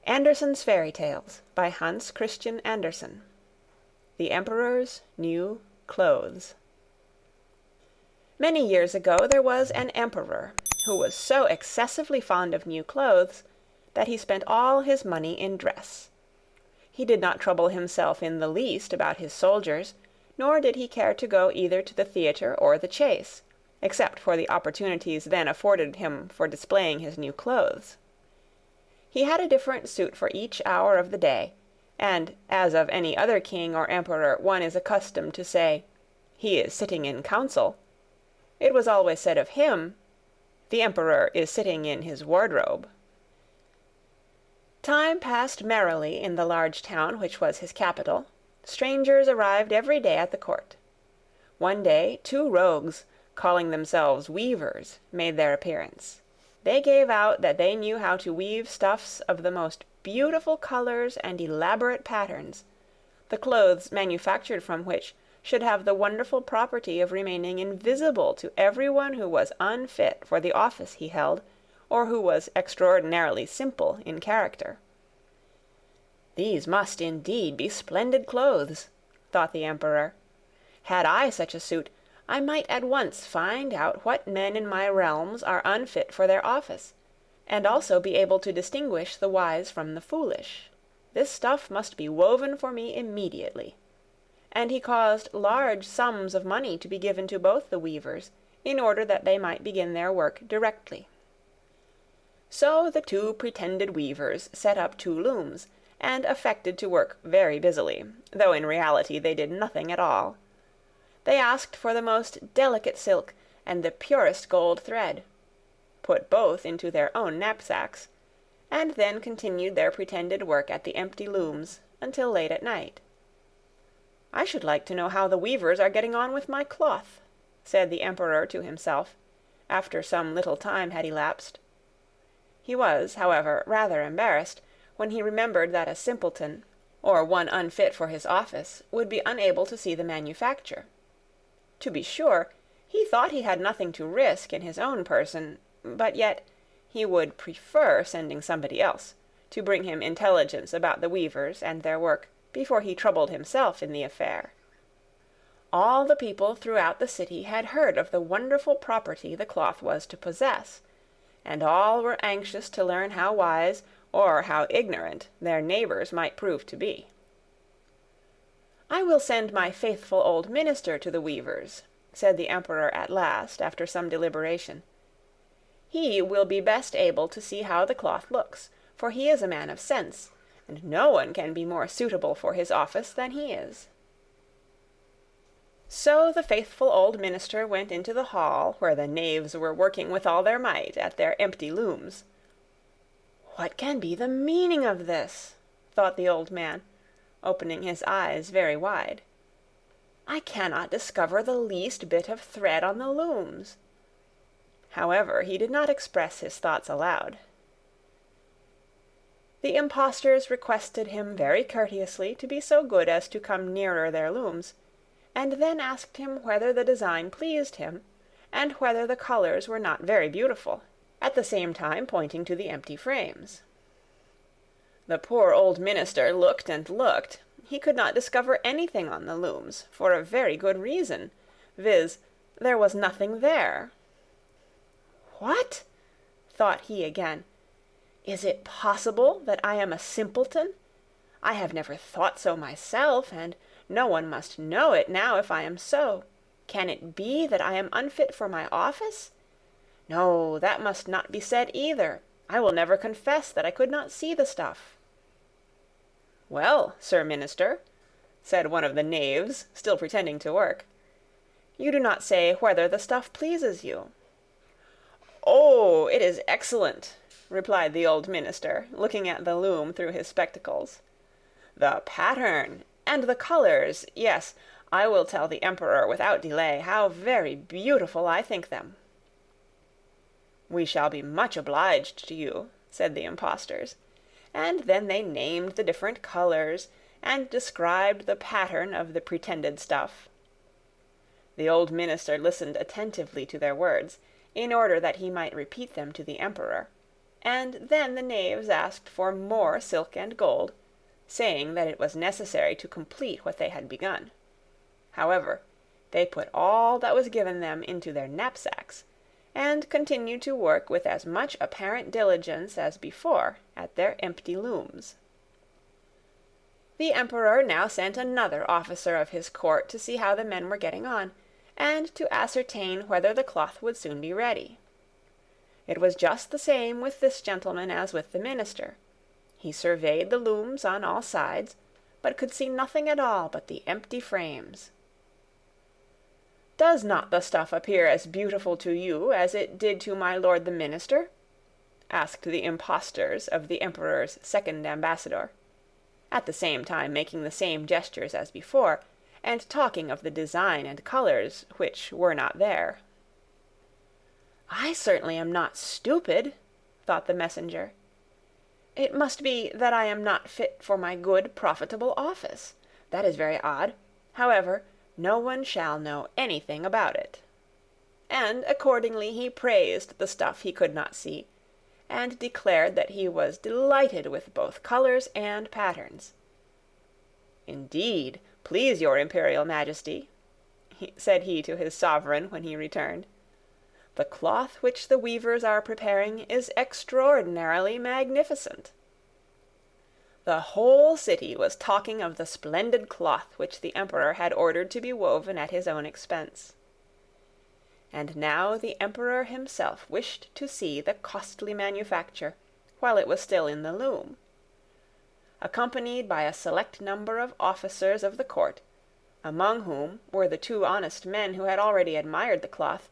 Andersen's Fairy Tales by Hans Christian Andersen. The Emperor's New Clothes. Many years ago there was an emperor who was so excessively fond of new clothes that he spent all his money in dress. He did not trouble himself in the least about his soldiers, nor did he care to go either to the theatre or the chase, except for the opportunities then afforded him for displaying his new clothes. He had a different suit for each hour of the day, and as of any other king or emperor one is accustomed to say, "He is sitting in council," it was always said of him, "The emperor is sitting in his wardrobe." Time passed merrily in the large town which was his capital. Strangers arrived every day at the court. One day 2 rogues, calling themselves weavers, made their appearance. They gave out that they knew how to weave stuffs of the most beautiful colors and elaborate patterns, the clothes manufactured from which should have the wonderful property of remaining invisible to everyone who was unfit for the office he held, or who was extraordinarily simple in character. "These must indeed be splendid clothes," thought the emperor. "Had I such a suit, I might at once find out what men in my realms are unfit for their office, and also be able to distinguish the wise from the foolish. This stuff must be woven for me immediately." And he caused large sums of money to be given to both the weavers, in order that they might begin their work directly. So the 2 pretended weavers set up 2 looms, and affected to work very busily, though in reality they did nothing at all. They asked for the most delicate silk and the purest gold thread, put both into their own knapsacks, and then continued their pretended work at the empty looms until late at night. "I should like to know how the weavers are getting on with my cloth," said the emperor to himself, after some little time had elapsed. He was, however, rather embarrassed when he remembered that a simpleton, or one unfit for his office, would be unable to see the manufacture. To be sure, he thought he had nothing to risk in his own person, but yet he would prefer sending somebody else to bring him intelligence about the weavers and their work before he troubled himself in the affair. All the people throughout the city had heard of the wonderful property the cloth was to possess, and all were anxious to learn how wise or how ignorant their neighbors might prove to be. "I will send my faithful old minister to the weavers," said the emperor at last, after some deliberation. "He will be best able to see how the cloth looks, for he is a man of sense, and no one can be more suitable for his office than he is." So the faithful old minister went into the hall where the knaves were working with all their might at their empty looms. "What can be the meaning of this?" thought the old man, opening his eyes very wide. "I cannot discover the least bit of thread on the looms." However, he did not express his thoughts aloud. The impostors requested him very courteously to be so good as to come nearer their looms, and then asked him whether the design pleased him, and whether the colors were not very beautiful, at the same time pointing to the empty frames. The poor old minister looked and looked. He could not discover anything on the looms, for a very good reason, viz., there was nothing there. "What?" thought he again. "Is it possible that I am a simpleton? I have never thought so myself, and no one must know it now if I am so. Can it be that I am unfit for my office? No, that must not be said either. I will never confess that I could not see the stuff." "Well, Sir Minister," said one of the knaves, still pretending to work, "you do not say whether the stuff pleases you." "Oh, it is excellent," replied the old minister, looking at the loom through his spectacles. "The pattern and the colors, yes, I will tell the emperor without delay how very beautiful I think them." "We shall be much obliged to you," said the impostors, and then they named the different colors, and described the pattern of the pretended stuff. The old minister listened attentively to their words, in order that he might repeat them to the emperor, and then the knaves asked for more silk and gold, saying that it was necessary to complete what they had begun. However, they put all that was given them into their knapsacks, and continued to work with as much apparent diligence as before at their empty looms. The emperor now sent another officer of his court to see how the men were getting on, and to ascertain whether the cloth would soon be ready. It was just the same with this gentleman as with the minister. He surveyed the looms on all sides, but could see nothing at all but the empty frames. "Does not the stuff appear as beautiful to you as it did to my lord the minister?" asked the impostors of the emperor's second ambassador, at the same time making the same gestures as before, and talking of the design and colours which were not there. "I certainly am not stupid," thought the messenger. "It must be that I am not fit for my good, profitable office. That is very odd. However, no one shall know anything about it." And accordingly he praised the stuff he could not see, and declared that he was delighted with both colours and patterns. "Indeed, please your imperial majesty," said he to his sovereign when he returned, "the cloth which the weavers are preparing is extraordinarily magnificent." The whole city was talking of the splendid cloth which the emperor had ordered to be woven at his own expense. And now the emperor himself wished to see the costly manufacture while it was still in the loom. Accompanied by a select number of officers of the court, among whom were the two honest men who had already admired the cloth,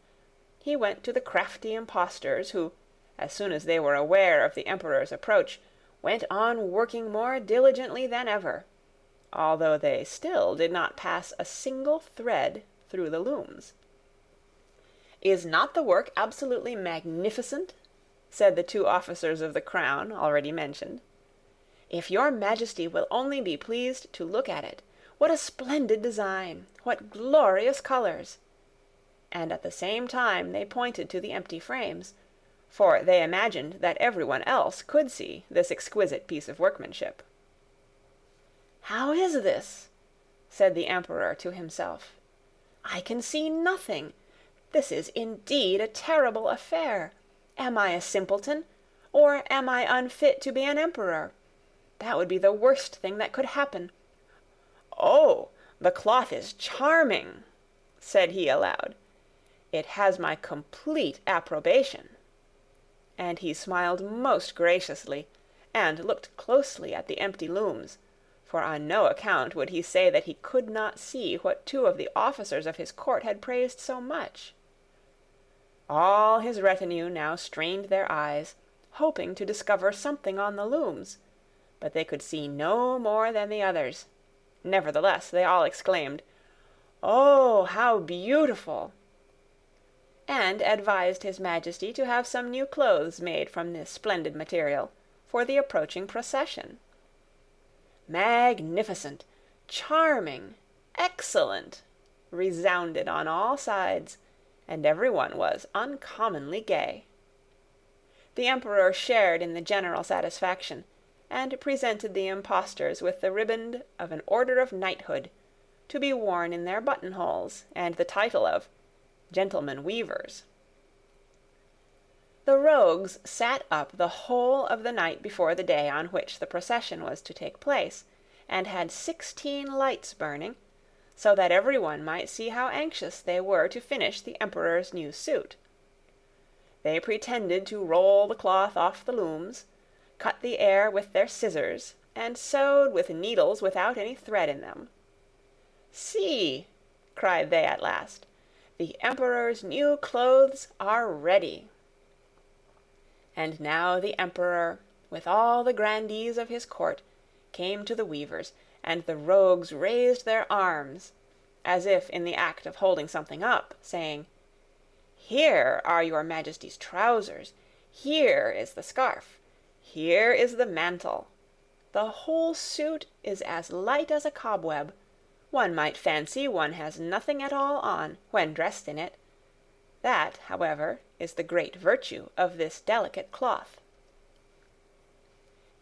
he went to the crafty impostors who, as soon as they were aware of the emperor's approach, went on working more diligently than ever, although they still did not pass a single thread through the looms. "Is not the work absolutely magnificent?" said the two officers of the crown already mentioned. "If your majesty will only be pleased to look at it, what a splendid design! What glorious colours!" And at the same time they pointed to the empty frames, for they imagined that everyone else could see this exquisite piece of workmanship. "How is this?" said the emperor to himself. "I can see nothing. This is indeed a terrible affair. Am I a simpleton, or am I unfit to be an emperor? That would be the worst thing that could happen. Oh, the cloth is charming," said he aloud. "It has my complete approbation." And he smiled most graciously, and looked closely at the empty looms, for on no account would he say that he could not see what two of the officers of his court had praised so much. All his retinue now strained their eyes, hoping to discover something on the looms, but they could see no more than the others. Nevertheless, they all exclaimed, "Oh, how beautiful!" and advised his majesty to have some new clothes made from this splendid material, for the approaching procession. "Magnificent! Charming! Excellent!" resounded on all sides, and everyone was uncommonly gay. The emperor shared in the general satisfaction, and presented the impostors with the riband of an order of knighthood, to be worn in their buttonholes, and the title of gentlemen weavers. The rogues sat up the whole of the night before the day on which the procession was to take place, and had 16 lights burning, so that everyone might see how anxious they were to finish the emperor's new suit. They pretended to roll the cloth off the looms, cut the air with their scissors, and sewed with needles without any thread in them. "See," cried they at last, "the emperor's new clothes are ready." And now the emperor, with all the grandees of his court, came to the weavers, and the rogues raised their arms, as if in the act of holding something up, saying, "Here are your majesty's trousers, here is the scarf, here is the mantle. The whole suit is as light as a cobweb. One might fancy one has nothing at all on, when dressed in it. That, however, is the great virtue of this delicate cloth."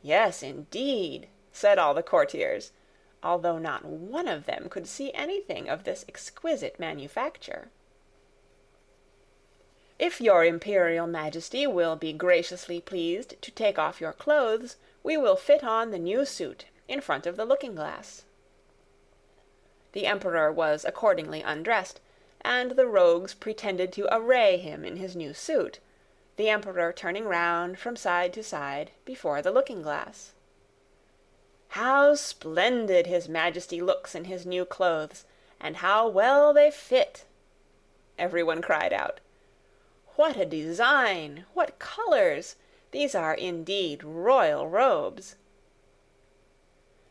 "Yes, indeed," said all the courtiers, although not one of them could see anything of this exquisite manufacture. "If your Imperial Majesty will be graciously pleased to take off your clothes, we will fit on the new suit in front of the looking-glass." The Emperor was accordingly undressed, and the rogues pretended to array him in his new suit, the Emperor turning round from side to side before the looking-glass. "How splendid His Majesty looks in his new clothes, and how well they fit!" everyone cried out. "What a design! What colours! These are indeed royal robes."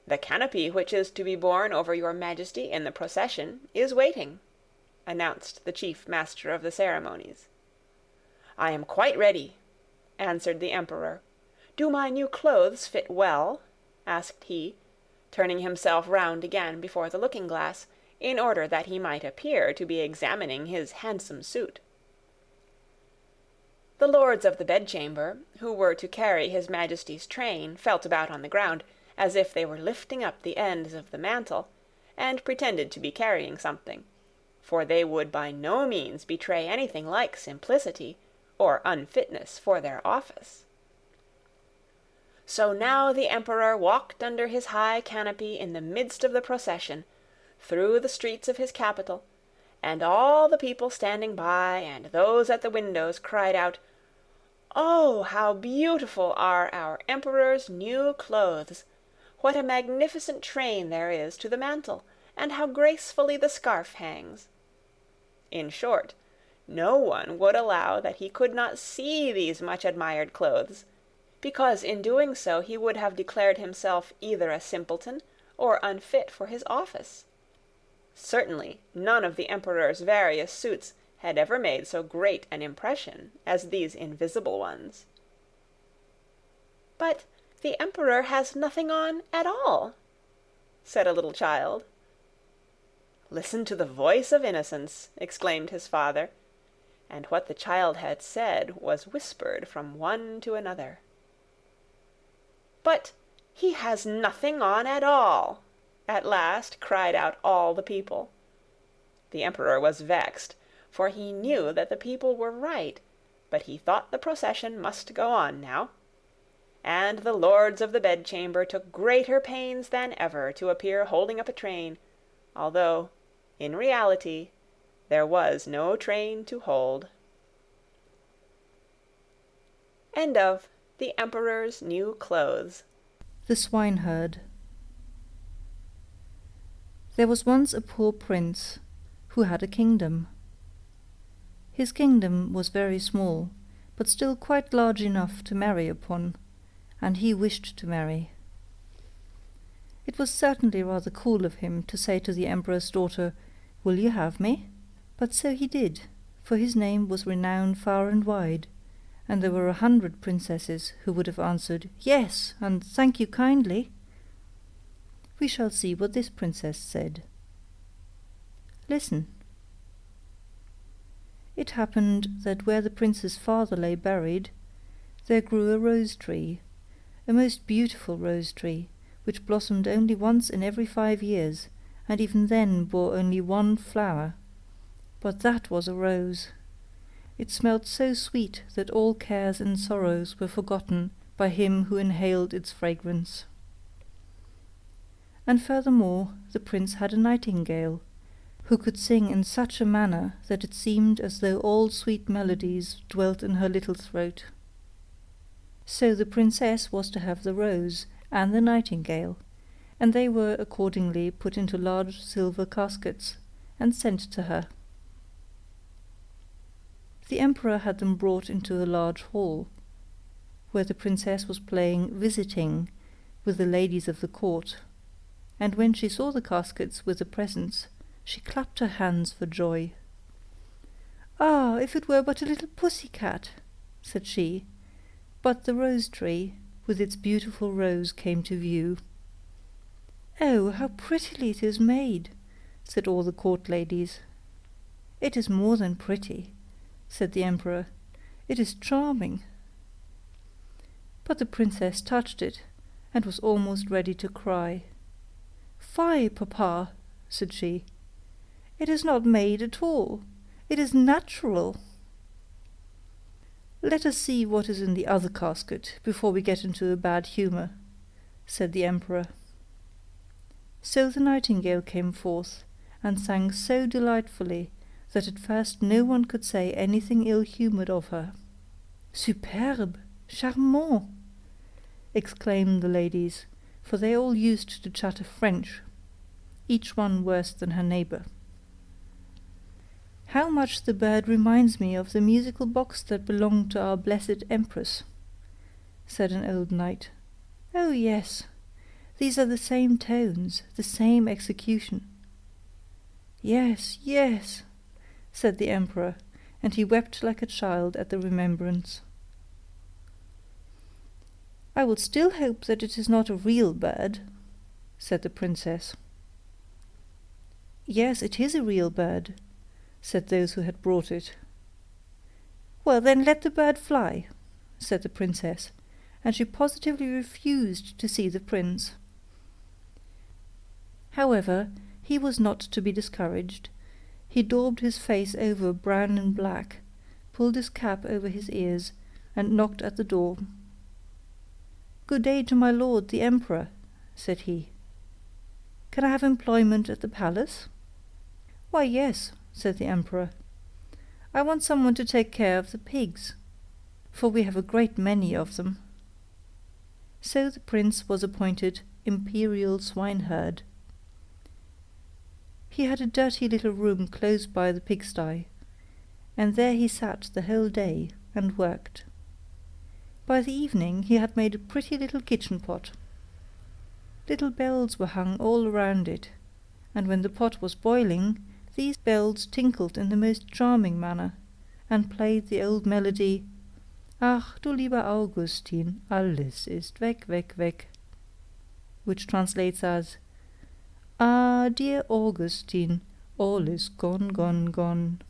"The canopy which is to be borne over your Majesty in the procession is waiting," announced the chief master of the ceremonies. "I am quite ready," answered the Emperor. "Do my new clothes fit well?" asked he, turning himself round again before the looking-glass, in order that he might appear to be examining his handsome suit. The lords of the bedchamber, who were to carry His Majesty's train, felt about on the ground, as if they were lifting up the ends of the mantle, and pretended to be carrying something, for they would by no means betray anything like simplicity, or unfitness for their office. So now the Emperor walked under his high canopy in the midst of the procession, through the streets of his capital, and all the people standing by and those at the windows cried out, "Oh, how beautiful are our Emperor's new clothes! What a magnificent train there is to the mantle, and how gracefully the scarf hangs!" In short, no one would allow that he could not see these much-admired clothes, because in doing so he would have declared himself either a simpleton or unfit for his office. Certainly none of the Emperor's various suits had ever made so great an impression as these invisible ones. "But the Emperor has nothing on at all," said a little child. "Listen to the voice of innocence," exclaimed his father, and what the child had said was whispered from one to another. "But he has nothing on at all," at last cried out all the people. The Emperor was vexed, for he knew that the people were right, but he thought the procession must go on now, and the lords of the bedchamber took greater pains than ever to appear holding up a train, although, in reality, there was no train to hold. End of The Emperor's New Clothes. The Swineherd. There was once a poor prince who had a kingdom. His kingdom was very small, but still quite large enough to marry upon, and he wished to marry. It was certainly rather cool of him to say to the emperor's daughter, "Will you have me?" But so he did, for his name was renowned far and wide, and there were 100 princesses who would have answered, "Yes, and thank you kindly." We shall see what this princess said. Listen. It happened that where the prince's father lay buried, there grew a rose tree, a most beautiful rose tree, which blossomed only once in every 5 years, and even then bore only one flower. But that was a rose. It smelt so sweet that all cares and sorrows were forgotten by him who inhaled its fragrance. And furthermore, the prince had a nightingale, who could sing in such a manner that it seemed as though all sweet melodies dwelt in her little throat. So the princess was to have the rose and the nightingale, and they were accordingly put into large silver caskets and sent to her. The emperor had them brought into a large hall, where the princess was playing visiting with the ladies of the court, and when she saw the caskets with the presents, she clapped her hands for joy. "Ah, if it were but a little pussy-cat," said she, but the rose-tree with its beautiful rose came to view. "Oh, how prettily it is made," said all the court ladies. "It is more than pretty," said the emperor. "It is charming." But the princess touched it, and was almost ready to cry. "Fie, papa," said she. "It is not made at all. It is natural." "Let us see what is in the other casket before we get into a bad humour," said the Emperor. So the nightingale came forth, and sang so delightfully that at first no one could say anything ill-humoured of her. "Superbe! Charmant!" exclaimed the ladies, for they all used to chatter French, each one worse than her neighbour. "How much the bird reminds me of the musical box that belonged to our blessed Empress," said an old knight. "Oh, yes, these are the same tones, the same execution." "Yes, yes," said the Emperor, and he wept like a child at the remembrance. "I will still hope that it is not a real bird," said the Princess. "Yes, it is a real bird," said those who had brought it. "Well, then let the bird fly," said the Princess, and she positively refused to see the prince. However, he was not to be discouraged. He daubed his face over brown and black, pulled his cap over his ears, and knocked at the door. "Good day to my lord the Emperor," said he. "Can I have employment at the palace?" "Why, yes," said the Emperor. "I want someone to take care of the pigs, for we have a great many of them." So the prince was appointed imperial swineherd. He had a dirty little room close by the pigsty, and there he sat the whole day and worked. By the evening he had made a pretty little kitchen pot. Little bells were hung all around it, and when the pot was boiling, these bells tinkled in the most charming manner, and played the old melody, "Ach, du lieber Augustin, alles ist weg, weg, weg," which translates as, "Ah, dear Augustine, all is gone, gone, gone."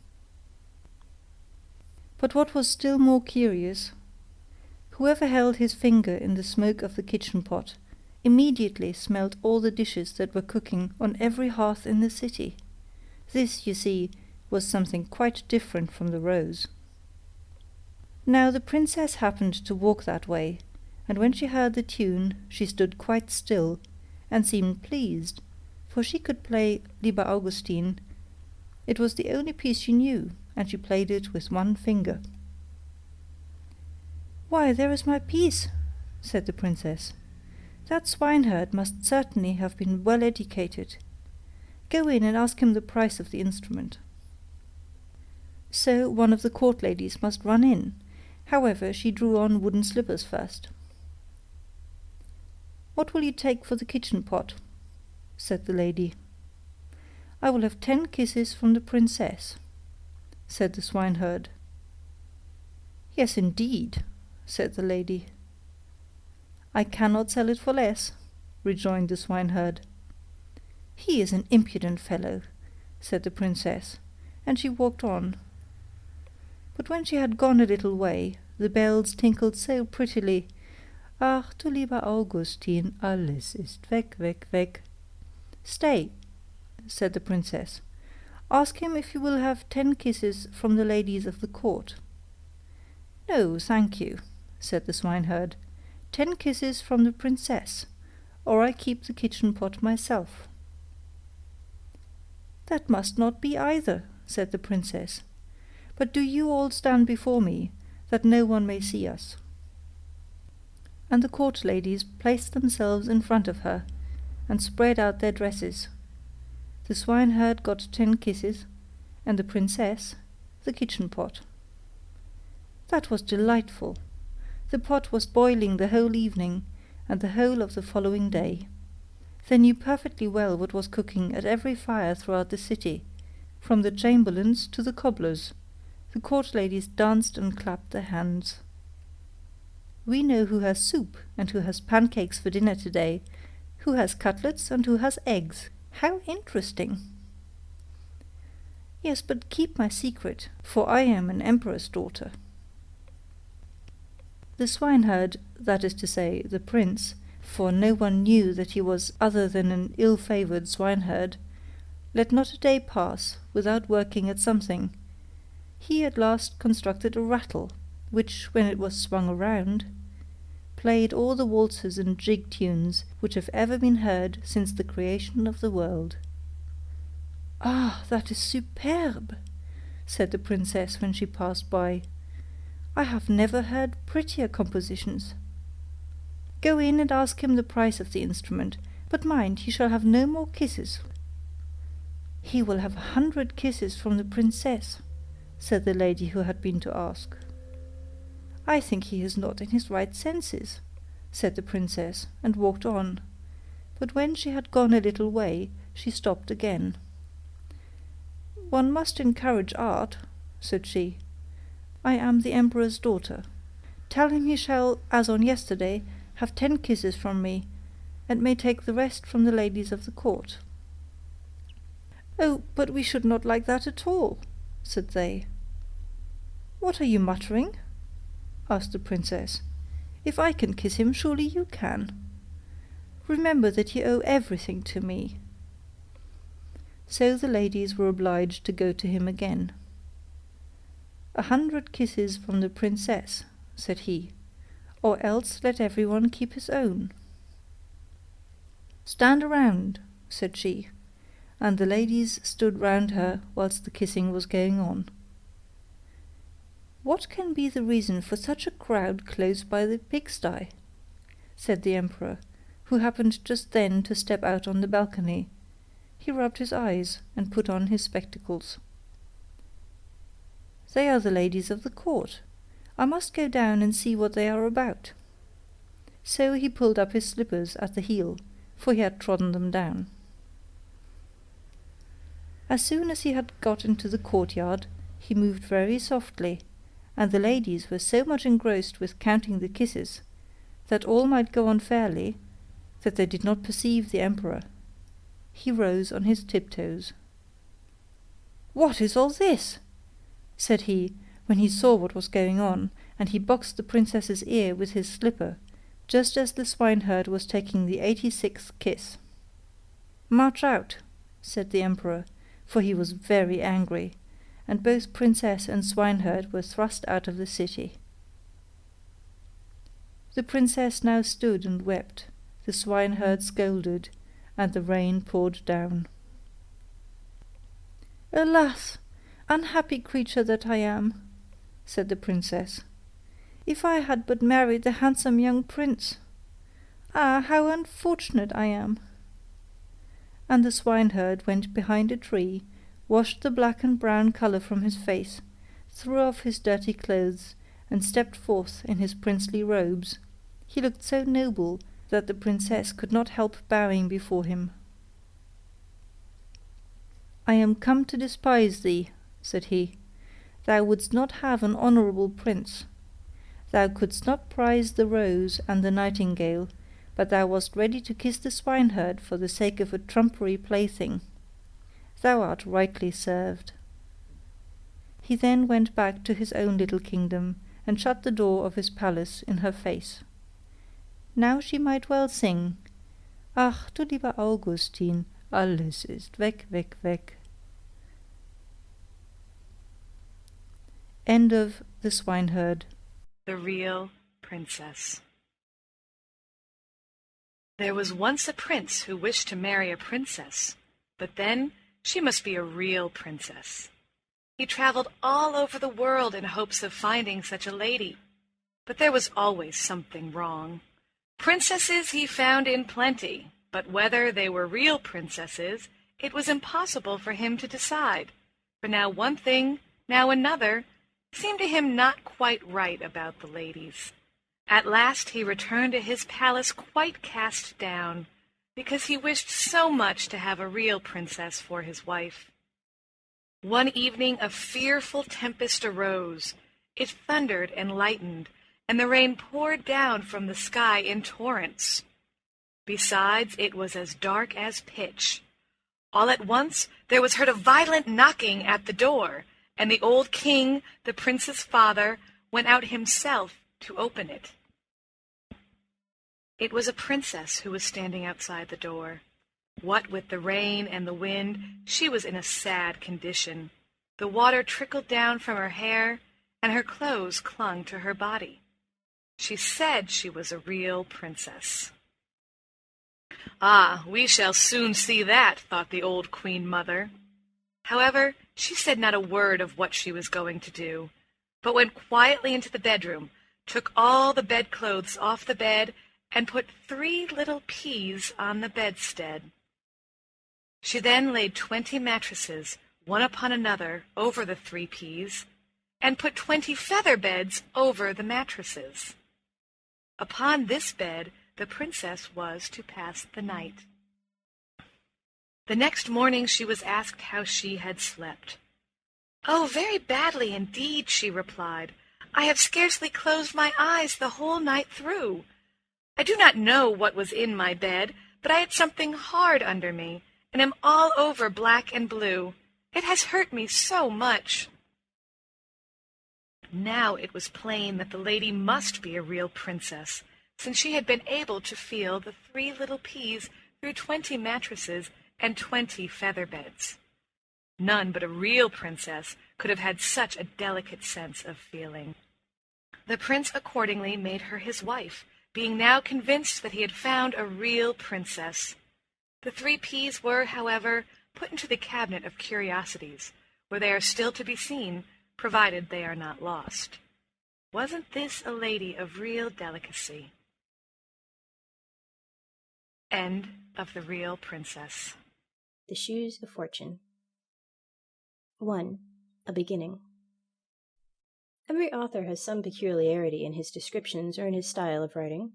But what was still more curious, whoever held his finger in the smoke of the kitchen pot immediately smelt all the dishes that were cooking on every hearth in the city. This, you see, was something quite different from the rose. Now the princess happened to walk that way, and when she heard the tune she stood quite still, and seemed pleased, for she could play Lieber Augustin. It was the only piece she knew, and she played it with one finger. "Why, there is my piece," said the princess. "That swineherd must certainly have been well educated. Go in and ask him the price of the instrument." So one of the court ladies must run in. However, she drew on wooden slippers first. "What will you take for the kitchen pot?" said the lady. "I will have 10 kisses from the princess," said the swineherd. "Yes, indeed," said the lady. "I cannot sell it for less," rejoined the swineherd. "He is an impudent fellow," said the princess, and she walked on. But when she had gone a little way, the bells tinkled so prettily, "Ach, du lieber Augustin, alles ist weg, weg, weg." "Stay," said the princess. "Ask him if you will have 10 kisses from the ladies of the court." "No, thank you," said the swineherd. 10 kisses from the princess, or I keep the kitchen pot myself." "That must not be either," said the princess. "But do you all stand before me, that no one may see us." And the court ladies placed themselves in front of her, and spread out their dresses. The swineherd got 10 kisses, and the princess the kitchen pot. That was delightful. The pot was boiling the whole evening, and the whole of the following day. They knew perfectly well what was cooking at every fire throughout the city, from the chamberlains to the cobblers. The court ladies danced and clapped their hands. "We know who has soup and who has pancakes for dinner today, who has cutlets and who has eggs. How interesting!" "Yes, but keep my secret, for I am an emperor's daughter." The swineherd, that is to say, the prince, for no one knew that he was other than an ill-favoured swineherd, let not a day pass without working at something. He at last constructed a rattle, which, when it was swung around, played all the waltzes and jig tunes which have ever been heard since the creation of the world. "Ah, that is superb!" said the princess when she passed by. "I have never heard prettier compositions. Go in and ask him the price of the instrument, but mind, he shall have no more kisses." "He will have 100 kisses from the princess," said the lady who had been to ask. "I think he is not in his right senses," said the princess, and walked on, but when she had gone a little way she stopped again. "One must encourage art," said she. "I am the emperor's daughter. Tell him he shall, as on yesterday, have 10 kisses from me, and may take the rest from the ladies of the court." "Oh, but we should not like that at all," said they. "What are you muttering?" asked the princess. "If I can kiss him, surely you can. Remember that you owe everything to me." So the ladies were obliged to go to him again. "100 kisses from the princess," said he, "or else let everyone keep his own." "Stand around," said she, and the ladies stood round her whilst the kissing was going on. "What can be the reason for such a crowd close by the pigsty?" said the emperor, who happened just then to step out on the balcony. He rubbed his eyes and put on his spectacles. "They are the ladies of the court. I must go down and see what they are about." So he pulled up his slippers at the heel, for he had trodden them down. As soon as he had got into the courtyard, he moved very softly, and the ladies were so much engrossed with counting the kisses, that all might go on fairly, that they did not perceive the emperor. He rose on his tiptoes. "What is all this?" said he, when he saw what was going on, and he boxed the princess's ear with his slipper, just as the swineherd was taking the 86th kiss. "March out," said the emperor, for he was very angry, and both princess and swineherd were thrust out of the city. The princess now stood and wept, the swineherd scolded, and the rain poured down. "Alas, unhappy creature that I am," said the princess. "If I had but married the handsome young prince! Ah, how unfortunate I am!" And the swineherd went behind a tree, washed the black and brown colour from his face, threw off his dirty clothes, and stepped forth in his princely robes. He looked so noble that the princess could not help bowing before him. "I am come to despise thee," said he. "Thou wouldst not have an honourable prince. Thou couldst not prize the rose and the nightingale, but thou wast ready to kiss the swineherd for the sake of a trumpery plaything. Thou art rightly served." He then went back to his own little kingdom, and shut the door of his palace in her face. Now she might well sing, "Ach, du lieber Augustin, alles ist weg, weg, weg." End of The Swineherd. The Real Princess. There was once a prince who wished to marry a princess, but then she must be a real princess. He traveled all over the world in hopes of finding such a lady, but there was always something wrong. Princesses he found in plenty, but whether they were real princesses, it was impossible for him to decide, for now one thing, now another, seemed to him not quite right about the ladies. At last he returned to his palace quite cast down, because he wished so much to have a real princess for his wife. One evening a fearful tempest arose. It thundered and lightened, and the rain poured down from the sky in torrents. Besides, it was as dark as pitch. All at once there was heard a violent knocking at the door, and the old king, the prince's father, went out himself to open it. It was a princess who was standing outside the door. What with the rain and the wind, she was in a sad condition. The water trickled down from her hair, and her clothes clung to her body. She said she was a real princess. "Ah, we shall soon see that," thought the old Queen Mother. However, she said not a word of what she was going to do, but went quietly into the bedroom, took all the bedclothes off the bed, and put 3 little peas on the bedstead. She then laid 20 mattresses, one upon another, over the 3 peas, and put 20 feather beds over the mattresses. Upon this bed the princess was to pass the night. The next morning she was asked how she had slept. "Oh, very badly indeed," she replied. "I have scarcely closed my eyes the whole night through. I do not know what was in my bed, but I had something hard under me, and am all over black and blue. It has hurt me so much." Now it was plain that the lady must be a real princess, since she had been able to feel the 3 little peas through 20 mattresses and 20 feather beds. None but a real princess could have had such a delicate sense of feeling. The prince accordingly made her his wife, being now convinced that he had found a real princess. The 3 peas were, however, put into the cabinet of curiosities, where they are still to be seen, provided they are not lost. Wasn't this a lady of real delicacy? End of The Real Princess. The Shoes of Fortune. 1. A Beginning. Every author has some peculiarity in his descriptions or in his style of writing.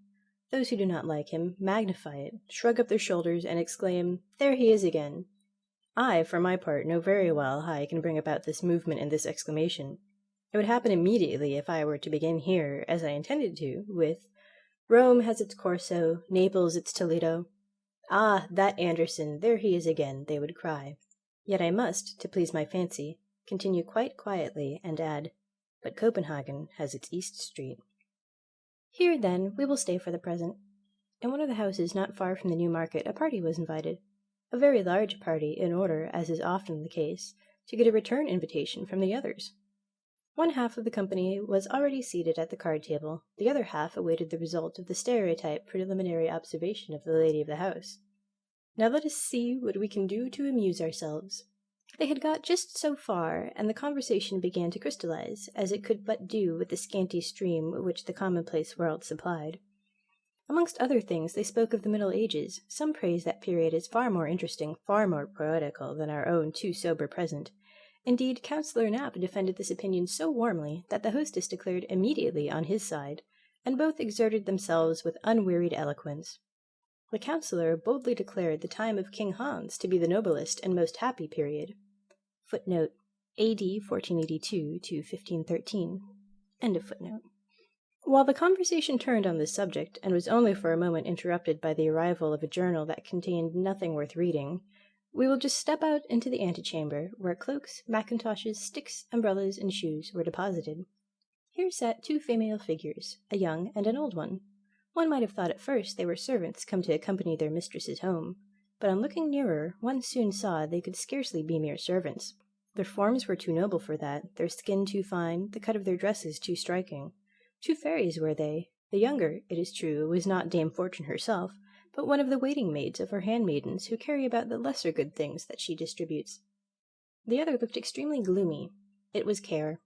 Those who do not like him magnify it, shrug up their shoulders, and exclaim, "There he is again!" I, for my part, know very well how I can bring about this movement and this exclamation. It would happen immediately if I were to begin here, as I intended to, with "Rome has its Corso, Naples its Toledo." "Ah, that Andersen, there he is again," they would cry. Yet I must, to please my fancy, continue quite quietly and add, "But Copenhagen has its East Street." Here, then, we will stay for the present. In one of the houses not far from the New Market a party was invited. A very large party, in order, as is often the case, to get a return invitation from the others. One half of the company was already seated at the card table, the other half awaited the result of the stereotyped preliminary observation of the lady of the house. "Now let us see what we can do to amuse ourselves." They had got just so far, and the conversation began to crystallize, as it could but do with the scanty stream which the commonplace world supplied. Amongst other things, they spoke of the Middle Ages. Some praised that period as far more interesting, far more poetical than our own too sober present. Indeed, Councillor Knapp defended this opinion so warmly that the hostess declared immediately on his side, and both exerted themselves with unwearied eloquence. The councillor boldly declared the time of King Hans to be the noblest and most happy period. Footnote: A.D. 1482 to 1513. End of footnote. While the conversation turned on this subject, and was only for a moment interrupted by the arrival of a journal that contained nothing worth reading, we will just step out into the antechamber, where cloaks, mackintoshes, sticks, umbrellas, and shoes were deposited. Here sat 2 female figures, a young and an old one. One might have thought at first they were servants come to accompany their mistresses home, but on looking nearer, one soon saw they could scarcely be mere servants. Their forms were too noble for that, their skin too fine, the cut of their dresses too striking. 2 fairies were they. The younger, it is true, was not Dame Fortune herself, but one of the waiting maids of her handmaidens who carry about the lesser good things that she distributes. The other looked extremely gloomy. It was Care.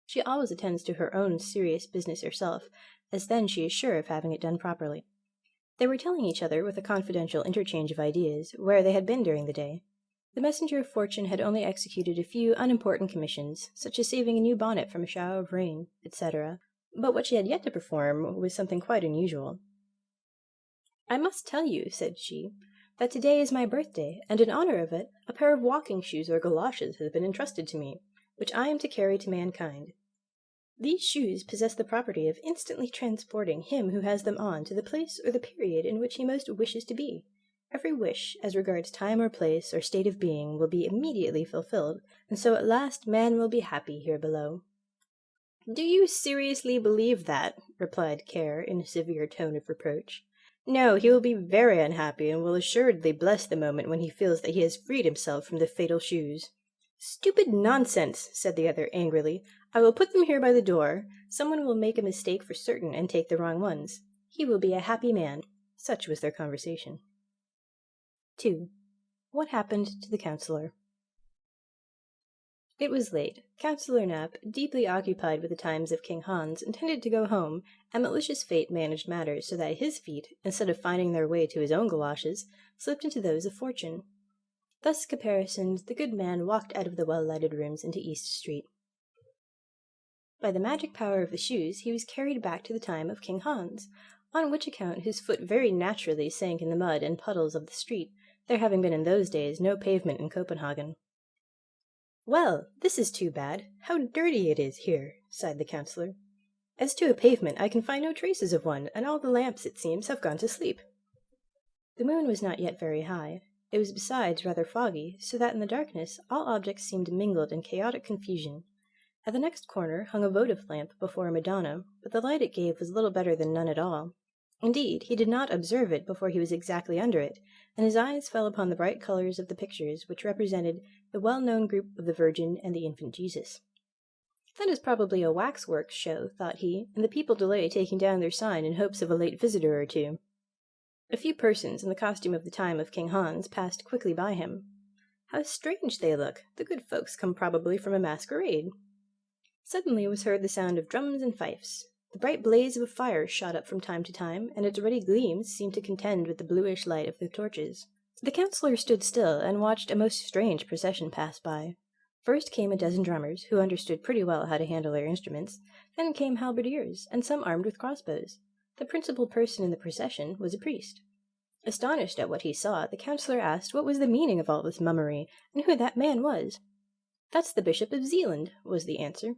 She always attends to her own serious business herself, as then she is sure of having it done properly. They were telling each other, with a confidential interchange of ideas, where they had been during the day. The messenger of fortune had only executed a few unimportant commissions, such as saving a new bonnet from a shower of rain, etc., but what she had yet to perform was something quite unusual. "I must tell you," said she, "that today is my birthday, and in honor of it, a pair of walking shoes or galoshes has been entrusted to me, which I am to carry to mankind. These shoes possess the property of instantly transporting him who has them on to the place or the period in which he most wishes to be. Every wish, as regards time or place or state of being, will be immediately fulfilled, and so at last man will be happy here below." "Do you seriously believe that?" replied Care in a severe tone of reproach. No, he will be very unhappy, and will assuredly bless the moment when he feels that he has freed himself from the fatal shoes. Stupid nonsense, said the other angrily. I will put them here by the door. Someone will make a mistake for certain and take the wrong ones. He will be a happy man. Such was their conversation. 2. What happened to the councillor? It was late. Councillor Knapp, deeply occupied with the times of King Hans, intended to go home, and malicious fate managed matters so that his feet, instead of finding their way to his own galoshes, slipped into those of Fortune. Thus caparisoned, the good man walked out of the well-lighted rooms into East Street. By the magic power of the shoes, he was carried back to the time of King Hans, on which account his foot very naturally sank in the mud and puddles of the street, there having been in those days no pavement in Copenhagen. Well, this is too bad. How dirty it is here, sighed the councillor. As to a pavement, I can find no traces of one, and all the lamps, it seems, have gone to sleep. The moon was not yet very high. It was besides rather foggy, so that in the darkness all objects seemed mingled in chaotic confusion. At the next corner hung a votive lamp before a Madonna, but the light it gave was little better than none at all. Indeed, he did not observe it before he was exactly under it, and his eyes fell upon the bright colours of the pictures which represented the well-known group of the Virgin and the infant Jesus. That is probably a waxworks show, thought he, and the people delay taking down their sign in hopes of a late visitor or two. A few persons in the costume of the time of King Hans passed quickly by him. How strange they look! The good folks come probably from a masquerade. Suddenly was heard the sound of drums and fifes. The bright blaze of a fire shot up from time to time, and its ruddy gleams seemed to contend with the bluish light of the torches. The councillor stood still and watched a most strange procession pass by. First came a dozen drummers, who understood pretty well how to handle their instruments. Then came halberdiers, and some armed with crossbows. The principal person in the procession was a priest. Astonished at what he saw, the councillor asked what was the meaning of all this mummery, and who that man was. "That's the Bishop of Zealand," was the answer.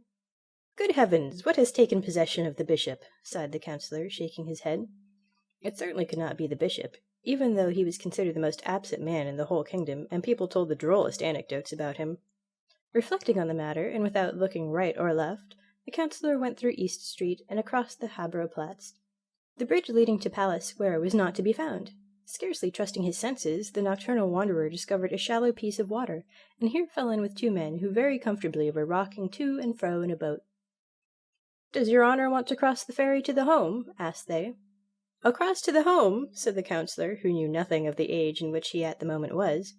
"Good heavens, what has taken possession of the bishop?" sighed the councillor, shaking his head. It certainly could not be the bishop, even though he was considered the most absent man in the whole kingdom, and people told the drollest anecdotes about him. Reflecting on the matter, and without looking right or left, the councillor went through East Street and across the Habro-Platz. The bridge leading to Palace Square was not to be found. Scarcely trusting his senses, the nocturnal wanderer discovered a shallow piece of water, and here fell in with two men who very comfortably were rocking to and fro in a boat. "Does your honour want to cross the ferry to the home?" asked they. "Across to the home?" said the councillor, who knew nothing of the age in which he at the moment was.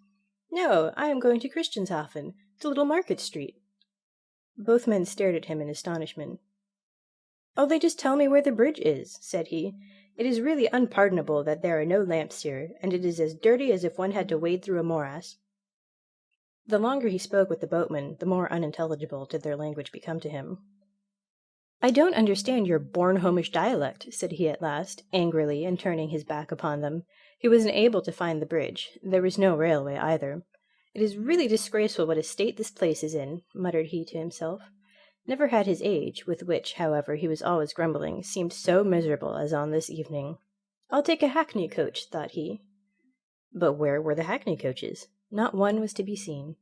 "No, I am going to Christianshafen, to Little Market Street." Both men stared at him in astonishment. "Oh, they just tell me where the bridge is," said he. "It is really unpardonable that there are no lamps here, and it is as dirty as if one had to wade through a morass." The longer he spoke with the boatmen, the more unintelligible did their language become to him. "I don't understand your Bornholmish dialect," said he at last, angrily, and turning his back upon them. He was unable to find the bridge. There was no railway either. "It is really disgraceful what a state this place is in," muttered he to himself. Never had his age, with which, however, he was always grumbling, seemed so miserable as on this evening. "I'll take a hackney coach," thought he. But where were the hackney coaches? Not one was to be seen.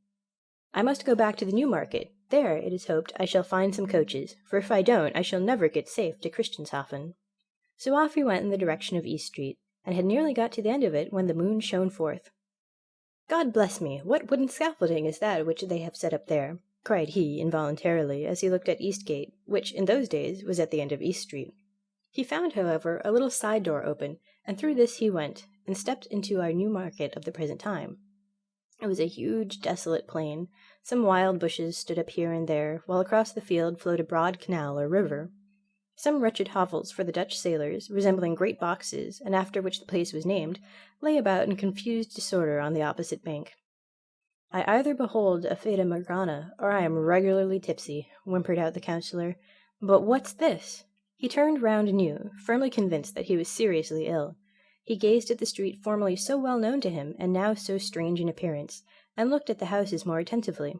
"I must go back to the Newmarket. There, it is hoped, I shall find some coaches, for if I don't, I shall never get safe to Christianshafen." So off he went in the direction of East Street, and had nearly got to the end of it when the moon shone forth. "God bless me, what wooden scaffolding is that which they have set up there?" cried he involuntarily as he looked at Eastgate, which in those days was at the end of East Street. He found, however, a little side door open, and through this he went, and stepped into our Newmarket of the present time. It was a huge, desolate plain. Some wild bushes stood up here and there, while across the field flowed a broad canal or river. Some wretched hovels for the Dutch sailors, resembling great boxes, and after which the place was named, lay about in confused disorder on the opposite bank. "I either behold a fata morgana, or I am regularly tipsy," whimpered out the councillor. "But what's this?" He turned round anew, firmly convinced that he was seriously ill. He gazed at the street formerly so well known to him, and now so strange in appearance, and looked at the houses more attentively.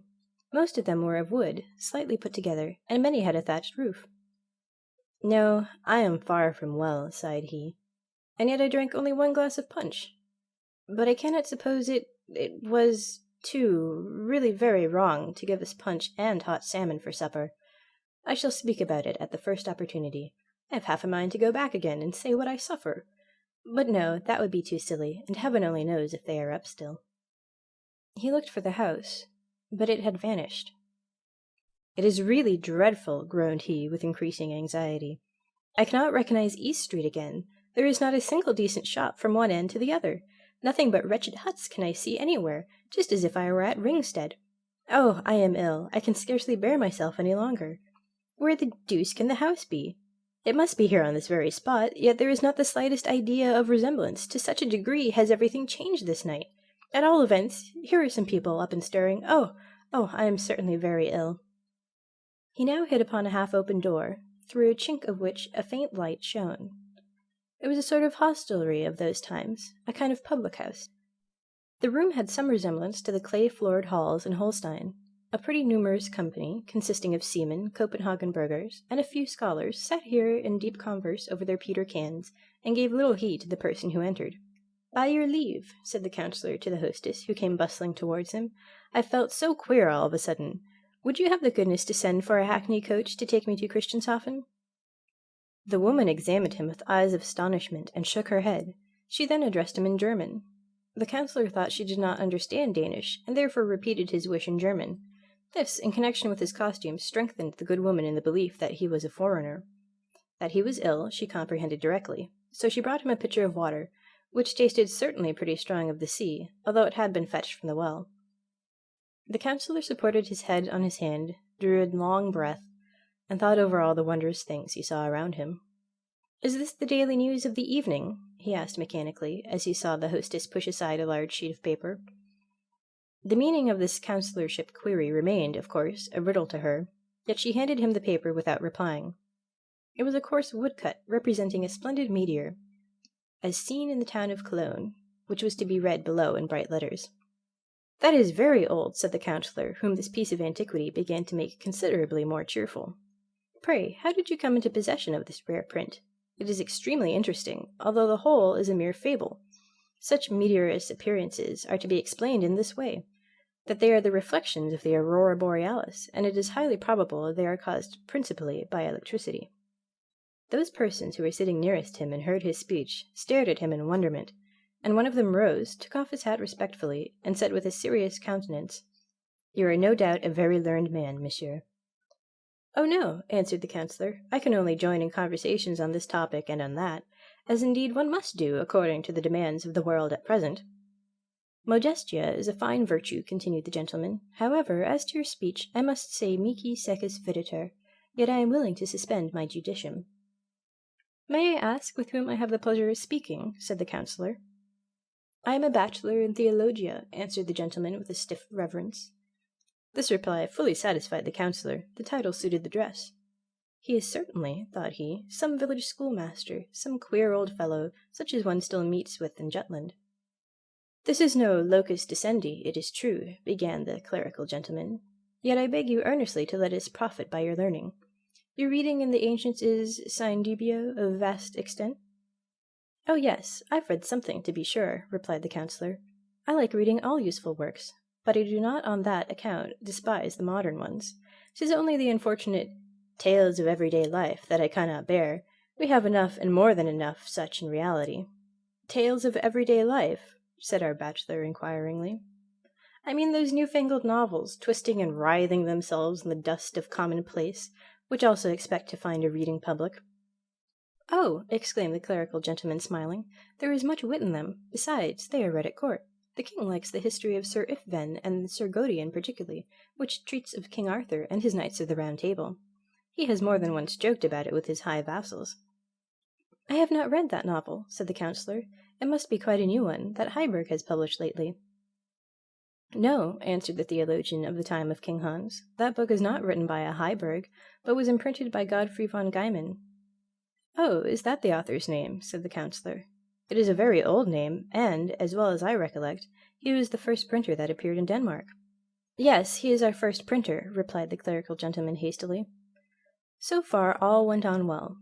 Most of them were of wood, slightly put together, and many had a thatched roof. "No, I am far from well," sighed he. "And yet I drank only 1 glass of punch. But I cannot suppose it was, too, really very wrong to give us punch and hot salmon for supper. I shall speak about it at the first opportunity. I have half a mind to go back again and say what I suffer. But no, that would be too silly, and heaven only knows if they are up still. He looked for the house, but it had vanished. It is really dreadful, groaned he with increasing anxiety. I cannot recognize East Street again. There is not a single decent shop from one end to the other. Nothing but wretched huts can I see anywhere, just as if I were at Ringstead. Oh, I am ill. I can scarcely bear myself any longer. Where the deuce can the house be? It must be here on this very spot, yet there is not the slightest idea of resemblance. To such a degree has everything changed this night. At all events, here are some people up and stirring. Oh, I am certainly very ill. He now hit upon a half-open door, through a chink of which a faint light shone. It was a sort of hostelry of those times, a kind of public house. The room had some resemblance to the clay-floored halls in Holstein. A pretty numerous company, consisting of seamen, Copenhagen burghers, and a few scholars, sat here in deep converse over their Peter cans, and gave little heed to the person who entered. "By your leave," said the counsellor to the hostess, who came bustling towards him. "I felt so queer all of a sudden. Would you have the goodness to send for a hackney coach to take me to Christianshafen?" The woman examined him with eyes of astonishment, and shook her head. She then addressed him in German. The counsellor thought she did not understand Danish, and therefore repeated his wish in German. This, in connection with his costume, strengthened the good woman in the belief that he was a foreigner. That he was ill, she comprehended directly, so she brought him a pitcher of water, which tasted certainly pretty strong of the sea, although it had been fetched from the well. The counsellor supported his head on his hand, drew a long breath, and thought over all the wondrous things he saw around him. "Is this the daily news of the evening?" he asked mechanically, as he saw the hostess push aside a large sheet of paper. The meaning of this counsellorship query remained, of course, a riddle to her, yet she handed him the paper without replying. It was a coarse woodcut representing a splendid meteor, as seen in the town of Cologne, which was to be read below in bright letters. "That is very old," said the counsellor, whom this piece of antiquity began to make considerably more cheerful. "Pray, how did you come into possession of this rare print? It is extremely interesting, although the whole is a mere fable. Such meteorous appearances are to be explained in this way, that they are the reflections of the aurora borealis, and it is highly probable they are caused principally by electricity." Those persons who were sitting nearest him and heard his speech stared at him in wonderment, and one of them rose, took off his hat respectfully, and said with a serious countenance, "You are no doubt a very learned man, monsieur." "Oh no," answered the counsellor, "I can only join in conversations on this topic and on that, as indeed one must do according to the demands of the world at present." "Modestia is a fine virtue," continued the gentleman. "However, as to your speech, I must say mihi secus viditer, yet I am willing to suspend my judicium." "May I ask with whom I have the pleasure of speaking?" said the counsellor. "I am a bachelor in theologia," answered the gentleman with a stiff reverence. This reply fully satisfied the counsellor. The title suited the dress. "He is certainly," thought he, "some village schoolmaster, some queer old fellow, such as one still meets with in Jutland." "This is no locus docendi, it is true," began the clerical gentleman, "yet I beg you earnestly to let us profit by your learning. Your reading in the ancients is, sine dubio, of vast extent?" "Oh yes, I've read something, to be sure," replied the counsellor. "I like reading all useful works, but I do not on that account despise the modern ones. 'Tis only the unfortunate tales of everyday life that I cannot bear. We have enough and more than enough such in reality." "Tales of everyday life?" said our bachelor inquiringly. "I mean those newfangled novels, twisting and writhing themselves in the dust of commonplace, which also expect to find a reading public." "Oh," exclaimed the clerical gentleman, smiling, "there is much wit in them. Besides, they are read at court. The king likes the history of Sir Iffven and Sir Gawain particularly, which treats of King Arthur and his Knights of the Round Table. He has more than once joked about it with his high vassals." "I have not read that novel," said the counsellor. "It must be quite a new one, that Heiberg has published lately." "No," answered the theologian of the time of King Hans. "That book is not written by a Heiberg, but was imprinted by Godfrey von Geiman." "Oh, is that the author's name?" said the counsellor. "It is a very old name, and, as well as I recollect, he was the first printer that appeared in Denmark." "Yes, he is our first printer," replied the clerical gentleman hastily. So far all went on well.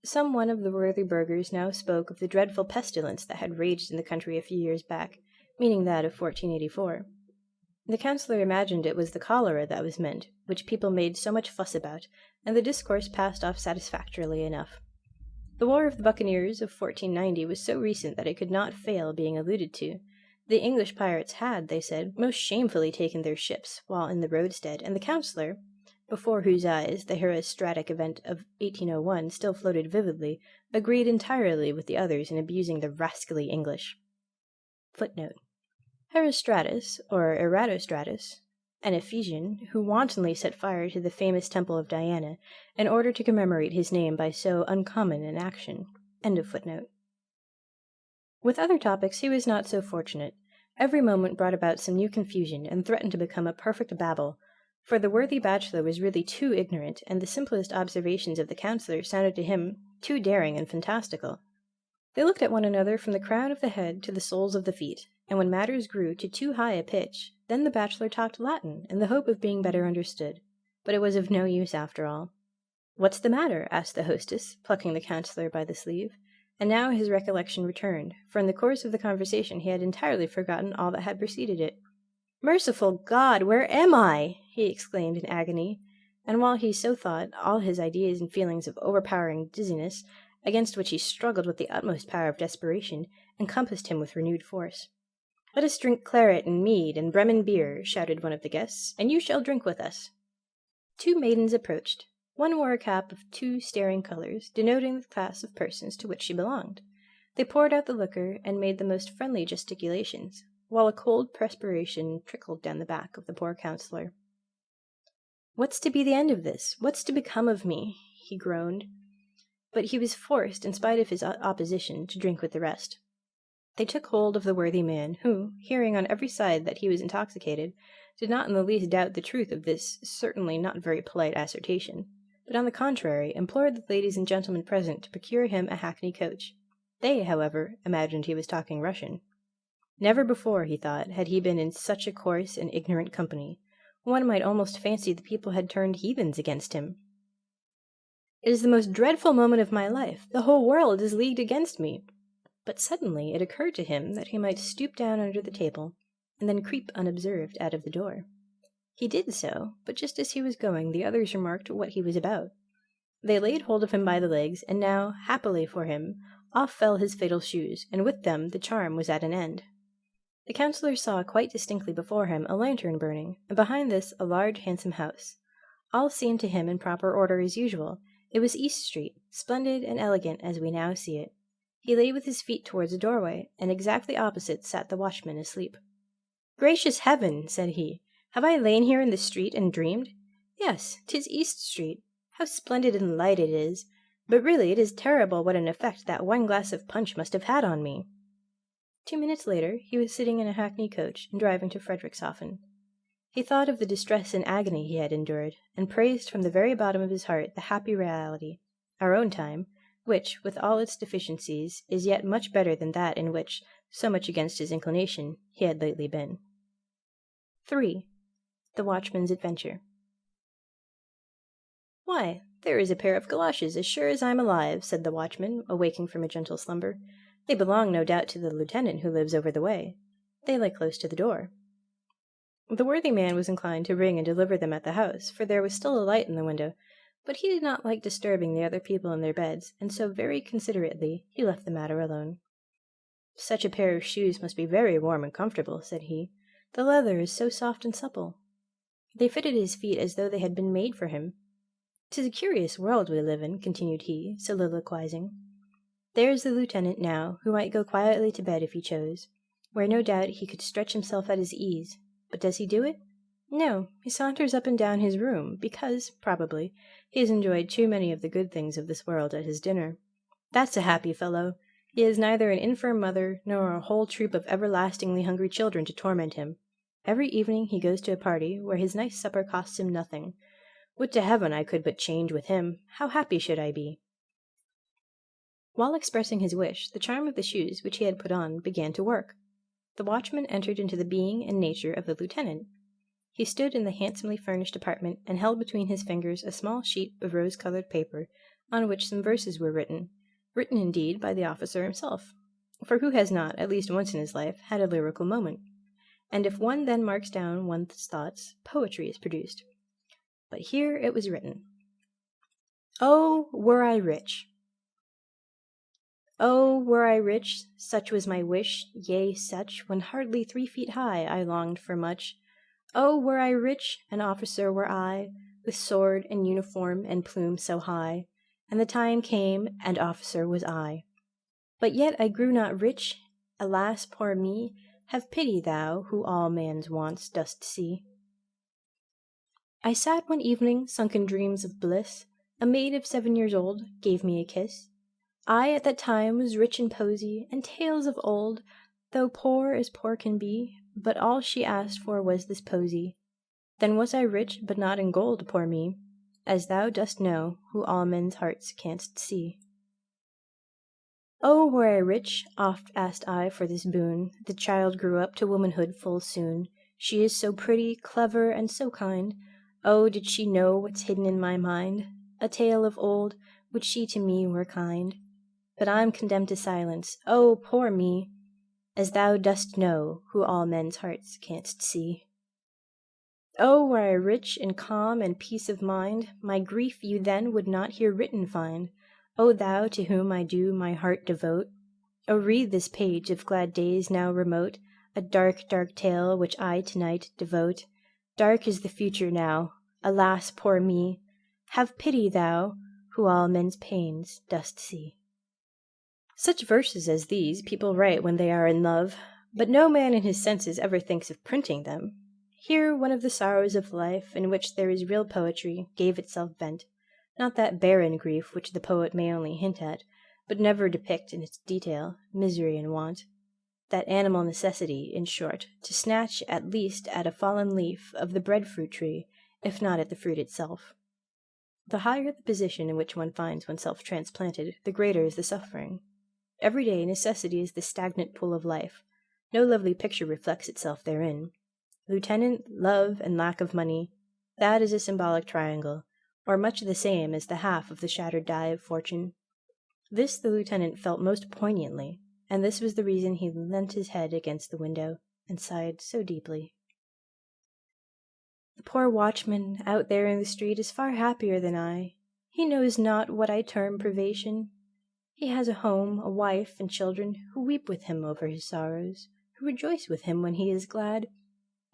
Some one of the worthy burghers now spoke of the dreadful pestilence that had raged in the country a few years back, meaning that of 1484. The counsellor imagined it was the cholera that was meant, which people made so much fuss about, and the discourse passed off satisfactorily enough. The War of the Buccaneers of 1490 was so recent that it could not fail being alluded to. The English pirates had, they said, most shamefully taken their ships while in the roadstead, and the councillor, before whose eyes the herostratic event of 1801 still floated vividly, agreed entirely with the others in abusing the rascally English. Footnote. Herostratus, or Eratosstratus, an Ephesian, who wantonly set fire to the famous temple of Diana in order to commemorate his name by so uncommon an action. End of footnote. With other topics he was not so fortunate. Every moment brought about some new confusion, and threatened to become a perfect babel, for the worthy bachelor was really too ignorant, and the simplest observations of the councillor sounded to him too daring and fantastical. They looked at one another from the crown of the head to the soles of the feet, and when matters grew to too high a pitch, then the bachelor talked Latin in the hope of being better understood, but it was of no use after all. "What's the matter?" asked the hostess, plucking the councillor by the sleeve, and now his recollection returned, for in the course of the conversation he had entirely forgotten all that had preceded it. "Merciful God, where am I?" he exclaimed in agony, and while he so thought, all his ideas and feelings of overpowering dizziness, against which he struggled with the utmost power of desperation, encompassed him with renewed force. "Let us drink claret and mead and Bremen beer," shouted one of the guests, "and you shall drink with us." Two maidens approached. One wore a cap of two staring colors, denoting the class of persons to which she belonged. They poured out the liquor and made the most friendly gesticulations, while a cold perspiration trickled down the back of the poor councillor. "What's to be the end of this? What's to become of me?" he groaned. But he was forced, in spite of his opposition, to drink with the rest. They took hold of the worthy man, who, hearing on every side that he was intoxicated, did not in the least doubt the truth of this certainly not very polite assertion, but on the contrary implored the ladies and gentlemen present to procure him a hackney coach. They, however, imagined he was talking Russian. Never before, he thought, had he been in such a coarse and ignorant company. One might almost fancy the people had turned heathens against him. "It is the most dreadful moment of my life. The whole world is leagued against me." But suddenly it occurred to him that he might stoop down under the table, and then creep unobserved out of the door. He did so, but just as he was going, the others remarked what he was about. They laid hold of him by the legs, and now, happily for him, off fell his fatal shoes, and with them the charm was at an end. The councillor saw quite distinctly before him a lantern burning, and behind this a large handsome house. All seemed to him in proper order as usual. It was East Street, splendid and elegant as we now see it. He lay with his feet towards the doorway, and exactly opposite sat the watchman asleep. "Gracious heaven!" said he, "have I lain here in the street and dreamed? Yes, 'tis East Street. How splendid and light it is! But really it is terrible what an effect that one glass of punch must have had on me." 2 minutes later he was sitting in a hackney coach and driving to Frederikshafen. He thought of the distress and agony he had endured, and praised from the very bottom of his heart the happy reality, our own time, which, with all its deficiencies, is yet much better than that in which, so much against his inclination, he had lately been. 3. The Watchman's Adventure. "Why, there is a pair of galoshes, as sure as I'm alive," said the watchman, awaking from a gentle slumber. "They belong, no doubt, to the lieutenant who lives over the way. They lay close to the door." The worthy man was inclined to ring and deliver them at the house, for there was still a light in the window, but he did not like disturbing the other people in their beds, and so very considerately he left the matter alone. "Such a pair of shoes must be very warm and comfortable," said he. "The leather is so soft and supple. They fitted his feet as though they had been made for him. 'Tis a curious world we live in," continued he, soliloquizing. "There's the lieutenant now, who might go quietly to bed if he chose, where no doubt he could stretch himself at his ease. But does he do it? No, he saunters up and down his room, because, probably, he has enjoyed too many of the good things of this world at his dinner. That's a happy fellow! He has neither an infirm mother, nor a whole troop of everlastingly hungry children to torment him. Every evening he goes to a party, where his nice supper costs him nothing. Would to heaven I could but change with him! How happy should I be!" While expressing his wish, the charm of the shoes which he had put on began to work. The watchman entered into the being and nature of the lieutenant. He stood in the handsomely furnished apartment, and held between his fingers a small sheet of rose-colored paper, on which some verses were written indeed by the officer himself, for who has not, at least once in his life, had a lyrical moment? And if one then marks down one's thoughts, poetry is produced. But here it was written: "Oh, were I rich!" Oh, were I rich, such was my wish, yea, such, when hardly 3 feet high I longed for much. Oh, were I rich, an officer were I, with sword and uniform and plume so high, and the time came, and officer was I. But yet I grew not rich, alas, poor me, have pity thou, who all man's wants dost see. I sat one evening, sunk in dreams of bliss, a maid of 7 years old gave me a kiss. I at that time was rich in posy, and tales of old, though poor as poor can be, but all she asked for was this posy. Then was I rich, but not in gold, poor me, as thou dost know, who all men's hearts canst see. Oh, were I rich, oft asked I for this boon. The child grew up to womanhood full soon. She is so pretty, clever, and so kind. Oh, did she know what's hidden in my mind? A tale of old, would she to me were kind. But I'm condemned to silence, oh, poor me, as thou dost know, who all men's hearts canst see. Oh, were I rich in calm and peace of mind, my grief you then would not here written find. O thou to whom I do my heart devote, O read this page of glad days now remote, a dark, dark tale which I to-night devote. Dark is the future now, alas, poor me, have pity thou, who all men's pains dost see. Such verses as these people write when they are in love, but no man in his senses ever thinks of printing them. Here one of the sorrows of life, in which there is real poetry, gave itself vent, not that barren grief which the poet may only hint at, but never depict in its detail, misery and want. That animal necessity, in short, to snatch at least at a fallen leaf of the breadfruit tree, if not at the fruit itself. The higher the position in which one finds oneself transplanted, the greater is the suffering. Every day necessity is the stagnant pool of life. No lovely picture reflects itself therein. Lieutenant, love, and lack of money, that is a symbolic triangle, or much the same as the half of the shattered die of fortune. This the lieutenant felt most poignantly, and this was the reason he leant his head against the window and sighed so deeply. The poor watchman out there in the street is far happier than I. He knows not what I term privation. He has a home, a wife, and children who weep with him over his sorrows, who rejoice with him when he is glad.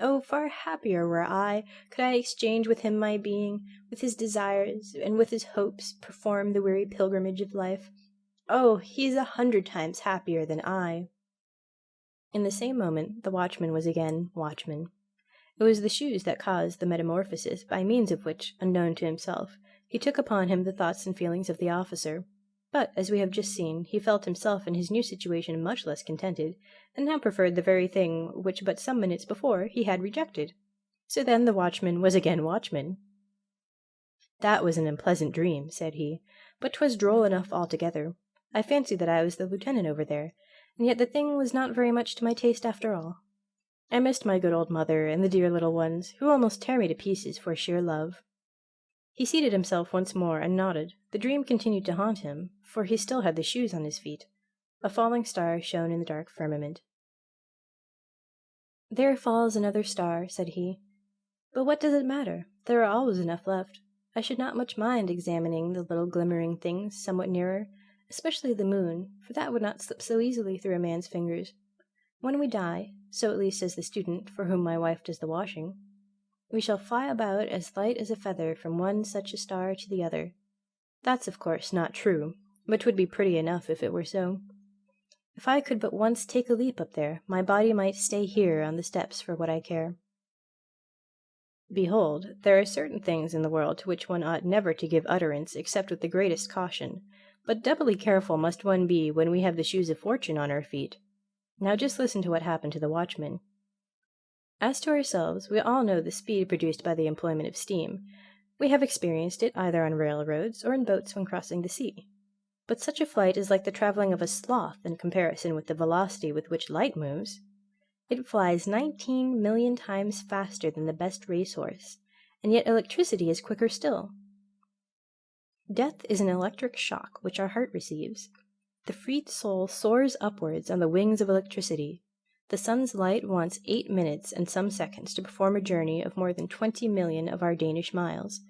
Oh, far happier were I, could I exchange with him my being, with his desires, and with his hopes perform the weary pilgrimage of life. Oh, he is 100 times happier than I. In the same moment the watchman was again watchman. It was the shoes that caused the metamorphosis by means of which, unknown to himself, he took upon him the thoughts and feelings of the officer. But, as we have just seen, he felt himself in his new situation much less contented, and now preferred the very thing which but some minutes before he had rejected. So then the watchman was again watchman. That was an unpleasant dream, said he, but 'twas droll enough altogether. I fancied that I was the lieutenant over there, and yet the thing was not very much to my taste after all. I missed my good old mother and the dear little ones, who almost tear me to pieces for sheer love. He seated himself once more and nodded. The dream continued to haunt him, for he still had the shoes on his feet. A falling star shone in the dark firmament. There falls another star, said he. But what does it matter? There are always enough left. I should not much mind examining the little glimmering things somewhat nearer, especially the moon, for that would not slip so easily through a man's fingers. When we die, so at least says the student for whom my wife does the washing, we shall fly about as light as a feather from one such a star to the other. That's of course not true, but 'twould be pretty enough if it were so. If I could but once take a leap up there, my body might stay here on the steps for what I care. Behold, there are certain things in the world to which one ought never to give utterance except with the greatest caution, but doubly careful must one be when we have the shoes of fortune on our feet. Now just listen to what happened to the watchman. As to ourselves, we all know the speed produced by the employment of steam. We have experienced it either on railroads or in boats when crossing the sea. But such a flight is like the traveling of a sloth in comparison with the velocity with which light moves. It flies 19 million times faster than the best racehorse, and yet electricity is quicker still. Death is an electric shock which our heart receives. The freed soul soars upwards on the wings of electricity. The sun's light wants 8 minutes and some seconds to perform a journey of more than 20 million of our Danish miles.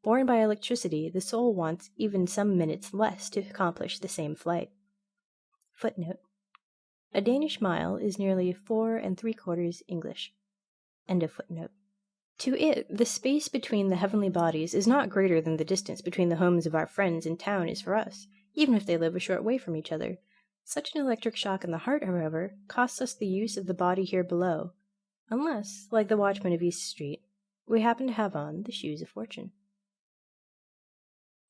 Borne by electricity, the soul wants even some minutes less to accomplish the same flight. Footnote. A Danish mile is nearly 4 3/4 English. End of footnote. To it, the space between the heavenly bodies is not greater than the distance between the homes of our friends in town is for us, even if they live a short way from each other. Such an electric shock in the heart, however, costs us the use of the body here below, unless, like the watchman of East Street, we happen to have on the shoes of fortune.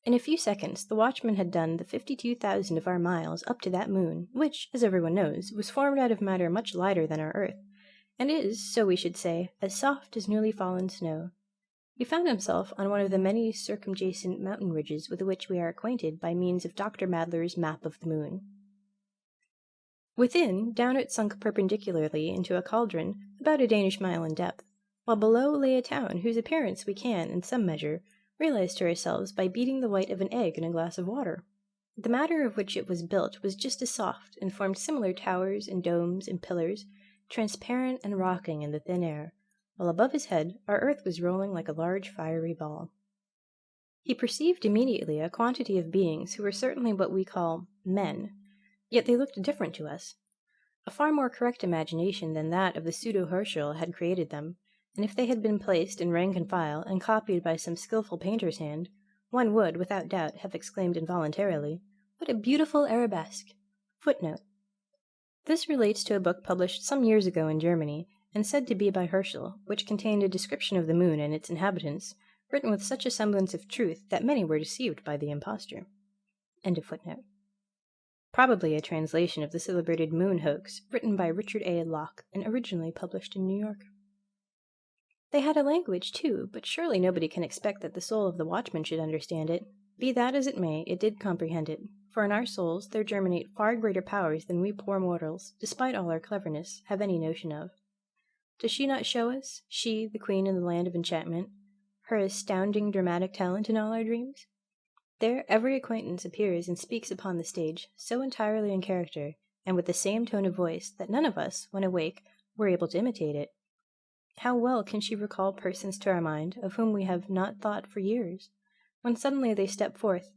In a few seconds, the watchman had done the 52,000 of our miles up to that moon, which, as everyone knows, was formed out of matter much lighter than our earth, and is, so we should say, as soft as newly fallen snow. He found himself on one of the many circumjacent mountain ridges with which we are acquainted by means of Dr. Madler's map of the moon. Within, down it sunk perpendicularly into a cauldron about a Danish mile in depth, while below lay a town whose appearance we can, in some measure, realize to ourselves by beating the white of an egg in a glass of water. The matter of which it was built was just as soft, and formed similar towers and domes and pillars, transparent and rocking in the thin air, while above his head our earth was rolling like a large fiery ball. He perceived immediately a quantity of beings who were certainly what we call men, yet they looked different to us. A far more correct imagination than that of the pseudo-Herschel had created them, and if they had been placed in rank and file and copied by some skilful painter's hand, one would, without doubt, have exclaimed involuntarily, "What a beautiful arabesque!" Footnote. This relates to a book published some years ago in Germany, and said to be by Herschel, which contained a description of the moon and its inhabitants, written with such a semblance of truth that many were deceived by the imposture. End of footnote. Probably a translation of the celebrated moon hoax, written by Richard A. Locke, and originally published in New York. They had a language, too, but surely nobody can expect that the soul of the watchman should understand it. Be that as it may, it did comprehend it, for in our souls there germinate far greater powers than we poor mortals, despite all our cleverness, have any notion of. Does she not show us, she, the queen in the land of enchantment, her astounding dramatic talent in all our dreams? There every acquaintance appears and speaks upon the stage, so entirely in character, and with the same tone of voice, that none of us, when awake, were able to imitate it. How well can she recall persons to our mind of whom we have not thought for years, when suddenly they step forth,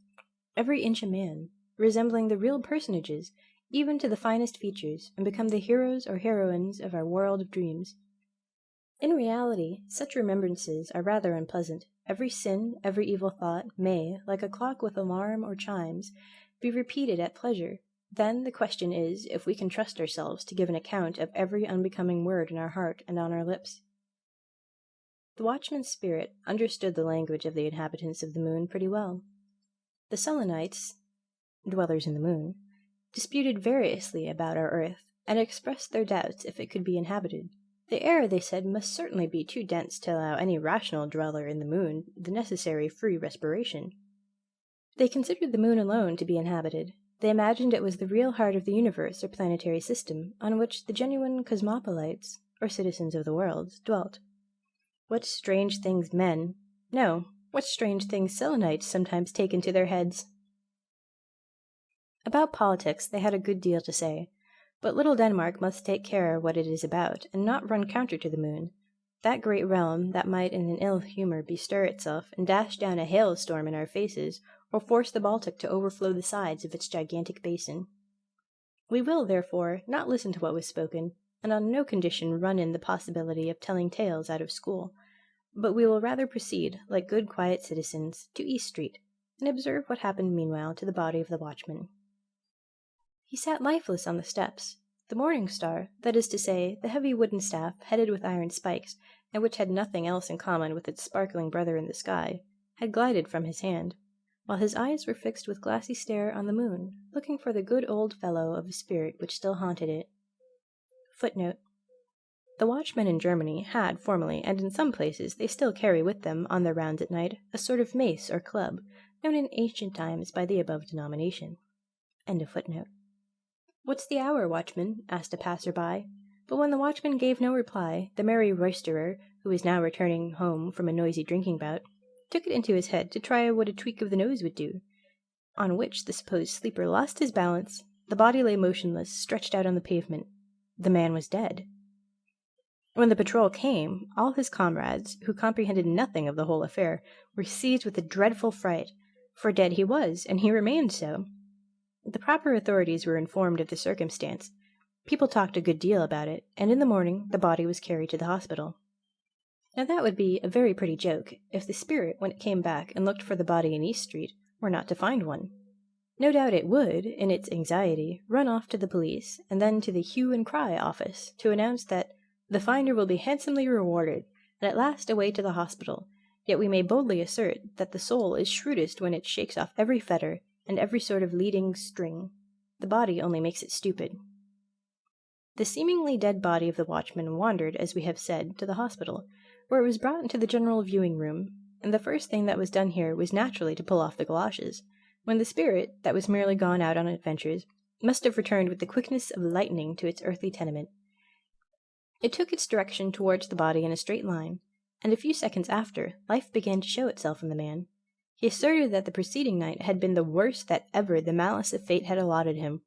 every inch a man, resembling the real personages, even to the finest features, and become the heroes or heroines of our world of dreams. In reality, such remembrances are rather unpleasant. Every sin, every evil thought, may, like a clock with alarm or chimes, be repeated at pleasure. Then the question is if we can trust ourselves to give an account of every unbecoming word in our heart and on our lips. The watchman's spirit understood the language of the inhabitants of the moon pretty well. The Selenites, dwellers in the moon, disputed variously about our earth, and expressed their doubts if it could be inhabited. The air, they said, must certainly be too dense to allow any rational dweller in the moon the necessary free respiration. They considered the moon alone to be inhabited. They imagined it was the real heart of the universe or planetary system, on which the genuine cosmopolites, or citizens of the world, dwelt. What strange things what strange things Selenites sometimes take into their heads! About politics they had a good deal to say, but little Denmark must take care what it is about, and not run counter to the moon, that great realm that might in an ill humour bestir itself and dash down a hailstorm in our faces, or force the Baltic to overflow the sides of its gigantic basin. We will, therefore, not listen to what was spoken, and on no condition run in the possibility of telling tales out of school, but we will rather proceed, like good quiet citizens, to East Street, and observe what happened meanwhile to the body of the watchman. He sat lifeless on the steps. The morning star, that is to say, the heavy wooden staff headed with iron spikes, and which had nothing else in common with its sparkling brother in the sky, had glided from his hand, while his eyes were fixed with glassy stare on the moon, looking for the good old fellow of a spirit which still haunted it. Footnote. The watchmen in Germany had formerly, and in some places they still carry with them on their rounds at night, a sort of mace or club, known in ancient times by the above denomination. End of footnote. "What's the hour, watchman?" asked a passer-by, but when the watchman gave no reply, the merry roisterer, who was now returning home from a noisy drinking bout, took it into his head to try what a tweak of the nose would do, on which the supposed sleeper lost his balance, the body lay motionless, stretched out on the pavement. The man was dead. When the patrol came, all his comrades, who comprehended nothing of the whole affair, were seized with a dreadful fright, for dead he was, and he remained so. The proper authorities were informed of the circumstance. People talked a good deal about it, and in the morning the body was carried to the hospital. Now that would be a very pretty joke if the spirit, when it came back and looked for the body in East Street, were not to find one. No doubt it would, in its anxiety, run off to the police and then to the hue and cry office to announce that the finder will be handsomely rewarded, and at last away to the hospital. Yet we may boldly assert that the soul is shrewdest when it shakes off every fetter and every sort of leading string. The body only makes it stupid. The seemingly dead body of the watchman wandered, as we have said, to the hospital, where it was brought into the general viewing room, and the first thing that was done here was naturally to pull off the galoshes, when the spirit, that was merely gone out on adventures, must have returned with the quickness of lightning to its earthly tenement. It took its direction towards the body in a straight line, and a few seconds after, life began to show itself in the man. He asserted that the preceding night had been the worst that ever the malice of fate had allotted him.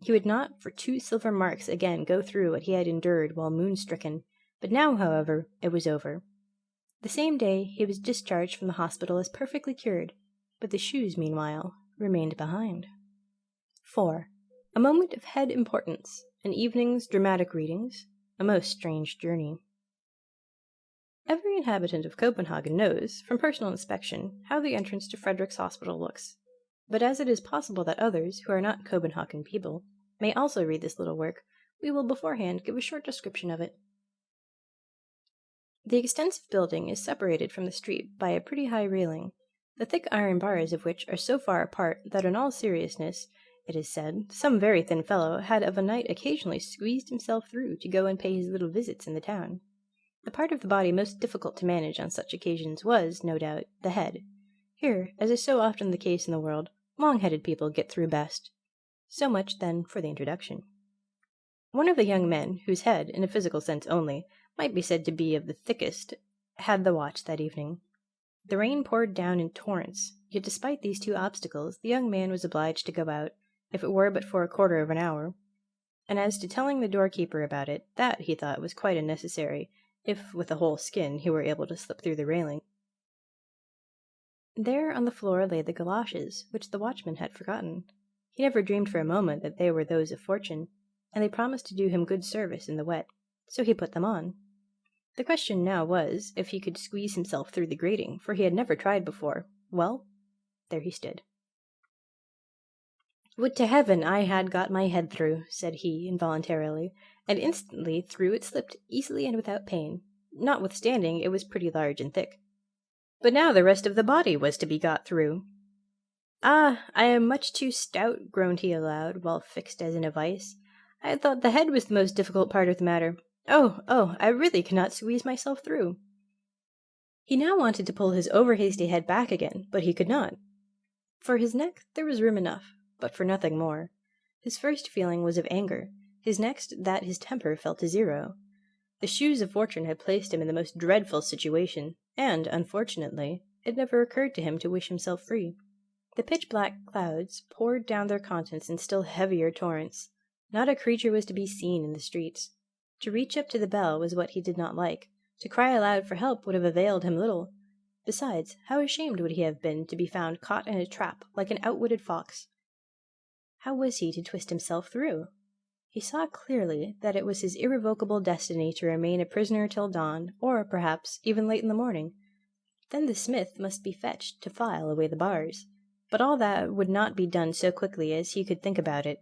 He would not for 2 silver marks again go through what he had endured while moon-stricken, but now, however, it was over. The same day he was discharged from the hospital as perfectly cured, but the shoes, meanwhile, remained behind. 4. A moment of head importance, an evening's dramatic readings, a most strange journey. Every inhabitant of Copenhagen knows, from personal inspection, how the entrance to Frederick's Hospital looks. But as it is possible that others, who are not Copenhagen people, may also read this little work, we will beforehand give a short description of it. The extensive building is separated from the street by a pretty high railing, the thick iron bars of which are so far apart that in all seriousness, it is said, some very thin fellow had of a night occasionally squeezed himself through to go and pay his little visits in the town. The part of the body most difficult to manage on such occasions was, no doubt, the head. Here, as is so often the case in the world, long-headed people get through best. So much, then, for the introduction. One of the young men, whose head, in a physical sense only, might be said to be of the thickest, had the watch that evening. The rain poured down in torrents, yet despite these 2 obstacles, the young man was obliged to go out, if it were but for a quarter of an hour. And as to telling the doorkeeper about it, that, he thought, was quite unnecessary, if with a whole skin he were able to slip through the railing. There on the floor lay the galoshes, which the watchman had forgotten. He never dreamed for a moment that they were those of Fortune, and they promised to do him good service in the wet, so he put them on. The question now was, if he could squeeze himself through the grating, for he had never tried before. Well, there he stood. "Would to heaven I had got my head through," said he, involuntarily, and instantly through it slipped easily and without pain, notwithstanding it was pretty large and thick. But now the rest of the body was to be got through. "Ah, I am much too stout," groaned he aloud, while fixed as in a vice. "I had thought the head was the most difficult part of the matter. Oh, I really cannot squeeze myself through." He now wanted to pull his over-hasty head back again, but he could not. For his neck there was room enough, but for nothing more. His first feeling was of anger, his next that his temper fell to 0. The shoes of Fortune had placed him in the most dreadful situation, and, unfortunately, it never occurred to him to wish himself free. The pitch-black clouds poured down their contents in still heavier torrents. Not a creature was to be seen in the streets. To reach up to the bell was what he did not like. To cry aloud for help would have availed him little. Besides, how ashamed would he have been to be found caught in a trap like an outwitted fox? How was he to twist himself through? He saw clearly that it was his irrevocable destiny to remain a prisoner till dawn, or, perhaps, even late in the morning. Then the smith must be fetched to file away the bars. But all that would not be done so quickly as he could think about it.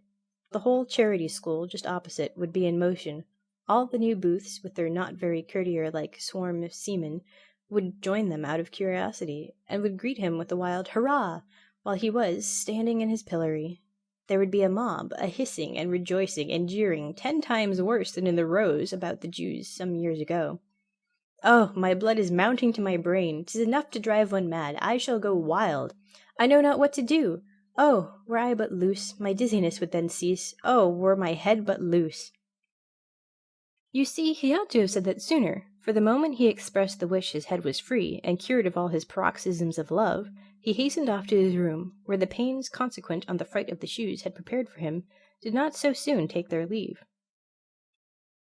The whole charity school, just opposite, would be in motion. All the new booths, with their not very courtier-like swarm of seamen, would join them out of curiosity, and would greet him with a wild hurrah, while he was standing in his pillory. There would be a mob, a hissing and rejoicing and jeering 10 times worse than in the rows about the Jews some years ago. Oh, my blood is mounting to my brain. 'Tis enough to drive one mad. I shall go wild. I know not what to do. Oh, were I but loose, my dizziness would then cease. Oh, were my head but loose. You see, he ought to have said that sooner, for the moment he expressed the wish his head was free, and cured of all his paroxysms of love, he hastened off to his room, where the pains consequent on the fright of the shoes had prepared for him did not so soon take their leave.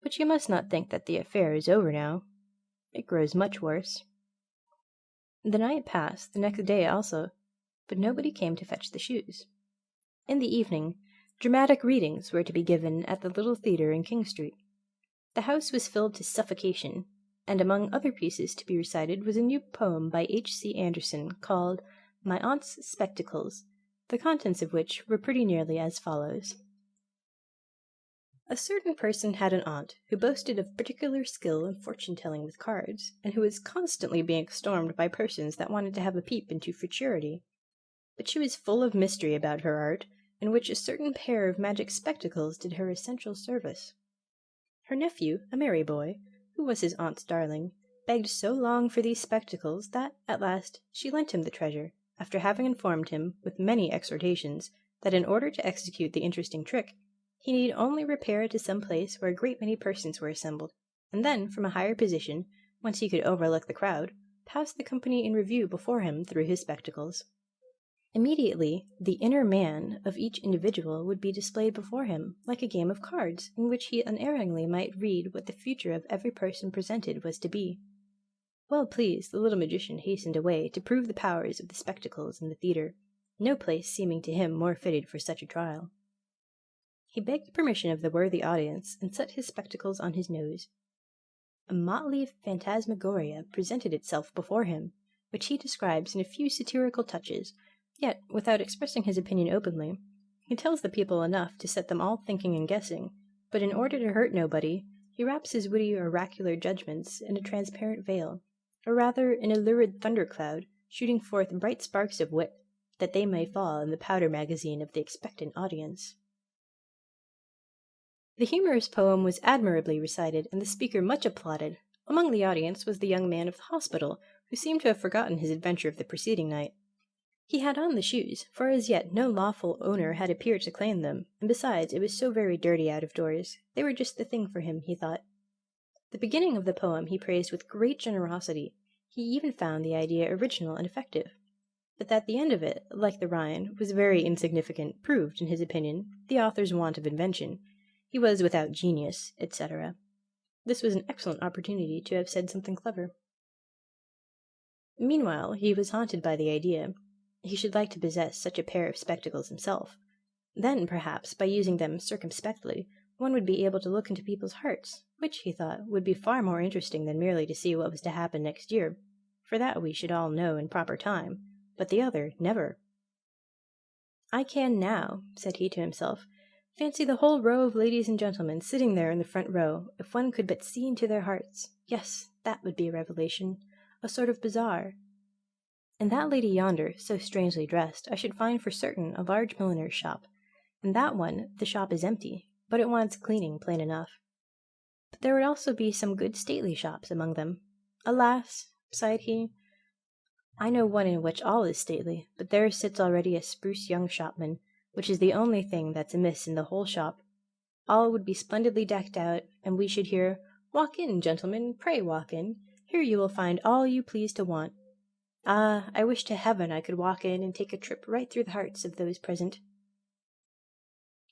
But you must not think that the affair is over now. It grows much worse. The night passed, the next day also, but nobody came to fetch the shoes. In the evening, dramatic readings were to be given at the little theatre in King Street. The house was filled to suffocation, and among other pieces to be recited was a new poem by H.C. Andersen called My Aunt's Spectacles, the contents of which were pretty nearly as follows. A certain person had an aunt who boasted of particular skill in fortune-telling with cards, and who was constantly being stormed by persons that wanted to have a peep into futurity. But she was full of mystery about her art, in which a certain pair of magic spectacles did her essential service. Her nephew, a merry boy, who was his aunt's darling, begged so long for these spectacles that, at last, she lent him the treasure, after having informed him, with many exhortations, that in order to execute the interesting trick, he need only repair to some place where a great many persons were assembled, and then, from a higher position, whence he could overlook the crowd, pass the company in review before him through his spectacles. Immediately, the inner man of each individual would be displayed before him, like a game of cards, in which he unerringly might read what the future of every person presented was to be. Well pleased, the little magician hastened away to prove the powers of the spectacles in the theatre, no place seeming to him more fitted for such a trial. He begged permission of the worthy audience, and set his spectacles on his nose. A motley phantasmagoria presented itself before him, which he describes in a few satirical touches, yet, without expressing his opinion openly, he tells the people enough to set them all thinking and guessing, but in order to hurt nobody, he wraps his witty or oracular judgments in a transparent veil, or rather in a lurid thundercloud, shooting forth bright sparks of wit, that they may fall in the powder magazine of the expectant audience. The humorous poem was admirably recited, and the speaker much applauded. Among the audience was the young man of the hospital, who seemed to have forgotten his adventure of the preceding night. He had on the shoes, for as yet no lawful owner had appeared to claim them, and besides it was so very dirty out of doors, they were just the thing for him, he thought. The beginning of the poem he praised with great generosity. He even found the idea original and effective. But that the end of it, like the Rhine, was very insignificant, proved, in his opinion, the author's want of invention. He was without genius, etc. This was an excellent opportunity to have said something clever. Meanwhile, he was haunted by the idea. He should like to possess such a pair of spectacles himself. Then, perhaps, by using them circumspectly, one would be able to look into people's hearts, which, he thought, would be far more interesting than merely to see what was to happen next year, for that we should all know in proper time, but the other never. I can now, said he to himself, fancy the whole row of ladies and gentlemen sitting there in the front row, if one could but see into their hearts. Yes, that would be a revelation, a sort of bazaar. And that lady yonder, so strangely dressed, I should find for certain a large milliner's shop, and that one, the shop is empty, but it wants cleaning, plain enough. But there would also be some good stately shops among them. Alas, sighed he, I know one in which all is stately, but there sits already a spruce young shopman, which is the only thing that's amiss in the whole shop. All would be splendidly decked out, and we should hear, Walk in, gentlemen, pray walk in. Here you will find all you please to want. Ah, I wish to heaven I could walk in and take a trip right through the hearts of those present.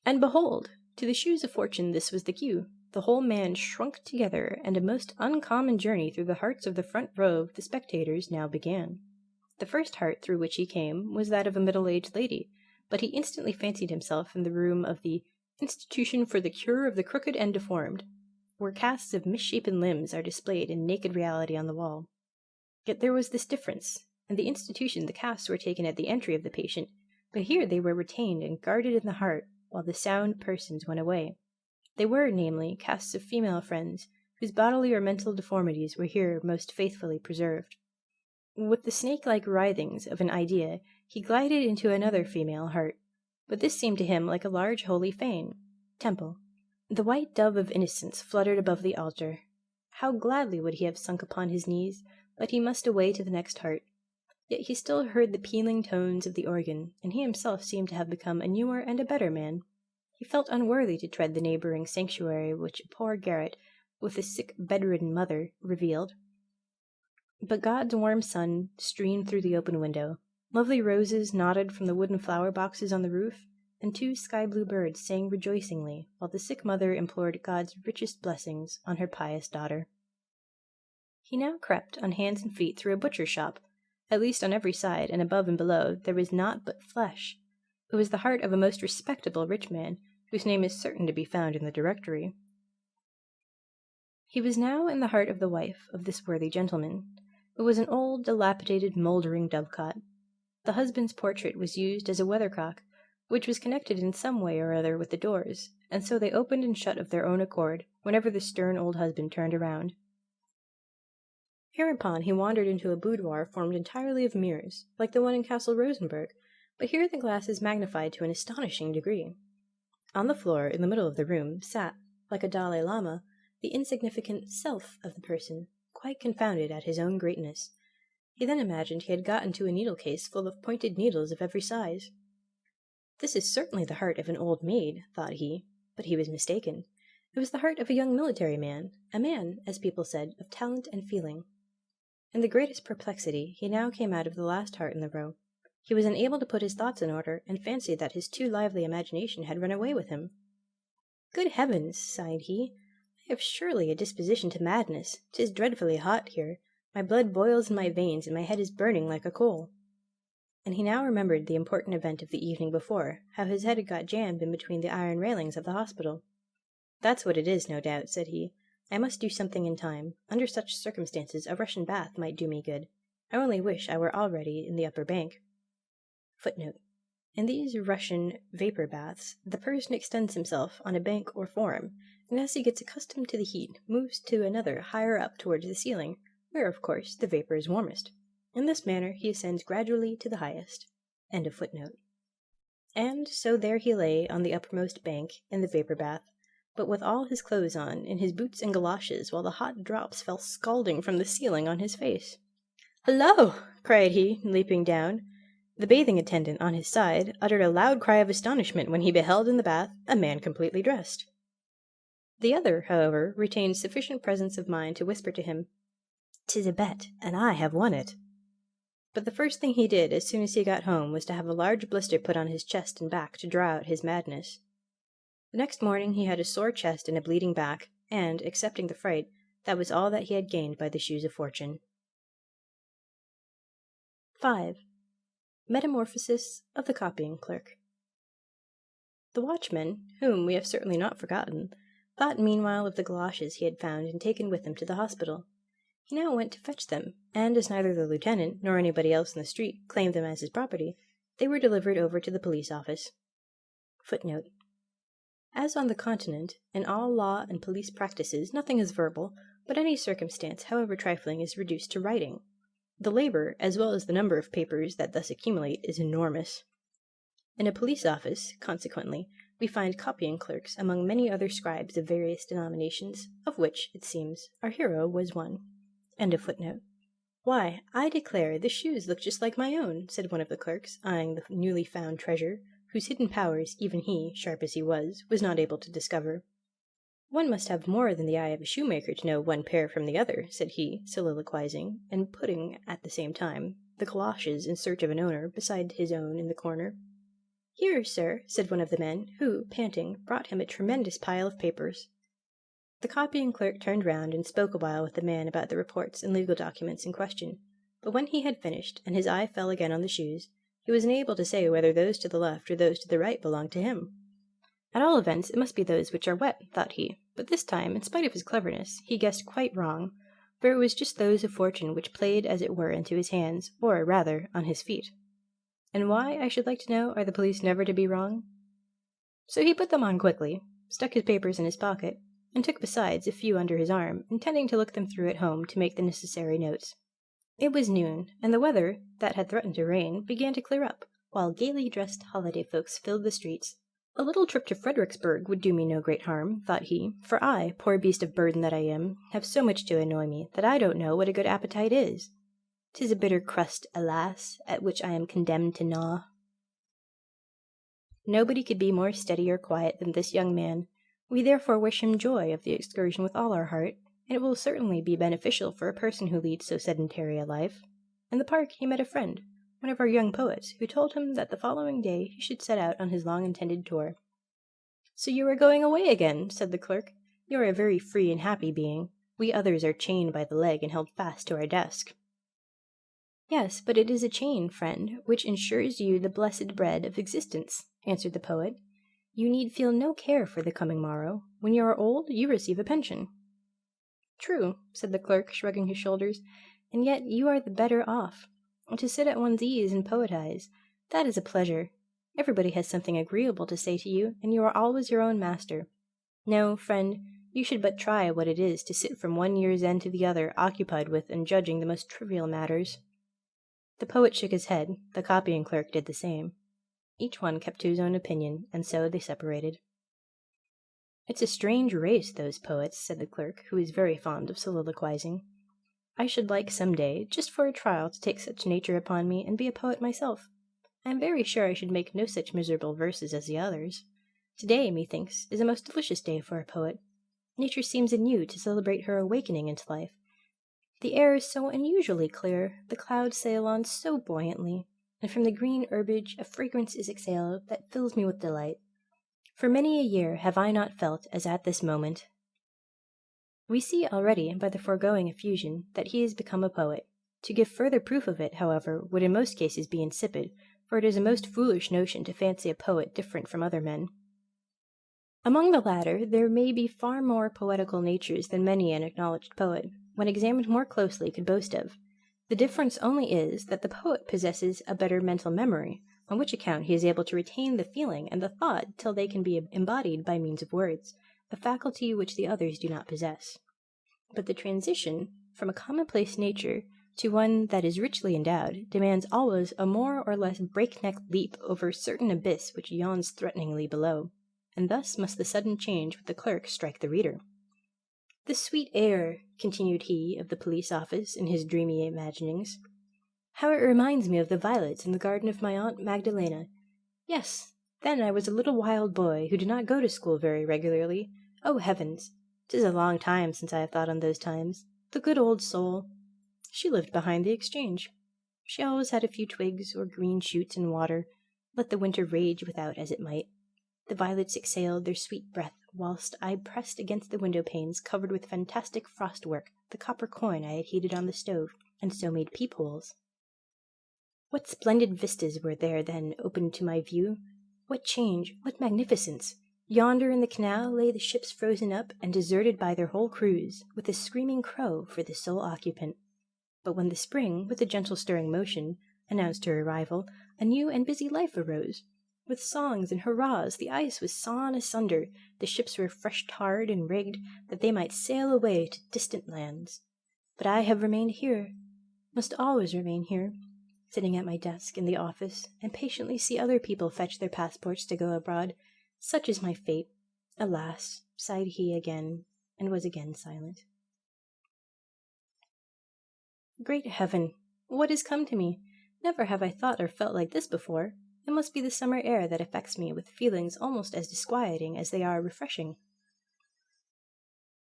And behold, to the shoes of fortune this was the cue. The whole man shrunk together, and a most uncommon journey through the hearts of the front row of the spectators now began. The first heart through which he came was that of a middle-aged lady, but he instantly fancied himself in the room of the Institution for the Cure of the Crooked and Deformed, where casts of misshapen limbs are displayed in naked reality on the wall. Yet there was this difference. In the institution the casts were taken at the entry of the patient, but here they were retained and guarded in the heart, while the sound persons went away. They were, namely, casts of female friends, whose bodily or mental deformities were here most faithfully preserved. With the snake-like writhings of an idea, he glided into another female heart, but this seemed to him like a large holy fane, temple. The white dove of innocence fluttered above the altar. How gladly would he have sunk upon his knees, but he must away to the next heart. Yet he still heard the pealing tones of the organ, and he himself seemed to have become a newer and a better man. He felt unworthy to tread the neighbouring sanctuary which a poor garret, with a sick bedridden mother, revealed. But God's warm sun streamed through the open window. Lovely roses nodded from the wooden flower boxes on the roof, and 2 sky-blue birds sang rejoicingly, while the sick mother implored God's richest blessings on her pious daughter. He now crept on hands and feet through a butcher's shop. At least on every side, and above and below, there was naught but flesh. It was the heart of a most respectable rich man, whose name is certain to be found in the directory. He was now in the heart of the wife of this worthy gentleman. It was an old, dilapidated, mouldering dovecot. The husband's portrait was used as a weathercock, which was connected in some way or other with the doors, and so they opened and shut of their own accord whenever the stern old husband turned around. Hereupon he wandered into a boudoir formed entirely of mirrors, like the one in Castle Rosenberg, but here the glass is magnified to an astonishing degree. On the floor, in the middle of the room, sat, like a Dalai Lama, the insignificant self of the person, quite confounded at his own greatness. He then imagined he had got into a needle-case full of pointed needles of every size. This is certainly the heart of an old maid, thought he, but he was mistaken. It was the heart of a young military man, a man, as people said, of talent and feeling. In the greatest perplexity, he now came out of the last heart in the row. He was unable to put his thoughts in order, and fancied that his too lively imagination had run away with him. Good heavens, sighed he, I have surely a disposition to madness. 'Tis dreadfully hot here. My blood boils in my veins, and my head is burning like a coal. And he now remembered the important event of the evening before, how his head had got jammed in between the iron railings of the hospital. That's what it is, no doubt, said he. I must do something in time. Under such circumstances, a Russian bath might do me good. I only wish I were already in the upper bank. Footnote. In these Russian vapor baths, the person extends himself on a bank or form, and as he gets accustomed to the heat, moves to another higher up towards the ceiling, where, of course, the vapor is warmest. In this manner he ascends gradually to the highest. End of footnote. And so there he lay on the uppermost bank in the vapor bath, but with all his clothes on, in his boots and galoshes, while the hot drops fell scalding from the ceiling on his face. "Hullo!" cried he, leaping down. The bathing attendant on his side uttered a loud cry of astonishment when he beheld in the bath a man completely dressed. The other, however, retained sufficient presence of mind to whisper to him, "'Tis a bet, and I have won it." But the first thing he did as soon as he got home was to have a large blister put on his chest and back to draw out his madness. The next morning he had a sore chest and a bleeding back, and, excepting the fright, that was all that he had gained by the shoes of fortune. 5. Metamorphosis of the copying clerk. The watchman, whom we have certainly not forgotten, thought meanwhile of the galoshes he had found and taken with him to the hospital. He now went to fetch them, and as neither the lieutenant nor anybody else in the street claimed them as his property, they were delivered over to the police office. Footnote. As on the continent, in all law and police practices nothing is verbal, but any circumstance, however trifling, is reduced to writing. The labor, as well as the number of papers that thus accumulate, is enormous. In a police office, consequently, we find copying clerks among many other scribes of various denominations, of which, it seems, our hero was one. End of footnote. Why, I declare, the shoes look just like my own, said one of the clerks, eyeing the newly found treasure, whose hidden powers even he, sharp as he was not able to discover. One must have more than the eye of a shoemaker to know one pair from the other, said he, soliloquizing, and putting, at the same time, the galoshes in search of an owner beside his own in the corner. Here, sir, said one of the men, who, panting, brought him a tremendous pile of papers. The copying clerk turned round and spoke a while with the man about the reports and legal documents in question, but when he had finished, and his eye fell again on the shoes, he was unable to say whether those to the left or those to the right belonged to him. At all events, it must be those which are wet, thought he, but this time, in spite of his cleverness, he guessed quite wrong, for it was just those of fortune which played as it were into his hands, or, rather, on his feet. And why, I should like to know, are the police never to be wrong? So he put them on quickly, stuck his papers in his pocket, and took besides a few under his arm, intending to look them through at home to make the necessary notes. It was noon, and the weather, that had threatened to rain, began to clear up, while gaily dressed holiday folks filled the streets. A little trip to Fredericksburg would do me no great harm, thought he, for I, poor beast of burden that I am, have so much to annoy me that I don't know what a good appetite is. 'Tis a bitter crust, alas, at which I am condemned to gnaw. Nobody could be more steady or quiet than this young man. We therefore wish him joy of the excursion with all our heart, and it will certainly be beneficial for a person who leads so sedentary a life. In the park he met a friend, one of our young poets, who told him that the following day he should set out on his long-intended tour. "So you are going away again," said the clerk. "You are a very free and happy being. We others are chained by the leg and held fast to our desk." Yes, but it is a chain, friend, which ensures you the blessed bread of existence, answered the poet. You need feel no care for the coming morrow. When you are old, you receive a pension. True, said the clerk, shrugging his shoulders, and yet you are the better off. To sit at one's ease and poetize, that is a pleasure. Everybody has something agreeable to say to you, and you are always your own master. No, friend, you should but try what it is to sit from one year's end to the other occupied with and judging the most trivial matters. The poet shook his head, the copying clerk did the same. Each one kept to his own opinion, and so they separated. It's a strange race, those poets, said the clerk, who was very fond of soliloquizing. I should like some day, just for a trial, to take such nature upon me and be a poet myself. I am very sure I should make no such miserable verses as the others. Today, methinks, is a most delicious day for a poet. Nature seems anew to celebrate her awakening into life. The air is so unusually clear, the clouds sail on so buoyantly, and from the green herbage a fragrance is exhaled that fills me with delight. For many a year have I not felt as at this moment. We see already, by the foregoing effusion, that he has become a poet. To give further proof of it, however, would in most cases be insipid, for it is a most foolish notion to fancy a poet different from other men. Among the latter, there may be far more poetical natures than many an acknowledged poet, when examined more closely, could boast of. The difference only is that the poet possesses a better mental memory, on which account he is able to retain the feeling and the thought till they can be embodied by means of words, a faculty which the others do not possess. But the transition from a commonplace nature to one that is richly endowed demands always a more or less breakneck leap over a certain abyss which yawns threateningly below, and thus must the sudden change with the clerk strike the reader. The sweet air, continued he of the police office in his dreamy imaginings, how it reminds me of the violets in the garden of my Aunt Magdalena. Yes, then I was a little wild boy who did not go to school very regularly. Oh, heavens! 'Tis a long time since I have thought on those times. The good old soul! She lived behind the exchange. She always had a few twigs or green shoots in water, let the winter rage without as it might. The violets exhaled their sweet breath, whilst I pressed against the window panes covered with fantastic frostwork the copper coin I had heated on the stove, and so made peepholes. What splendid vistas were there then opened to my view! What change, what magnificence! Yonder in the canal lay the ships frozen up and deserted by their whole crews, with a screaming crow for the sole occupant. But when the spring, with a gentle stirring motion, announced her arrival, a new and busy life arose. With songs and hurrahs the ice was sawn asunder, the ships were fresh tarred and rigged, that they might sail away to distant lands. But I have remained here, must always remain here, sitting at my desk in the office, and patiently see other people fetch their passports to go abroad. Such is my fate. Alas, sighed he again, and was again silent. Great heaven! What has come to me? Never have I thought or felt like this before. It must be the summer air that affects me with feelings almost as disquieting as they are refreshing.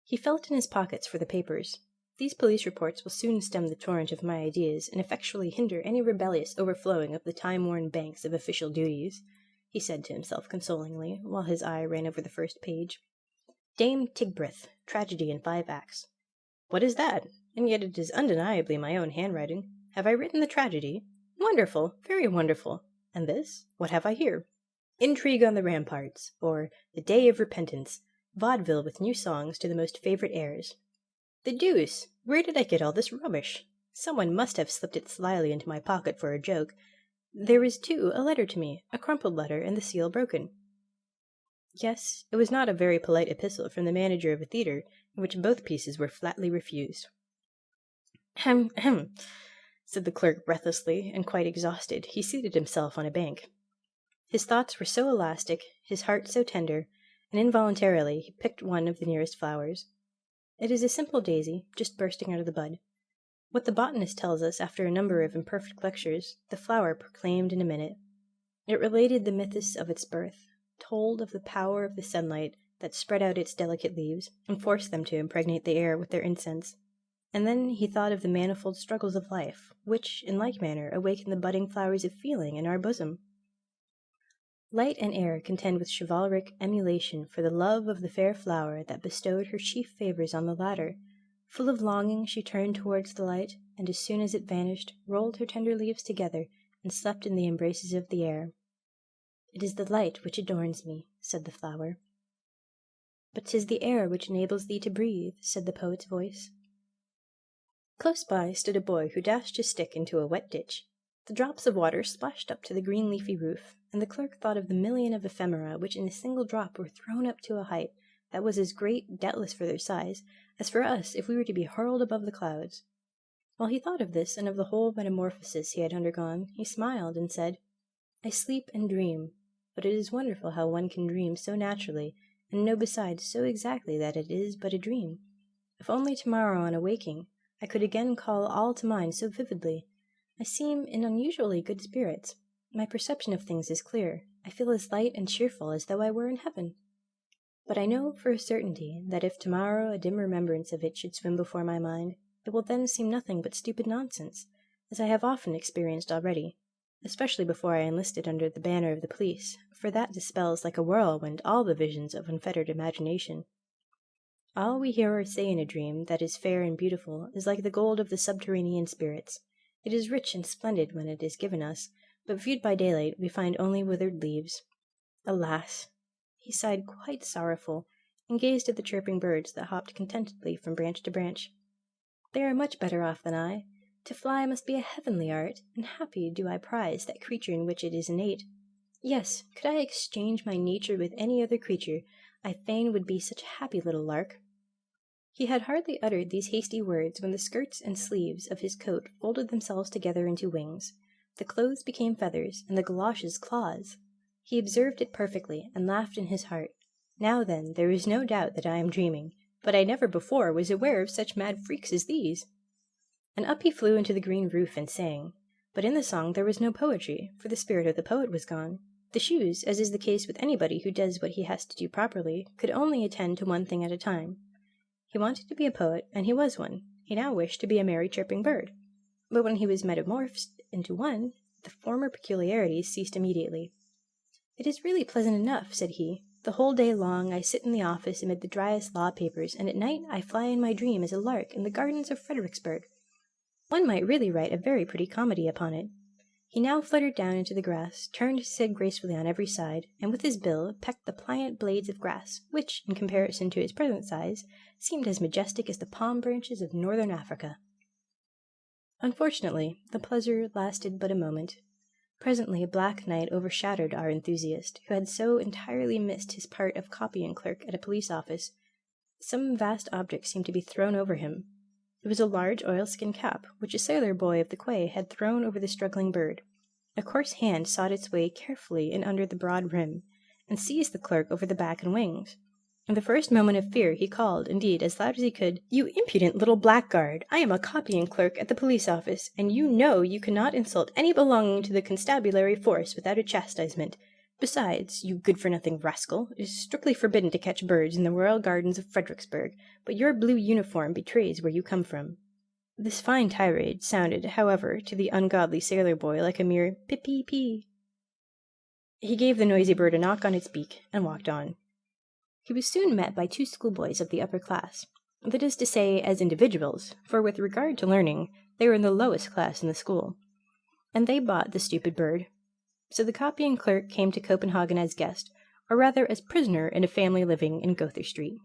He felt in his pockets for the papers. These police reports will soon stem the torrent of my ideas and effectually hinder any rebellious overflowing of the time-worn banks of official duties, he said to himself consolingly, while his eye ran over the first page. Dame Tigbrith, tragedy in 5 acts. What is that? And yet it is undeniably my own handwriting. Have I written the tragedy? Wonderful, very wonderful. And this? What have I here? Intrigue on the Ramparts, or The Day of Repentance, vaudeville with new songs to the most favourite airs. The deuce! Where did I get all this rubbish? Someone must have slipped it slyly into my pocket for a joke. There is, too, a letter to me, a crumpled letter, and the seal broken. Yes, it was not a very polite epistle from the manager of a theatre, in which both pieces were flatly refused. Ahem, ahem, said the clerk breathlessly, and quite exhausted, he seated himself on a bank. His thoughts were so elastic, his heart so tender, and involuntarily he picked one of the nearest flowers. It is a simple daisy, just bursting out of the bud. What the botanist tells us after a number of imperfect lectures, the flower proclaimed in a minute. It related the mythus of its birth, told of the power of the sunlight that spread out its delicate leaves, and forced them to impregnate the air with their incense. And then he thought of the manifold struggles of life, which, in like manner, awaken the budding flowers of feeling in our bosom. Light and air contend with chivalric emulation for the love of the fair flower that bestowed her chief favours on the latter. Full of longing she turned towards the light, and as soon as it vanished, rolled her tender leaves together and slept in the embraces of the air. "It is the light which adorns me," said the flower. "But 'tis the air which enables thee to breathe," said the poet's voice. Close by stood a boy who dashed his stick into a wet ditch. The drops of water splashed up to the green leafy roof, and the clerk thought of the million of ephemera which in a single drop were thrown up to a height that was as great, doubtless for their size, as for us if we were to be hurled above the clouds. While he thought of this and of the whole metamorphosis he had undergone, he smiled and said, "I sleep and dream, but it is wonderful how one can dream so naturally, and know besides so exactly that it is but a dream. If only tomorrow on awaking I could again call all to mind so vividly. I seem in unusually good spirits. My perception of things is clear. I feel as light and cheerful as though I were in heaven. But I know for a certainty that if tomorrow a dim remembrance of it should swim before my mind, it will then seem nothing but stupid nonsense, as I have often experienced already, especially before I enlisted under the banner of the police, for that dispels like a whirlwind all the visions of unfettered imagination. All we hear or say in a dream that is fair and beautiful is like the gold of the subterranean spirits. It is rich and splendid when it is given us, but viewed by daylight we find only withered leaves. Alas!" He sighed quite sorrowful, and gazed at the chirping birds that hopped contentedly from branch to branch. "They are much better off than I. To fly must be a heavenly art, and happy do I prize that creature in which it is innate. Yes, could I exchange my nature with any other creature, I fain would be such a happy little lark." He had hardly uttered these hasty words when the skirts and sleeves of his coat folded themselves together into wings. The clothes became feathers, and the galoshes claws. He observed it perfectly, and laughed in his heart. "Now then, there is no doubt that I am dreaming, but I never before was aware of such mad freaks as these." And up he flew into the green roof and sang. But in the song there was no poetry, for the spirit of the poet was gone. The shoes, as is the case with anybody who does what he has to do properly, could only attend to one thing at a time. He wanted to be a poet, and he was one. He now wished to be a merry chirping bird. But when he was metamorphosed into one, the former peculiarities ceased immediately. "It is really pleasant enough," said he. "The whole day long I sit in the office amid the driest law papers, and at night I fly in my dream as a lark in the gardens of Fredericksburg. One might really write a very pretty comedy upon it." He now fluttered down into the grass, turned his head gracefully on every side, and with his bill pecked the pliant blades of grass, which, in comparison to his present size, seemed as majestic as the palm branches of northern Africa. Unfortunately, the pleasure lasted but a moment. Presently a black night overshadowed our enthusiast, who had so entirely missed his part of copying clerk at a police office. Some vast object seemed to be thrown over him. It was a large oilskin cap, which a sailor boy of the quay had thrown over the struggling bird. A coarse hand sought its way carefully in under the broad rim, and seized the clerk over the back and wings. In the first moment of fear he called, indeed, as loud as he could, "You impudent little blackguard! I am a copying clerk at the police office, and you know you cannot insult any belonging to the constabulary force without a chastisement. Besides, you good-for-nothing rascal, it is strictly forbidden to catch birds in the royal gardens of Fredericksburg, but your blue uniform betrays where you come from." This fine tirade sounded, however, to the ungodly sailor boy like a mere pip-pee-pee. He gave the noisy bird a knock on its beak, and walked on. He was soon met by two schoolboys of the upper class, that is to say, as individuals, for with regard to learning, they were in the lowest class in the school, and they bought the stupid bird. So the copying clerk came to Copenhagen as guest, or rather as prisoner in a family living in Gother Street.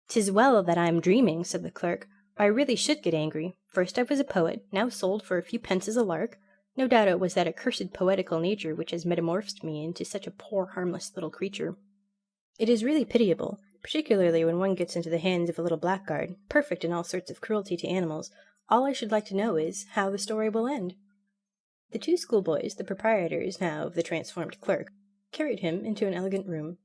"'Tis well that I am dreaming," said the clerk, "or I really should get angry. First I was a poet, now sold for a few pence as a lark. No doubt it was that accursed poetical nature which has metamorphosed me into such a poor harmless little creature. It is really pitiable, particularly when one gets into the hands of a little blackguard, perfect in all sorts of cruelty to animals. All I should like to know is, how the story will end." The two schoolboys, the proprietors now of the transformed clerk, carried him into an elegant room.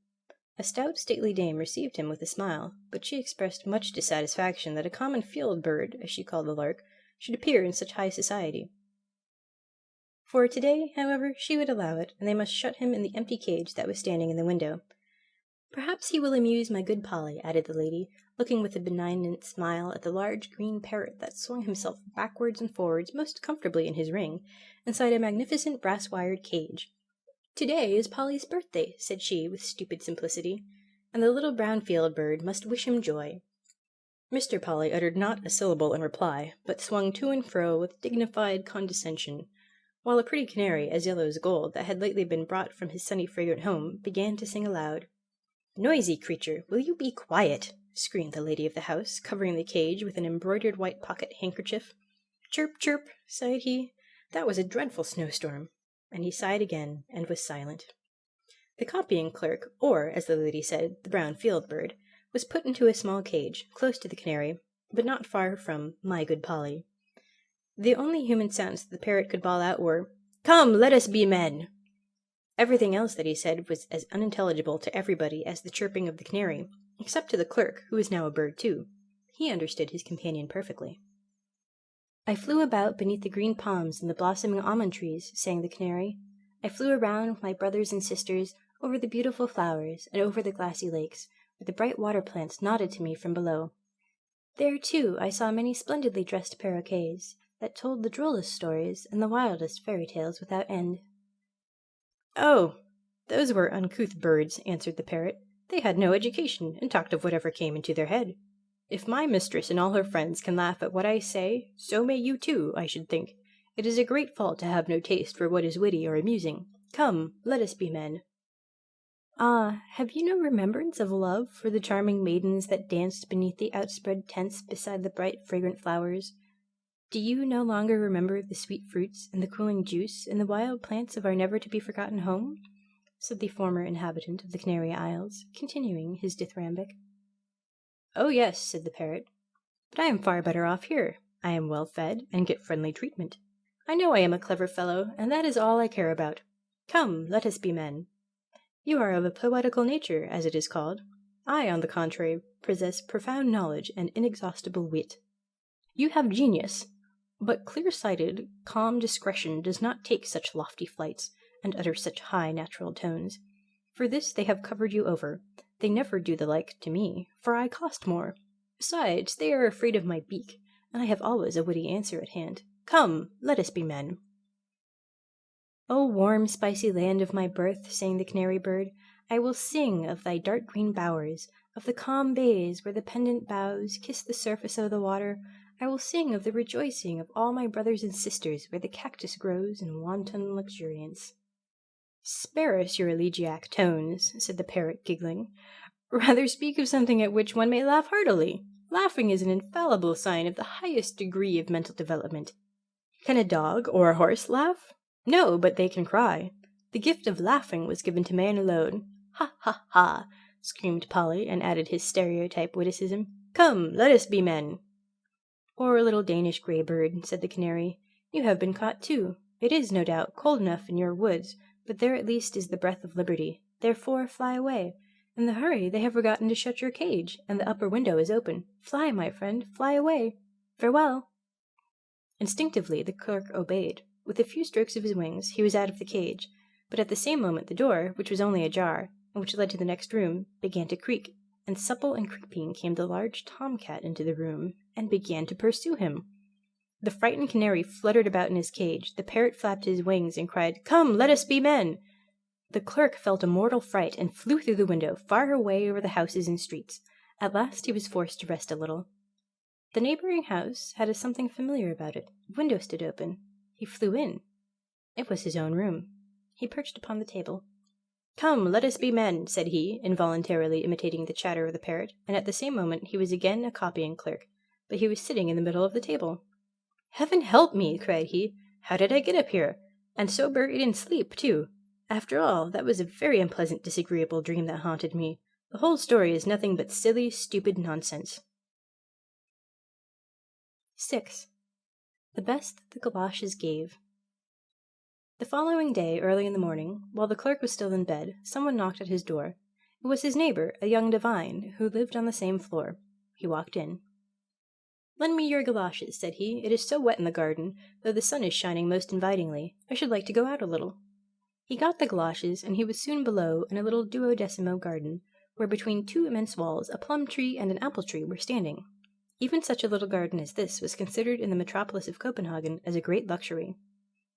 A stout, stately dame received him with a smile, but she expressed much dissatisfaction that a common field bird, as she called the lark, should appear in such high society. For today, however, she would allow it, and they must shut him in the empty cage that was standing in the window. "Perhaps he will amuse my good Polly," added the lady, looking with a benignant smile at the large green parrot that swung himself backwards and forwards most comfortably in his ring, inside a magnificent brass-wired cage. "Today is Polly's birthday," said she with stupid simplicity, "and the little brown field bird must wish him joy." Mr. Polly uttered not a syllable in reply, but swung to and fro with dignified condescension, while a pretty canary, as yellow as gold, that had lately been brought from his sunny fragrant home, began to sing aloud. "Noisy creature, will you be quiet?" screamed the lady of the house, covering the cage with an embroidered white pocket handkerchief. "Chirp, chirp," sighed he. "That was a dreadful snowstorm." And he sighed again, and was silent. The copying clerk, or, as the lady said, the brown field bird, was put into a small cage, close to the canary, but not far from "my good Polly." The only human sounds that the parrot could bawl out were, "Come, let us be men!" Everything else that he said was as unintelligible to everybody as the chirping of the canary, except to the clerk, who was now a bird too. He understood his companion perfectly. "I flew about beneath the green palms and the blossoming almond trees," sang the canary. "I flew around with my brothers and sisters over the beautiful flowers and over the glassy lakes, where the bright water plants nodded to me from below. There, too, I saw many splendidly dressed paroquets that told the drollest stories and the wildest fairy tales without end." "Oh, those were uncouth birds," answered the parrot. "They had no education, and talked of whatever came into their head. If my mistress and all her friends can laugh at what I say, so may you too, I should think. It is a great fault to have no taste for what is witty or amusing. Come, let us be men." "Ah, have you no remembrance of love for the charming maidens that danced beneath the outspread tents beside the bright fragrant flowers? Do you no longer remember the sweet fruits and the cooling juice and the wild plants of our never-to-be-forgotten home?" said the former inhabitant of the Canary Isles, continuing his dithyrambic. "Oh yes," said the parrot, "but I am far better off here. I am well fed, and get friendly treatment. I know I am a clever fellow, and that is all I care about. Come, let us be men. You are of a poetical nature, as it is called. I, on the contrary, possess profound knowledge and inexhaustible wit. You have genius, but clear-sighted, calm discretion does not take such lofty flights, and utter such high natural tones. For this they have covered you over. They never do the like to me, for I cost more. Besides, they are afraid of my beak, and I have always a witty answer at hand. Come, let us be men." "O warm, spicy land of my birth," sang the canary bird, "I will sing of thy dark green bowers, of the calm bays where the pendant boughs kiss the surface of the water. I will sing of the rejoicing of all my brothers and sisters where the cactus grows in wanton luxuriance." "Spare us your elegiac tones," said the parrot, giggling. "Rather speak of something at which one may laugh heartily. Laughing is an infallible sign of the highest degree of mental development. Can a dog or a horse laugh? No, but they can cry. The gift of laughing was given to man alone. Ha, ha, ha!" screamed Polly, and added his stereotype witticism. "Come, let us be men." "Or a little Danish grey bird," said the canary. "You have been caught too. It is, no doubt, cold enough in your woods, but there at least is the breath of liberty. Therefore fly away. In the hurry they have forgotten to shut your cage, and the upper window is open. Fly, my friend, fly away. Farewell." Instinctively the clerk obeyed. With a few strokes of his wings he was out of the cage, but at the same moment the door, which was only ajar, and which led to the next room, began to creak, and supple and creeping came the large tomcat into the room, and began to pursue him. The frightened canary fluttered about in his cage, the parrot flapped his wings and cried, "Come, let us be men!" The clerk felt a mortal fright and flew through the window, far away over the houses and streets. At last he was forced to rest a little. The neighbouring house had a something familiar about it. The window stood open. He flew in. It was his own room. He perched upon the table. "Come, let us be men," said he, involuntarily imitating the chatter of the parrot, and at the same moment he was again a copying clerk, but he was sitting in the middle of the table. "Heaven help me!" cried he. "How did I get up here? And so buried in sleep, too. After all, that was a very unpleasant, disagreeable dream that haunted me. The whole story is nothing but silly, stupid nonsense." 6. The best the galoshes gave. The following day, early in the morning, while the clerk was still in bed, someone knocked at his door. It was his neighbour, a young divine, who lived on the same floor. He walked in. "Lend me your galoshes," said he. "It is so wet in the garden, though the sun is shining most invitingly. I should like to go out a little." He got the galoshes, and he was soon below in a little duodecimo garden, where between two immense walls a plum tree and an apple tree were standing. Even such a little garden as this was considered in the metropolis of Copenhagen as a great luxury.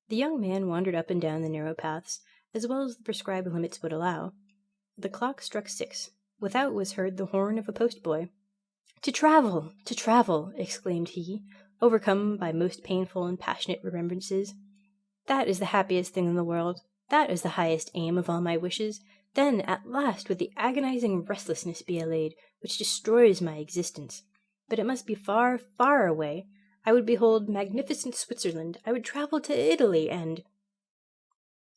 The young man wandered up and down the narrow paths, as well as the prescribed limits would allow. The clock struck 6. Without was heard the horn of a postboy. To travel, exclaimed he, overcome by most painful and passionate remembrances. That is the happiest thing in the world. That is the highest aim of all my wishes. Then, at last, would the agonizing restlessness be allayed, which destroys my existence. But it must be far, far away. I would behold magnificent Switzerland. I would travel to Italy, and...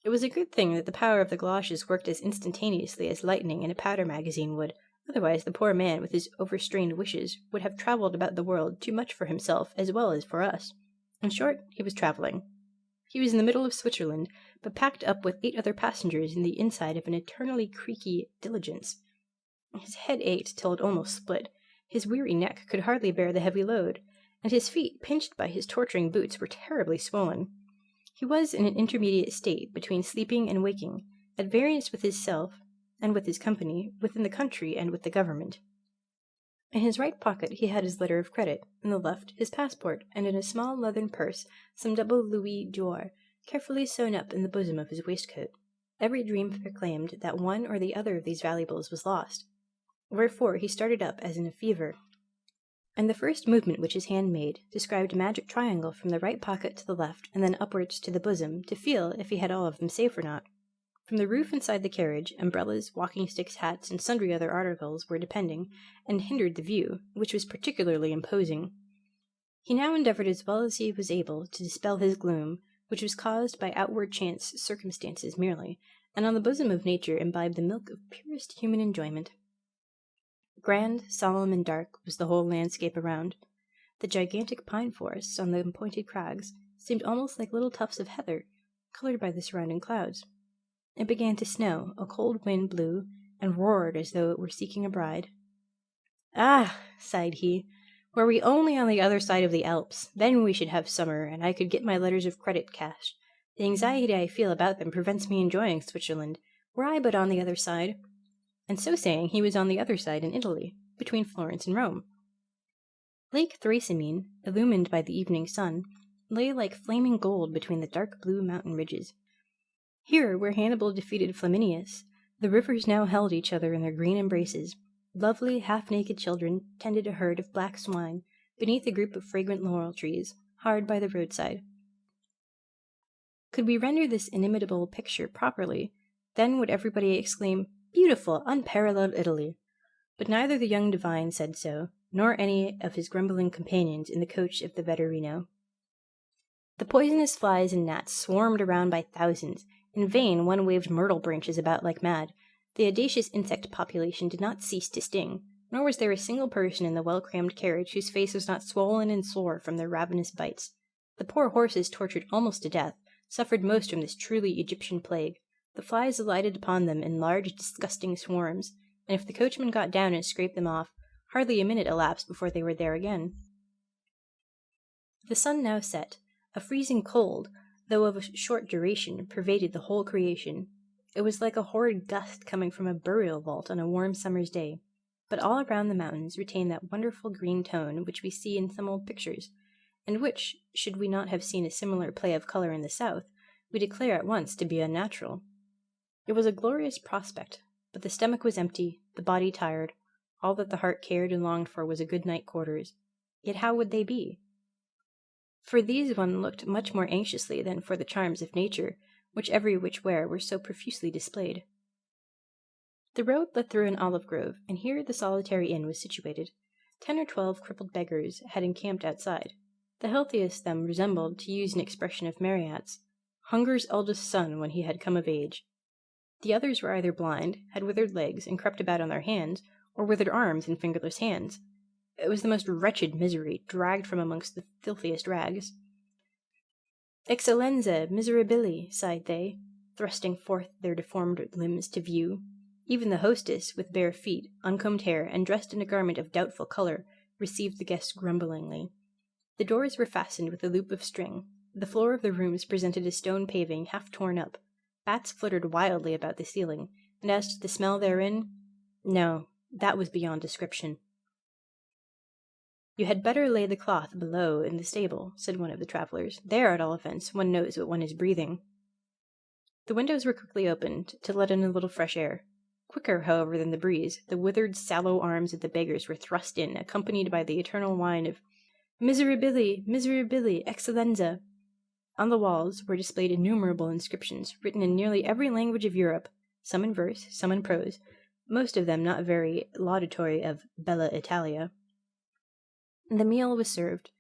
It was a good thing that the power of the galoshes worked as instantaneously as lightning in a powder magazine would. Otherwise, the poor man, with his overstrained wishes, would have travelled about the world too much for himself as well as for us. In short, he was travelling. He was in the middle of Switzerland, but packed up with 8 other passengers in the inside of an eternally creaky diligence. His head ached till it almost split, his weary neck could hardly bear the heavy load, and his feet, pinched by his torturing boots, were terribly swollen. He was in an intermediate state between sleeping and waking, at variance with himself and with his company, within the country and with the government. In his right pocket he had his letter of credit, in the left his passport, and in a small leathern purse some double louis d'or, carefully sewn up in the bosom of his waistcoat. Every dream proclaimed that one or the other of these valuables was lost. Wherefore he started up as in a fever, and the first movement which his hand made described a magic triangle from the right pocket to the left, and then upwards to the bosom, to feel if he had all of them safe or not. From the roof inside the carriage, umbrellas, walking-sticks, hats, and sundry other articles were depending, and hindered the view, which was particularly imposing. He now endeavoured as well as he was able to dispel his gloom, which was caused by outward chance circumstances merely, and on the bosom of nature imbibed the milk of purest human enjoyment. Grand, solemn, and dark was the whole landscape around. The gigantic pine forests on the pointed crags seemed almost like little tufts of heather, coloured by the surrounding clouds. It began to snow, a cold wind blew, and roared as though it were seeking a bride. "Ah," sighed he, "were we only on the other side of the Alps, then we should have summer, and I could get my letters of credit cashed. The anxiety I feel about them prevents me enjoying Switzerland. Were I but on the other side." And so saying, he was on the other side in Italy, between Florence and Rome. Lake Thracymene, illumined by the evening sun, lay like flaming gold between the dark blue mountain ridges. Here, where Hannibal defeated Flaminius, the rivers now held each other in their green embraces. Lovely, half-naked children tended a herd of black swine beneath a group of fragrant laurel trees, hard by the roadside. Could we render this inimitable picture properly, then would everybody exclaim, "Beautiful, unparalleled Italy!" But neither the young divine said so, nor any of his grumbling companions in the coach of the Vetturino. The poisonous flies and gnats swarmed around by thousands. In vain one waved myrtle branches about like mad. The audacious insect population did not cease to sting, nor was there a single person in the well-crammed carriage whose face was not swollen and sore from their ravenous bites. The poor horses, tortured almost to death, suffered most from this truly Egyptian plague. The flies alighted upon them in large, disgusting swarms, and if the coachman got down and scraped them off, hardly a minute elapsed before they were there again. The sun now set. A freezing cold, though of a short duration, pervaded the whole creation. It was like a horrid gust coming from a burial vault on a warm summer's day. But all around the mountains retained that wonderful green tone which we see in some old pictures, and which, should we not have seen a similar play of colour in the south, we declare at once to be unnatural. It was a glorious prospect, but the stomach was empty, the body tired. All that the heart cared and longed for was a good night quarters. Yet how would they be? For these one looked much more anxiously than for the charms of nature, which every which where were so profusely displayed. The road led through an olive grove, and here the solitary inn was situated. 10 or 12 crippled beggars had encamped outside. The healthiest of them resembled, to use an expression of Marryat's, hunger's eldest son when he had come of age. The others were either blind, had withered legs, and crept about on their hands, or withered arms and fingerless hands. It was the most wretched misery, dragged from amongst the filthiest rags. "Excellenza miserabili," sighed they, thrusting forth their deformed limbs to view. Even the hostess, with bare feet, uncombed hair, and dressed in a garment of doubtful colour, received the guests grumblingly. The doors were fastened with a loop of string. The floor of the rooms presented a stone paving half torn up. Bats fluttered wildly about the ceiling, and as to the smell therein, no, that was beyond description. "You had better lay the cloth below in the stable," said one of the travellers. "There, at all events, one knows what one is breathing." The windows were quickly opened to let in a little fresh air. Quicker, however, than the breeze, the withered, sallow arms of the beggars were thrust in, accompanied by the eternal whine of "Miserabili, miserabili, excellenza." On the walls were displayed innumerable inscriptions, written in nearly every language of Europe, some in verse, some in prose, most of them not very laudatory of Bella Italia. The meal was served.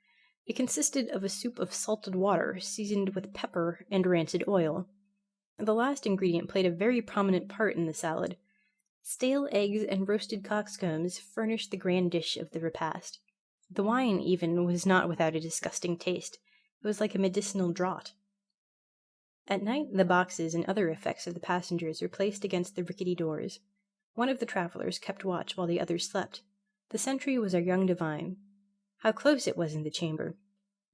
It consisted of a soup of salted water, seasoned with pepper and rancid oil. The last ingredient played a very prominent part in the salad. Stale eggs and roasted coxcombs furnished the grand dish of the repast. The wine, even, was not without a disgusting taste. It was like a medicinal draught. At night, the boxes and other effects of the passengers were placed against the rickety doors. One of the travelers kept watch while the others slept. The sentry was our young divine. How close it was in the chamber!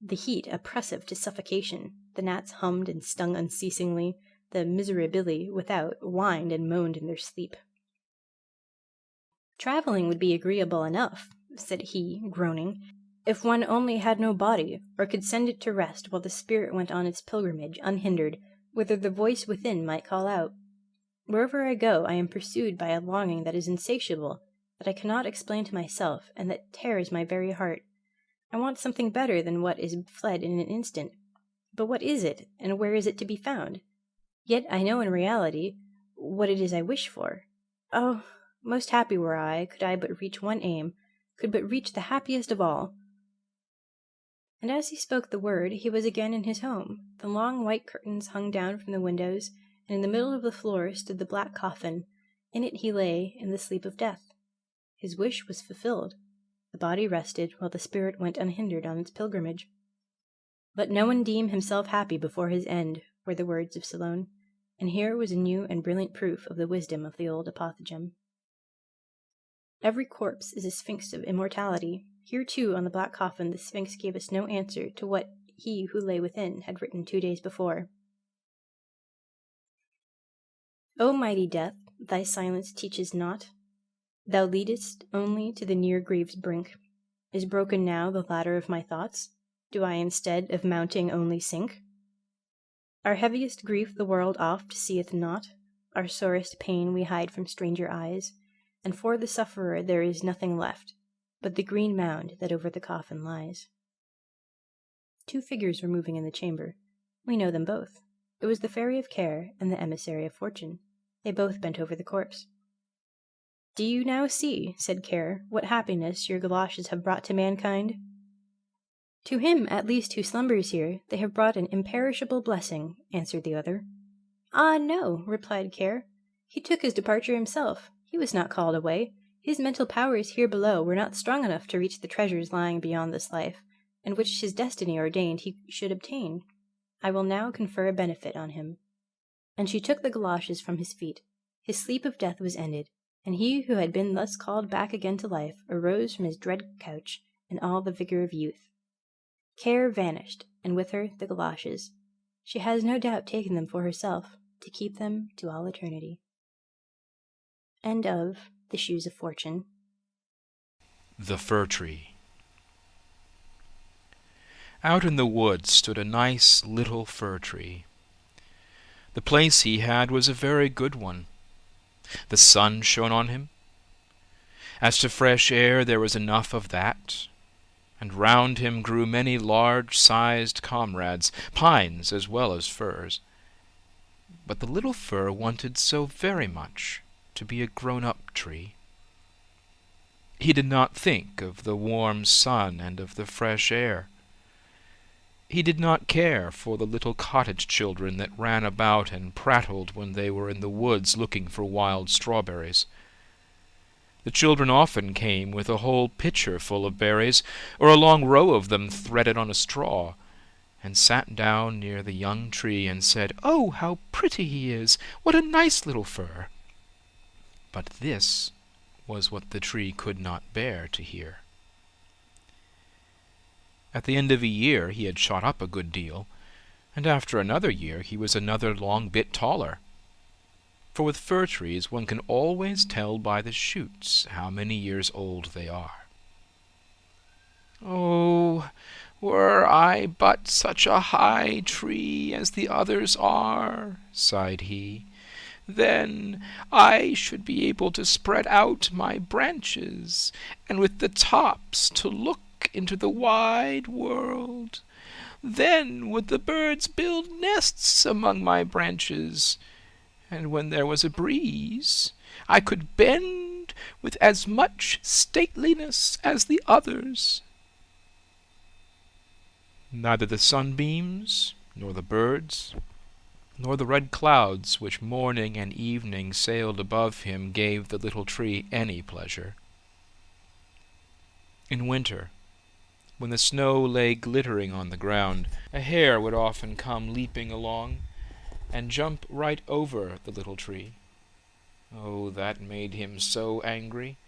The heat oppressive to suffocation. The gnats hummed and stung unceasingly. The miserabili without whined and moaned in their sleep. "Travelling would be agreeable enough," said he, groaning, "if one only had no body, or could send it to rest while the spirit went on its pilgrimage unhindered, whither the voice within might call out. Wherever I go, I am pursued by a longing that is insatiable, that I cannot explain to myself, and that tears my very heart. I want something better than what is fled in an instant. But what is it, and where is it to be found? Yet I know in reality what it is I wish for. Oh, most happy were I, could I but reach one aim, could but reach the happiest of all." And as he spoke the word, he was again in his home. The long white curtains hung down from the windows, and in the middle of the floor stood the black coffin. In it he lay, in the sleep of death. His wish was fulfilled. The body rested, while the spirit went unhindered on its pilgrimage. "Let no one deem himself happy before his end," were the words of Solon, and here was a new and brilliant proof of the wisdom of the old apothegm. Every corpse is a sphinx of immortality. Here, too, on the black coffin, the sphinx gave us no answer to what he who lay within had written 2 days before. "O mighty death, thy silence teaches naught. Thou leadest only to the near grave's brink. Is broken now the ladder of my thoughts? Do I instead of mounting only sink? Our heaviest grief the world oft seeth not. Our sorest pain we hide from stranger eyes. And for the sufferer there is nothing left but the green mound that over the coffin lies." 2 figures were moving in the chamber. We know them both. It was the Fairy of Care and the Emissary of Fortune. They both bent over the corpse. "Do you now see," said Care, "what happiness your galoshes have brought to mankind? To him, at least, who slumbers here, they have brought an imperishable blessing," answered the other. "Ah, no," replied Care. "He took his departure himself. He was not called away. His mental powers here below were not strong enough to reach the treasures lying beyond this life, and which his destiny ordained he should obtain. I will now confer a benefit on him." And she took the galoshes from his feet. His sleep of death was ended, and he who had been thus called back again to life arose from his dread couch in all the vigor of youth. Care vanished, and with her the galoshes. She has no doubt taken them for herself, to keep them to all eternity. End of The Shoes of Fortune. The Fir Tree. Out in the woods stood a nice little fir tree. The place he had was a very good one. The sun shone on him. As to fresh air, there was enough of that, and round him grew many large-sized comrades, pines as well as firs. But the little fir wanted so very much to be a grown-up tree. He did not think of the warm sun and of the fresh air. He did not care for the little cottage children that ran about and prattled when they were in the woods looking for wild strawberries. The children often came with a whole pitcher full of berries, or a long row of them threaded on a straw, and sat down near the young tree and said, "Oh, how pretty he is! What a nice little fir!" But this was what the tree could not bear to hear. At the end of a year he had shot up a good deal, and after another year he was another long bit taller. For with fir trees one can always tell by the shoots how many years old they are. "Oh, were I but such a high tree as the others are," sighed he, Then I should be able to spread out my branches, and with the tops to look into the wide world. Then would the birds build nests among my branches, and when there was a breeze, I could bend with as much stateliness as the others. Neither the sunbeams, nor the birds, nor the red clouds which morning and evening sailed above him gave the little tree any pleasure. In winter, when the snow lay glittering on the ground, a hare would often come leaping along and jump right over the little tree. Oh, that made him so angry.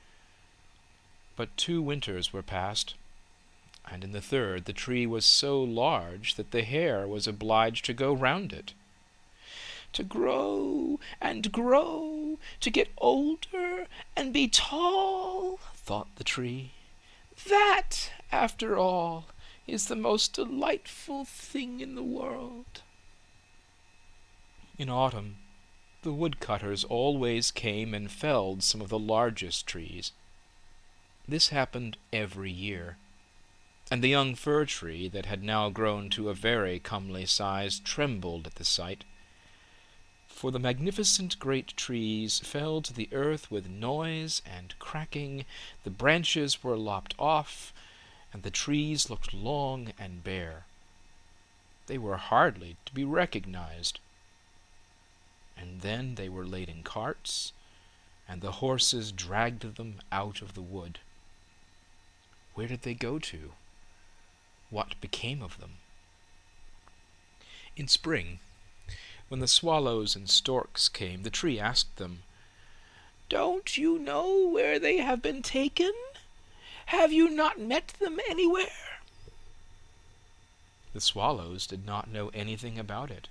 But 2 winters were past, and in the 3rd the tree was so large that the hare was obliged to go round it. To grow and grow, to get older and be tall, thought the tree. That, after all, is the most delightful thing in the world. In autumn, the woodcutters always came and felled some of the largest trees. This happened every year, and the young fir tree that had now grown to a very comely size trembled at the sight. For the magnificent great trees fell to the earth with noise and cracking, the branches were lopped off, and the trees looked long and bare. They were hardly to be recognized. And then they were laid in carts, and the horses dragged them out of the wood. Where did they go to? What became of them? In spring, when the swallows and storks came, the tree asked them, "Don't you know where they have been taken? Have you not met them anywhere?" The swallows did not know anything about it,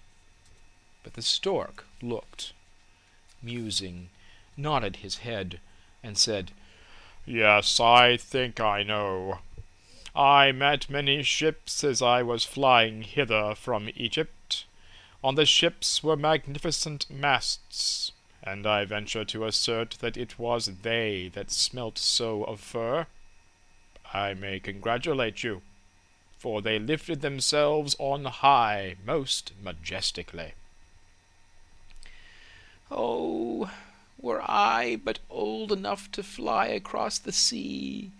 but the stork looked, musing, nodded his head, and said, "Yes, I think I know. I met many ships as I was flying hither from Egypt. On the ships were magnificent masts, and I venture to assert that it was they that smelt so of fur. I may congratulate you, for they lifted themselves on high most majestically." "Oh, were I but old enough to fly across the sea!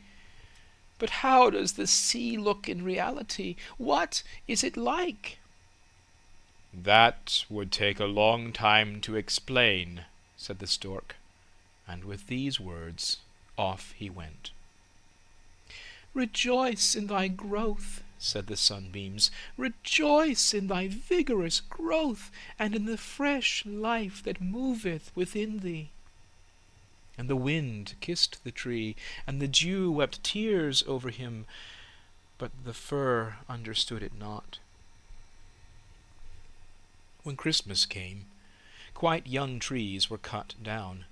But how does the sea look in reality? What is it like?" "That would take a long time to explain," said the stork, and with these words off he went. "Rejoice in thy growth," said the sunbeams. "Rejoice in thy vigorous growth, and in the fresh life that moveth within thee." And the wind kissed the tree, and the dew wept tears over him, but the fir understood it not. When Christmas came, quite young trees were cut down,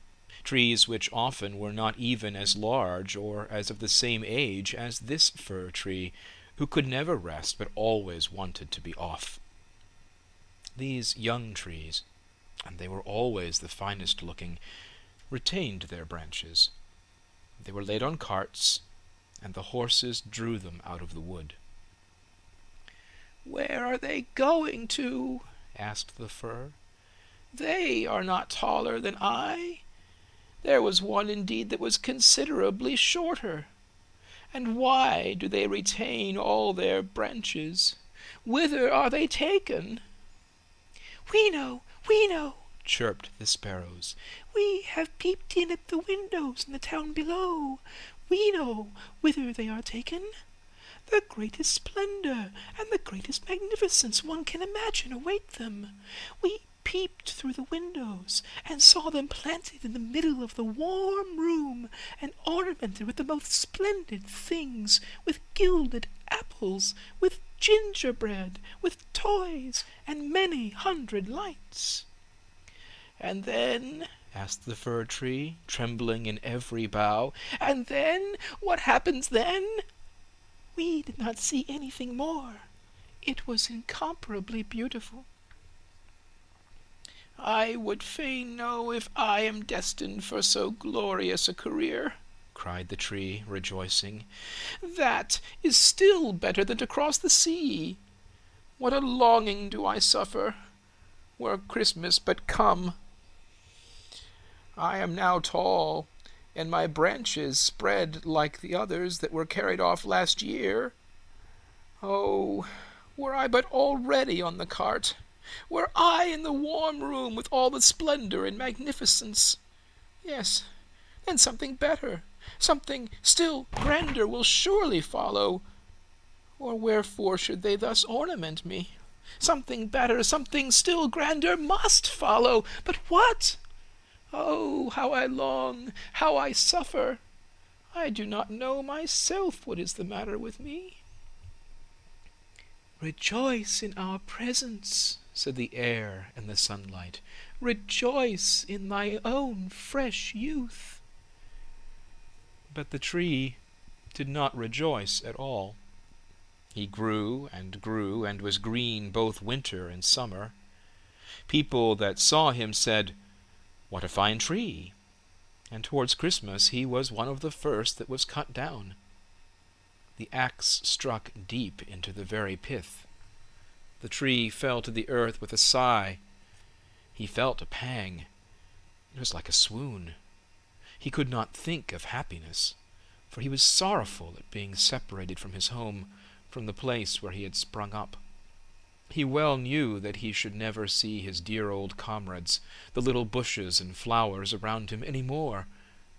trees which often were not even as large or as of the same age as this fir tree, who could never rest but always wanted to be off. These young trees, and they were always the finest looking, retained their branches. They were laid on carts, and the horses drew them out of the wood. "Where are they going to?" asked the fir. "They are not taller than I. There was one indeed that was considerably shorter. And why do they retain all their branches? Whither are they taken?" We know, chirped the sparrows. "We have peeped in at the windows in the town below. We know whither they are taken. The greatest splendor and the greatest magnificence one can imagine await them. We peeped through the windows and saw them planted in the middle of the warm room and ornamented with the most splendid things, with gilded apples, with gingerbread, with toys, and many hundred lights." "And then," asked the fir tree, trembling in every bough, "and then? What happens then?" "We did not see anything more. It was incomparably beautiful." I would fain know if I am destined for so glorious a career," cried the tree, rejoicing. "That is still better than to cross the sea. What a longing do I suffer, were Christmas but come! I am now tall, and my branches spread like the others that were carried off last year. Oh, were I but already on the cart! Were I in the warm room with all the splendor and magnificence! Yes, then something better, something still grander will surely follow. Or wherefore should they thus ornament me? Something better, something still grander must follow. But what? Oh, how I long, how I suffer! I do not know myself what is the matter with me." "Rejoice in our presence," said the air and the sunlight. "Rejoice in thy own fresh youth." But the tree did not rejoice at all. He grew and was green both winter and summer. People that saw him said, "What a fine tree!" And towards Christmas he was one of the first that was cut down. The axe struck deep into the very pith. The tree fell to the earth with a sigh. He felt a pang. It was like a swoon. He could not think of happiness, for he was sorrowful at being separated from his home, from the place where he had sprung up. He well knew that he should never see his dear old comrades, the little bushes and flowers around him any more,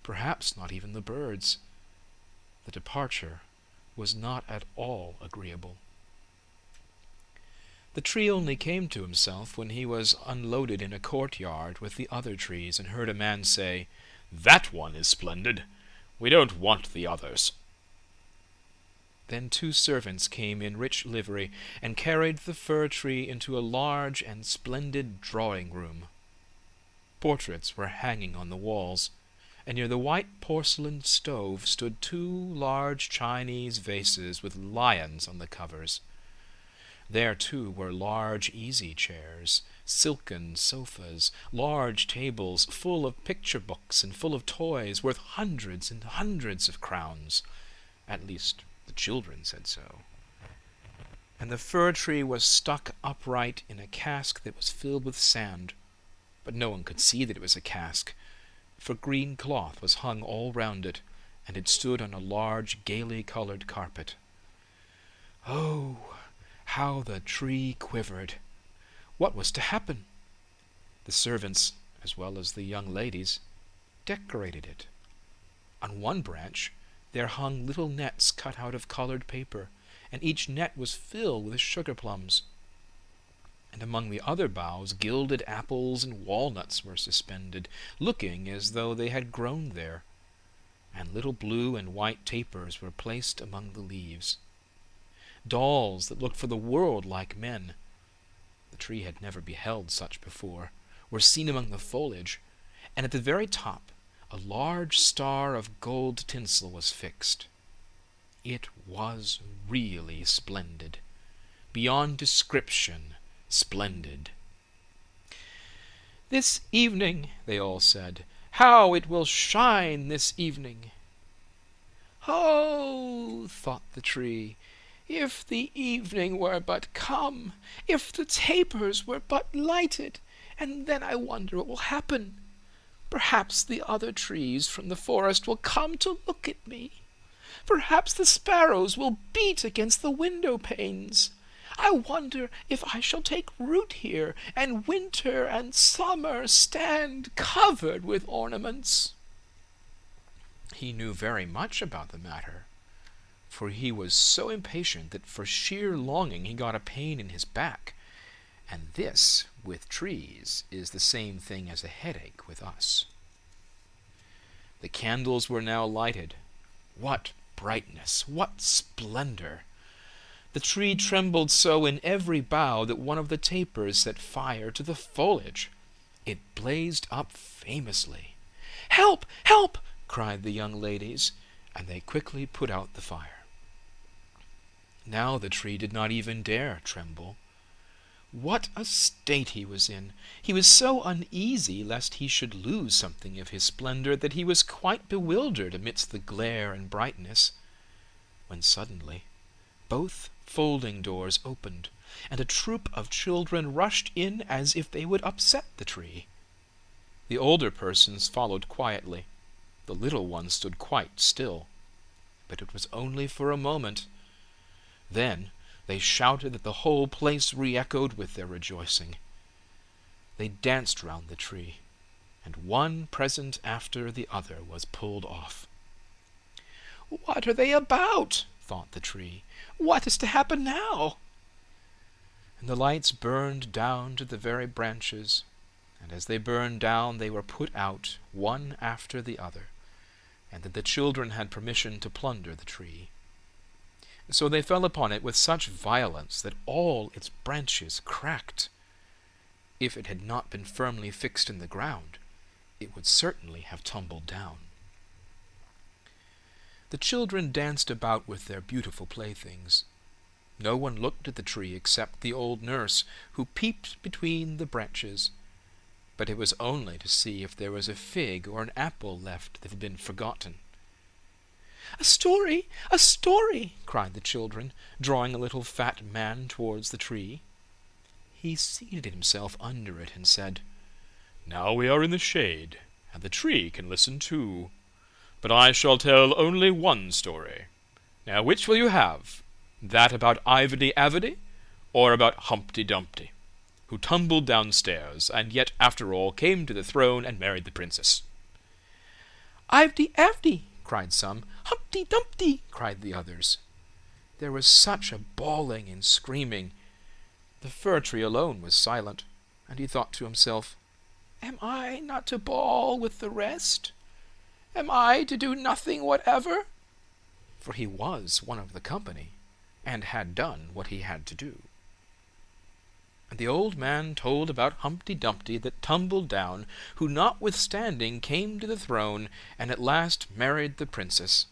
perhaps not even the birds. The departure was not at all agreeable. The tree only came to himself when he was unloaded in a courtyard with the other trees and heard a man say, "That one is splendid. We don't want the others." Then 2 servants came in rich livery and carried the fir tree into a large and splendid drawing-room. Portraits were hanging on the walls, and near the white porcelain stove stood 2 large Chinese vases with lions on the covers. There, too, were large easy-chairs, silken sofas, large tables full of picture books and full of toys worth hundreds and hundreds of crowns. At least the children said so. And the fir tree was stuck upright in a cask that was filled with sand, but no one could see that it was a cask, for green cloth was hung all round it, and it stood on a large gaily colored carpet. Oh, how the tree quivered! What was to happen? The servants, as well as the young ladies, decorated it. On one branch there hung little nets cut out of colored paper, and each net was filled with sugar plums. And among the other boughs gilded apples and walnuts were suspended, looking as though they had grown there, and little blue and white tapers were placed among the leaves. Dolls that looked for the world like men — the tree had never beheld such before — were seen among the foliage, and at the very top a large star of gold tinsel was fixed. It was really splendid, beyond description splendid. "This evening," they all said, "how it will shine this evening!" "Oh," thought the tree, "if the evening were but come, if the tapers were but lighted, and then I wonder what will happen. Perhaps the other trees from the forest will come to look at me. Perhaps the sparrows will beat against the window panes. I wonder if I shall take root here, and winter and summer stand covered with ornaments." He knew very much about the matter, for he was so impatient that for sheer longing he got a pain in his back, and this, with trees, is the same thing as a headache with us. The candles were now lighted. What brightness! What splendor! The tree trembled so in every bough that one of the tapers set fire to the foliage. It blazed up famously. "Help! Help!" cried the young ladies, and they quickly put out the fire. Now the tree did not even dare tremble. What a state he was in! He was so uneasy lest he should lose something of his splendor that he was quite bewildered amidst the glare and brightness, when suddenly both folding doors opened, and a troop of children rushed in as if they would upset the tree. The older persons followed quietly. The little ones stood quite still. But it was only for a moment. Then they shouted that the whole place re-echoed with their rejoicing. They danced round the tree, and one present after the other was pulled off. "What are they about?" thought the tree. "What is to happen now?" And the lights burned down to the very branches, and as they burned down they were put out one after the other, and that the children had permission to plunder the tree. So they fell upon it with such violence that all its branches cracked. If it had not been firmly fixed in the ground, it would certainly have tumbled down. The children danced about with their beautiful playthings. No one looked at the tree except the old nurse, who peeped between the branches, but it was only to see if there was a fig or an apple left that had been forgotten. "A story! A story!" cried the children, drawing a little fat man towards the tree. He seated himself under it and said, "Now we are in the shade, and the tree can listen too. But I shall tell only one story. Now which will you have? That about Ivedy Avedy, or about Humpty Dumpty, who tumbled downstairs, and yet after all came to the throne and married the princess?" "Ivedy Avedy!" cried some. "Humpty Dumpty!" cried the others. There was such a bawling and screaming. The fir tree alone was silent, and he thought to himself, "Am I not to bawl with the rest? Am I to do nothing whatever?" For he was one of the company, and had done what he had to do. And the old man told about Humpty Dumpty that tumbled down, who notwithstanding came to the throne, and at last married the princess.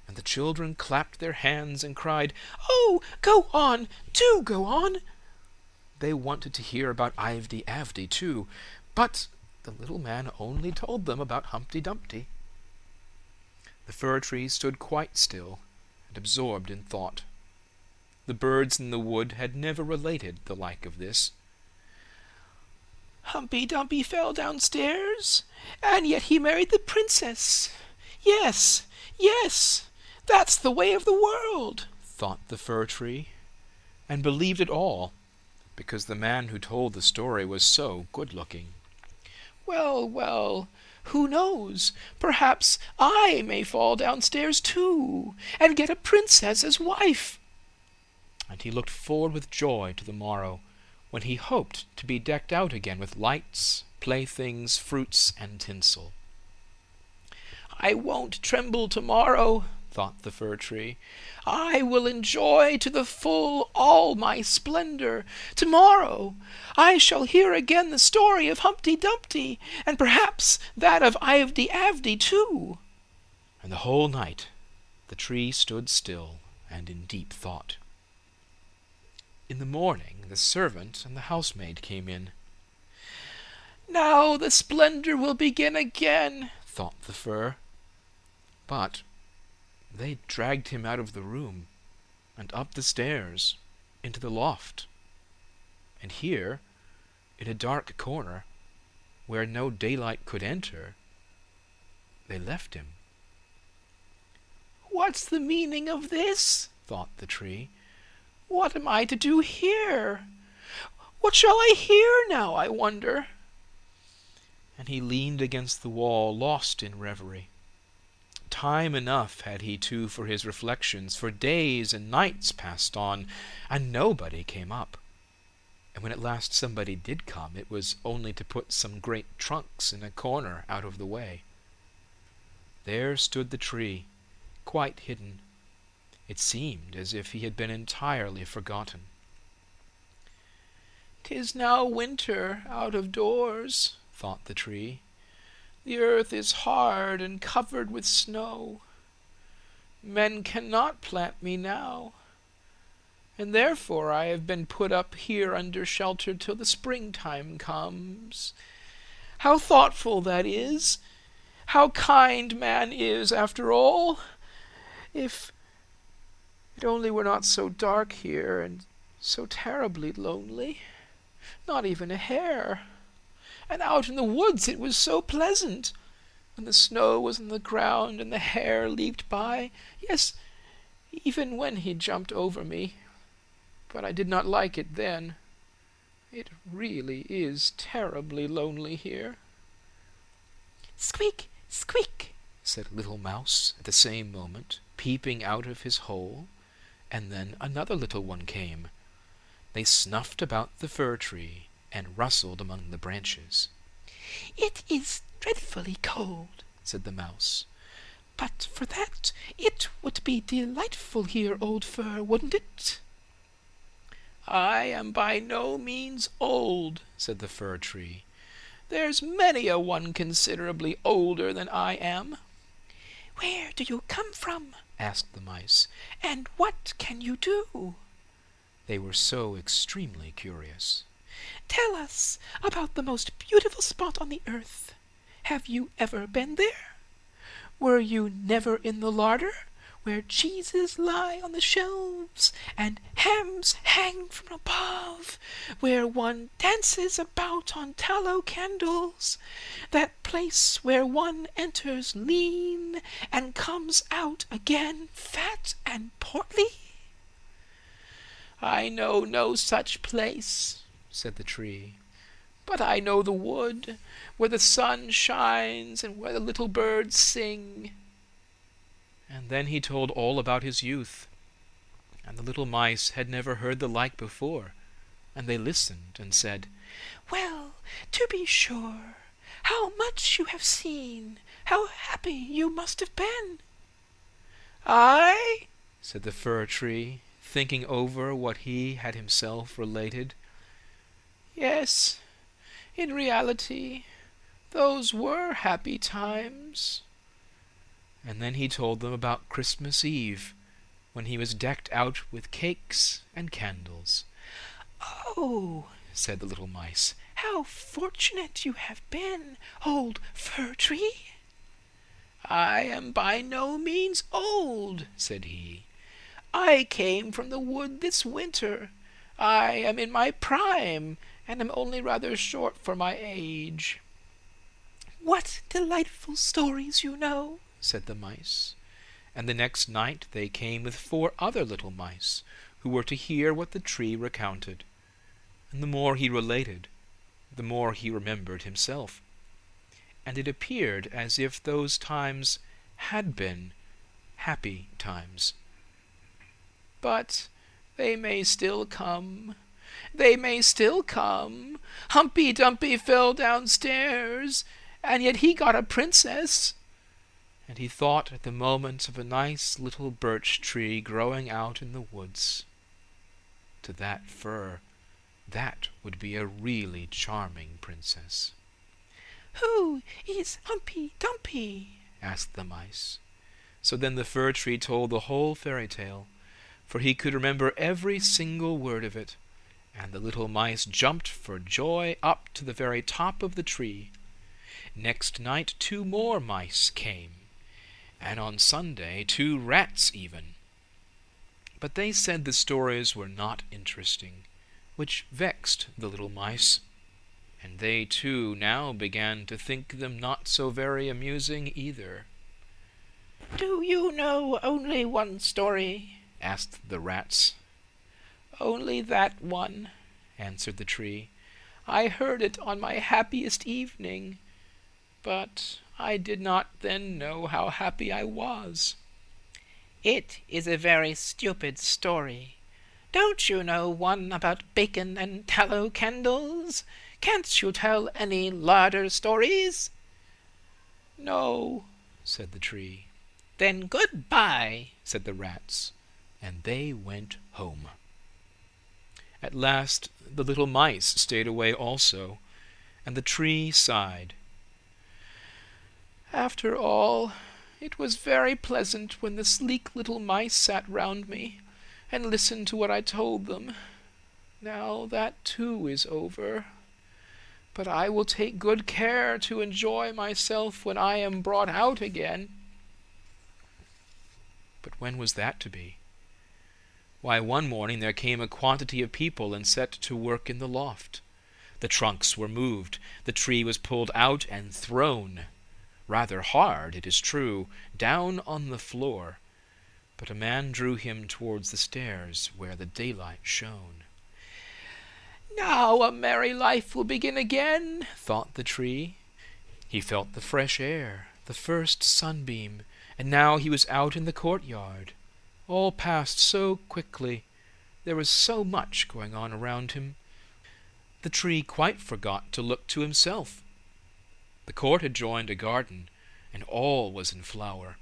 And the children clapped their hands and cried, "Oh, go on! Do go on!" They wanted to hear about Ivedy Avedy too, but the little man only told them about Humpty Dumpty. The fir tree stood quite still and absorbed in thought. The birds in the wood had never related the like of this. "Humpty Dumpty fell downstairs, and yet he married the princess. Yes, yes, that's the way of the world," thought the fir tree, and believed it all, because the man who told the story was so good-looking. "Well, well, who knows? Perhaps I may fall downstairs too, and get a princess as wife." And he looked forward with joy to the morrow, when he hoped to be decked out again with lights, playthings, fruits, and tinsel. "I won't tremble tomorrow," thought the fir tree. "I will enjoy to the full all my splendor. Tomorrow I shall hear again the story of Humpty Dumpty, and perhaps that of Ivedy Avedy too." And the whole night the tree stood still and in deep thought. In the morning the servant and the housemaid came in. "Now the splendor will begin again," thought the fir. But they dragged him out of the room, and up the stairs, into the loft. And here, in a dark corner, where no daylight could enter, they left him. "What's the meaning of this?" thought the tree. "What am I to do here? What shall I hear now, I wonder?" And he leaned against the wall, lost in reverie. Time enough had he too for his reflections, for days and nights passed on, and nobody came up. And when at last somebody did come, it was only to put some great trunks in a corner out of the way. There stood the tree, quite hidden. It seemed as if he had been entirely forgotten. "'Tis now winter out of doors," thought the tree. "The earth is hard and covered with snow. Men cannot plant me now, and therefore I have been put up here under shelter till the springtime comes. How thoughtful that is! How kind man is, after all! If it only were not so dark here, and so terribly lonely. Not even a hare. And out in the woods it was so pleasant, when the snow was on the ground and the hare leaped by. Yes, even when he jumped over me. But I did not like it then. It really is terribly lonely here. Squeak, squeak, said Little Mouse at the same moment, peeping out of his hole, and then another little one came. They snuffed about the fir tree and rustled among the branches. "It is dreadfully cold," said the mouse. "But for that, it would be delightful here, old fir, wouldn't it?" "I am by no means old," said the fir tree. "There's many a one considerably older than I am." "Where do you come from?" asked the mice, "and what can you do?" They were so extremely curious. "Tell us about the most beautiful spot on the earth. Have you ever been there? Were you never in the larder, where cheeses lie on the shelves, and hams hang from above, where one dances about on tallow candles, that place where one enters lean and comes out again fat and portly?" "I know no such place," said the tree, "but I know the wood, where the sun shines and where the little birds sing." And then he told all about his youth, and the little mice had never heard the like before, and they listened and said, "Well, to be sure, how much you have seen! How happy you must have been!" "I?" said the fir tree, thinking over what he had himself related. "Yes, in reality, those were happy times." And then he told them about Christmas Eve, when he was decked out with cakes and candles. "Oh," said the little mice, "how fortunate you have been, old fir tree!" "I am by no means old," said he. "I came from the wood this winter. I am in my prime, and am only rather short for my age." "What delightful stories you know," said the mice. And the next night they came with 4 other little mice, who were to hear what the tree recounted. And the more he related, the more he remembered himself. And it appeared as if those times had been happy times. "But they may still come. They may still come. Humpy Dumpy fell downstairs, and yet he got a princess." And he thought at the moment of a nice little birch tree growing out in the woods. To that fir, that would be a really charming princess. "Who is Humpy Dumpy?" asked the mice. So then the fir tree told the whole fairy tale, for he could remember every single word of it, and the little mice jumped for joy up to the very top of the tree. Next night 2 more mice came, and on Sunday 2 rats even. But they said the stories were not interesting, which vexed the little mice, and they too now began to think them not so very amusing either. "Do you know only one story?" asked the rats. "Only that one," answered the tree. "I heard it on my happiest evening, but I did not then know how happy I was." "It is a very stupid story. Don't you know one about bacon and tallow candles? Can't you tell any larder stories?" "No," said the tree. "Then good-bye," said the rats, and they went home. At last the little mice stayed away also, and the tree sighed. "After all, it was very pleasant when the sleek little mice sat round me, and listened to what I told them. Now that too is over. But I will take good care to enjoy myself when I am brought out again." But when was that to be? Why, one morning there came a quantity of people and set to work in the loft. The trunks were moved, the tree was pulled out and thrown, rather hard, it is true, down on the floor, but a man drew him towards the stairs where the daylight shone. "Now a merry life will begin again," thought the tree. He felt the fresh air, the first sunbeam, and now he was out in the courtyard. All passed so quickly. There was so much going on around him. The tree quite forgot to look to himself. The court had joined a garden, and all was in flower.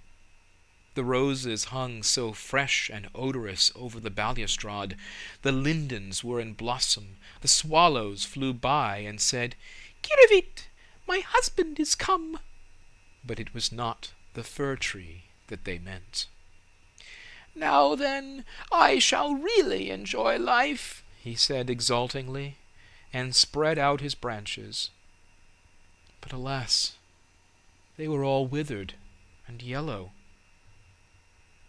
The roses hung so fresh and odorous over the balustrade, the lindens were in blossom, the swallows flew by and said, "Kirivit, my husband is come." But it was not the fir tree that they meant. "Now then, I shall really enjoy life," he said exultingly, and spread out his branches. But alas, they were all withered and yellow.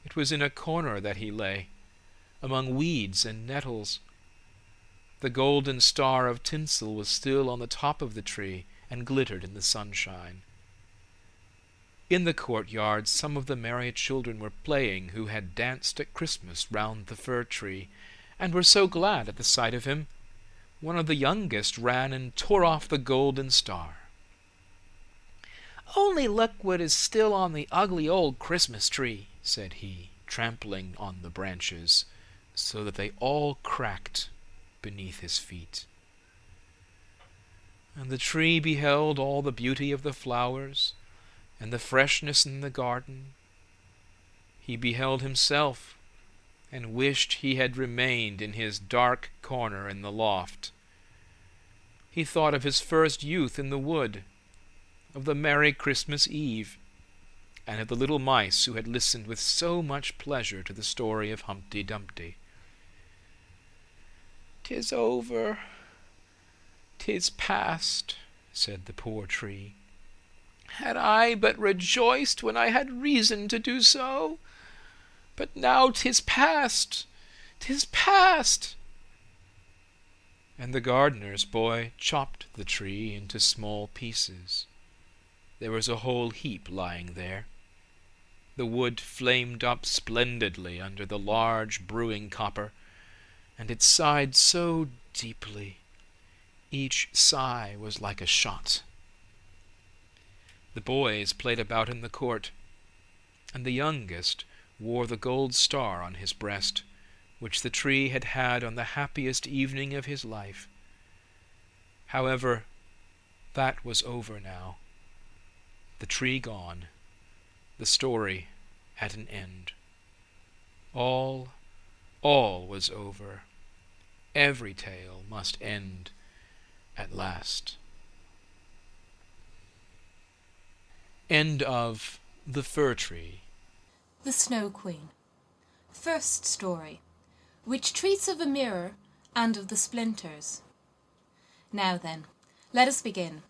It was in a corner that he lay, among weeds and nettles. The golden star of tinsel was still on the top of the tree and glittered in the sunshine. In the courtyard some of the merry children were playing who had danced at Christmas round the fir tree, and were so glad at the sight of him. One of the youngest ran and tore off the golden star. "Only look what is still on the ugly old Christmas tree," said he, trampling on the branches, so that they all cracked beneath his feet. And the tree beheld all the beauty of the flowers, and the freshness in the garden. He beheld himself, and wished he had remained in his dark corner in the loft. He thought of his first youth in the wood, of the merry Christmas Eve, and of the little mice who had listened with so much pleasure to the story of Humpty Dumpty. "'Tis over, 'tis past," said the poor tree. "Had I but rejoiced when I had reason to do so! But now 'tis past, 'tis past!" And the gardener's boy chopped the tree into small pieces. There was a whole heap lying there. The wood flamed up splendidly under the large brewing copper, and it sighed so deeply. Each sigh was like a shot. The boys played about in the court, and the youngest wore the gold star on his breast, which the tree had had on the happiest evening of his life. However, that was over now. The tree gone, the story at an end. All was over. Every tale must end at last. End of The Fir Tree. The Snow Queen. First story, which treats of a mirror and of the splinters. Now then, let us begin.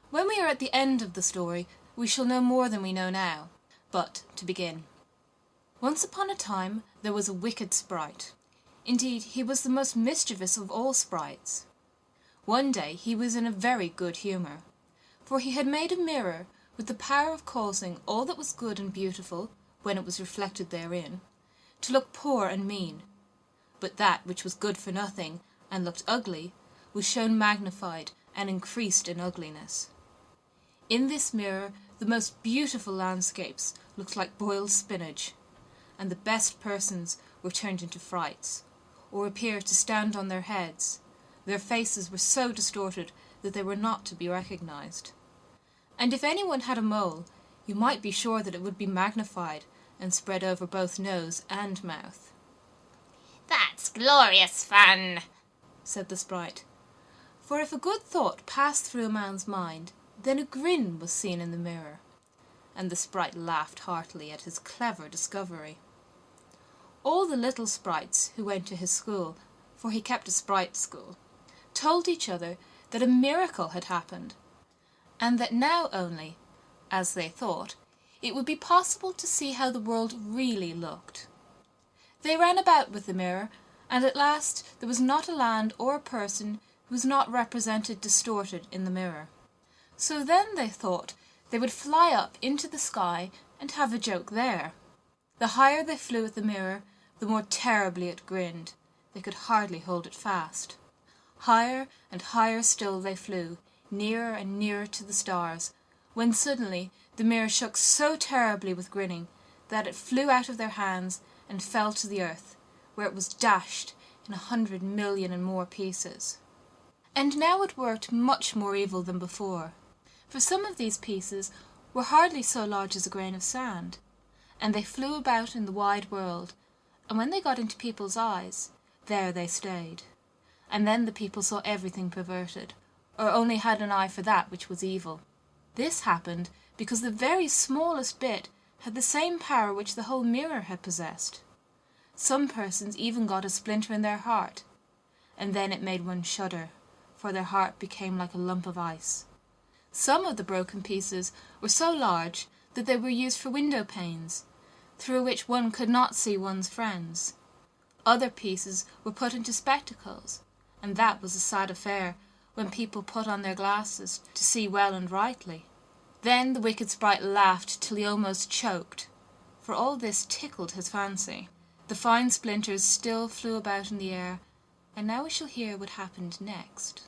When we are at the end of the story, we shall know more than we know now. But, to begin. Once upon a time there was a wicked sprite. Indeed, he was the most mischievous of all sprites. One day he was in a very good humour, for he had made a mirror with the power of causing all that was good and beautiful, when it was reflected therein, to look poor and mean, but that which was good for nothing and looked ugly was shown magnified and increased in ugliness. In this mirror the most beautiful landscapes looked like boiled spinach, and the best persons were turned into frights, or appeared to stand on their heads. Their faces were so distorted that they were not to be recognized. And if anyone had a mole, you might be sure that it would be magnified and spread over both nose and mouth. "That's glorious fun," said the sprite. For if a good thought passed through a man's mind, then a grin was seen in the mirror, and the sprite laughed heartily at his clever discovery. All the little sprites who went to his school, for he kept a sprite school, told each other that a miracle had happened, and that now only, as they thought, it would be possible to see how the world really looked. They ran about with the mirror, and at last there was not a land or a person who was not represented distorted in the mirror. So then they thought they would fly up into the sky and have a joke there. The higher they flew at the mirror, the more terribly it grinned. They could hardly hold it fast. Higher and higher still they flew, nearer and nearer to the stars, when suddenly the mirror shook so terribly with grinning that it flew out of their hands and fell to the earth, where it was dashed in 100 million and more pieces. And now it worked much more evil than before, for some of these pieces were hardly so large as a grain of sand, and they flew about in the wide world, and when they got into people's eyes, there they stayed. And then the people saw everything perverted, or only had an eye for that which was evil. This happened because the very smallest bit had the same power which the whole mirror had possessed. Some persons even got a splinter in their heart, and then it made one shudder, for their heart became like a lump of ice. Some of the broken pieces were so large that they were used for window panes, through which one could not see one's friends. Other pieces were put into spectacles, and that was a sad affair when people put on their glasses to see well and rightly. Then the wicked sprite laughed till he almost choked, for all this tickled his fancy. The fine splinters still flew about in the air, and now we shall hear what happened next.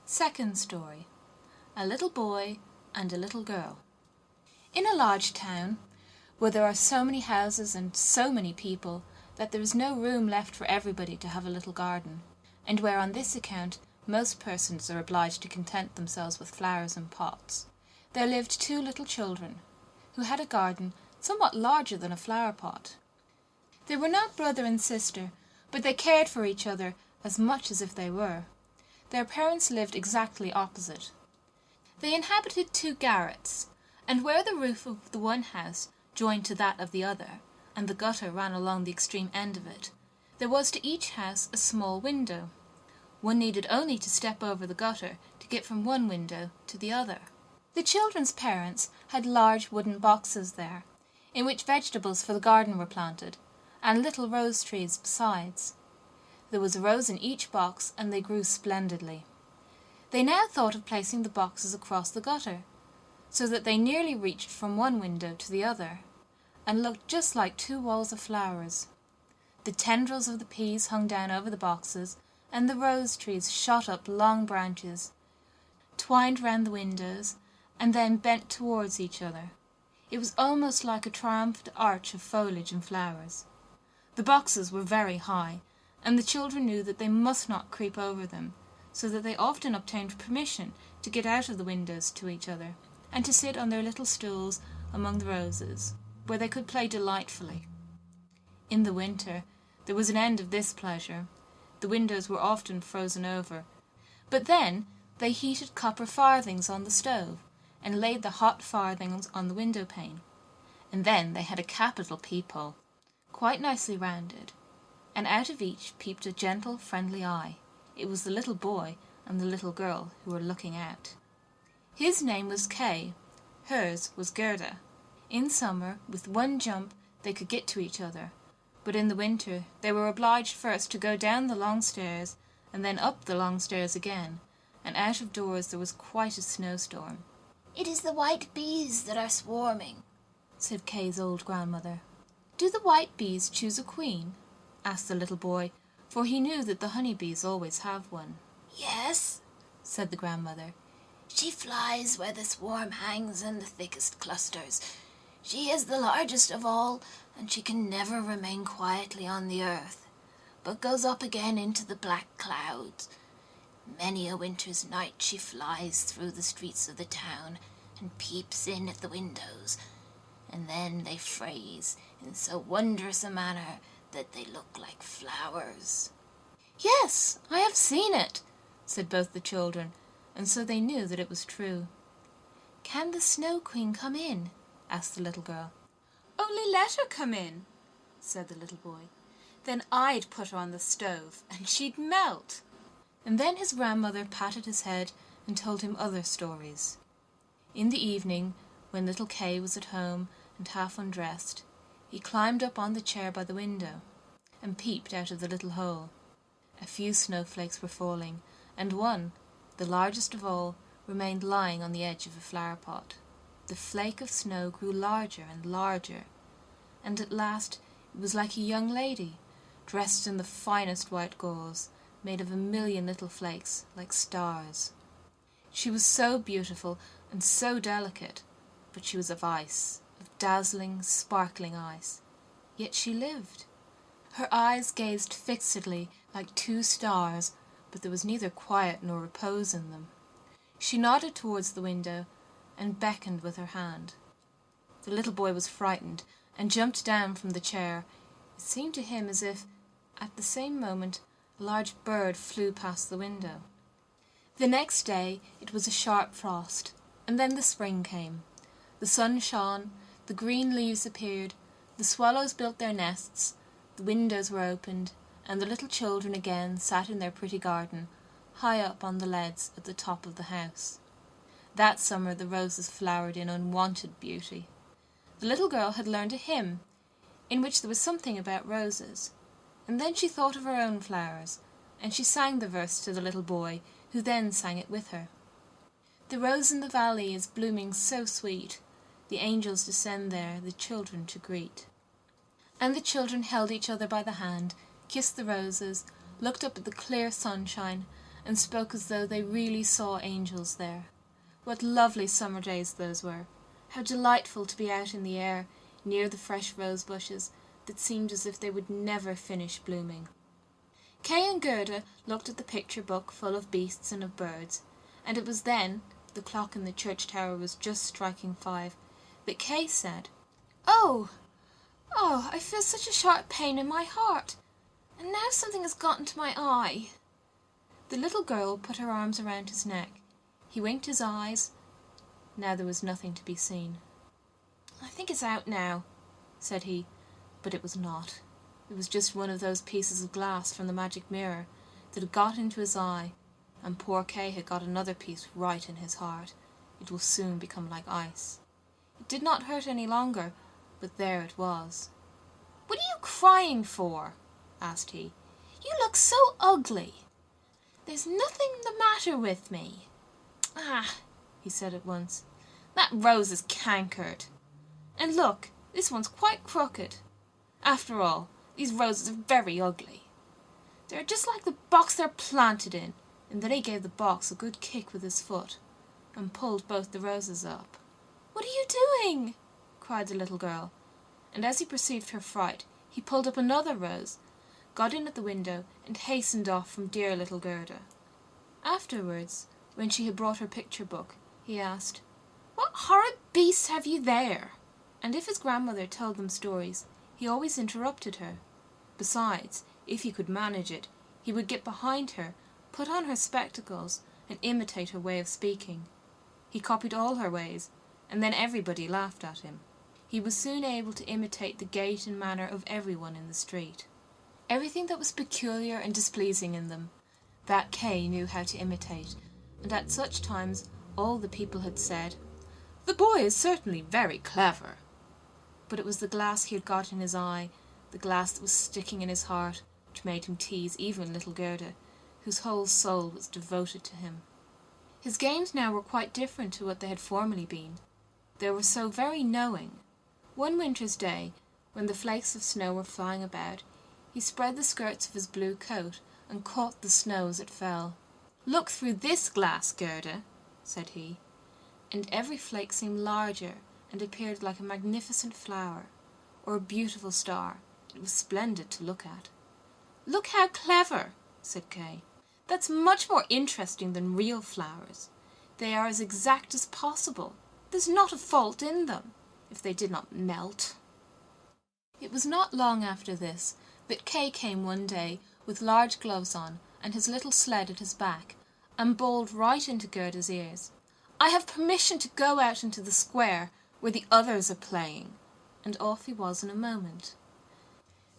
Second story. A little boy and a little girl. In a large town, where there are so many houses and so many people that there is no room left for everybody to have a little garden, and where on this account most persons are obliged to content themselves with flowers in pots, there lived 2 little children, who had a garden somewhat larger than a flower pot. They were not brother and sister, but they cared for each other as much as if they were. Their parents lived exactly opposite. They inhabited 2 garrets, and where the roof of the one house joined to that of the other, and the gutter ran along the extreme end of it, there was to each house a small window. One needed only to step over the gutter to get from one window to the other. The children's parents had large wooden boxes there, in which vegetables for the garden were planted, and little rose trees besides. There was a rose in each box, and they grew splendidly. They now thought of placing the boxes across the gutter, so that they nearly reached from one window to the other, and looked just like 2 walls of flowers. The tendrils of the peas hung down over the boxes, and the rose trees shot up long branches, twined round the windows, and then bent towards each other. It was almost like a triumphant arch of foliage and flowers. The boxes were very high, and the children knew that they must not creep over them, so that they often obtained permission to get out of the windows to each other, and to sit on their little stools among the roses, where they could play delightfully. In the winter there was an end of this pleasure. The windows were often frozen over, but then they heated copper farthings on the stove, and laid the hot farthings on the window pane, and then they had a capital peephole, quite nicely rounded, and out of each peeped a gentle, friendly eye. It was the little boy and the little girl who were looking out. His name was Kay, hers was Gerda. In summer, with one jump, they could get to each other, but in the winter they were obliged first to go down the long stairs, and then up the long stairs again, and out of doors there was quite a snowstorm. It is the white bees that are swarming, said Kay's old grandmother. Do the white bees choose a queen? Asked the little boy, for he knew that the honey bees always have one. Yes, said the grandmother. She flies where the swarm hangs in the thickest clusters. She is the largest of all, and she can never remain quietly on the earth, but goes up again into the black clouds. Many a winter's night she flies through the streets of the town and peeps in at the windows, and then they freeze in so wondrous a manner that they look like flowers. Yes, I have seen it, said both the children, and so they knew that it was true. Can the Snow Queen come in? Asked the little girl. Only let her come in, said the little boy. "Then I'd put her on the stove, and she'd melt." And then his grandmother patted his head and told him other stories. In the evening, when little Kay was at home and half undressed, he climbed up on the chair by the window and peeped out of the little hole. A few snowflakes were falling, and one, the largest of all, remained lying on the edge of a flower pot. The flake of snow grew larger and larger, and at last it was like a young lady, dressed in the finest white gauze, made of 1,000,000 little flakes, like stars. She was so beautiful and so delicate, but she was of ice, of dazzling, sparkling ice. Yet she lived. Her eyes gazed fixedly like 2 stars, but there was neither quiet nor repose in them. She nodded towards the window and beckoned with her hand. The little boy was frightened and jumped down from the chair. It seemed to him as if, at the same moment, a large bird flew past the window. The next day it was a sharp frost, and then the spring came. The sun shone, the green leaves appeared, the swallows built their nests, the windows were opened, and the little children again sat in their pretty garden, high up on the leads at the top of the house. That summer the roses flowered in unwonted beauty. The little girl had learned a hymn, in which there was something about roses, and then she thought of her own flowers, and she sang the verse to the little boy, who then sang it with her. "The rose in the valley is blooming so sweet, the angels descend there the children to greet." And the children held each other by the hand, kissed the roses, looked up at the clear sunshine, and spoke as though they really saw angels there. What lovely summer days those were! How delightful to be out in the air, near the fresh rose bushes, that seemed as if they would never finish blooming. Kay and Gerda looked at the picture book full of beasts and of birds, and it was then, the clock in the church tower was just striking 5, that Kay said, "Oh, I feel such a sharp pain in my heart, and now something has got into my eye." The little girl put her arms around his neck. He winked his eyes. Now there was nothing to be seen. "I think it's out now," said he, but it was not. It was just one of those pieces of glass from the magic mirror that had got into his eye, and poor Kay had got another piece right in his heart. It will soon become like ice. It did not hurt any longer, but there it was. "What are you crying for?" asked he. "You look so ugly." "There's nothing the matter with me." "Ah," he said at once, "that rose is cankered. And look, this one's quite crooked. After all, these roses are very ugly. They're just like the box they're planted in." And then he gave the box a good kick with his foot, and pulled both the roses up. "What are you doing?" cried the little girl, and as he perceived her fright, he pulled up another rose, got in at the window, and hastened off from dear little Gerda. Afterwards, when she had brought her picture book, he asked, "What horrid beast have you there?" And if his grandmother told them stories, he always interrupted her. Besides, if he could manage it, he would get behind her, put on her spectacles, and imitate her way of speaking. He copied all her ways, and then everybody laughed at him. He was soon able to imitate the gait and manner of everyone in the street. Everything that was peculiar and displeasing in them, that Kay knew how to imitate, and at such times all the people had said, "The boy is certainly very clever." But it was the glass he had got in his eye, the glass that was sticking in his heart, which made him tease even little Gerda, whose whole soul was devoted to him. His games now were quite different to what they had formerly been. They were so very knowing. One winter's day, when the flakes of snow were flying about, he spread the skirts of his blue coat and caught the snow as it fell. "Look through this glass, Gerda," said he, and every flake seemed larger and appeared like a magnificent flower, or a beautiful star. It was splendid to look at. "Look how clever," said Kay. "That's much more interesting than real flowers. They are as exact as possible. There's not a fault in them, if they did not melt." It was not long after this that Kay came one day with large gloves on and his little sled at his back, and bawled right into Gerda's ears, "I have permission to go out into the square where the others are playing," and off he was in a moment.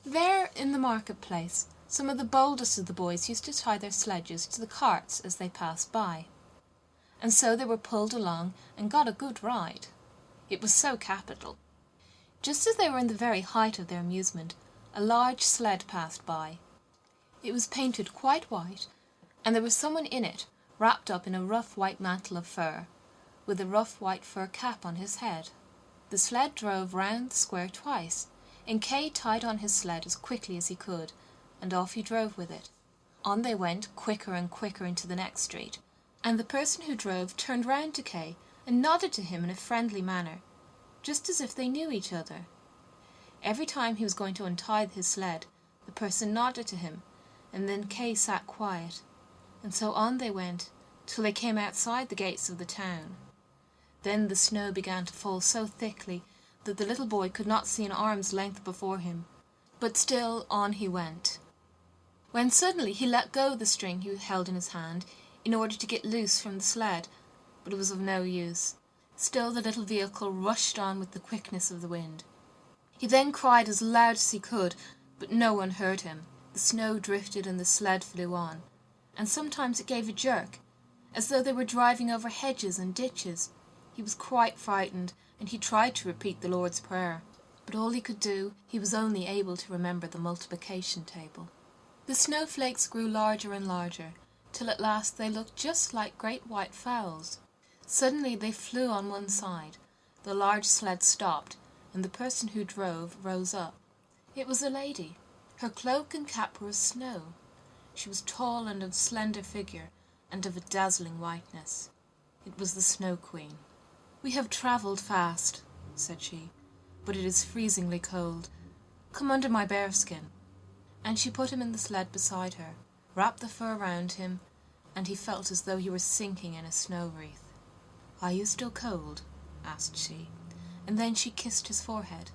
There, in the marketplace, some of the boldest of the boys used to tie their sledges to the carts as they passed by. And so they were pulled along and got a good ride. It was so capital. Just as they were in the very height of their amusement, a large sled passed by. It was painted quite white, and there was someone in it, wrapped up in a rough white mantle of fur, with a rough white fur cap on his head. The sled drove round the square twice, and Kay tied on his sled as quickly as he could, and off he drove with it. On they went, quicker and quicker, into the next street, and the person who drove turned round to Kay and nodded to him in a friendly manner, just as if they knew each other. Every time he was going to untie his sled, the person nodded to him, and then Kay sat quiet, and so on they went, till they came outside the gates of the town. Then the snow began to fall so thickly that the little boy could not see an arm's length before him, but still on he went. When suddenly he let go the string he held in his hand in order to get loose from the sled, but it was of no use. Still the little vehicle rushed on with the quickness of the wind. He then cried as loud as he could, but no one heard him. The snow drifted and the sled flew on, and sometimes it gave a jerk, as though they were driving over hedges and ditches. He was quite frightened, and he tried to repeat the Lord's Prayer, but all he could do, he was only able to remember the multiplication table. The snowflakes grew larger and larger, till at last they looked just like great white fowls. Suddenly they flew on one side. The large sled stopped, and the person who drove rose up. It was a lady. Her cloak and cap were of snow. She was tall and of slender figure, and of a dazzling whiteness. It was the Snow Queen. "We have travelled fast," said she, "but it is freezingly cold. Come under my bearskin." And she put him in the sled beside her, wrapped the fur round him, and he felt as though he were sinking in a snow wreath. "Are you still cold?" asked she, and then she kissed his forehead.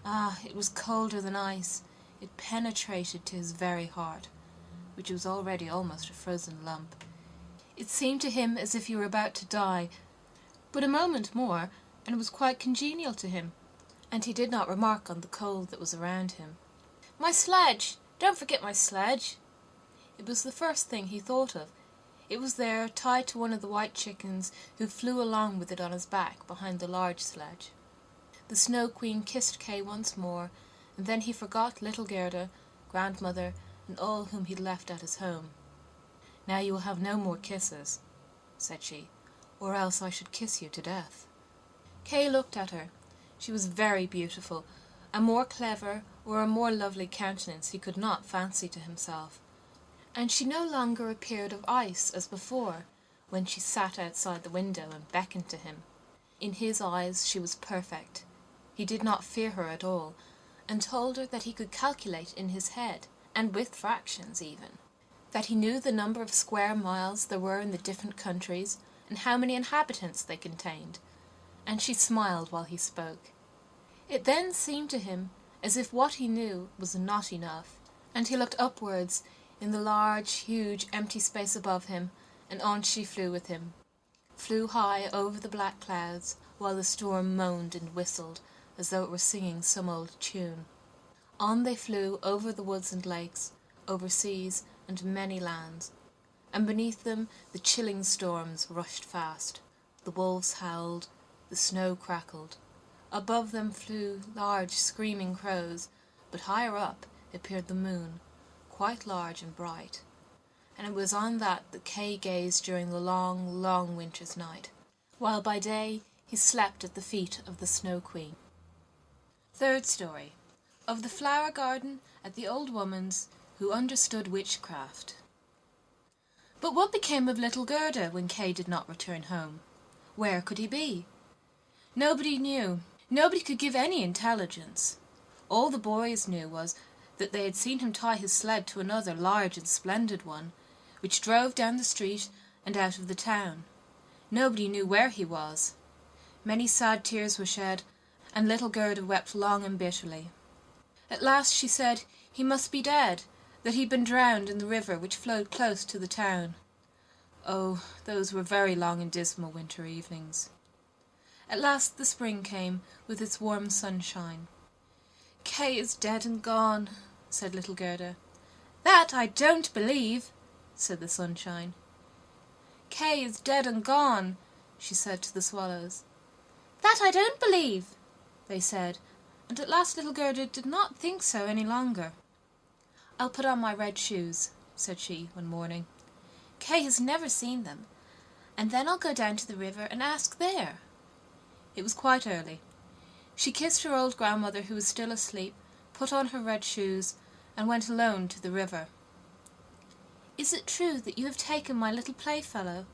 Ah, it was colder than ice. It penetrated to his very heart, which was already almost a frozen lump. It seemed to him as if he were about to die, but a moment more, and it was quite congenial to him, and he did not remark on the cold that was around him. "My sledge! Don't forget my sledge!" It was the first thing he thought of. It was there, tied to one of the white chickens, who flew along with it on his back behind the large sledge. The Snow Queen kissed Kay once more, and then he forgot little Gerda, grandmother, and all whom he'd left at his home. "Now you will have no more kisses," said she, "or else I should kiss you to death." Kay looked at her. She was very beautiful. A more clever or a more lovely countenance he could not fancy to himself. And she no longer appeared of ice as before, when she sat outside the window and beckoned to him. In his eyes she was perfect. He did not fear her at all, and told her that he could calculate in his head, and with fractions even, that he knew the number of square miles there were in the different countries, and how many inhabitants they contained, and she smiled while he spoke. It then seemed to him as if what he knew was not enough, and he looked upwards in the large, huge, empty space above him, and on she flew with him, flew high over the black clouds, while the storm moaned and whistled, as though it were singing some old tune. On they flew over the woods and lakes, over seas and many lands, and beneath them the chilling storms rushed fast. The wolves howled, the snow crackled. Above them flew large screaming crows, but higher up appeared the moon, quite large and bright, and it was on that Kay gazed during the long, long winter's night, while by day he slept at the feet of the Snow Queen. Third story, of the flower garden at the old woman's who understood witchcraft. But what became of little Gerda when Kay did not return home? Where could he be? Nobody knew. Nobody could give any intelligence. All the boys knew was that they had seen him tie his sled to another large and splendid one, which drove down the street and out of the town. Nobody knew where he was. Many sad tears were shed, and little Gerda wept long and bitterly. At last she said he must be dead, that he'd been drowned in the river which flowed close to the town. Oh, those were very long and dismal winter evenings. At last the spring came, with its warm sunshine. Kay is dead and gone, said little Gerda. That I don't believe, said the sunshine. Kay is dead and gone, she said to the swallows. That I don't believe, they said, and at last little Gerda did not think so any longer. I'll put on my red shoes, said she one morning. Kay has never seen them, and then I'll go down to the river and ask there. It was quite early. She kissed her old grandmother, who was still asleep, put on her red shoes, and went alone to the river. Is it true that you have taken my little playfellow?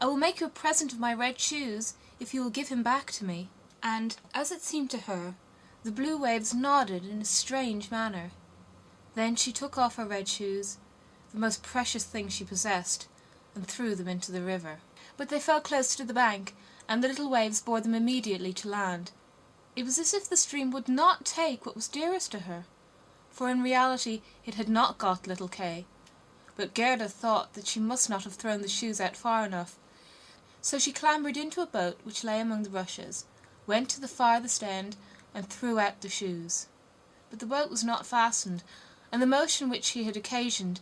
I will make you a present of my red shoes if you will give him back to me. And, as it seemed to her, the blue waves nodded in a strange manner. Then she took off her red shoes, the most precious thing she possessed, and threw them into the river. But they fell close to the bank, and the little waves bore them immediately to land. It was as if the stream would not take what was dearest to her, for in reality it had not got little Kay. But Gerda thought that she must not have thrown the shoes out far enough, so she clambered into a boat which lay among the rushes, went to the farthest end, and threw out the shoes. But the boat was not fastened, and the motion which she had occasioned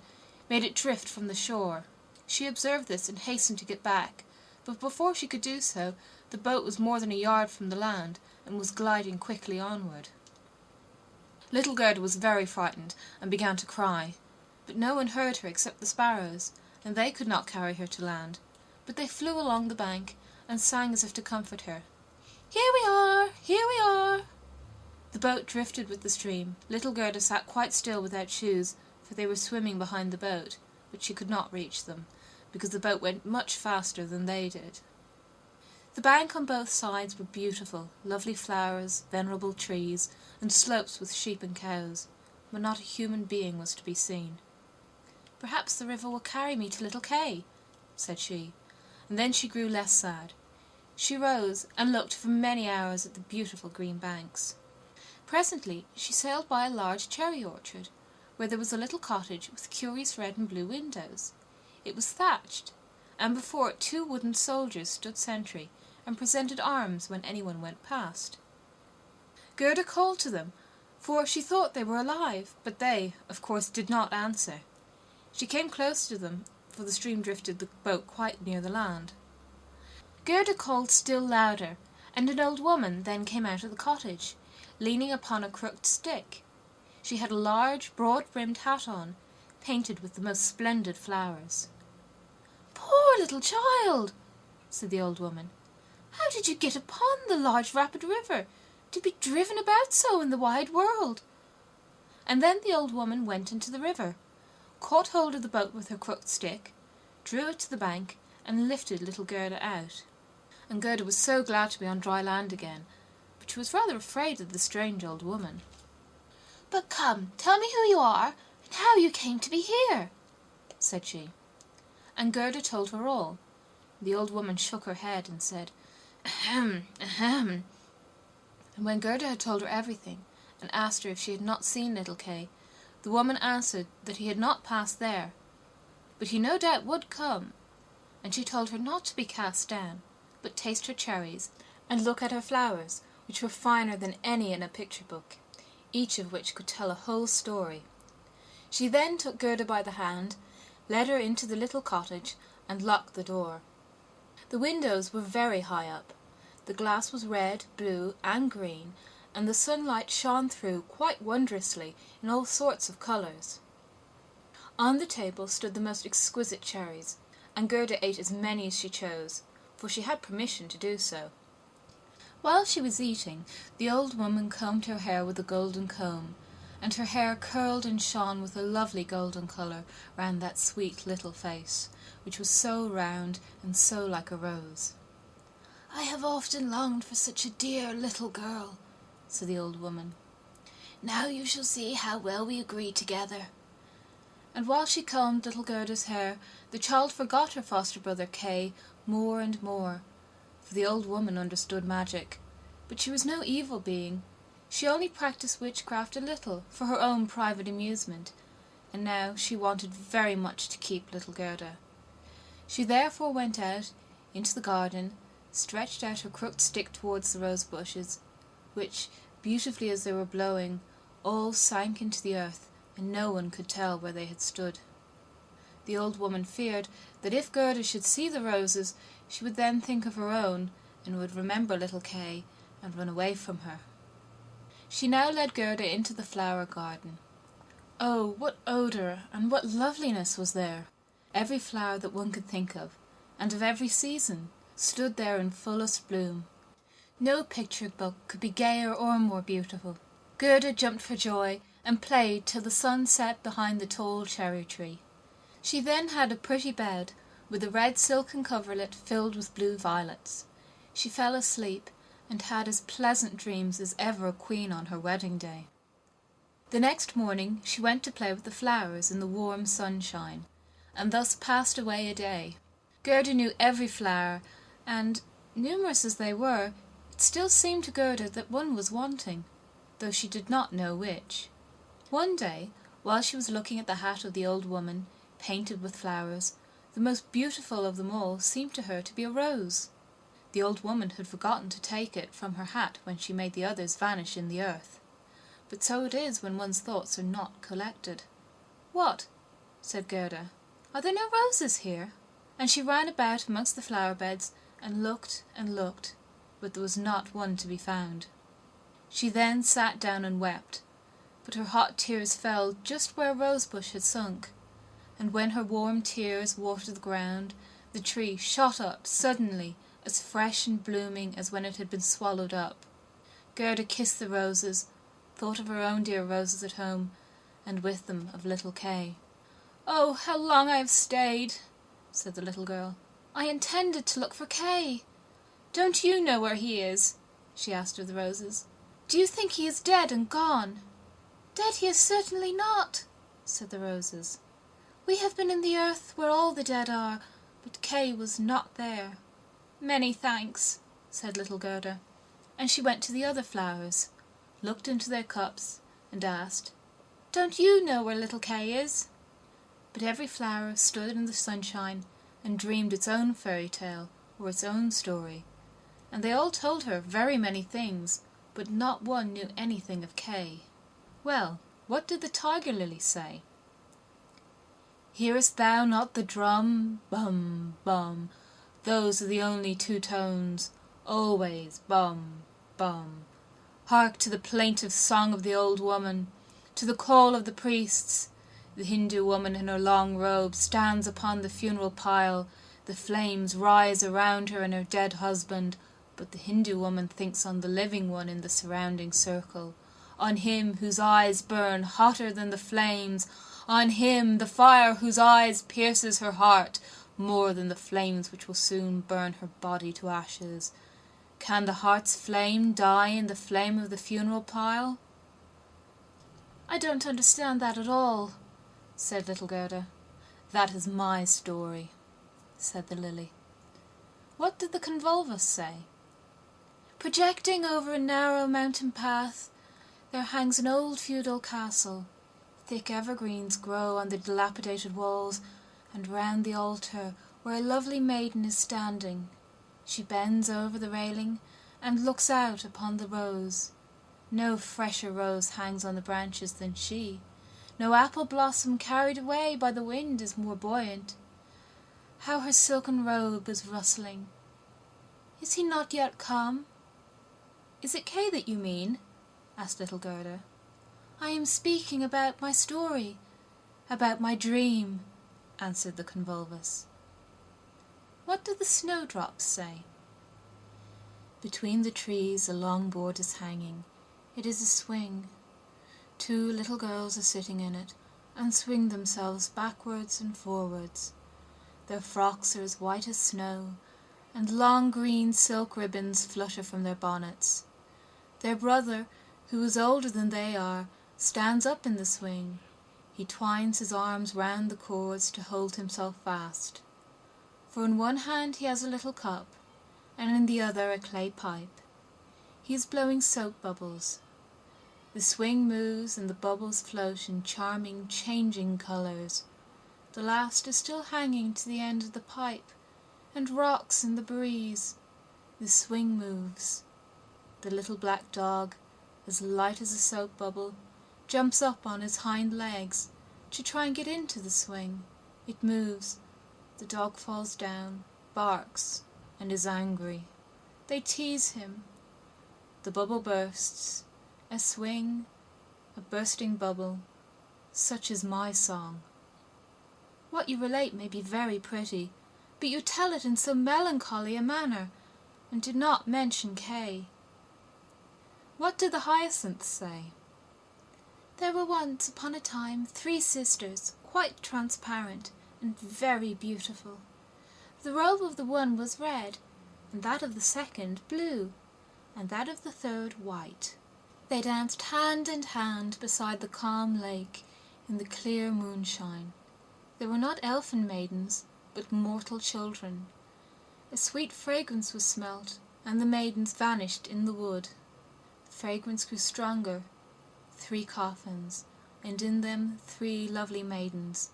made it drift from the shore. She observed this and hastened to get back, but before she could do so, the boat was more than a yard from the land, and was gliding quickly onward. Little Gerda was very frightened, and began to cry, but no one heard her except the sparrows, and they could not carry her to land, but they flew along the bank, and sang as if to comfort her. Here we are! Here we are! The boat drifted with the stream. Little Gerda sat quite still without shoes, for they were swimming behind the boat, but she could not reach them, because the boat went much faster than they did. The bank on both sides were beautiful, lovely flowers, venerable trees, and slopes with sheep and cows, but not a human being was to be seen. Perhaps the river will carry me to little Kay, said she, and then she grew less sad. She rose and looked for many hours at the beautiful green banks. Presently she sailed by a large cherry orchard, where there was a little cottage with curious red and blue windows. It was thatched, and before it 2 wooden soldiers stood sentry, and presented arms when anyone went past. Gerda called to them, for she thought they were alive, but they, of course, did not answer. She came close to them, for the stream drifted the boat quite near the land. Gerda called still louder, and an old woman then came out of the cottage, leaning upon a crooked stick. She had a large, broad-brimmed hat on, painted with the most splendid flowers. "Poor little child," said the old woman. "How did you get upon the large rapid river, to be driven about so in the wide world?" And then the old woman went into the river, caught hold of the boat with her crooked stick, drew it to the bank, and lifted little Gerda out. And Gerda was so glad to be on dry land again, but she was rather afraid of the strange old woman. "But come, tell me who you are, and how you came to be here," said she. And Gerda told her all. The old woman shook her head and said, "Ahem, ahem." And when Gerda had told her everything, and asked her if she had not seen little Kay, the woman answered that he had not passed there, but he no doubt would come, and she told her not to be cast down, but taste her cherries, and look at her flowers, which were finer than any in a picture book, each of which could tell a whole story. She then took Gerda by the hand, led her into the little cottage, and locked the door. The windows were very high up. The glass was red, blue, and green, and the sunlight shone through quite wondrously in all sorts of colours. On the table stood the most exquisite cherries, and Gerda ate as many as she chose, for she had permission to do so. While she was eating, the old woman combed her hair with a golden comb, and her hair curled and shone with a lovely golden colour round that sweet little face, which was so round and so like a rose. "I have often longed for such a dear little girl," said the old woman. "Now you shall see how well we agree together." And while she combed little Gerda's hair, the child forgot her foster brother Kay more and more, for the old woman understood magic, but she was no evil being. She only practised witchcraft a little for her own private amusement, and now she wanted very much to keep little Gerda. She therefore went out into the garden, stretched out her crooked stick towards the rose bushes, which, beautifully as they were blowing, all sank into the earth, and no one could tell where they had stood. The old woman feared that if Gerda should see the roses, she would then think of her own, and would remember little Kay, and run away from her. She now led Gerda into the flower garden. Oh, what odour and what loveliness was there! Every flower that one could think of, and of every season, stood there in fullest bloom. No picture book could be gayer or more beautiful. Gerda jumped for joy, and played till the sun set behind the tall cherry tree. She then had a pretty bed, with a red silken coverlet filled with blue violets. She fell asleep, and had as pleasant dreams as ever a queen on her wedding day. The next morning she went to play with the flowers in the warm sunshine, and thus passed away a day. Gerda knew every flower, and, numerous as they were, it still seemed to Gerda that one was wanting, though she did not know which. One day, while she was looking at the hat of the old woman, painted with flowers, the most beautiful of them all seemed to her to be a rose. The old woman had forgotten to take it from her hat when she made the others vanish in the earth. But so it is when one's thoughts are not collected. "What?" said Gerda. "Are there no roses here?" And she ran about amongst the flower beds, and looked, but there was not one to be found. She then sat down and wept, but her hot tears fell just where a rosebush had sunk, and when her warm tears watered the ground, the tree shot up suddenly, as fresh and blooming as when it had been swallowed up. Gerda kissed the roses, thought of her own dear roses at home, and with them of little Kay. "Oh, how long I have stayed!" said the little girl. "I intended to look for Kay. Don't you know where he is?" she asked of the roses. "Do you think he is dead and gone?" "Dead he is certainly not," said the roses. "We have been in the earth where all the dead are, but Kay was not there." "Many thanks," said little Gerda, and she went to the other flowers, looked into their cups, and asked, "Don't you know where little Kay is?" But every flower stood in the sunshine and dreamed its own fairy tale or its own story, and they all told her very many things, but not one knew anything of Kay. Well, what did the tiger lily say? "Hearest thou not the drum? Bum, bum. Those are the only two tones. Always bum, bum. Hark to the plaintive song of the old woman, to the call of the priests. The Hindu woman in her long robe stands upon the funeral pile. The flames rise around her and her dead husband, but the Hindu woman thinks on the living one in the surrounding circle, on him whose eyes burn hotter than the flames, on him, the fire whose eyes pierces her heart more than the flames which will soon burn her body to ashes. Can the heart's flame die in the flame of the funeral pile?" "I don't understand that at all," said little Gerda. "That is my story," said the lily. "What did the convolvulus say?" "Projecting over a narrow mountain path, there hangs an old feudal castle. Thick evergreens grow on the dilapidated walls, and round the altar, where a lovely maiden is standing. She bends over the railing and looks out upon the rose. No fresher rose hangs on the branches than she. No apple blossom carried away by the wind is more buoyant. How her silken robe is rustling! Is he not yet come?" "Is it Kay that you mean?" asked little Gerda. "I am speaking about my story, about my dream," answered the convolvulus. "What do the snowdrops say?" "Between the trees a long board is hanging. It is a swing. 2 little girls are sitting in it, and swing themselves backwards and forwards. Their frocks are as white as snow, and long green silk ribbons flutter from their bonnets. Their brother, who is older than they are, stands up in the swing. He twines his arms round the cords to hold himself fast. For in one hand he has a little cup, and in the other a clay pipe. He is blowing soap bubbles. The swing moves, and the bubbles float in charming, changing colours. The last is still hanging to the end of the pipe, and rocks in the breeze. The swing moves. The little black dog, as light as a soap bubble, jumps up on his hind legs to try and get into the swing. It moves. The dog falls down, barks, and is angry. They tease him. The bubble bursts. A swing, a bursting bubble. Such is my song. What you relate may be very pretty, but you tell it in so melancholy a manner, and do not mention Kay. What do the hyacinths say? There were once upon a time 3 sisters, quite transparent and very beautiful. The robe of the one was red, and that of the second blue, and that of the third white. They danced hand in hand beside the calm lake in the clear moonshine. They were not elfin maidens, but mortal children. A sweet fragrance was smelt, and the maidens vanished in the wood. The fragrance grew stronger. 3 coffins, and in them 3 lovely maidens,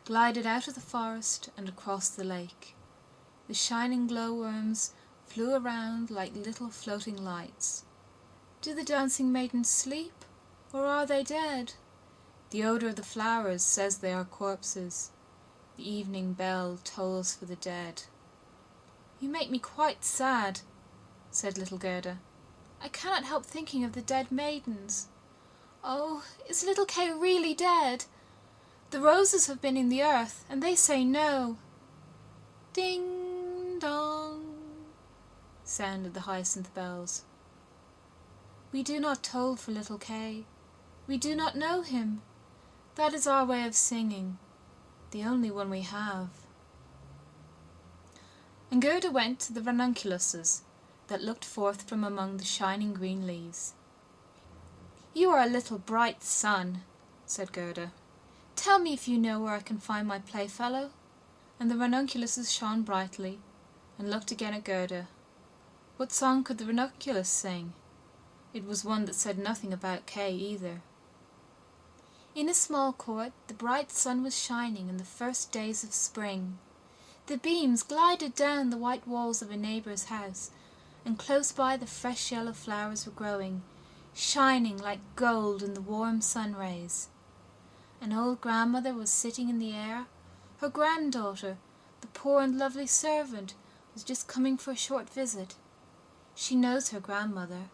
glided out of the forest and across the lake. The shining glowworms flew around like little floating lights. Do the dancing maidens sleep, or are they dead? The odour of the flowers says they are corpses. The evening bell tolls for the dead. You make me quite sad, said little Gerda. I cannot help thinking of the dead maidens. Oh, is little Kay really dead? The roses have been in the earth, and they say no. Ding dong, sounded the hyacinth bells. We do not toll for little Kay. We do not know him. That is our way of singing, the only one we have. And Gerda went to the ranunculuses that looked forth from among the shining green leaves. You are a little bright sun, said Gerda. Tell me if you know where I can find my playfellow. And the ranunculuses shone brightly, and looked again at Gerda. What song could the ranunculus sing? It was one that said nothing about Kay either. In a small court the bright sun was shining in the first days of spring. The beams glided down the white walls of a neighbour's house, and close by the fresh yellow flowers were growing, shining like gold in the warm sun rays. An old grandmother was sitting in the air. Her granddaughter, the poor and lovely servant, was just coming for a short visit. She knows her grandmother.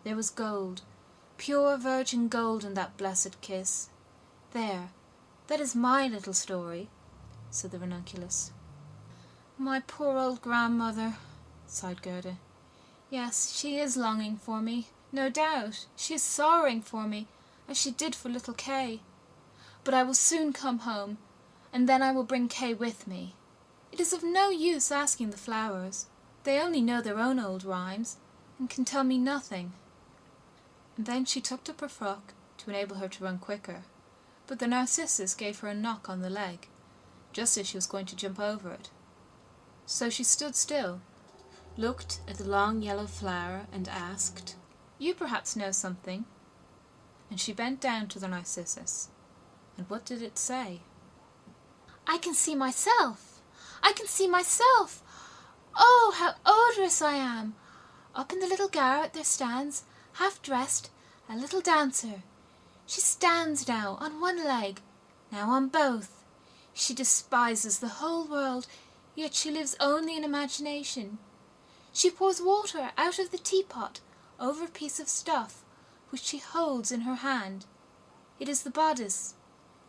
There was gold, pure virgin gold in that blessed kiss. There, that is my little story, said the ranunculus. My poor old grandmother, sighed Gerda. Yes, she is longing for me. No doubt, she is sorrowing for me, as she did for little Kay. But I will soon come home, and then I will bring Kay with me. It is of no use asking the flowers. They only know their own old rhymes, and can tell me nothing. And then she tucked up her frock to enable her to run quicker, but the narcissus gave her a knock on the leg, just as she was going to jump over it. So she stood still, looked at the long yellow flower, and asked, You perhaps know something. And she bent down to the narcissus. And what did it say? I can see myself! I can see myself! Oh, how odorous I am! Up in the little garret there stands, half dressed, a little dancer. She stands now on one leg, now on both. She despises the whole world, yet she lives only in imagination. She pours water out of the teapot over a piece of stuff which she holds in her hand. It is the bodice.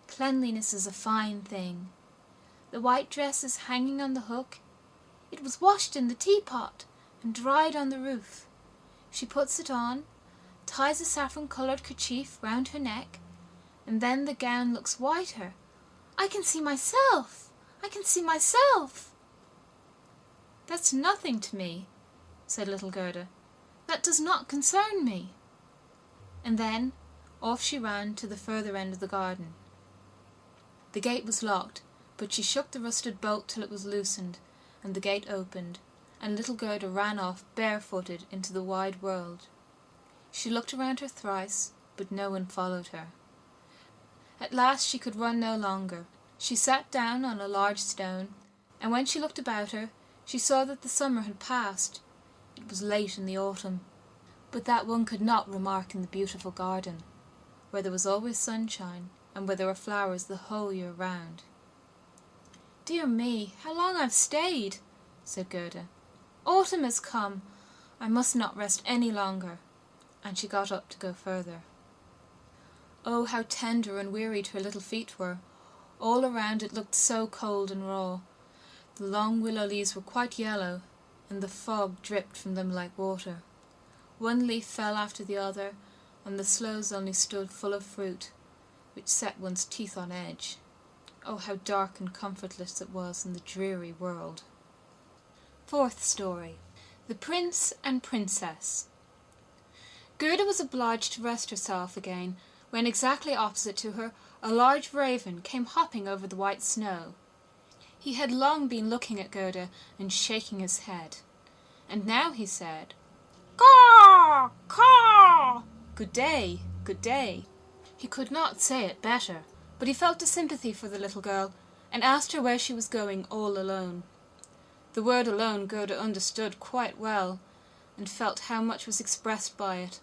Cleanliness is a fine thing. The white dress is hanging on the hook. It was washed in the teapot and dried on the roof. She puts it on, ties a saffron-coloured kerchief round her neck, and then the gown looks whiter. I can see myself! I can see myself! That's nothing to me, said little Gerda. That does not concern me. And then off she ran to the further end of the garden. The gate was locked, but she shook the rusted bolt till it was loosened, and the gate opened, and little Gerda ran off barefooted into the wide world. She looked around her thrice, but no one followed her. At last she could run no longer. She sat down on a large stone, and when she looked about her, she saw that the summer had passed. It was late in the autumn, but that one could not remark in the beautiful garden. where there was always sunshine, and where there were flowers the whole year round. "Dear me, how long I've stayed," said Gerda. "Autumn has come. I must not rest any longer." And she got up to go further. Oh, how tender and wearied her little feet were. All around it looked so cold and raw. The long willow leaves were quite yellow, and the fog dripped from them like water. One leaf fell after the other, and the sloes only stood full of fruit, which set one's teeth on edge. Oh, how dark and comfortless it was in the dreary world. Fourth story. The Prince and Princess. Gerda was obliged to rest herself again, when exactly opposite to her a large raven came hopping over the white snow. He had long been looking at Gerda and shaking his head, and now he said, "Caw! Caw! Good day, good day." He could not say it better, but he felt a sympathy for the little girl, and asked her where she was going all alone. The word alone Gerda understood quite well, and felt how much was expressed by it.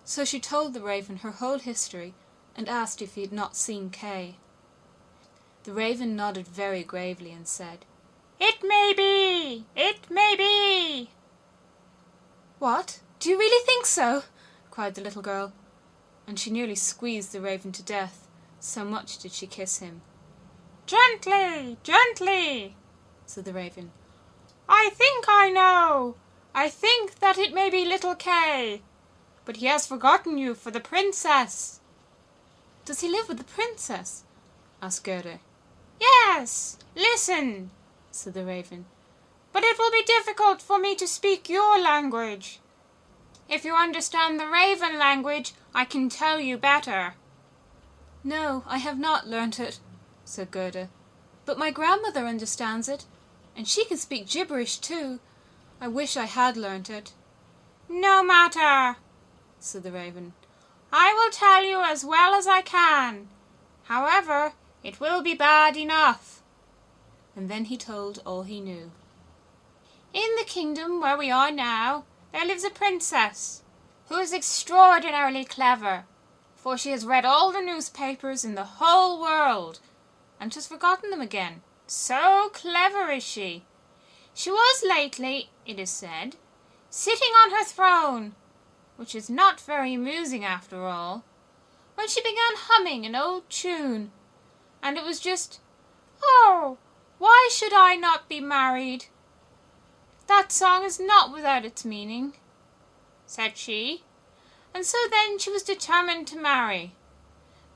So she told the raven her whole history, and asked if he had not seen Kay. The raven nodded very gravely and said, "It may be, it may be." "What? Do you really think so?" cried the little girl, and she nearly squeezed the raven to death, so much did she kiss him. "Gently, gently," said the raven. "I think I know. I think that it may be little Kay, but he has forgotten you for the princess." "Does he live with the princess?" asked Gerda. "Yes, listen," said the raven, "but it will be difficult for me to speak your language. If you understand the raven language, I can tell you better." "No, I have not learnt it," said Gerda, "but my grandmother understands it, and she can speak gibberish too. I wish I had learnt it." "No matter," said the raven. "I will tell you as well as I can. However, it will be bad enough." And then he told all he knew. "In the kingdom where we are now, there lives a princess, who is extraordinarily clever, for she has read all the newspapers in the whole world, and has forgotten them again. So clever is she. She was lately, it is said, sitting on her throne, which is not very amusing after all, when she began humming an old tune, and it was just, 'Oh, why should I not be married?' That song is not without its meaning," said she, and so then she was determined to marry,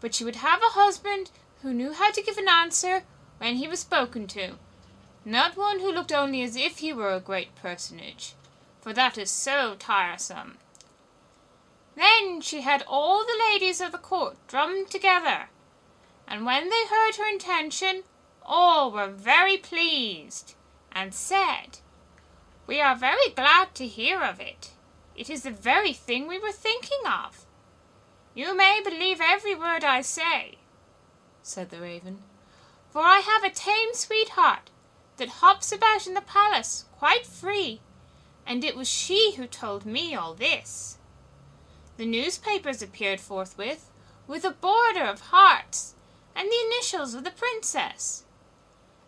but she would have a husband who knew how to give an answer when he was spoken to, not one who looked only as if he were a great personage, for that is so tiresome. Then she had all the ladies of the court drummed together, and when they heard her intention, all were very pleased, and said, 'We are very glad to hear of it. It is the very thing we were thinking of.' You may believe every word I say," said the raven, "for I have a tame sweetheart that hops about in the palace quite free, and it was she who told me all this." The newspapers appeared forthwith, with a border of hearts and the initials of the princess,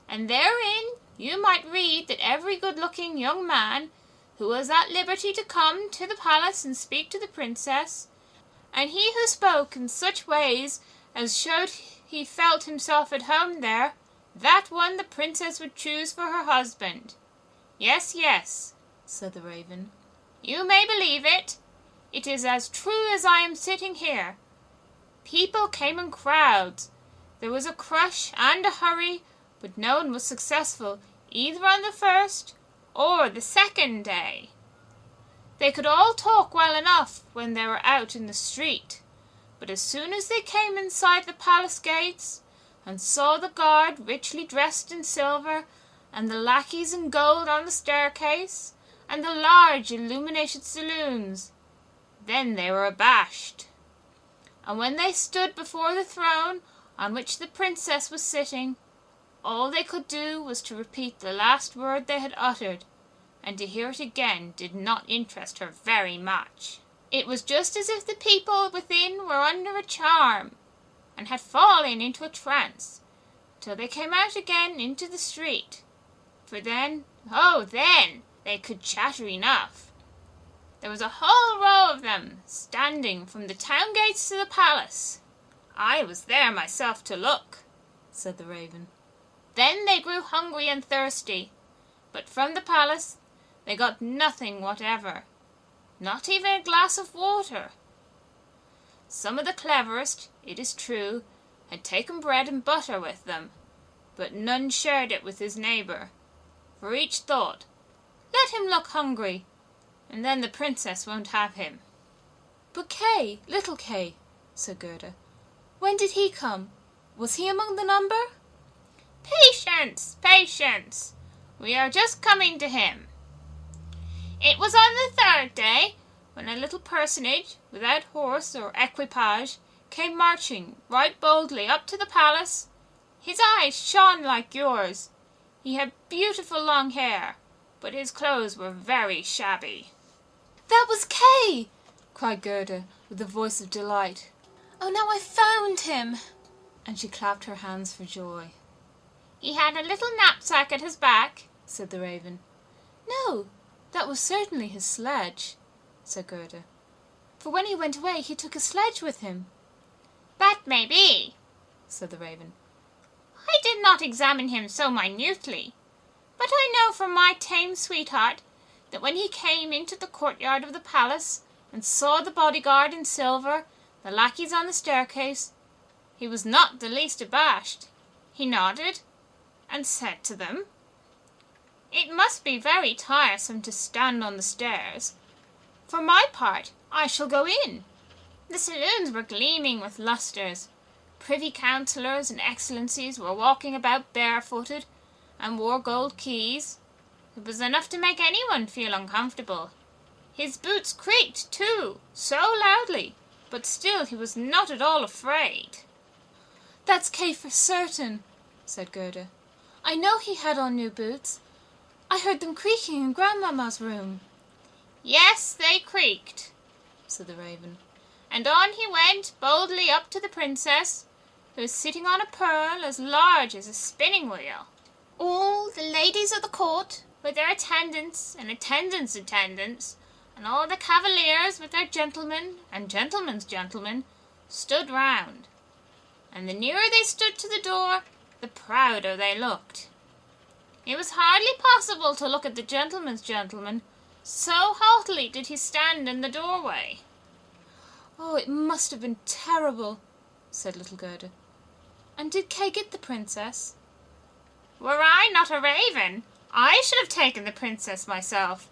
and therein you might read that every good-looking young man who was at liberty to come to the palace and speak to the princess, and he who spoke in such ways as showed he felt himself at home there, that one the princess would choose for her husband. "Yes, yes," said the raven, "you may believe it. It is as true as I am sitting here. People came in crowds. There was a crush and a hurry, but no one was successful either on the first or the second day. They could all talk well enough when they were out in the street, but as soon as they came inside the palace gates, and saw the guard richly dressed in silver, and the lackeys in gold on the staircase, and the large illuminated saloons, then they were abashed. And when they stood before the throne on which the princess was sitting, all they could do was to repeat the last word they had uttered, and to hear it again did not interest her very much. It was just as if the people within were under a charm, and had fallen into a trance, till they came out again into the street. For then, oh then, they could chatter enough. There was a whole row of them, standing from the town gates to the palace. I was there myself to look," said the Raven. "Then they grew hungry and thirsty, but from the palace they got nothing whatever, not even a glass of water. Some of the cleverest, it is true, had taken bread and butter with them, but none shared it with his neighbour, for each thought, 'Let him look hungry, and then the princess won't have him.'" "But Kay, little Kay," said Gerda, "when did he come? Was he among the number?" "Patience, patience! We are just coming to him. It was on the third day, when a little personage, without horse or equipage, came marching right boldly up to the palace. His eyes shone like yours. He had beautiful long hair, but his clothes were very shabby." "That was Kay!" cried Gerda, with a voice of delight. "Oh, now I've found him!" And she clapped her hands for joy. "He had a little knapsack at his back," said the Raven. "No, that was certainly his sledge," said Gerda. "For when he went away he took a sledge with him." "That may be," said the Raven. "I did not examine him so minutely, but I know from my tame sweetheart that when he came into the courtyard of the palace and saw the bodyguard in silver, the lackeys on the staircase, he was not the least abashed. He nodded and said to them, 'It must be very tiresome to stand on the stairs. For my part, I shall go in.' The saloons were gleaming with lustres. Privy councillors and excellencies were walking about barefooted, and wore gold keys. It was enough to make anyone feel uncomfortable. His boots creaked, too, so loudly, but still he was not at all afraid." "That's Kay for certain," said Gerda. "I know he had on new boots. I heard them creaking in Grandmamma's room." "Yes, they creaked," said the Raven, "and on he went boldly up to the princess, who was sitting on a pearl as large as a spinning wheel. All the ladies of the court, with their attendants and attendants' attendants, and all the cavaliers with their gentlemen and gentlemen's gentlemen, stood round, and the nearer they stood to the door, the prouder they looked. It was hardly possible to look at the gentleman's gentleman, so haughtily did he stand in the doorway." "Oh, it must have been terrible," said little Gerda. "And did Kay get the princess?" "Were I not a raven, I should have taken the princess myself,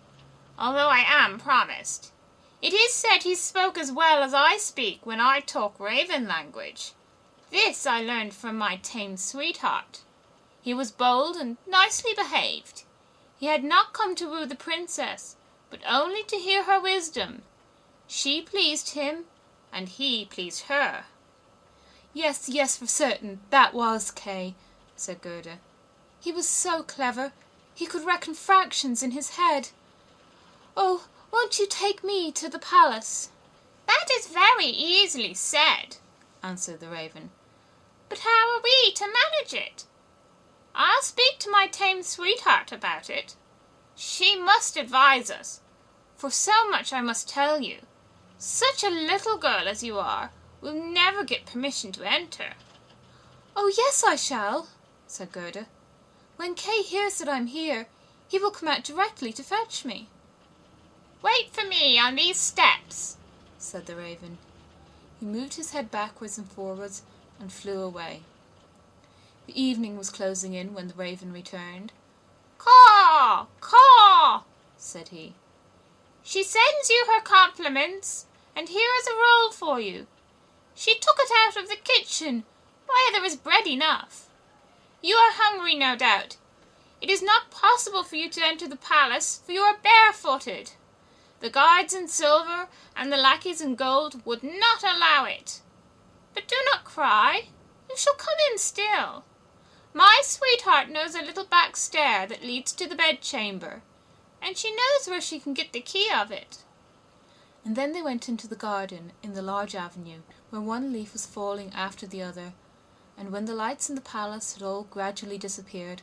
although I am promised. It is said he spoke as well as I speak when I talk raven language. This I learned from my tame sweetheart. He was bold and nicely behaved. He had not come to woo the princess, but only to hear her wisdom. She pleased him, and he pleased her." Yes, yes, for certain, that was Kay," said Gerda. "He was so clever, he could reckon fractions in his head. Oh, won't you take me to the palace?" "That is very easily said," answered the Raven. "But how are we to manage it? I'll speak to my tame sweetheart about it. She must advise us, for so much I must tell you. Such a little girl as you are will never get permission to enter." "Oh, yes, I shall," said Gerda. "When Kay hears that I'm here, he will come out directly to fetch me." "Wait for me on these steps," said the Raven. He moved his head backwards and forwards and flew away. The evening was closing in when the Raven returned. "Caw, caw," said he. "She sends you her compliments, and here is a roll for you. She took it out of the kitchen. Why, there is bread enough. You are hungry, no doubt. It is not possible for you to enter the palace, for you are barefooted. The guards in silver and the lackeys in gold would not allow it. But do not cry. You shall come in still. My sweetheart knows a little back stair that leads to the bedchamber, and she knows where she can get the key of it. And then they went into the garden in the large avenue, where one leaf was falling after the other, and when the lights in the palace had all gradually disappeared,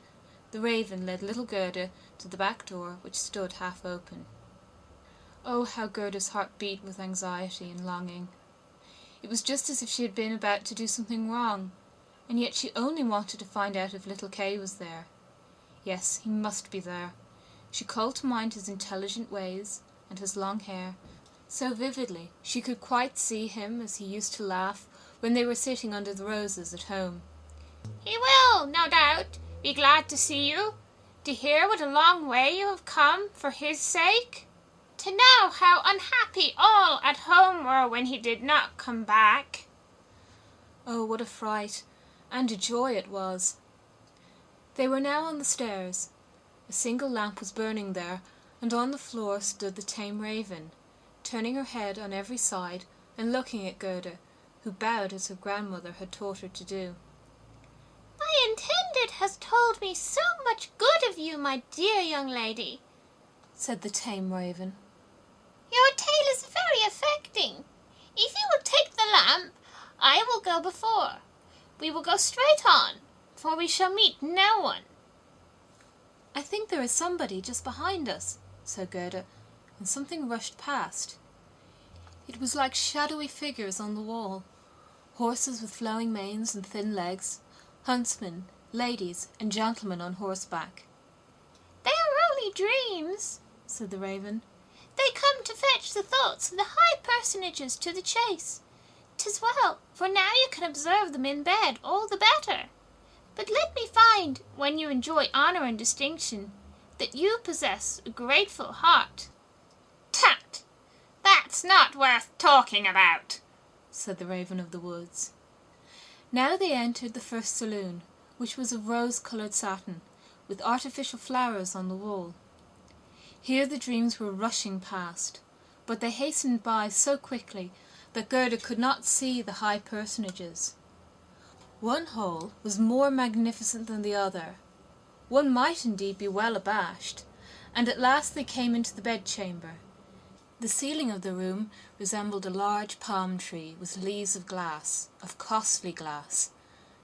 the raven led little Gerda to the back door, which stood half open. Oh, how Gerda's heart beat with anxiety and longing! It was just as if she had been about to do something wrong, and yet she only wanted to find out if little Kay was there. Yes, he must be there. She called to mind his intelligent ways and his long hair, so vividly she could quite see him as he used to laugh when they were sitting under the roses at home. He will, no doubt, be glad to see you, to hear what a long way you have come for his sake, to know how unhappy all at home were when he did not come back. Oh, what a fright and a joy it was! They were now on the stairs. A single lamp was burning there, and on the floor stood the tame raven, turning her head on every side and looking at Gerda, who bowed as her grandmother had taught her to do. My intended has told me so much good of you, my dear young lady, said the tame raven. Your tale is very affecting. If you will take the lamp, I will go before. We will go straight on, for we shall meet no one. I think there is somebody just behind us, said Gerda, and something rushed past. It was like shadowy figures on the wall, horses with flowing manes and thin legs, huntsmen, ladies, and gentlemen on horseback. They are only dreams, said the raven. They come to fetch the thoughts of the high personages to the chase. 'Tis well, for now you can observe them in bed all the better. But let me find, when you enjoy honour and distinction, that you possess a grateful heart. Tut! That's not worth talking about, said the raven of the woods. Now they entered the first saloon, which was of rose-coloured satin, with artificial flowers on the wall. Here the dreams were rushing past, but they hastened by so quickly that Gerda could not see the high personages. One hall was more magnificent than the other. One might indeed be well abashed, and at last they came into the bedchamber. The ceiling of the room resembled a large palm tree with leaves of glass, of costly glass,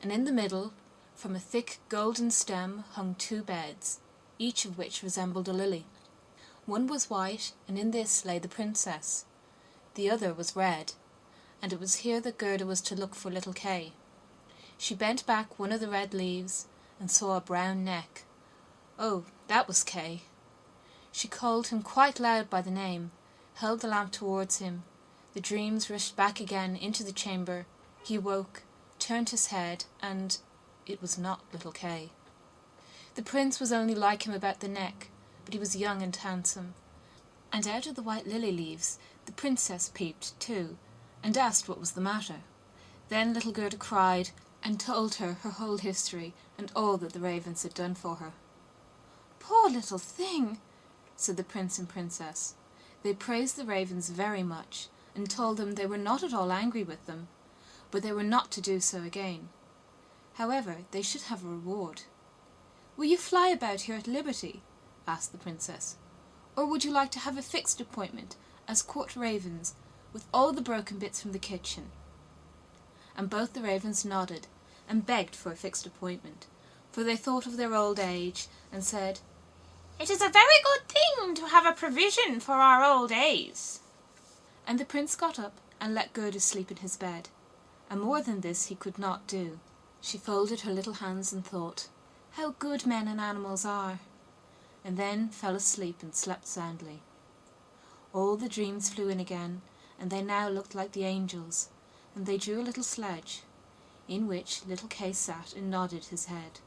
and in the middle, from a thick golden stem, hung 2 beds, each of which resembled a lily. One was white, and in this lay the princess. The other was red, and it was here that Gerda was to look for little Kay. She bent back one of the red leaves, and saw a brown neck. Oh, that was Kay. She called him quite loud by the name, held the lamp towards him. The dreams rushed back again into the chamber. He awoke, turned his head, and it was not little Kay. The prince was only like him about the neck, but he was young and handsome. And out of the white lily leaves the princess peeped too, and asked what was the matter. Then little Gerda cried, and told her whole history, and all that the ravens had done for her. Poor little thing, said the prince and princess. They praised the ravens very much, and told them they were not at all angry with them, but they were not to do so again. However, they should have a reward. "Will you fly about here at liberty?" asked the princess. "Or would you like to have a fixed appointment as court ravens, with all the broken bits from the kitchen?" And both the ravens nodded, and begged for a fixed appointment, for they thought of their old age, and said, "It is a very good thing to have a provision for our old age." And the prince got up and let Gerda sleep in his bed, and more than this he could not do. She folded her little hands and thought, "How good men and animals are," and then fell asleep and slept soundly. All the dreams flew in again, and they now looked like the angels, and they drew a little sledge, in which little Kay sat and nodded his head.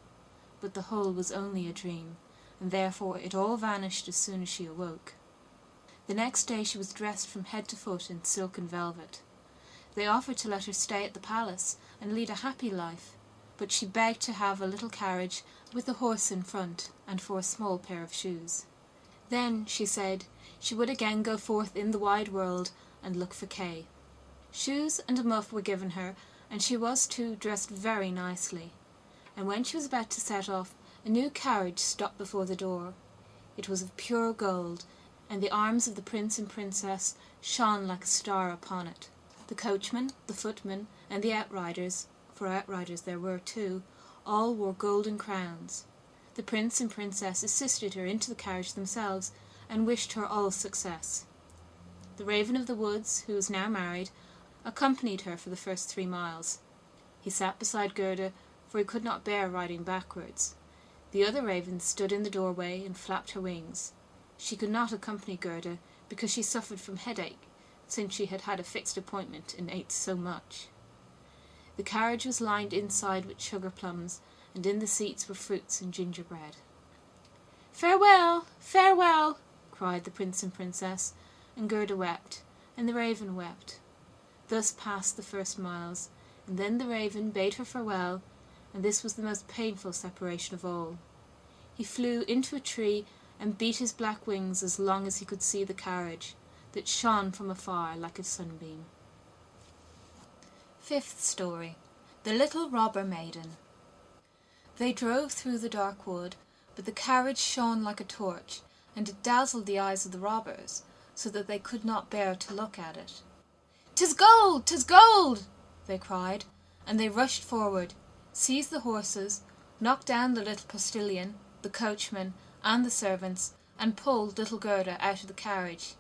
But the whole was only a dream, and therefore it all vanished as soon as she awoke. The next day she was dressed from head to foot in silk and velvet. They offered to let her stay at the palace and lead a happy life, but she begged to have a little carriage with a horse in front, and for a small pair of shoes. Then, she said, she would again go forth in the wide world and look for Kay. Shoes and a muff were given her, and she was too dressed very nicely. And when she was about to set off, a new carriage stopped before the door. It was of pure gold, and the arms of the prince and princess shone like a star upon it. The coachman, the footman, and the outriders, for outriders there were too, all wore golden crowns. The prince and princess assisted her into the carriage themselves, and wished her all success. The Raven of the Woods, who was now married, accompanied her for the first 3 miles. He sat beside Gerda, for he could not bear riding backwards. The other ravens stood in the doorway and flapped her wings. She could not accompany Gerda, because she suffered from headache, since she had had a fixed appointment and ate so much. The carriage was lined inside with sugar plums, and in the seats were fruits and gingerbread. "Farewell, farewell!" cried the prince and princess, and Gerda wept, and the raven wept. Thus passed the first miles, and then the raven bade her farewell, and this was the most painful separation of all. He flew into a tree and beat his black wings as long as he could see the carriage, that shone from afar like a sunbeam. Fifth story. The Little Robber Maiden. They drove through the dark wood, but the carriage shone like a torch, and it dazzled the eyes of the robbers, so that they could not bear to look at it. "'Tis gold! 'Tis gold!" they cried, and they rushed forward, seized the horses, knocked down the little postilion, the coachman, and the servants, and pulled little Gerda out of the carriage.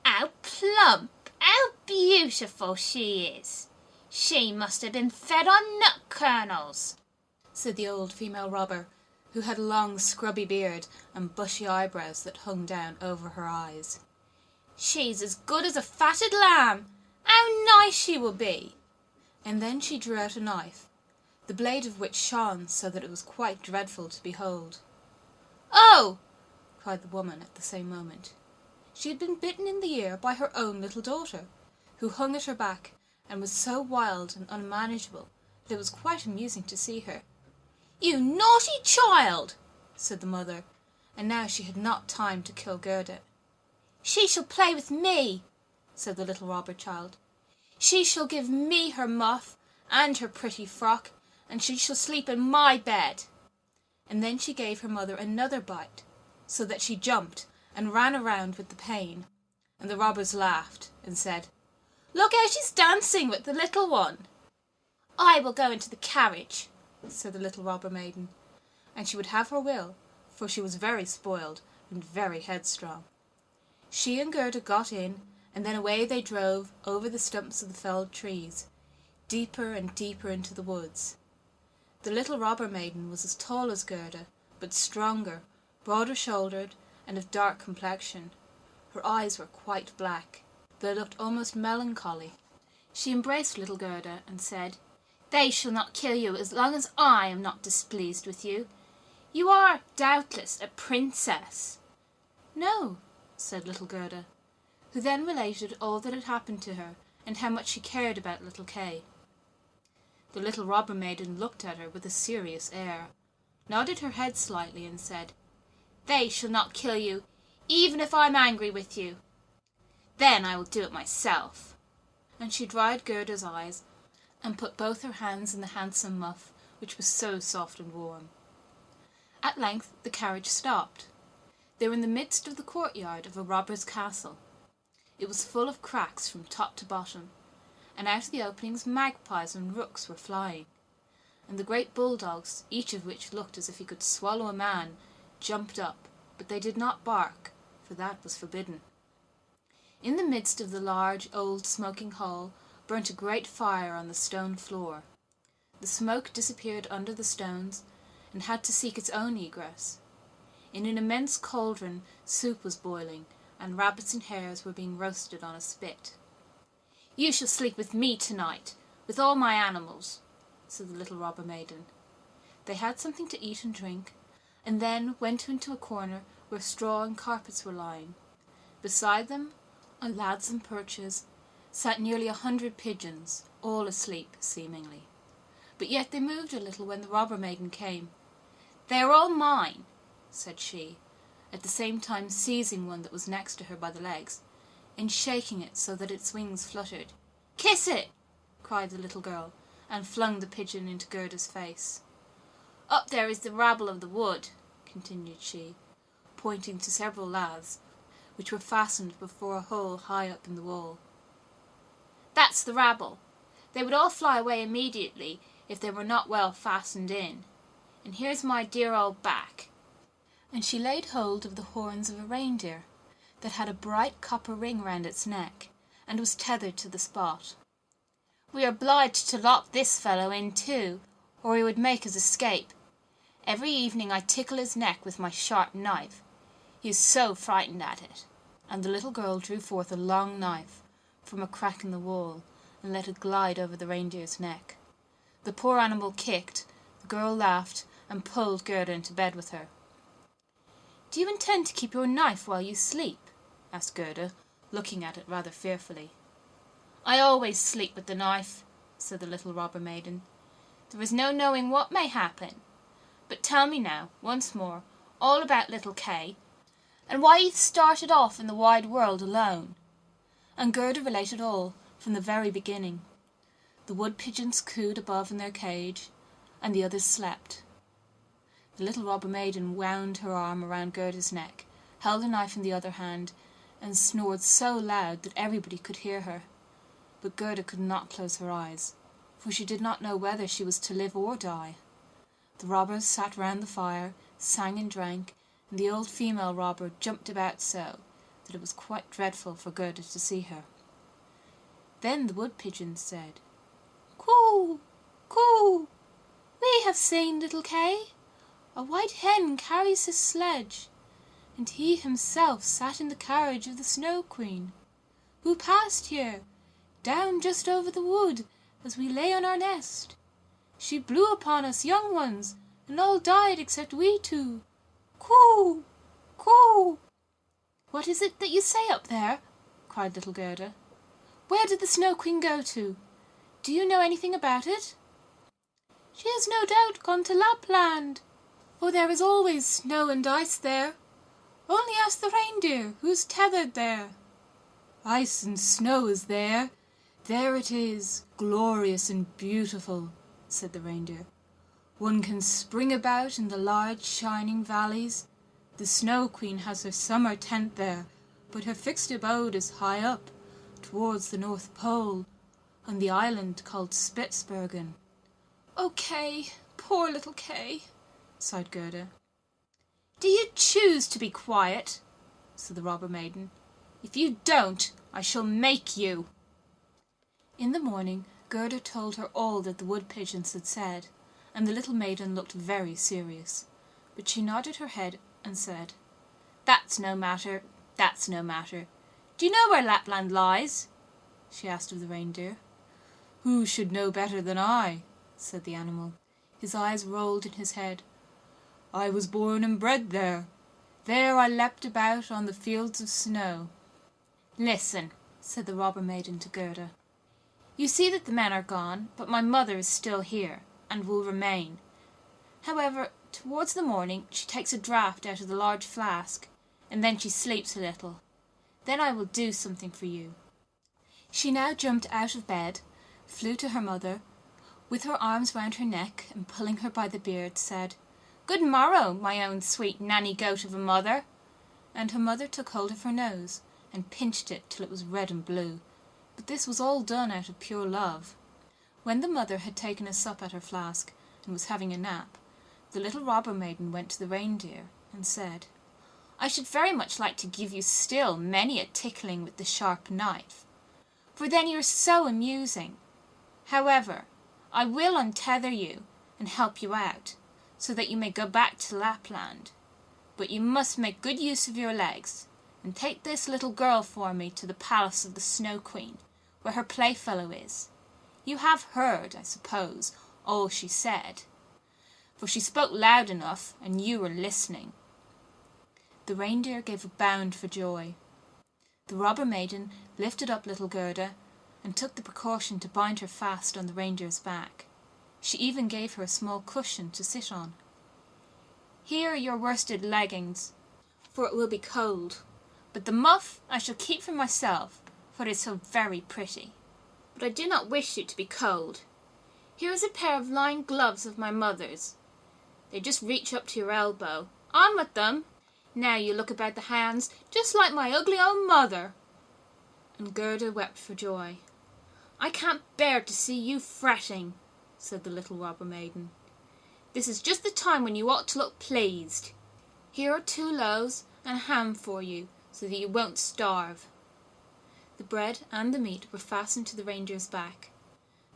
How plump, how beautiful she is! She must have been fed on nut kernels," said the old female robber, who had a long scrubby beard and bushy eyebrows that hung down over her eyes. "She's as good as a fatted lamb. How nice she will be!" And then she drew out a knife, the blade of which shone so that it was quite dreadful to behold. "Oh!" cried the woman at the same moment. She had been bitten in the ear by her own little daughter, who hung at her back and was so wild and unmanageable that it was quite amusing to see her. "You naughty child!" said the mother, and now she had not time to kill Gerda. "She shall play with me," said the little robber child. "She shall give me her muff and her pretty frock, and she shall sleep in my bed." And then she gave her mother another bite, so that she jumped and ran around with the pain, and the robbers laughed and said, "Look how she's dancing with the little one." "I will go into the carriage," said the little robber maiden, and she would have her will, for she was very spoiled and very headstrong. She and Gerda got in, and then away they drove over the stumps of the felled trees, deeper and deeper into the woods. The little robber maiden was as tall as Gerda, but stronger, broader-shouldered, and of dark complexion. Her eyes were quite black. They looked almost melancholy. She embraced little Gerda and said, "They shall not kill you as long as I am not displeased with you. You are, doubtless, a princess." "No," said little Gerda, who then related all that had happened to her and how much she cared about little Kay. The little robber maiden looked at her with a serious air, nodded her head slightly, and said, "They shall not kill you, even if I'm angry with you. Then I will do it myself." And she dried Gerda's eyes, and put both her hands in the handsome muff, which was so soft and warm. At length the carriage stopped. They were in the midst of the courtyard of a robber's castle. It was full of cracks from top to bottom, and out of the openings magpies and rooks were flying, and the great bulldogs, each of which looked as if he could swallow a man, jumped up, but they did not bark, for that was forbidden. In the midst of the large, old, smoking hall burnt a great fire on the stone floor. The smoke disappeared under the stones, and had to seek its own egress. In an immense cauldron soup was boiling, and rabbits and hares were being roasted on a spit. "You shall sleep with me tonight, with all my animals," said the little robber maiden. They had something to eat and drink, and then went into a corner where straw and carpets were lying. Beside them, on laths and perches, sat nearly 100 pigeons, all asleep, seemingly. But yet they moved a little when the robber maiden came. "They are all mine," said she, at the same time seizing one that was next to her by the legs, and shaking it so that its wings fluttered. "Kiss it!" cried the little girl, and flung the pigeon into Gerda's face. "Up there is the rabble of the wood," continued she, pointing to several laths, which were fastened before a hole high up in the wall. That's the rabble. They would all fly away immediately if they were not well fastened in. And here's my dear old back." And she laid hold of the horns of a reindeer that had a bright copper ring round its neck, and was tethered to the spot. "We are obliged to lock this fellow in too, or he would make his escape. Every evening I tickle his neck with my sharp knife. He is so frightened at it." And the little girl drew forth a long knife from a crack in the wall, and let it glide over the reindeer's neck. The poor animal kicked, the girl laughed, and pulled Gerda into bed with her. "Do you intend to keep your knife while you sleep?" asked Gerda, looking at it rather fearfully. "I always sleep with the knife," said the little robber maiden. "There is no knowing what may happen. But tell me now, once more, all about little Kay, and why you started off in the wide world alone." And Gerda related all, from the very beginning. The wood pigeons cooed above in their cage, and the others slept. The little robber maiden wound her arm around Gerda's neck, held a knife in the other hand, and snored so loud that everybody could hear her. But Gerda could not close her eyes, for she did not know whether she was to live or die. The robbers sat round the fire, sang and drank, and the old female robber jumped about so that it was quite dreadful for Gerda to see her. Then the wood pigeons said, "Coo! Coo! We have seen little Kay. A white hen carries his sledge, and he himself sat in the carriage of the Snow Queen, who passed here, down just over the wood, as we lay on our nest. She blew upon us young ones, and all died except we two. Coo! Coo!" "What is it that you say up there?" cried little Gerda. "Where did the Snow Queen go to? Do you know anything about it?" "She has no doubt gone to Lapland, for there is always snow and ice there. Only ask the reindeer, who's tethered there." "Ice and snow is there. There it is, glorious and beautiful," said the reindeer. "One can spring about in the large shining valleys. The Snow Queen has her summer tent there, but her fixed abode is high up, towards the North Pole, on the island called Spitzbergen." "Oh, Kay, poor little Kay," sighed Gerda. "Do you choose to be quiet?" said the robber maiden. "If you don't, I shall make you." In the morning Gerda told her all that the wood pigeons had said, and the little maiden looked very serious, but she nodded her head and said, "That's no matter, that's no matter. Do you know where Lapland lies?" she asked of the reindeer. "Who should know better than I?" said the animal. His eyes rolled in his head. "I was born and bred there. There I leapt about on the fields of snow." "Listen," said the robber maiden to Gerda. "You see that the men are gone, but my mother is still here, and will remain. However, towards the morning she takes a draught out of the large flask, and then she sleeps a little. Then I will do something for you." She now jumped out of bed, flew to her mother, with her arms round her neck, and pulling her by the beard, said, "Good morrow, my own sweet nanny goat of a mother." And her mother took hold of her nose, and pinched it till it was red and blue, but this was all done out of pure love. When the mother had taken a sup at her flask, and was having a nap, the little robber maiden went to the reindeer, and said, "I should very much like to give you still many a tickling with the sharp knife, for then you are so amusing. However, I will untether you and help you out, so that you may go back to Lapland. But you must make good use of your legs, and take this little girl for me to the palace of the Snow Queen, where her playfellow is. You have heard, I suppose, all she said, for she spoke loud enough, and you were listening." The reindeer gave a bound for joy. The robber maiden lifted up little Gerda, and took the precaution to bind her fast on the reindeer's back. She even gave her a small cushion to sit on. "Here are your worsted leggings, for it will be cold, but the muff I shall keep for myself, for it is so very pretty. But I do not wish you to be cold. Here is a pair of lined gloves of my mother's. They just reach up to your elbow. On with them! Now you look about the hounds just like my ugly old mother." And Gerda wept for joy. "I can't bear to see you fretting," said the little robber maiden. "This is just the time when you ought to look pleased. Here are 2 loaves and ham for you, so that you won't starve." The bread and the meat were fastened to the reindeer's back.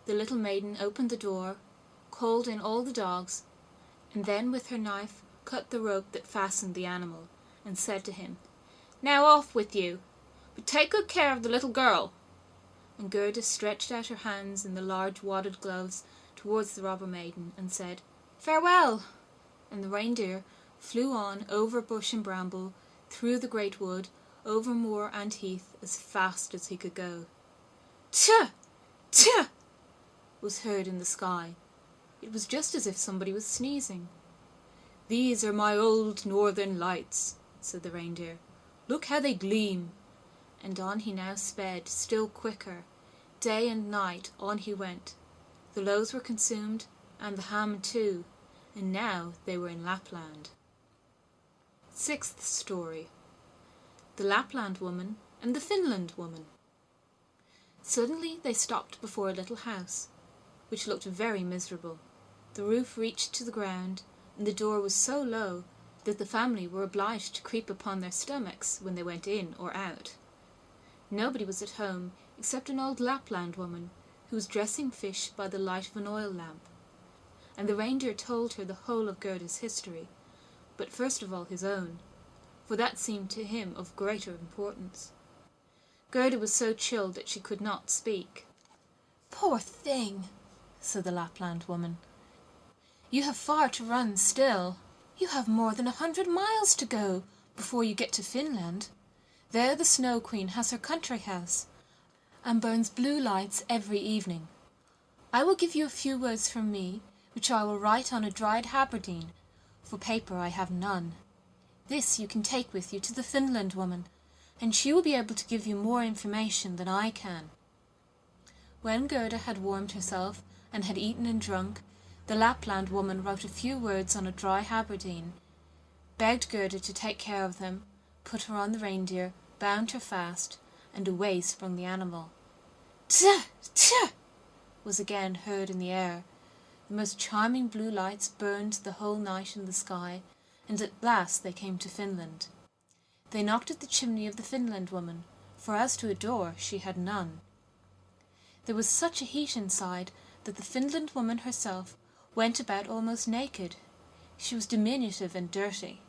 The little maiden opened the door, called in all the dogs, and then with her knife cut the rope that fastened the animal, and said to him, "Now off with you, but take good care of the little girl." And Gerda stretched out her hands in the large wadded gloves towards the robber maiden, and said, "Farewell!" And the reindeer flew on over bush and bramble, through the great wood, over moor and heath, as fast as he could go. "Tch! Tch!" was heard in the sky. It was just as if somebody was sneezing. "These are my old northern lights," said the reindeer. "Look how they gleam." And on he now sped, still quicker. Day and night on he went. The loaves were consumed, and the ham too, and now they were in Lapland. 6th story. The Lapland Woman and the Finland Woman. Suddenly they stopped before a little house, which looked very miserable. The roof reached to the ground, and the door was so low that the family were obliged to creep upon their stomachs when they went in or out. Nobody was at home except an old Lapland woman, who was dressing fish by the light of an oil lamp. And the reindeer told her the whole of Gerda's history, but first of all his own, for that seemed to him of greater importance. Gerda was so chilled that she could not speak. "Poor thing," said the Lapland woman. "You have far to run still. You have more than 100 miles to go before you get to Finland. There the Snow Queen has her country house, and burns blue lights every evening. I will give you a few words from me, which I will write on a dried haberdine, for paper I have none. This you can take with you to the Finland woman, and she will be able to give you more information than I can." When Gerda had warmed herself and had eaten and drunk, the Lapland woman wrote a few words on a dry haberdine, begged Gerda to take care of them, put her on the reindeer, bound her fast, and away sprung the animal. "Tch! Tch!" was again heard in the air. The most charming blue lights burned the whole night in the sky, and at last they came to Finland. They knocked at the chimney of the Finland woman, for as to a door she had none. There was such a heat inside that the Finland woman herself went about almost naked. She was diminutive and dirty.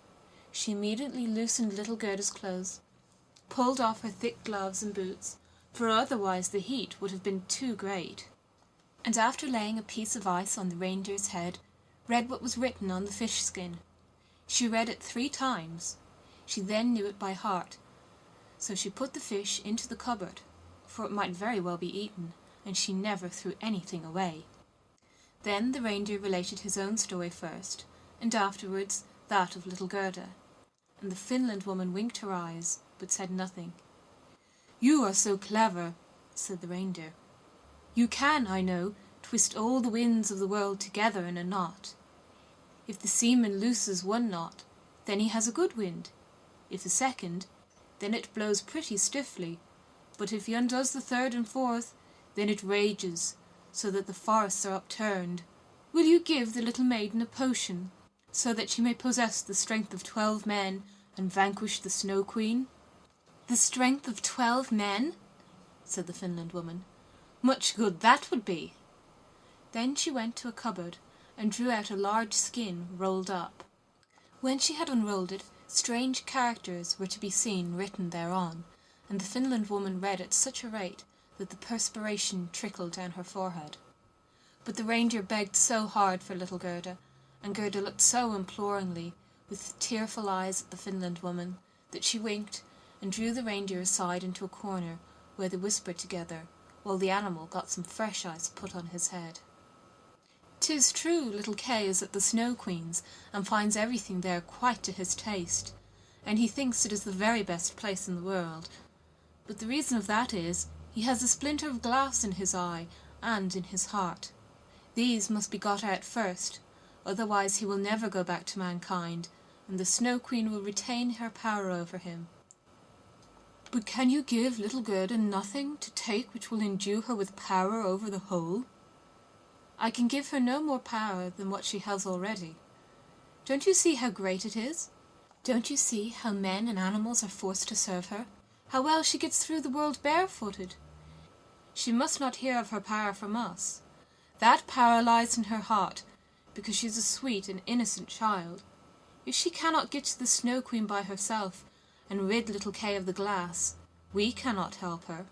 She immediately loosened little Gerda's clothes, pulled off her thick gloves and boots, for otherwise the heat would have been too great, and after laying a piece of ice on the reindeer's head, read what was written on the fish skin. She read it 3 times. She then knew it by heart, so she put the fish into the cupboard, for it might very well be eaten, and she never threw anything away. Then the reindeer related his own story first, and afterwards that of little Gerda, and the Finland woman winked her eyes, but said nothing. "You are so clever," said the reindeer. "You can, I know, twist all the winds of the world together in a knot. If the seaman looses one knot, then he has a good wind. If a second, then it blows pretty stiffly, but if he undoes the 3rd and 4th, then it rages, so that the forests are upturned. Will you give the little maiden a potion, so that she may possess the strength of 12 men and vanquish the Snow Queen?" "The strength of 12 men?" said the Finland woman. "Much good that would be." Then she went to a cupboard and drew out a large skin rolled up. When she had unrolled it, strange characters were to be seen written thereon, and the Finland woman read at such a rate that the perspiration trickled down her forehead. But the reindeer begged so hard for little Gerda, and Gerda looked so imploringly, with tearful eyes at the Finland woman, that she winked and drew the reindeer aside into a corner, where they whispered together, while the animal got some fresh ice put on his head. "'Tis true little Kay is at the Snow Queen's, and finds everything there quite to his taste, and he thinks it is the very best place in the world. But the reason of that is, he has a splinter of glass in his eye and in his heart. These must be got out first, otherwise he will never go back to mankind, and the Snow Queen will retain her power over him. But can you give little Gerda nothing to take which will endue her with power over the whole? I can give her no more power than what she has already. Don't you see how great it is? Don't you see how men and animals are forced to serve her? How well she gets through the world barefooted? She must not hear of her power from us. That power lies in her heart, because she is a sweet and innocent child. If she cannot get to the Snow Queen by herself, and rid little Kay of the glass, we cannot help her.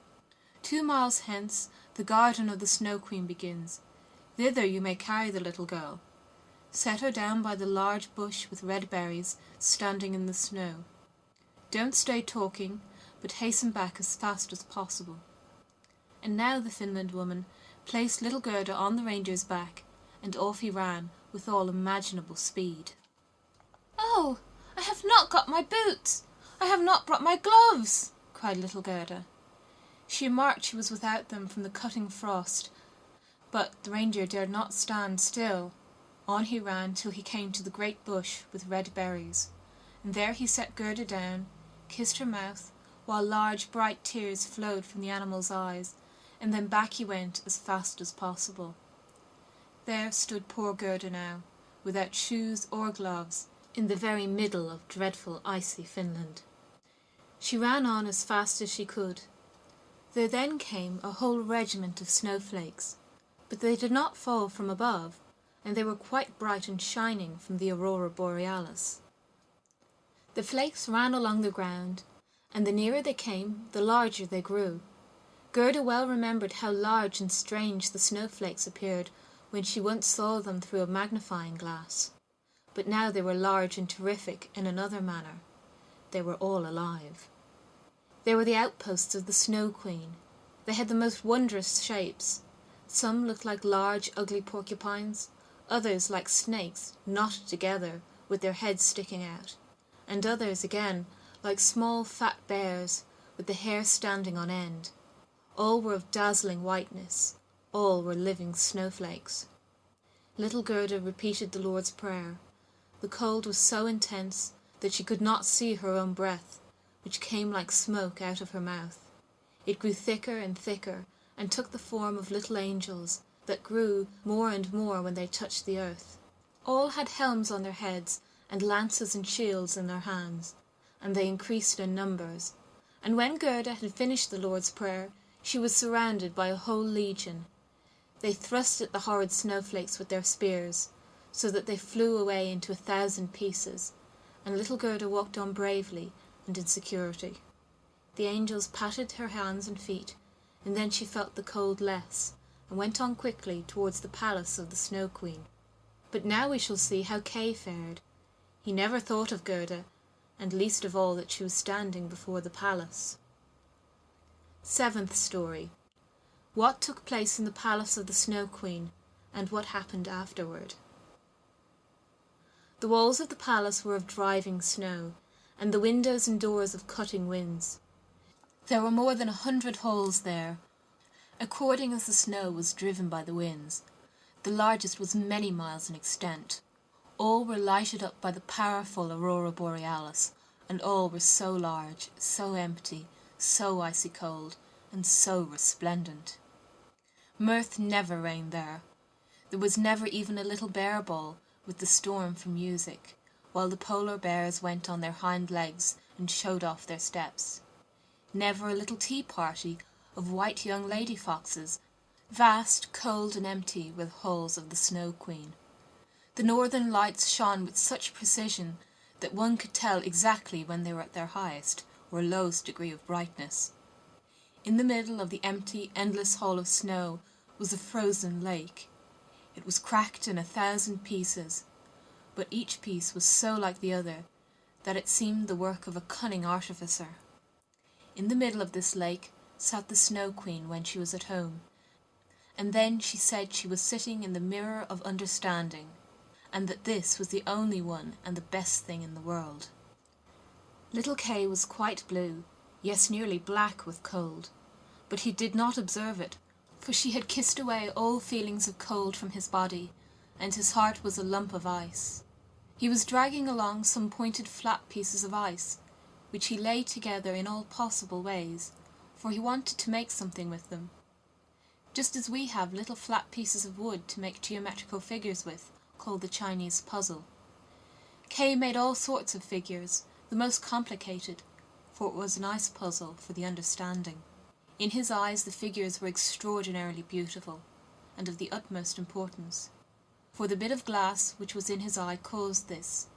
2 miles hence, the garden of the Snow Queen begins. Thither you may carry the little girl. Set her down by the large bush with red berries, standing in the snow. Don't stay talking, but hasten back as fast as possible. And now the Finland woman placed little Gerda on the reindeer's back, and off he ran with all imaginable speed. Oh, I have not got my boots! I have not brought my gloves! Cried little Gerda. She remarked she was without them from the cutting frost, but the reindeer dared not stand still. On he ran till he came to the great bush with red berries, and there he set Gerda down, kissed her mouth, while large bright tears flowed from the animal's eyes, and then back he went as fast as possible. There stood poor Gerda now, without shoes or gloves, in the very middle of dreadful icy Finland. She ran on as fast as she could. There then came a whole regiment of snowflakes, but they did not fall from above, and they were quite bright and shining from the aurora borealis. The flakes ran along the ground, and the nearer they came, the larger they grew. Gerda well remembered how large and strange the snowflakes appeared when she once saw them through a magnifying glass. But now they were large and terrific in another manner. They were all alive. They were the outposts of the Snow Queen. They had the most wondrous shapes. Some looked like large, ugly porcupines, others like snakes knotted together with their heads sticking out, and others again like small fat bears with the hair standing on end. All were of dazzling whiteness. All were living snowflakes. Little Gerda repeated the Lord's Prayer. The cold was so intense that she could not see her own breath, which came like smoke out of her mouth. It grew thicker and thicker, and took the form of little angels, that grew more and more when they touched the earth. All had helms on their heads, and lances and shields in their hands, and they increased in numbers. And when Gerda had finished the Lord's Prayer, she was surrounded by a whole legion. They thrust at the horrid snowflakes with their spears, so that they flew away into 1,000 pieces, and little Gerda walked on bravely and in security. The angels patted her hands and feet, and then she felt the cold less, and went on quickly towards the palace of the Snow Queen. But now we shall see how Kay fared. He never thought of Gerda, and least of all that she was standing before the palace. 7th story. What took place in the palace of the Snow Queen, and what happened afterward. The walls of the palace were of driving snow, and the windows and doors of cutting winds. There were more than 100 holes there, according as the snow was driven by the winds. The largest was many miles in extent. All were lighted up by the powerful aurora borealis, and all were so large, so empty, so icy cold, and so resplendent. Mirth never reigned there. There was never even a little bear ball, with the storm for music, while the polar bears went on their hind legs and showed off their steps. Never a little tea party of white young lady foxes. Vast, cold, and empty were the halls of the Snow Queen. The northern lights shone with such precision that one could tell exactly when they were at their highest or lowest degree of brightness. In the middle of the empty, endless hall of snow was a frozen lake. It was cracked in 1,000 pieces, but each piece was so like the other that it seemed the work of a cunning artificer. In the middle of this lake sat the Snow Queen when she was at home, and then she said she was sitting in the mirror of understanding, and that this was the only one and the best thing in the world. Little Kay was quite blue, yes, nearly black with cold, but he did not observe it, for she had kissed away all feelings of cold from his body, and his heart was a lump of ice. He was dragging along some pointed flat pieces of ice, which he laid together in all possible ways, for he wanted to make something with them. Just as we have little flat pieces of wood to make geometrical figures with, called the Chinese puzzle. Kay made all sorts of figures, the most complicated, for it was an ice puzzle for the understanding. In his eyes the figures were extraordinarily beautiful, and of the utmost importance, for the bit of glass which was in his eye caused this.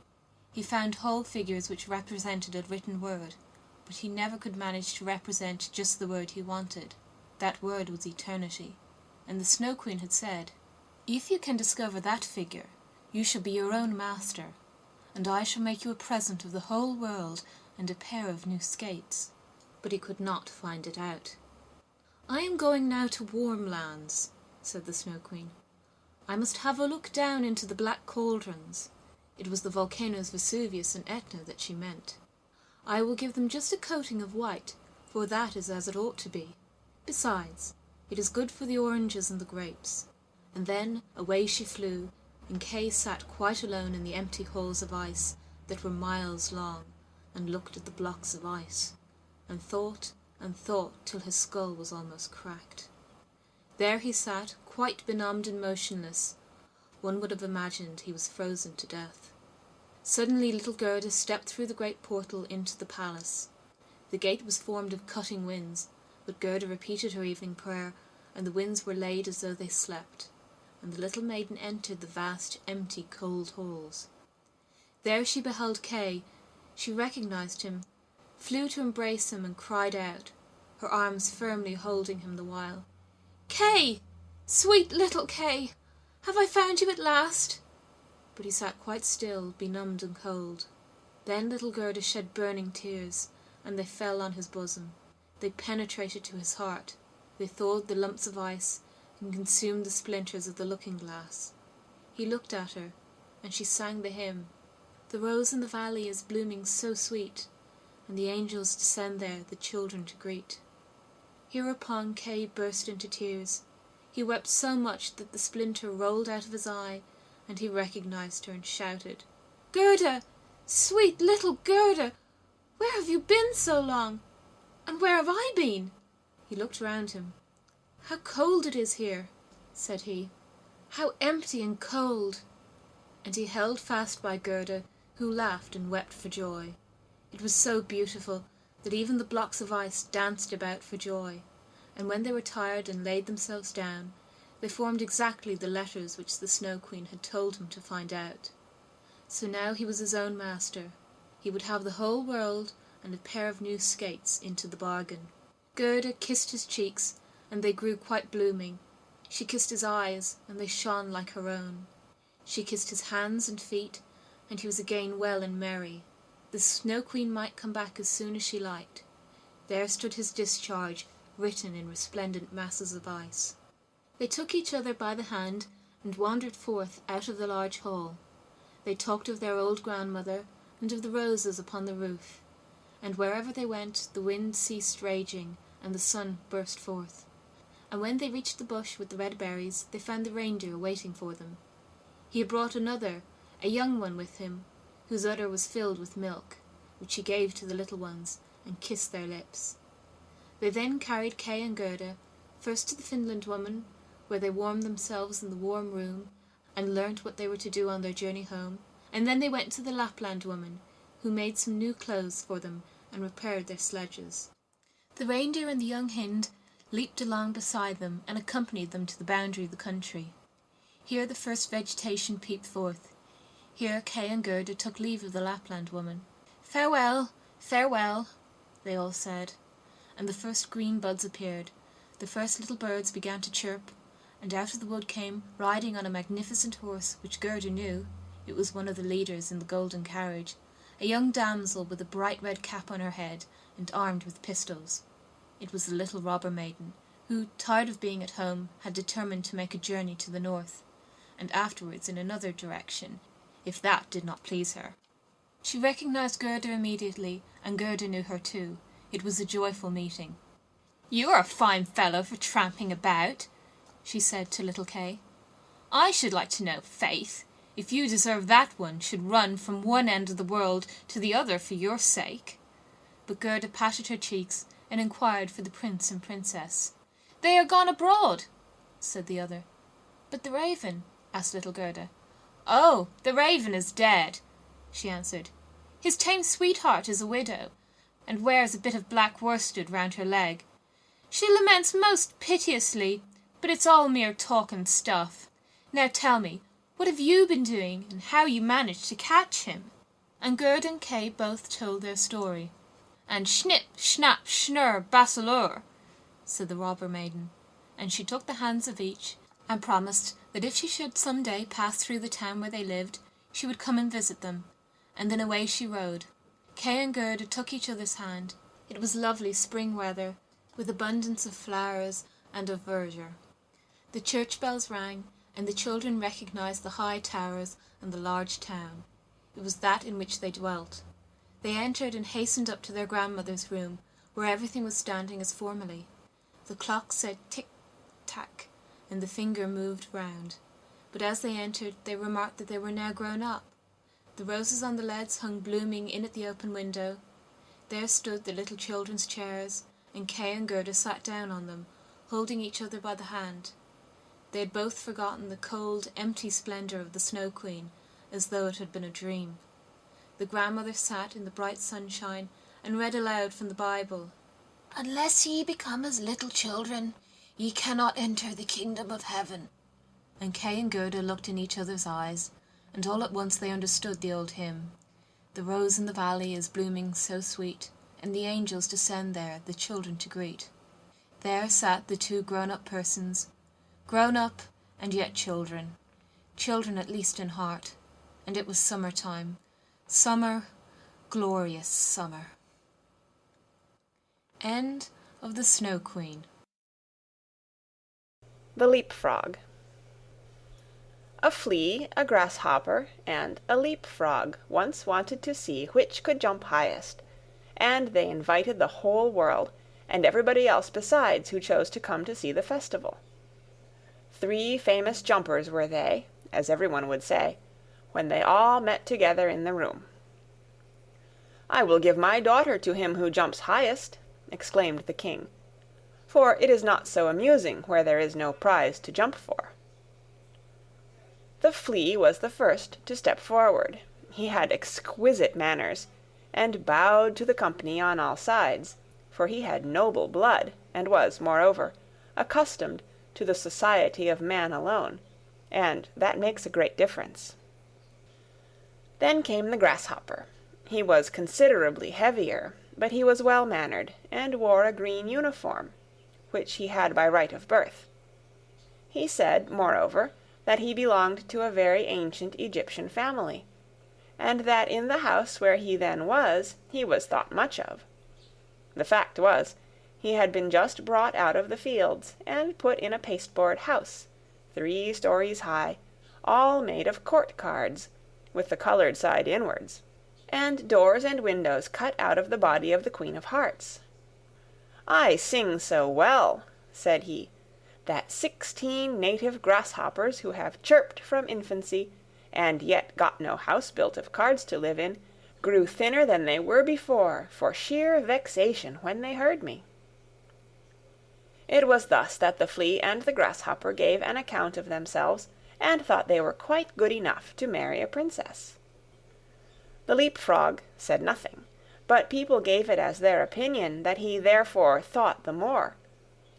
He found whole figures which represented a written word, but he never could manage to represent just the word he wanted. That word was eternity, and the Snow Queen had said, "If you can discover that figure, you shall be your own master, and I shall make you a present of the whole world and a pair of new skates." But he could not find it out. "I am going now to warm lands," said the Snow Queen. "I must have a look down into the black cauldrons." It was the volcanoes Vesuvius and Etna that she meant. "I will give them just a coating of white, for that is as it ought to be. Besides, it is good for the oranges and the grapes." And then away she flew, and Kay sat quite alone in the empty halls of ice that were miles long, and looked at the blocks of ice, and thought till his skull was almost cracked. There he sat, quite benumbed and motionless. One would have imagined he was frozen to death. Suddenly little Gerda stepped through the great portal into the palace. The gate was formed of cutting winds, but Gerda repeated her evening prayer, and the winds were laid as though they slept, and the little maiden entered the vast, empty, cold halls. There she beheld Kay. She recognized him, flew to embrace him, and cried out, her arms firmly holding him the while, "Kay! Sweet little Kay! Have I found you at last?" But he sat quite still, benumbed and cold. Then little Gerda shed burning tears, and they fell on his bosom. They penetrated to his heart. They thawed the lumps of ice, and consumed the splinters of the looking-glass. He looked at her, and she sang the hymn, "The rose in the valley is blooming so sweet, and the angels descend there the children to greet." Hereupon Kay burst into tears. He wept so much that the splinter rolled out of his eye, and he recognized her and shouted, "Gerda! Sweet little Gerda! Where have you been so long? And where have I been?" He looked round him. "How cold it is here," said he. "How empty and cold!" And he held fast by Gerda, who laughed and wept for joy. It was so beautiful that even the blocks of ice danced about for joy, and when they were tired and laid themselves down, they formed exactly the letters which the Snow Queen had told him to find out. So now he was his own master. He would have the whole world and a pair of new skates into the bargain. Gerda kissed his cheeks, and they grew quite blooming. She kissed his eyes, and they shone like her own. She kissed his hands and feet, and he was again well and merry. The Snow Queen might come back as soon as she liked. There stood his discharge, written in resplendent masses of ice. They took each other by the hand and wandered forth out of the large hall. They talked of their old grandmother and of the roses upon the roof, and wherever they went the wind ceased raging and the sun burst forth. And when they reached the bush with the red berries, they found the reindeer waiting for them. He had brought another, a young one, with him, whose udder was filled with milk, which he gave to the little ones, and kissed their lips. They then carried Kay and Gerda, first to the Finland woman, where they warmed themselves in the warm room, and learnt what they were to do on their journey home, and then they went to the Lapland woman, who made some new clothes for them and repaired their sledges. The reindeer and the young hind leaped along beside them and accompanied them to the boundary of the country. Here the first vegetation peeped forth. Here Kay and Gerda took leave of the Lapland woman. "Farewell, farewell," they all said, and the first green buds appeared. The first little birds began to chirp, and out of the wood came, riding on a magnificent horse which Gerda knew, it was one of the leaders in the golden carriage, a young damsel with a bright red cap on her head and armed with pistols. It was the little robber maiden, who, tired of being at home, had determined to make a journey to the north, and afterwards in another direction, if that did not please her. She recognized Gerda immediately, and Gerda knew her too. It was a joyful meeting. "You are a fine fellow for tramping about," she said to little Kay. "I should like to know, faith, if you deserve that one should run from one end of the world to the other for your sake." But Gerda patted her cheeks and inquired for the prince and princess. "They are gone abroad," said the other. "But the raven?" asked little Gerda. "Oh, the raven is dead," she answered. "His tame sweetheart is a widow, and wears a bit of black worsted round her leg. She laments most piteously, but it's all mere talk and stuff. Now tell me, what have you been doing, and how you managed to catch him?" And Gerda and Kay both told their story. "And Schnip, Schnapp, Schnurr, Basselurr," said the robber maiden, and she took the hands of each, and promised that if she should some day pass through the town where they lived, she would come and visit them. And then away she rode. Kay and Gerda took each other's hand. It was lovely spring weather, with abundance of flowers and of verdure. The church bells rang, and the children recognized the high towers and the large town. It was that in which they dwelt. They entered and hastened up to their grandmother's room, where everything was standing as formerly. The clock said tick-tack, and the finger moved round. But as they entered, they remarked that they were now grown up. The roses on the leads hung blooming in at the open window. There stood the little children's chairs, and Kay and Gerda sat down on them, holding each other by the hand. They had both forgotten the cold, empty splendour of the Snow Queen, as though it had been a dream. The grandmother sat in the bright sunshine and read aloud from the Bible. "Unless ye become as little children, ye cannot enter the kingdom of heaven." And Kay and Gerda looked in each other's eyes, and all at once they understood the old hymn. The rose in the valley is blooming so sweet, and the angels descend there, the children to greet. There sat the two grown-up persons, grown up and yet children, children at least in heart, and it was summer-time. Summer, glorious summer. End of The Snow Queen. The Leapfrog. A flea, a grasshopper, and a leapfrog once wanted to see which could jump highest, and they invited the whole world, and everybody else besides who chose to come to see the festival. 3 famous jumpers were they, as everyone would say, when they all met together in the room. "I will give my daughter to him who jumps highest," exclaimed the king, "for it is not so amusing where there is no prize to jump for." The flea was the first to step forward. He had exquisite manners, and bowed to the company on all sides, for he had noble blood, and was, moreover, accustomed to the society of man alone, and that makes a great difference. Then came the grasshopper. He was considerably heavier, but he was well-mannered, and wore a green uniform, which he had by right of birth. He said, moreover, that he belonged to a very ancient Egyptian family, and that in the house where he then was, he was thought much of. The fact was, he had been just brought out of the fields, and put in a pasteboard house, 3 stories high, all made of court cards, with the coloured side inwards, and doors and windows cut out of the body of the Queen of Hearts. "I sing so well," said he, "that 16 native grasshoppers who have chirped from infancy, and yet got no house built of cards to live in, grew thinner than they were before, for sheer vexation when they heard me." It was thus that the flea and the grasshopper gave an account of themselves, and thought they were quite good enough to marry a princess. The leapfrog said nothing, but people gave it as their opinion that he therefore thought the more,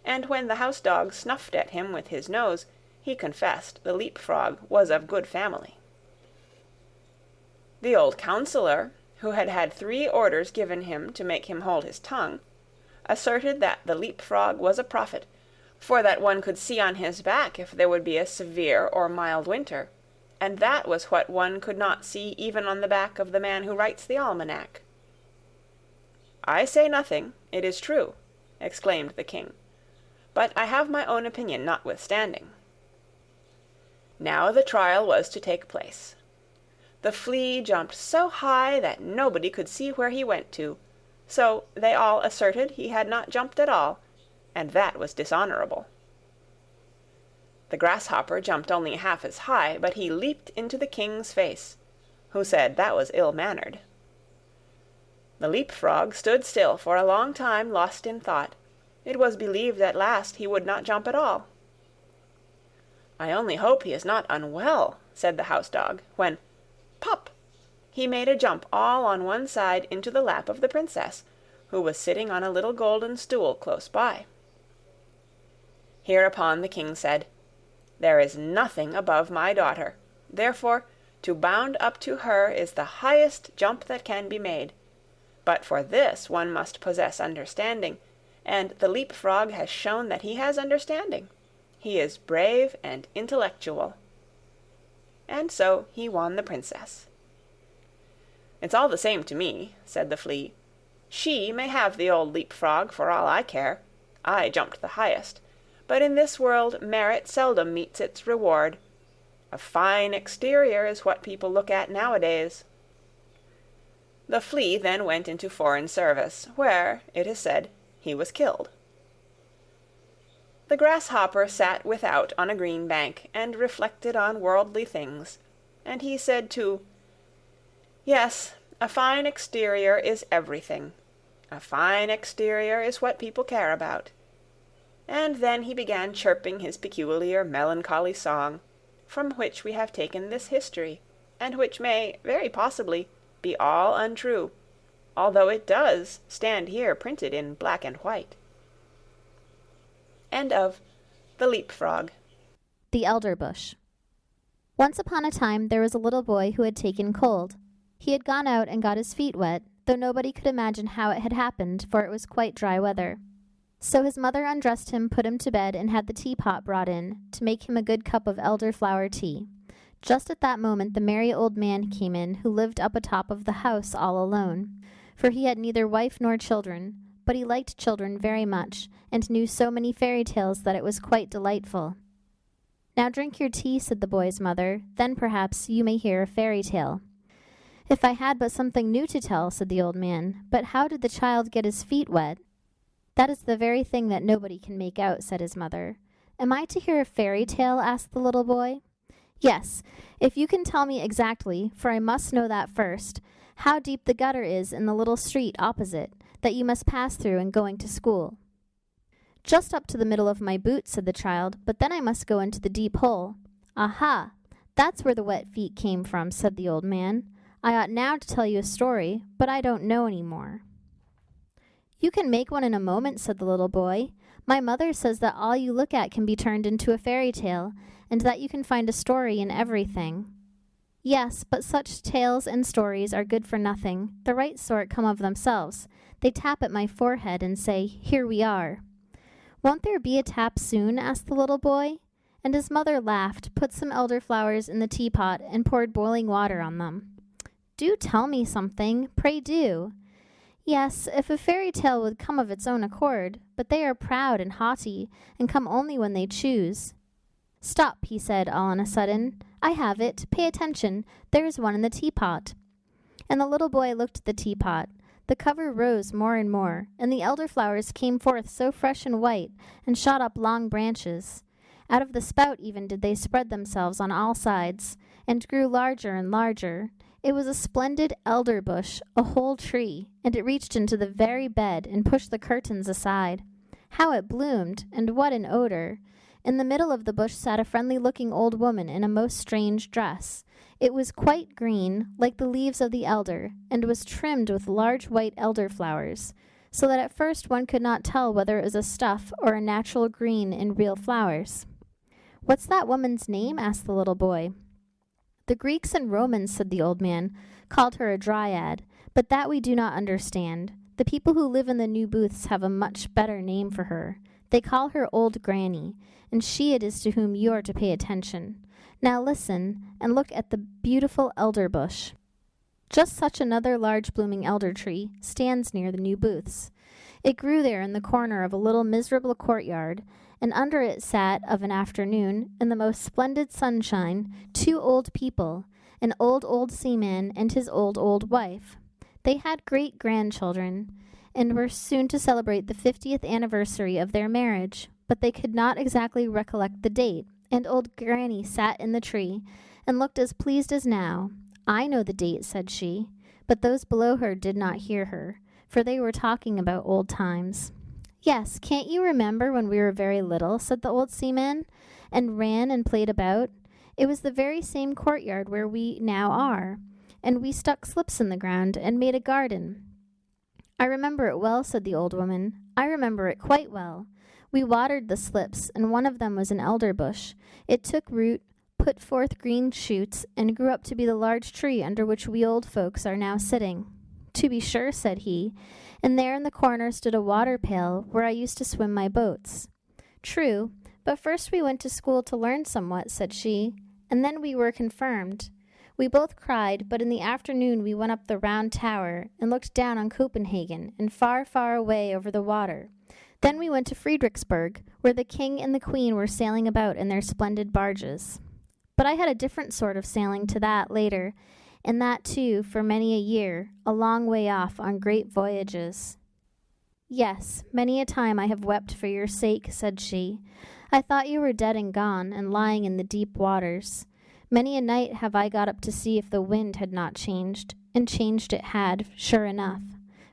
and when the house-dog snuffed at him with his nose, he confessed the leapfrog was of good family. The old councillor, who had had 3 orders given him to make him hold his tongue, asserted that the leapfrog was a prophet, for that one could see on his back if there would be a severe or mild winter, and that was what one could not see even on the back of the man who writes the almanac. "I say nothing, it is true," exclaimed the king, "but I have my own opinion notwithstanding." Now the trial was to take place. The flea jumped so high that nobody could see where he went to, so they all asserted he had not jumped at all, and that was dishonourable. The grasshopper jumped only half as high, but he leaped into the king's face, who said that was ill-mannered. The leap-frog stood still for a long time, lost in thought. It was believed at last he would not jump at all. "I only hope he is not unwell," said the house-dog, when, pop! He made a jump all on one side into the lap of the princess, who was sitting on a little golden stool close by. Hereupon the king said, "There is nothing above my daughter. Therefore, to bound up to her is the highest jump that can be made. But for this one must possess understanding, and the leap-frog has shown that he has understanding. He is brave and intellectual." And so he won the princess. "It's all the same to me," said the flea. "She may have the old leap-frog for all I care. I jumped the highest. But in this world merit seldom meets its reward. A fine exterior is what people look at nowadays." The flea then went into foreign service, where, it is said, he was killed. The grasshopper sat without on a green bank, and reflected on worldly things, and he said too, "Yes, a fine exterior is everything. A fine exterior is what people care about." And then he began chirping his peculiar melancholy song, from which we have taken this history, and which may, very possibly, be all untrue, although it does stand here printed in black and white. End of The Leap-frog. The Elder Bush. Once upon a time there was a little boy who had taken cold. He had gone out and got his feet wet, though nobody could imagine how it had happened, for it was quite dry weather. So his mother undressed him, put him to bed, and had the teapot brought in, to make him a good cup of elder-flower tea. Just at that moment the merry old man came in, who lived up atop of the house all alone, for he had neither wife nor children, but he liked children very much, and knew so many fairy tales that it was quite delightful. "Now drink your tea," said the boy's mother, "then perhaps you may hear a fairy tale." "If I had but something new to tell," said the old man, "but how did the child get his feet wet?" "That is the very thing that nobody can make out," said his mother. "Am I to hear a fairy tale?" asked the little boy. "Yes, if you can tell me exactly, for I must know that first, how deep the gutter is in the little street opposite, that you must pass through in going to school." "Just up to the middle of my boot," said the child, "but then I must go into the deep hole." "Aha! That's where the wet feet came from," said the old man. "I ought now to tell you a story, but I don't know any more." "You can make one in a moment," said the little boy. "My mother says that all you look at can be turned into a fairy tale, and that you can find a story in everything." "Yes, but such tales and stories are good for nothing. The right sort come of themselves. They tap at my forehead and say, 'Here we are.'" "Won't there be a tap soon?" asked the little boy. And his mother laughed, put some elder-flowers in the teapot, and poured boiling water on them. "Do tell me something, pray do." "Yes, if a fairy tale would come of its own accord, but they are proud and haughty, and come only when they choose." "Stop," he said all on a sudden. "I have it. Pay attention. There is one in the teapot." And the little boy looked at the teapot. The cover rose more and more, and the elder-flowers came forth so fresh and white, and shot up long branches. Out of the spout even did they spread themselves on all sides, and grew larger and larger. It was a splendid elder bush, a whole tree, and it reached into the very bed and pushed the curtains aside. How it bloomed, and what an odor! In the middle of the bush sat a friendly-looking old woman in a most strange dress. It was quite green, like the leaves of the elder, and was trimmed with large white elder flowers, so that at first one could not tell whether it was a stuff or a natural green in real flowers. "What's that woman's name?" asked the little boy. "The Greeks and Romans," said the old man, "called her a dryad, but that we do not understand. The people who live in the new booths have a much better name for her. They call her Old Granny, and she it is to whom you are to pay attention. Now listen, and look at the beautiful elder bush." Just such another large blooming elder tree stands near the new booths. It grew there in the corner of a little miserable courtyard, and under it sat, of an afternoon, in the most splendid sunshine, two old people, an old seaman and his old wife. They had great-grandchildren, and were soon to celebrate the 50th anniversary of their marriage, but they could not exactly recollect the date, and old Granny sat in the tree and looked as pleased as now. "I know the date," said she, but those below her did not hear her, for they were talking about old times. "Yes, can't you remember when we were very little," said the old seaman, "and ran and played about? It was the very same courtyard where we now are, and we stuck slips in the ground and made a garden." "I remember it well," said the old woman. "I remember it quite well. We watered the slips, and one of them was an elder bush. It took root, put forth green shoots, and grew up to be the large tree under which we old folks are now sitting." "To be sure," said he, "and there in the corner stood a water pail where I used to swim my boats." "True, but first we went to school to learn somewhat," said she, "and then we were confirmed. We both cried, but in the afternoon we went up the round tower and looked down on Copenhagen and far, far away over the water. Then we went to Friedrichsburg, where the king and the queen were sailing about in their splendid barges. But I had a different sort of sailing to that later, and that too for many a year, a long way off on great voyages." "Yes, many a time I have wept for your sake," said she. "I thought you were dead and gone, and lying in the deep waters. Many a night have I got up to see if the wind had not changed, and changed it had, sure enough.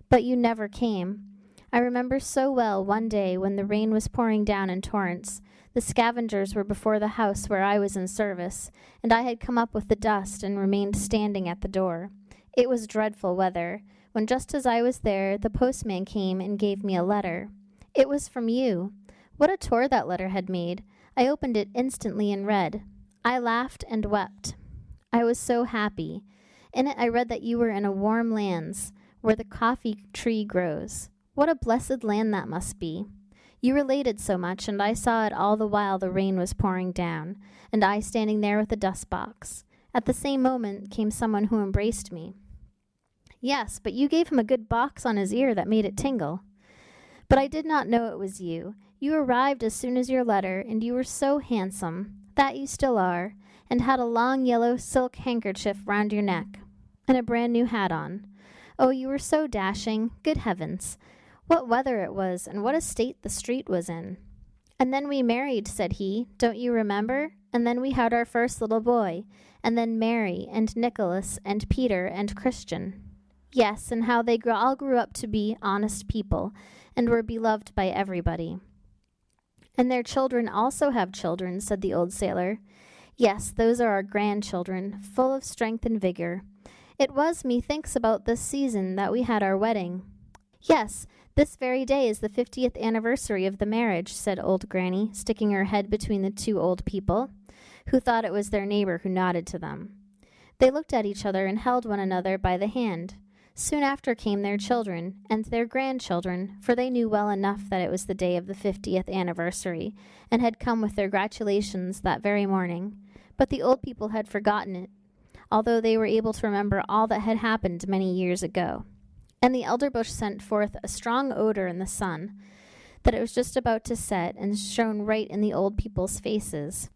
But you never came. I remember so well one day when the rain was pouring down in torrents. The scavengers were before the house where I was in service, and I had come up with the dust and remained standing at the door. It was dreadful weather, when just as I was there, the postman came and gave me a letter. It was from you. What a tour that letter had made! I opened it instantly and read. I laughed and wept. I was so happy. In it I read that you were in a warm lands, where the coffee tree grows. What a blessed land that must be! You related so much, and I saw it all the while the rain was pouring down, and I standing there with the dust-box. At the same moment came someone who embraced me. Yes, but you gave him a good box on his ear that made it tingle. But I did not know it was you. You arrived as soon as your letter, and you were so handsome, that you still are, and had a long yellow silk handkerchief round your neck, and a brand new hat on. Oh, you were so dashing. Good heavens! What weather it was, and what a state the street was in. "And then we married," said he. "Don't you remember? And then we had our first little boy, and then Mary, and Nicholas, and Peter, and Christian." "Yes, and how they all grew up to be honest people, and were beloved by everybody." "And their children also have children," said the old sailor. "Yes, those are our grandchildren, full of strength and vigor. It was, methinks, about this season that we had our wedding." "Yes, this very day is the 50th anniversary of the marriage," said old Granny, sticking her head between the two old people, who thought it was their neighbor who nodded to them. They looked at each other and held one another by the hand. Soon after came their children, and their grandchildren, for they knew well enough that it was the day of the 50th anniversary, and had come with their gratulations that very morning. But the old people had forgotten it, although they were able to remember all that had happened many years ago. And the elder bush sent forth a strong odor in the sun, that it was just about to set, and shone right in the old people's faces.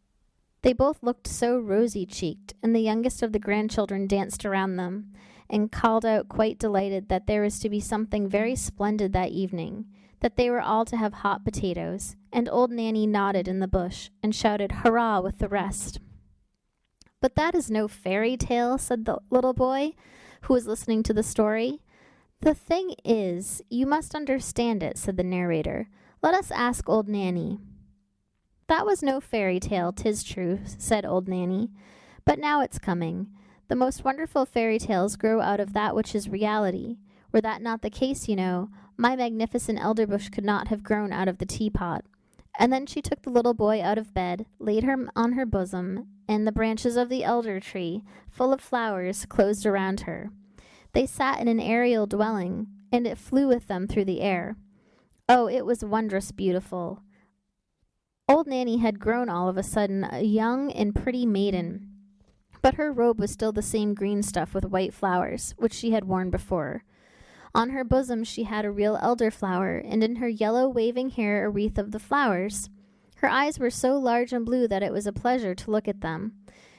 They both looked so rosy-cheeked, and the youngest of the grandchildren danced around them, and called out quite delighted that there was to be something very splendid that evening, that they were all to have hot potatoes, and old Nanny nodded in the bush, and shouted hurrah with the rest. "But that is no fairy tale," said the little boy, who was listening to the story. "The thing is, you must understand it," said the narrator. "Let us ask old Nanny." "That was no fairy tale, 'tis true," said old Nanny. "But now it's coming. The most wonderful fairy tales grow out of that which is reality. Were that not the case, you know, my magnificent elderbush could not have grown out of the teapot." And then she took the little boy out of bed, laid him on her bosom, and the branches of the elder tree, full of flowers, closed around her. They sat in an aerial dwelling, and it flew with them through the air. Oh, it was wondrous beautiful. Old Nanny had grown all of a sudden a young and pretty maiden, but her robe was still the same green stuff with white flowers, which she had worn before. On her bosom she had a real elder-flower, and in her yellow waving hair a wreath of the flowers. Her eyes were so large and blue that it was a pleasure to look at them.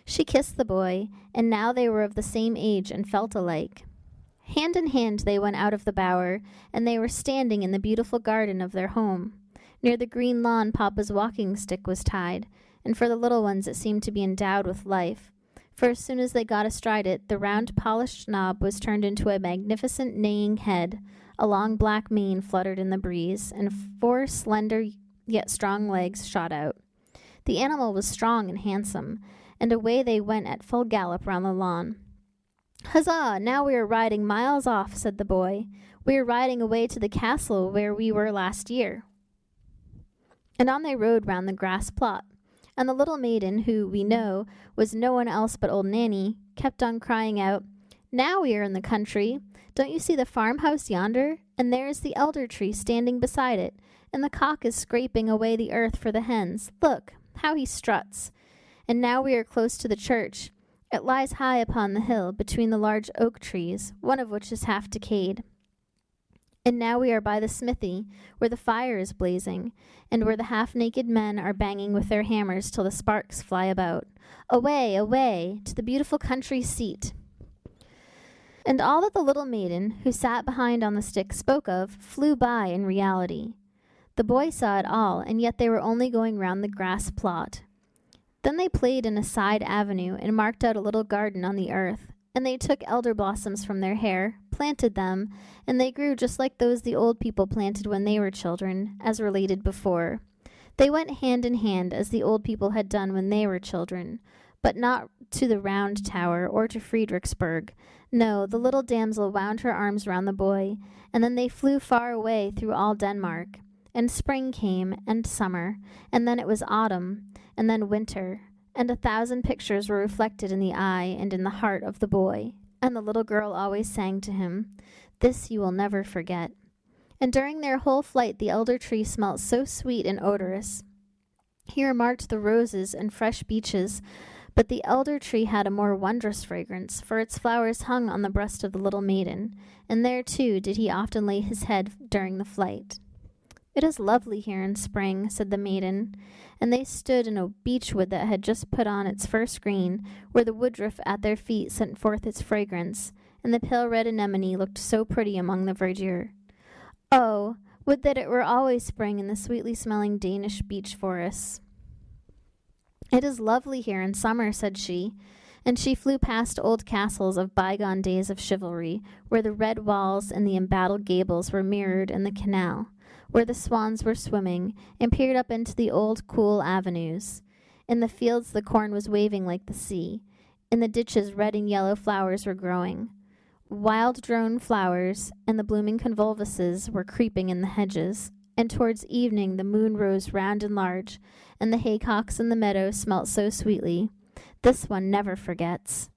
She kissed the boy, and now they were of the same age and felt alike. Hand in hand they went out of the bower, and they were standing in the beautiful garden of their home. Near the green lawn Papa's walking-stick was tied, and for the little ones it seemed to be endowed with life. For as soon as they got astride it, the round polished knob was turned into a magnificent neighing head, a long black mane fluttered in the breeze, and 4 slender yet strong legs shot out. The animal was strong and handsome, and away they went at full gallop round the lawn. "Huzzah! Now we are riding miles off," said the boy. "We are riding away to the castle where we were last year." And on they rode round the grass plot. And the little maiden, who, we know, was no one else but old Nanny, kept on crying out, "Now we are in the country. Don't you see the farmhouse yonder? And there is the elder tree standing beside it, and the cock is scraping away the earth for the hens. Look, how he struts. And now we are close to the church. It lies high upon the hill, between the large oak trees, one of which is half decayed. And now we are by the smithy, where the fire is blazing, and where the half-naked men are banging with their hammers till the sparks fly about. Away, away, to the beautiful country seat." And all that the little maiden, who sat behind on the stick, spoke of, flew by in reality. The boy saw it all, and yet they were only going round the grass plot. Then they played in a side avenue, and marked out a little garden on the earth, and they took elder blossoms from their hair, planted them, and they grew just like those the old people planted when they were children, as related before. They went hand in hand, as the old people had done when they were children, but not to the Round Tower or to Friedrichsburg. No, the little damsel wound her arms round the boy, and then they flew far away through all Denmark. And spring came, and summer, and then it was autumn, and then winter, and 1,000 pictures were reflected in the eye and in the heart of the boy, and the little girl always sang to him, "This you will never forget." And during their whole flight the elder tree smelt so sweet and odorous. He remarked the roses and fresh beeches, but the elder tree had a more wondrous fragrance, for its flowers hung on the breast of the little maiden, and there too did he often lay his head during the flight. "It is lovely here in spring," said the maiden, and they stood in a beechwood that had just put on its first green, where the woodruff at their feet sent forth its fragrance, and the pale red anemone looked so pretty among the verdure. "Oh, would that it were always spring in the sweetly smelling Danish beech forests." "It is lovely here in summer," said she, and she flew past old castles of bygone days of chivalry, where the red walls and the embattled gables were mirrored in the canal, where the swans were swimming, and peered up into the old cool avenues. In the fields the corn was waving like the sea. In the ditches red and yellow flowers were growing. Wild drone flowers and the blooming convolvuluses were creeping in the hedges, and towards evening the moon rose round and large, and the haycocks in the meadow smelt so sweetly. This one never forgets.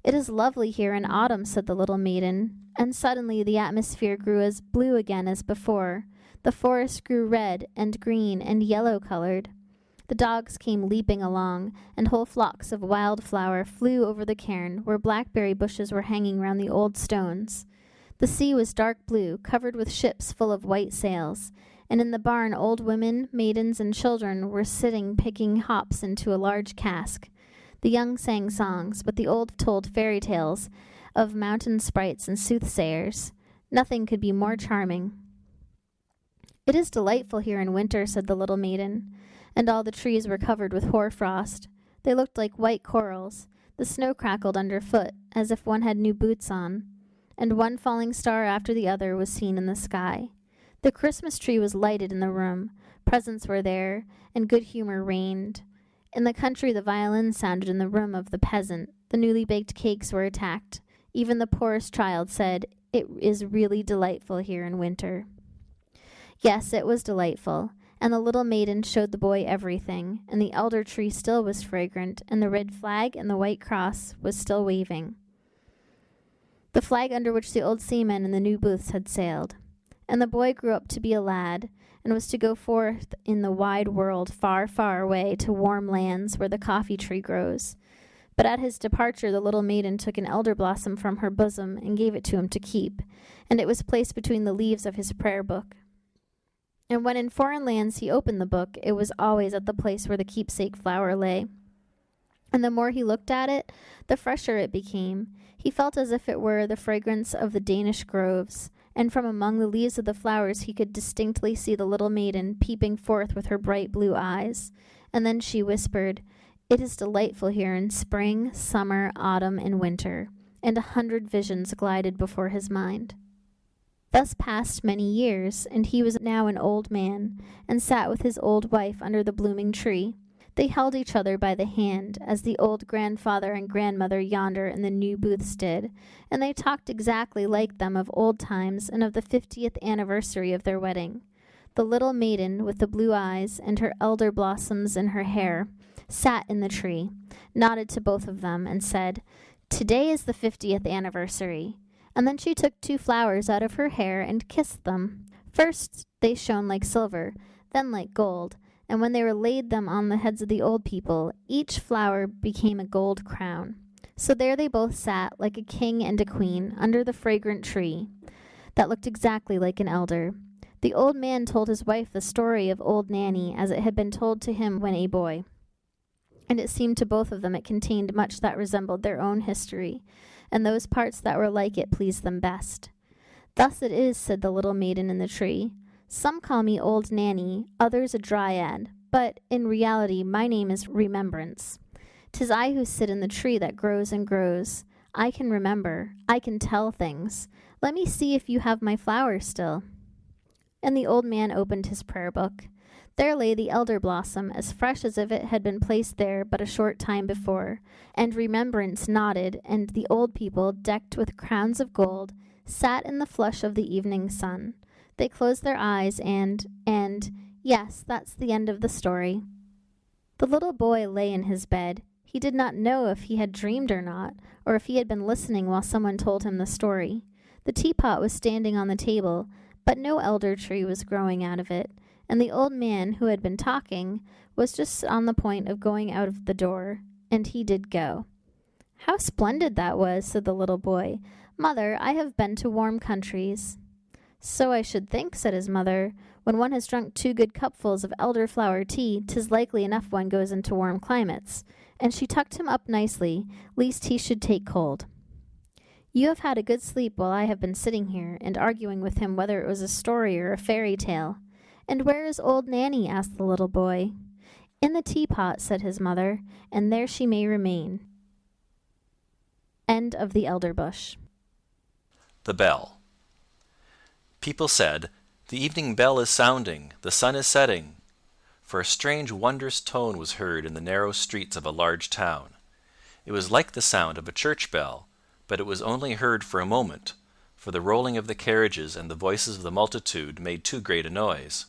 "It is lovely here in autumn," said the little maiden, and suddenly the atmosphere grew as blue again as before. The forest grew red and green and yellow-colored. The dogs came leaping along, and whole flocks of wildflower flew over the cairn, where blackberry bushes were hanging round the old stones. The sea was dark blue, covered with ships full of white sails, and in the barn old women, maidens, and children were sitting picking hops into a large cask. The young sang songs, but the old told fairy tales of mountain sprites and soothsayers. Nothing could be more charming. "It is delightful here in winter," said the little maiden, and all the trees were covered with hoar-frost. They looked like white corals. The snow crackled underfoot, as if one had new boots on, and one falling star after the other was seen in the sky. The Christmas tree was lighted in the room. Presents were there, and good humor reigned. In the country the violin sounded in the room of the peasant. The newly baked cakes were attacked. Even the poorest child said, "It is really delightful here in winter." Yes, it was delightful, and the little maiden showed the boy everything, and the elder tree still was fragrant, and the red flag and the white cross was still waving, the flag under which the old seamen and the new booths had sailed. And the boy grew up to be a lad, and was to go forth in the wide world far, far away to warm lands where the coffee tree grows. But at his departure the little maiden took an elder blossom from her bosom and gave it to him to keep, and it was placed between the leaves of his prayer book. And when in foreign lands he opened the book, it was always at the place where the keepsake flower lay. And the more he looked at it, the fresher it became. He felt as if it were the fragrance of the Danish groves, and from among the leaves of the flowers he could distinctly see the little maiden peeping forth with her bright blue eyes. and then she whispered, "It is delightful here in spring, summer, autumn, and winter," and 100 visions glided before his mind. Thus passed many years, and he was now an old man, and sat with his old wife under the blooming tree. They held each other by the hand, as the old grandfather and grandmother yonder in the new booths did, and they talked exactly like them of old times and of the 50th anniversary of their wedding. The little maiden with the blue eyes and her elder blossoms in her hair sat in the tree, nodded to both of them, and said, "Today is the 50th anniversary." And then she took 2 flowers out of her hair and kissed them. First they shone like silver, then like gold, and when they were laid them on the heads of the old people, each flower became a gold crown. So there they both sat, like a king and a queen, under the fragrant tree that looked exactly like an elder. The old man told his wife the story of old Nanny as it had been told to him when a boy, and it seemed to both of them it contained much that resembled their own history, and those parts that were like it pleased them best. "Thus it is," said the little maiden in the tree. "Some call me Old Nanny, others a Dryad, but in reality my name is Remembrance. 'Tis I who sit in the tree that grows and grows. I can remember, I can tell things. Let me see if you have my flowers still." And the old man opened his prayer book. There lay the elder blossom, as fresh as if it had been placed there but a short time before, and Remembrance nodded, and the old people, decked with crowns of gold, sat in the flush of the evening sun. They closed their eyes and, yes, that's the end of the story. The little boy lay in his bed. He did not know if he had dreamed or not, or if he had been listening while someone told him the story. The teapot was standing on the table, but no elder tree was growing out of it, and the old man, who had been talking, was just on the point of going out of the door, and he did go. "How splendid that was," said the little boy. "Mother, I have been to warm countries." "So I should think," said his mother. "When one has drunk 2 good cupfuls of elderflower tea, 'tis likely enough one goes into warm climates." And she tucked him up nicely, lest he should take cold. "You have had a good sleep while I have been sitting here, and arguing with him whether it was a story or a fairy tale." "And where is old Nanny?" asked the little boy. "In the teapot," said his mother, "and there she may remain." End of The Elder Bush. The Bell. People said, "The evening bell is sounding, the sun is setting," for a strange wondrous tone was heard in the narrow streets of a large town. It was like the sound of a church bell, but it was only heard for a moment, for the rolling of the carriages and the voices of the multitude made too great a noise.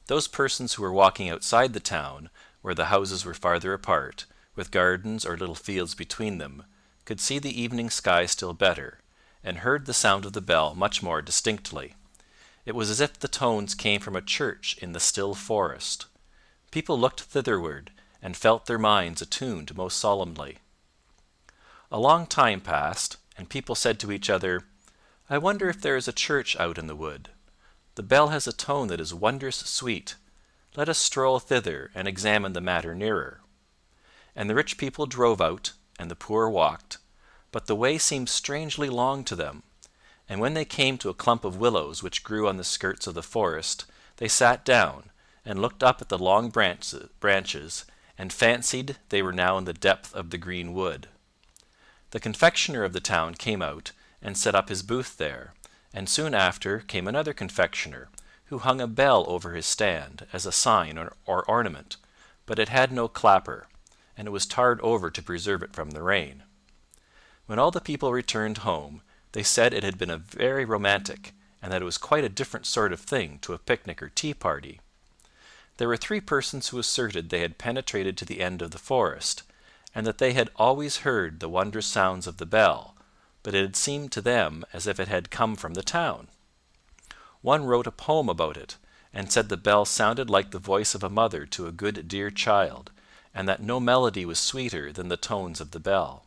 Those persons who were walking outside the town, where the houses were farther apart, with gardens or little fields between them, could see the evening sky still better, and heard the sound of the bell much more distinctly. It was as if the tones came from a church in the still forest. People looked thitherward, and felt their minds attuned most solemnly. A long time passed, and people said to each other, "I wonder if there is a church out in the wood. The bell has a tone that is wondrous sweet. Let us stroll thither and examine the matter nearer." And the rich people drove out, and the poor walked, but the way seemed strangely long to them, and when they came to a clump of willows which grew on the skirts of the forest, they sat down, and looked up at the long branches, and fancied they were now in the depth of the green wood. The confectioner of the town came out, and set up his booth there, and soon after came another confectioner, who hung a bell over his stand, as a sign or ornament, but it had no clapper, and it was tarred over to preserve it from the rain. When all the people returned home, they said it had been a very romantic, and that it was quite a different sort of thing to a picnic or tea party. There were 3 persons who asserted they had penetrated to the end of the forest, and that they had always heard the wondrous sounds of the bell, but it had seemed to them as if it had come from the town. One wrote a poem about it, and said the bell sounded like the voice of a mother to a good dear child, and that no melody was sweeter than the tones of the bell.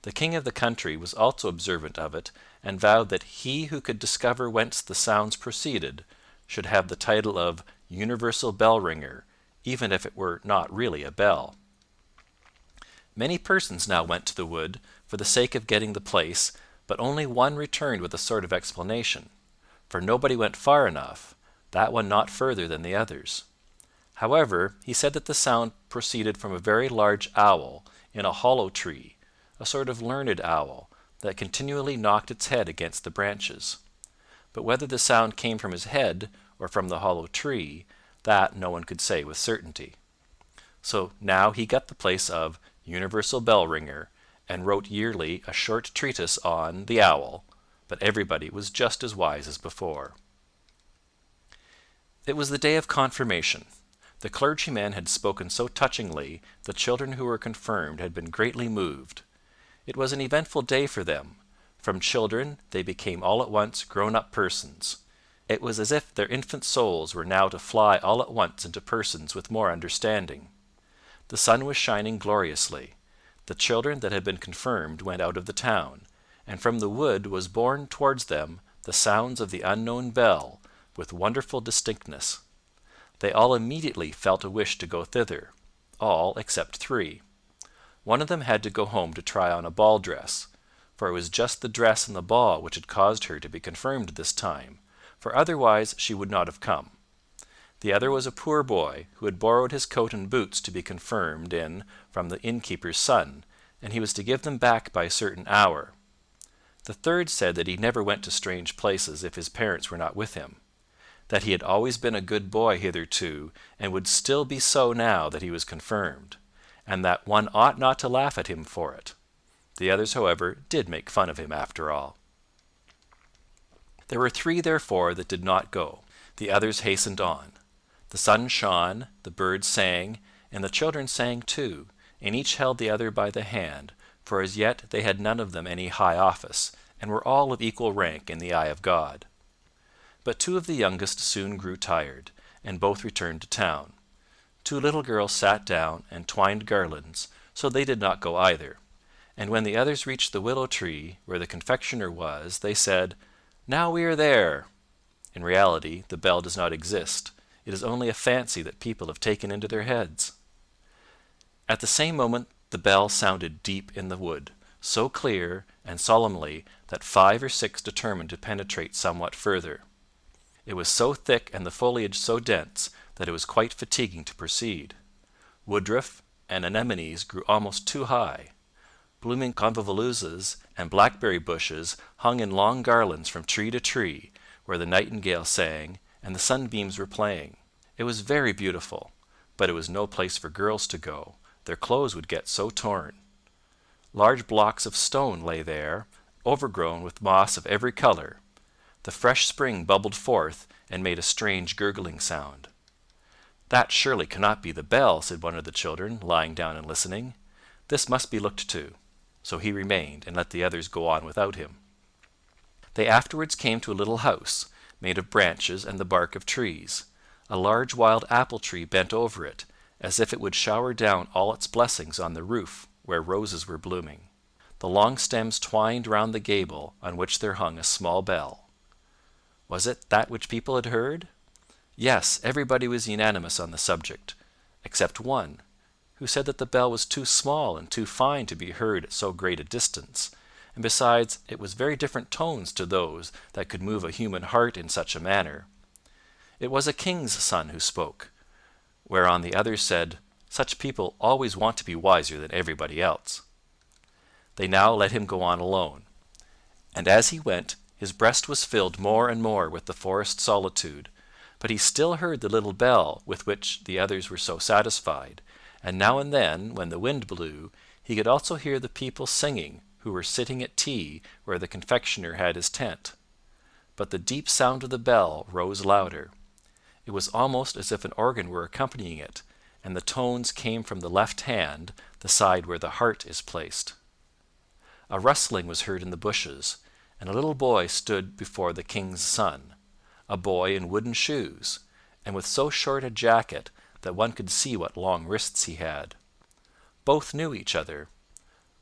The king of the country was also observant of it, and vowed that he who could discover whence the sounds proceeded should have the title of universal bell ringer, even if it were not really a bell. Many persons now went to the wood for the sake of getting the place, but only one returned with a sort of explanation, for nobody went far enough, that one not further than the others. However, he said that the sound proceeded from a very large owl in a hollow tree, a sort of learned owl, that continually knocked its head against the branches. But whether the sound came from his head or from the hollow tree, that no one could say with certainty. So now he got the place of universal bell ringer, and wrote yearly a short treatise on the owl, but everybody was just as wise as before. It was the day of confirmation. The clergyman had spoken so touchingly, the children who were confirmed had been greatly moved. It was an eventful day for them. From children they became all at once grown-up persons. It was as if their infant souls were now to fly all at once into persons with more understanding. The sun was shining gloriously. The children that had been confirmed went out of the town, and from the wood was borne towards them the sounds of the unknown bell with wonderful distinctness. They all immediately felt a wish to go thither, all except three. One of them had to go home to try on a ball dress, for it was just the dress and the ball which had caused her to be confirmed this time, for otherwise she would not have come. The other was a poor boy who had borrowed his coat and boots to be confirmed in from the innkeeper's son, and he was to give them back by a certain hour. The third said that he never went to strange places if his parents were not with him, that he had always been a good boy hitherto, and would still be so now that he was confirmed, and that one ought not to laugh at him for it. The others, however, did make fun of him after all. There were three, therefore, that did not go. The others hastened on. The sun shone, the birds sang, and the children sang too, and each held the other by the hand, for as yet they had none of them any high office, and were all of equal rank in the eye of God. But two of the youngest soon grew tired, and both returned to town. Two little girls sat down and twined garlands, so they did not go either. And when the others reached the willow tree, where the confectioner was, they said, "Now we are there." In reality, the bell does not exist. It is only a fancy that people have taken into their heads. At the same moment the bell sounded deep in the wood, so clear and solemnly that 5 or 6 determined to penetrate somewhat further. It was so thick and the foliage so dense that it was quite fatiguing to proceed. Woodruff and anemones grew almost too high. Blooming convolvuluses and blackberry bushes hung in long garlands from tree to tree, where the nightingale sang and the sunbeams were playing. It was very beautiful, but it was no place for girls to go. Their clothes would get so torn. Large blocks of stone lay there, overgrown with moss of every color. The fresh spring bubbled forth and made a strange gurgling sound. "That surely cannot be the bell," said one of the children, lying down and listening. "This must be looked to." So he remained, and let the others go on without him. They afterwards came to a little house, made of branches and the bark of trees. A large wild apple tree bent over it, as if it would shower down all its blessings on the roof, where roses were blooming. The long stems twined round the gable, on which there hung a small bell. Was it that which people had heard? Yes, everybody was unanimous on the subject, except one, who said that the bell was too small and too fine to be heard at so great a distance, and besides it was very different tones to those that could move a human heart in such a manner. It was a king's son who spoke, whereon the others said, "Such people always want to be wiser than everybody else." They now let him go on alone, and as he went his breast was filled more and more with the forest solitude, but he still heard the little bell with which the others were so satisfied, and now and then, when the wind blew, he could also hear the people singing who were sitting at tea where the confectioner had his tent. But the deep sound of the bell rose louder. It was almost as if an organ were accompanying it, and the tones came from the left hand, the side where the heart is placed. A rustling was heard in the bushes, and a little boy stood before the king's son, a boy in wooden shoes, and with so short a jacket that one could see what long wrists he had. Both knew each other.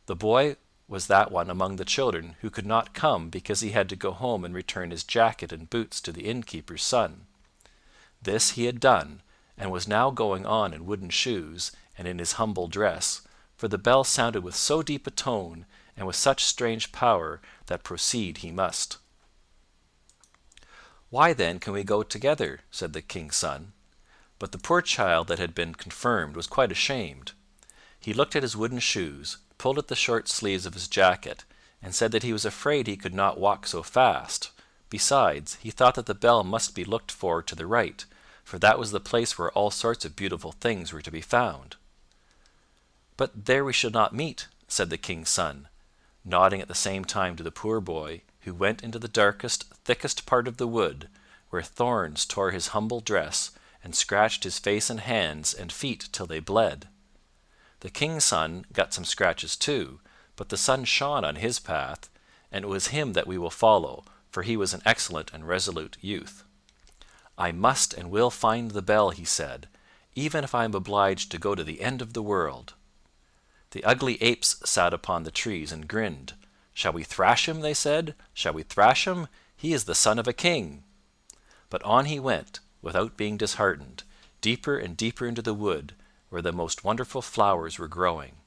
The boy was that one among the children who could not come because he had to go home and return his jacket and boots to the innkeeper's son. This he had done, and was now going on in wooden shoes and in his humble dress, for the bell sounded with so deep a tone and with such strange power that proceed he must. "Why then can we go together?" said the king's son. But the poor child that had been confirmed was quite ashamed. He looked at his wooden shoes, pulled at the short sleeves of his jacket, and said that he was afraid he could not walk so fast. Besides, he thought that the bell must be looked for to the right, for that was the place where all sorts of beautiful things were to be found. "But there we should not meet," said the king's son, nodding at the same time to the poor boy, who went into the darkest, thickest part of the wood, where thorns tore his humble dress, and scratched his face and hands and feet till they bled. The king's son got some scratches too, but the sun shone on his path, and it was him that we will follow, for he was an excellent and resolute youth. "I must and will find the bell," he said, "even if I am obliged to go to the end of the world." The ugly apes sat upon the trees and grinned. "Shall we thrash him?" they said. "Shall we thrash him? He is the son of a king." But on he went, without being disheartened, deeper and deeper into the wood, where the most wonderful flowers were growing.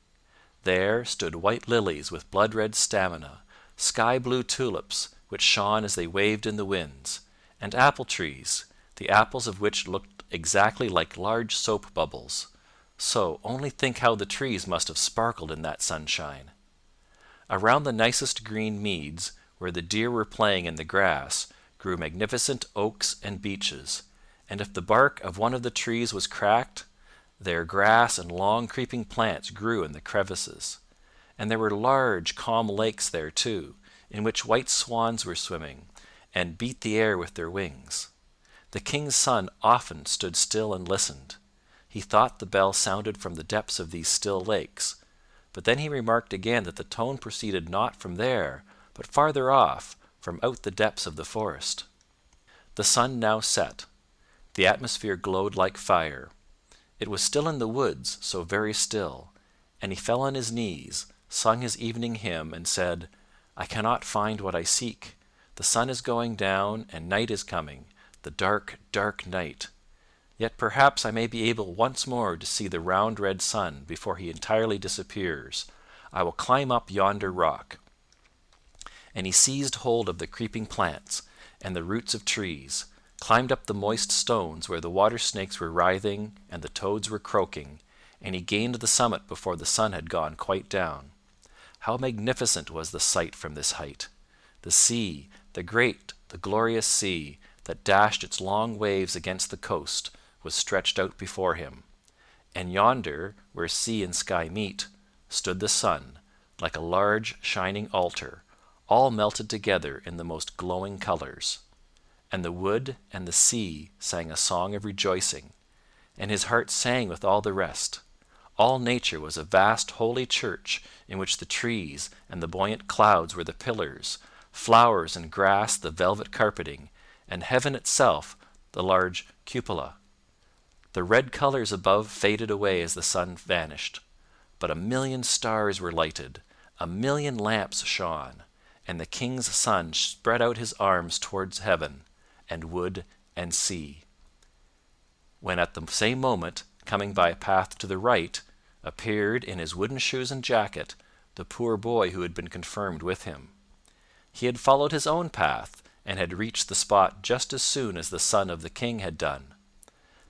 There stood white lilies with blood-red stamina, sky-blue tulips, which shone as they waved in the winds, and apple trees, the apples of which looked exactly like large soap bubbles. So only think how the trees must have sparkled in that sunshine. Around the nicest green meads, where the deer were playing in the grass, grew magnificent oaks and beeches, and if the bark of one of the trees was cracked, there grass and long creeping plants grew in the crevices. And there were large calm lakes there too, in which white swans were swimming, and beat the air with their wings. The king's son often stood still and listened. He thought the bell sounded from the depths of these still lakes, but then he remarked again that the tone proceeded not from there, but farther off, from out the depths of the forest. The sun now set. The atmosphere glowed like fire. It was still in the woods, so very still, and he fell on his knees, sung his evening hymn, and said, "I cannot find what I seek. The sun is going down, and night is coming, the dark, dark night. Yet perhaps I may be able once more to see the round red sun before he entirely disappears. I will climb up yonder rock." And he seized hold of the creeping plants and the roots of trees, climbed up the moist stones where the water snakes were writhing and the toads were croaking, and he gained the summit before the sun had gone quite down. How magnificent was the sight from this height! The sea, the great, the glorious sea, that dashed its long waves against the coast, was stretched out before him, and yonder, where sea and sky meet, stood the sun, like a large shining altar, all melted together in the most glowing colours. And the wood and the sea sang a song of rejoicing, and his heart sang with all the rest. All nature was a vast holy church in which the trees and the buoyant clouds were the pillars, flowers and grass the velvet carpeting, and heaven itself the large cupola. The red colours above faded away as the sun vanished, but 1,000,000 stars were lighted, 1,000,000 lamps shone, and the king's son spread out his arms towards heaven, and wood and sea. When at the same moment, coming by a path to the right, appeared, in his wooden shoes and jacket, the poor boy who had been confirmed with him. He had followed his own path, and had reached the spot just as soon as the son of the king had done.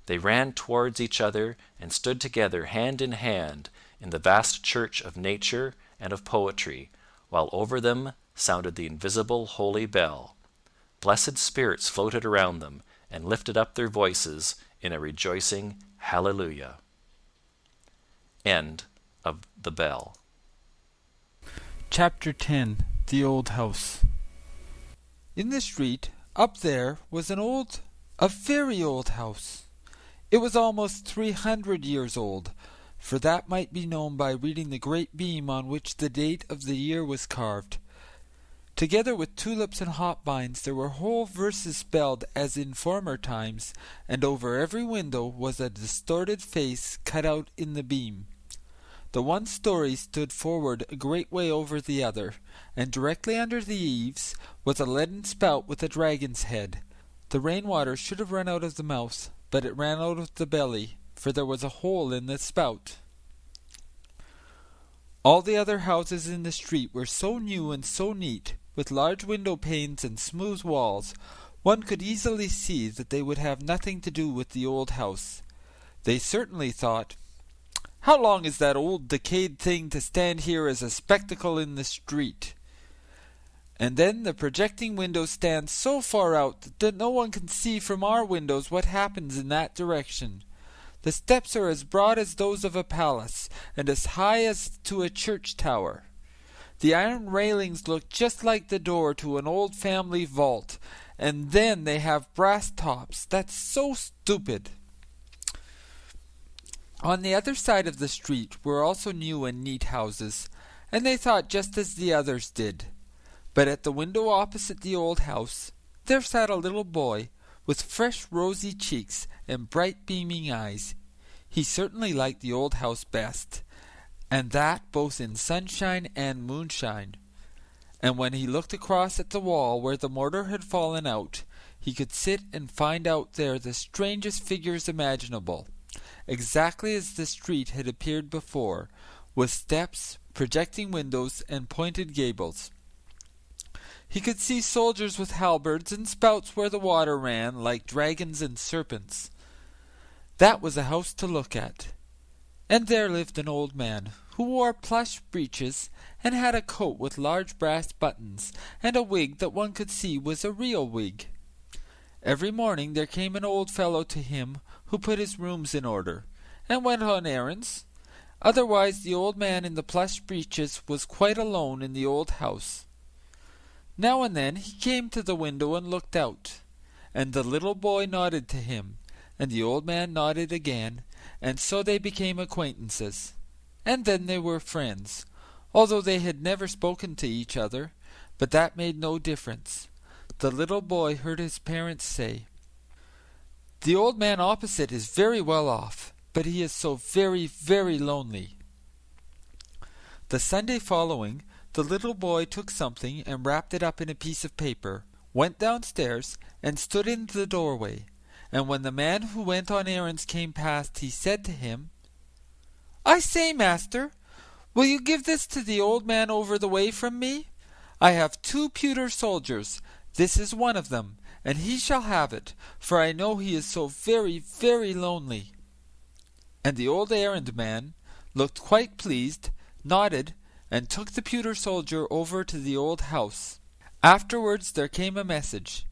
They ran towards each other and stood together hand in hand in the vast church of nature and of poetry, while over them sounded the invisible holy bell. Blessed spirits floated around them and lifted up their voices in a rejoicing hallelujah. End of The Bell. Chapter 10. The Old House. In the street, up there, was a very old house. It was almost 300 years old, for that might be known by reading the great beam on which the date of the year was carved. Together with tulips and hop-vines there were whole verses spelled as in former times, and over every window was a distorted face cut out in the beam. The one story stood forward a great way over the other, and directly under the eaves was a leaden spout with a dragon's head. The rain-water should have run out of the mouth, but it ran out of the belly, for there was a hole in the spout. All the other houses in the street were so new and so neat, with large window panes and smooth walls, one could easily see that they would have nothing to do with the old house, They certainly thought, "How long is that old decayed thing to stand here as a spectacle in the street?" And then the projecting windows stand so far out that no one can see from our windows what happens in that direction. The steps are as broad as those of a palace, and as high as to a church tower. The iron railings look just like the door to an old family vault, and then they have brass tops. That's so stupid. On the other side of the street were also new and neat houses, and they thought just as the others did. But at the window opposite the old house, there sat a little boy with fresh rosy cheeks and bright beaming eyes. He certainly liked the old house best, and that both in sunshine and moonshine. And when he looked across at the wall where the mortar had fallen out, he could sit and find out there the strangest figures imaginable, exactly as the street had appeared before, with steps, projecting windows, and pointed gables. He could see soldiers with halberds and spouts where the water ran, like dragons and serpents. That was a house to look at. And there lived an old man, who wore plush breeches, and had a coat with large brass buttons, and a wig that one could see was a real wig. Every morning there came an old fellow to him, who put his rooms in order, and went on errands. Otherwise the old man in the plush breeches was quite alone in the old house. Now and then he came to the window and looked out, and the little boy nodded to him, and the old man nodded again, and so they became acquaintances. And then they were friends, although they had never spoken to each other, but that made no difference. The little boy heard his parents say, "The old man opposite is very well off, but he is so very, very lonely." The Sunday following, the little boy took something and wrapped it up in a piece of paper, went downstairs, and stood in the doorway. And when the man who went on errands came past, he said to him, "I say, master, will you give this to the old man over the way from me? I have 2 pewter soldiers. This is one of them, and he shall have it, for I know he is so very, very lonely." And the old errand man looked quite pleased, nodded, and took the pewter soldier over to the old house. Afterwards there came a message.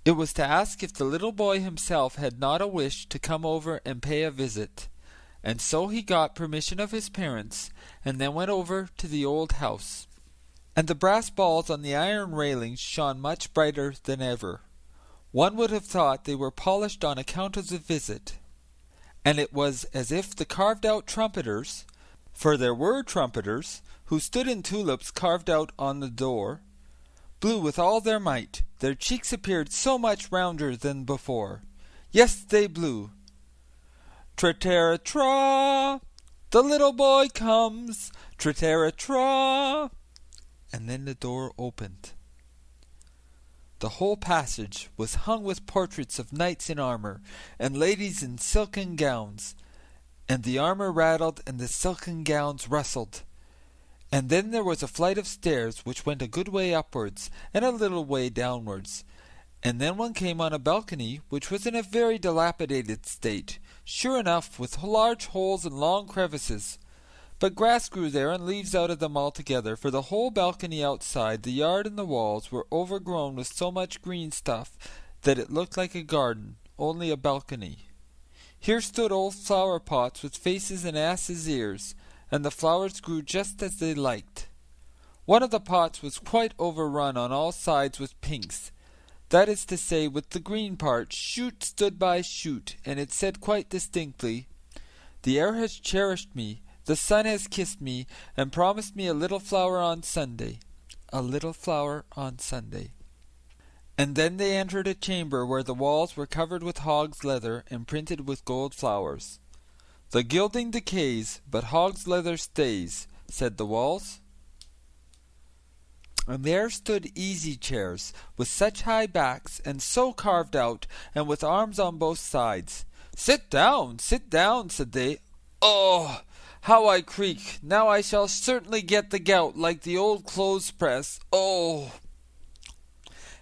It was to ask if the little boy himself had not a wish to come over and pay a visit. And so he got permission of his parents, and then went over to the old house. And the brass balls on the iron railings shone much brighter than ever. One would have thought they were polished on account of the visit. And it was as if the carved-out trumpeters, for there were trumpeters, who stood in tulips carved out on the door, blew with all their might. Their cheeks appeared so much rounder than before. Yes, they blew. "Tra-tara-tra! The little boy comes! Tra-tara-tra!" And then the door opened. The whole passage was hung with portraits of knights in armor, and ladies in silken gowns, and the armor rattled and the silken gowns rustled. And then there was a flight of stairs which went a good way upwards and a little way downwards, and then one came on a balcony which was in a very dilapidated state, sure enough, with large holes and long crevices. But grass grew there and leaves out of them altogether, for the whole balcony outside, the yard and the walls, were overgrown with so much green stuff that it looked like a garden, only a balcony. Here stood old flower pots with faces and asses' ears, and the flowers grew just as they liked. One of the pots was quite overrun on all sides with pinks. That is to say, with the green part, shoot stood by shoot, and it said quite distinctly, "The air has cherished me, the sun has kissed me, and promised me a little flower on Sunday. A little flower on Sunday." And then they entered a chamber where the walls were covered with hog's leather and printed with gold flowers. "The gilding decays, but hog's leather stays," said the walls. And there stood easy chairs, with such high backs, and so carved out, and with arms on both sides. Sit down, said they. "Oh, how I creak! Now I shall certainly get the gout, like the old clothes-press. Oh!"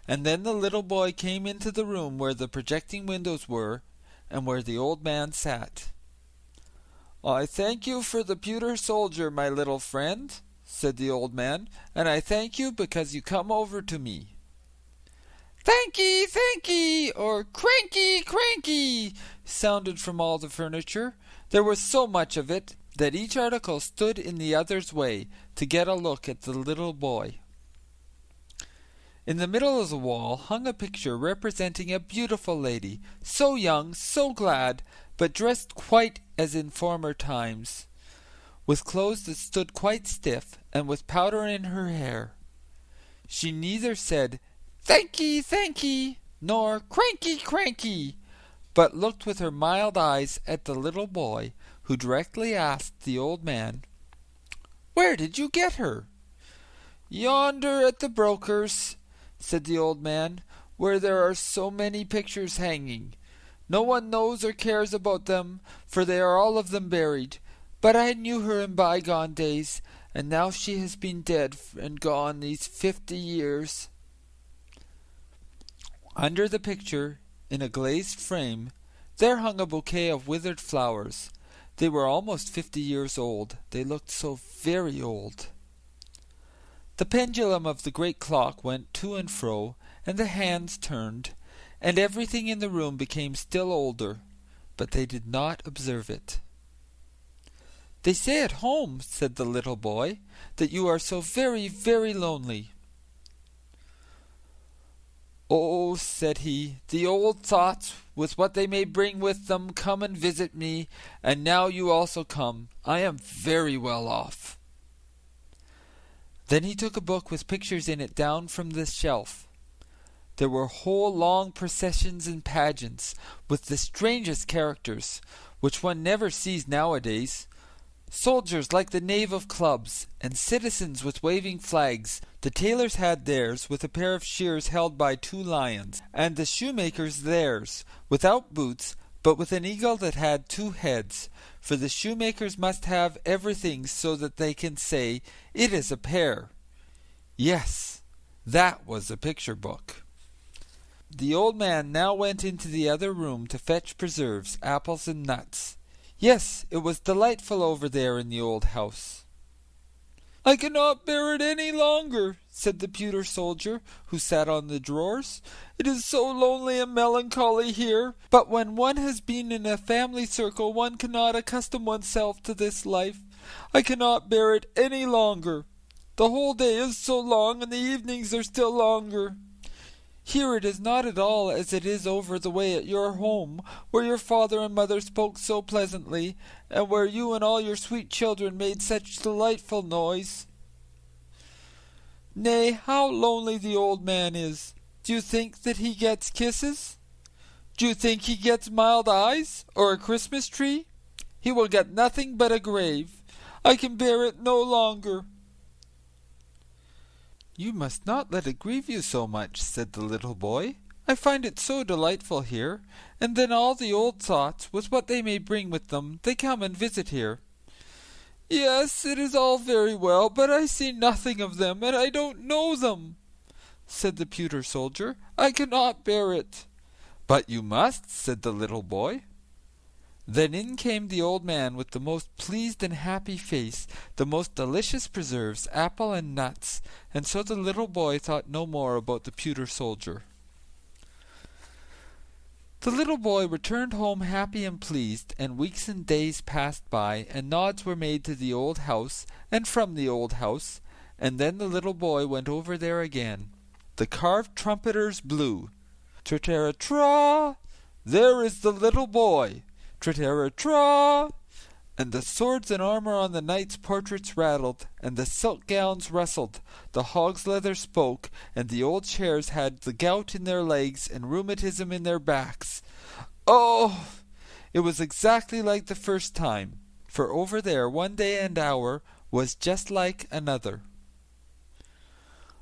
And then the little boy came into the room where the projecting windows were, and where the old man sat. I thank you for the pewter soldier, my little friend, said the old man, and I thank you because you come over to me. Thanky, or cranky, cranky, sounded from all the furniture. There was so much of it that each article stood in the other's way to get a look at the little boy. In the middle of the wall hung a picture representing a beautiful lady, so young, so glad, but dressed quite as in former times, with clothes that stood quite stiff, and with powder in her hair. She neither said, Thanky, nor cranky, but looked with her mild eyes at the little boy, who directly asked the old man, Where did you get her? Yonder at the broker's, said the old man, where there are so many pictures hanging. No one knows or cares about them, for they are all of them buried. But I knew her in bygone days, and now she has been dead and gone these 50 years. Under the picture, in a glazed frame, there hung a bouquet of withered flowers. They were almost 50 years old. They looked so very old. The pendulum of the great clock went to and fro, and the hands turned, and everything in the room became still older, but they did not observe it. They say at home, said the little boy, that you are so very, very lonely. Oh, said he, the old thoughts, with what they may bring with them, come and visit me, and now you also come. I am very well off. Then he took a book with pictures in it down from the shelf. There were whole long processions and pageants, with the strangest characters, which one never sees nowadays. Soldiers like the knave of clubs, and citizens with waving flags. The tailors had theirs, with a pair of shears held by 2 lions, and the shoemakers theirs, without boots, but with an eagle that had 2 heads. For the shoemakers must have everything so that they can say, It is a pair. Yes, that was a picture book. The old man now went into the other room to fetch preserves, apples, and nuts. Yes, it was delightful over there in the old house. I cannot bear it any longer, said the pewter soldier, who sat on the drawers. It is so lonely and melancholy here, but when one has been in a family circle one cannot accustom oneself to this life. I cannot bear it any longer. The whole day is so long, and the evenings are still longer. Here it is not at all as it is over the way at your home, where your father and mother spoke so pleasantly, and where you and all your sweet children made such delightful noise. Nay, how lonely the old man is! Do you think that he gets kisses? Do you think he gets mild eyes, or a Christmas tree? He will get nothing but a grave. I can bear it no longer. You must not let it grieve you so much, said the little boy. I find it so delightful here, and then all the old thoughts, with what they may bring with them, they come and visit here. Yes, it is all very well, but I see nothing of them, and I don't know them, said the pewter soldier. I cannot bear it. But you must, said the little boy. Then in came the old man with the most pleased and happy face, the most delicious preserves, apple and nuts, and so the little boy thought no more about the pewter soldier. The little boy returned home happy and pleased, and weeks and days passed by, and nods were made to the old house, and from the old house, and then the little boy went over there again. The carved trumpeters blew. Tra-tara-tra! There is the little boy! Tra-tara-tra! And the swords and armor on the knights' portraits rattled, and the silk gowns rustled, the hog's leather spoke, and the old chairs had the gout in their legs and rheumatism in their backs. Oh! It was exactly like the first time, for over there one day and hour was just like another.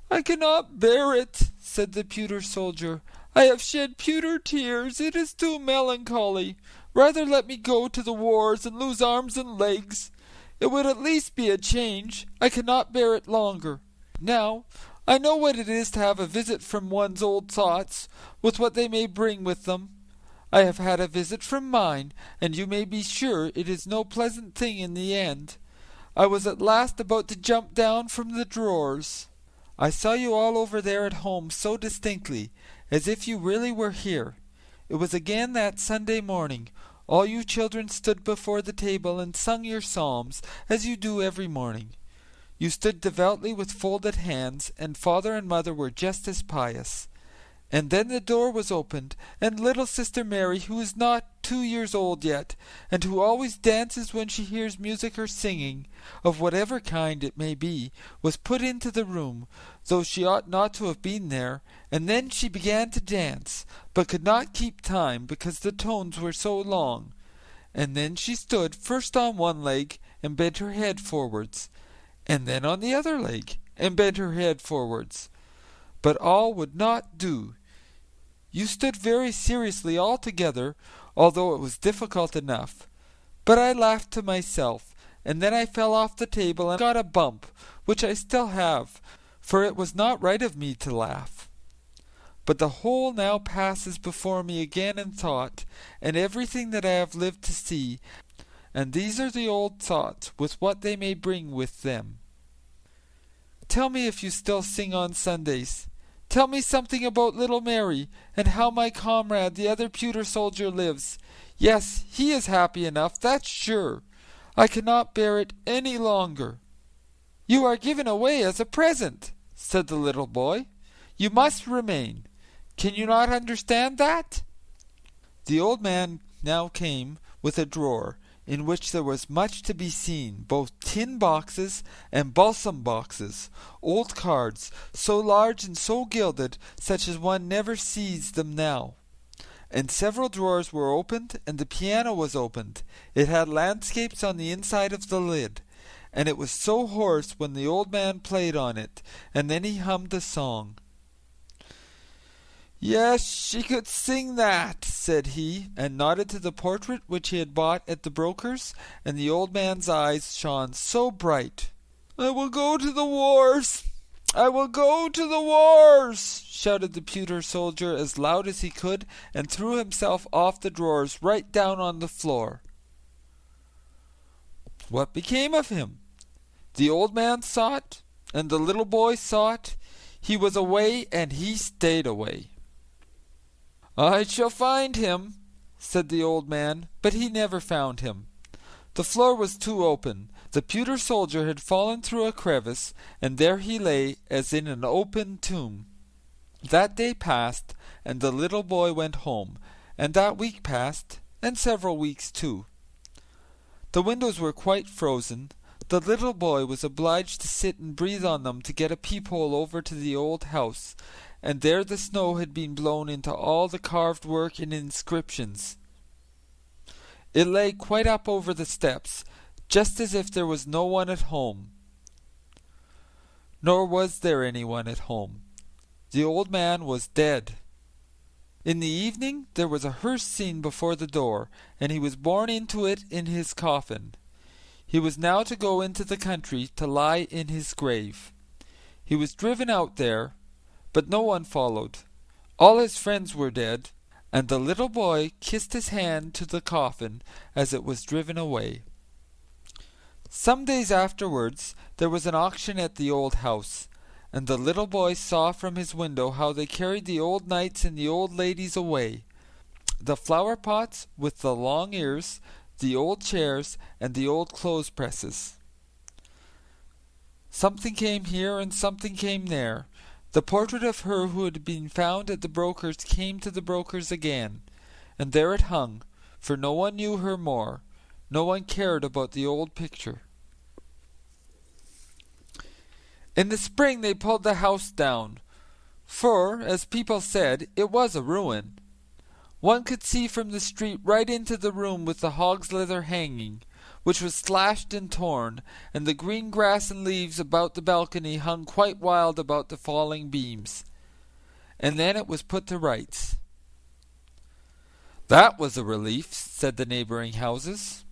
I cannot bear it, said the pewter soldier. I have shed pewter tears. It is too melancholy. Rather let me go to the wars and lose arms and legs. It would at least be a change. I cannot bear it longer. Now, I know what it is to have a visit from one's old thoughts, with what they may bring with them. I have had a visit from mine, and you may be sure it is no pleasant thing in the end. I was at last about to jump down from the drawers. I saw you all over there at home so distinctly, as if you really were here. It was again that Sunday morning. All you children stood before the table and sung your psalms, as you do every morning. You stood devoutly with folded hands, and father and mother were just as pious. And then the door was opened, and little sister Mary, who is not 2 years old yet, and who always dances when she hears music or singing, of whatever kind it may be, was put into the room, though she ought not to have been there, and then she began to dance, but could not keep time because the tones were so long. And then she stood first on one leg and bent her head forwards, and then on the other leg and bent her head forwards. But all would not do. You stood very seriously all together, although it was difficult enough. But I laughed to myself, and then I fell off the table and got a bump, which I still have, for it was not right of me to laugh. But the whole now passes before me again in thought, and everything that I have lived to see, and these are the old thoughts, with what they may bring with them. Tell me if you still sing on Sundays. Tell me something about little Mary, and how my comrade, the other pewter soldier, lives. Yes, he is happy enough, that's sure. I cannot bear it any longer. You are given away as a present, said the little boy. You must remain. Can you not understand that? The old man now came with a drawer, in which there was much to be seen, both tin boxes and balsam boxes, old cards, so large and so gilded, such as one never sees them now. And several drawers were opened, and the piano was opened. It had landscapes on the inside of the lid, and it was so hoarse when the old man played on it, and then he hummed a song. Yes, she could sing that, said he, and nodded to the portrait which he had bought at the broker's, and the old man's eyes shone so bright. I will go to the wars! I will go to the wars! Shouted the pewter soldier as loud as he could, and threw himself off the drawers right down on the floor. What became of him? The old man saw it, and the little boy saw it. He was away, and he stayed away. I shall find him, said the old man, but he never found him. The floor was too open. The pewter soldier had fallen through a crevice, and there he lay as in an open tomb. That day passed, and the little boy went home, and that week passed, and several weeks too. The windows were quite frozen. The little boy was obliged to sit and breathe on them to get a peephole over to the old house, and there the snow had been blown into all the carved work and inscriptions. It lay quite up over the steps, just as if there was no one at home. Nor was there anyone at home. The old man was dead. In the evening there was a hearse seen before the door, and he was borne into it in his coffin. He was now to go into the country to lie in his grave. He was driven out there, but no one followed. All his friends were dead, and the little boy kissed his hand to the coffin as it was driven away. Some days afterwards there was an auction at the old house, and the little boy saw from his window how they carried the old knights and the old ladies away. The flower pots with the long ears, the old chairs, and the old clothes presses. Something came here and something came there. The portrait of her who had been found at the broker's came to the broker's again, and there it hung, for no one knew her more. No one cared about the old picture. In the spring they pulled the house down, for, as people said, it was a ruin. One could see from the street right into the room with the hog's leather hanging, which was slashed and torn, and the green grass and leaves about the balcony hung quite wild about the falling beams. And then it was put to rights. That was a relief, said the neighbouring houses.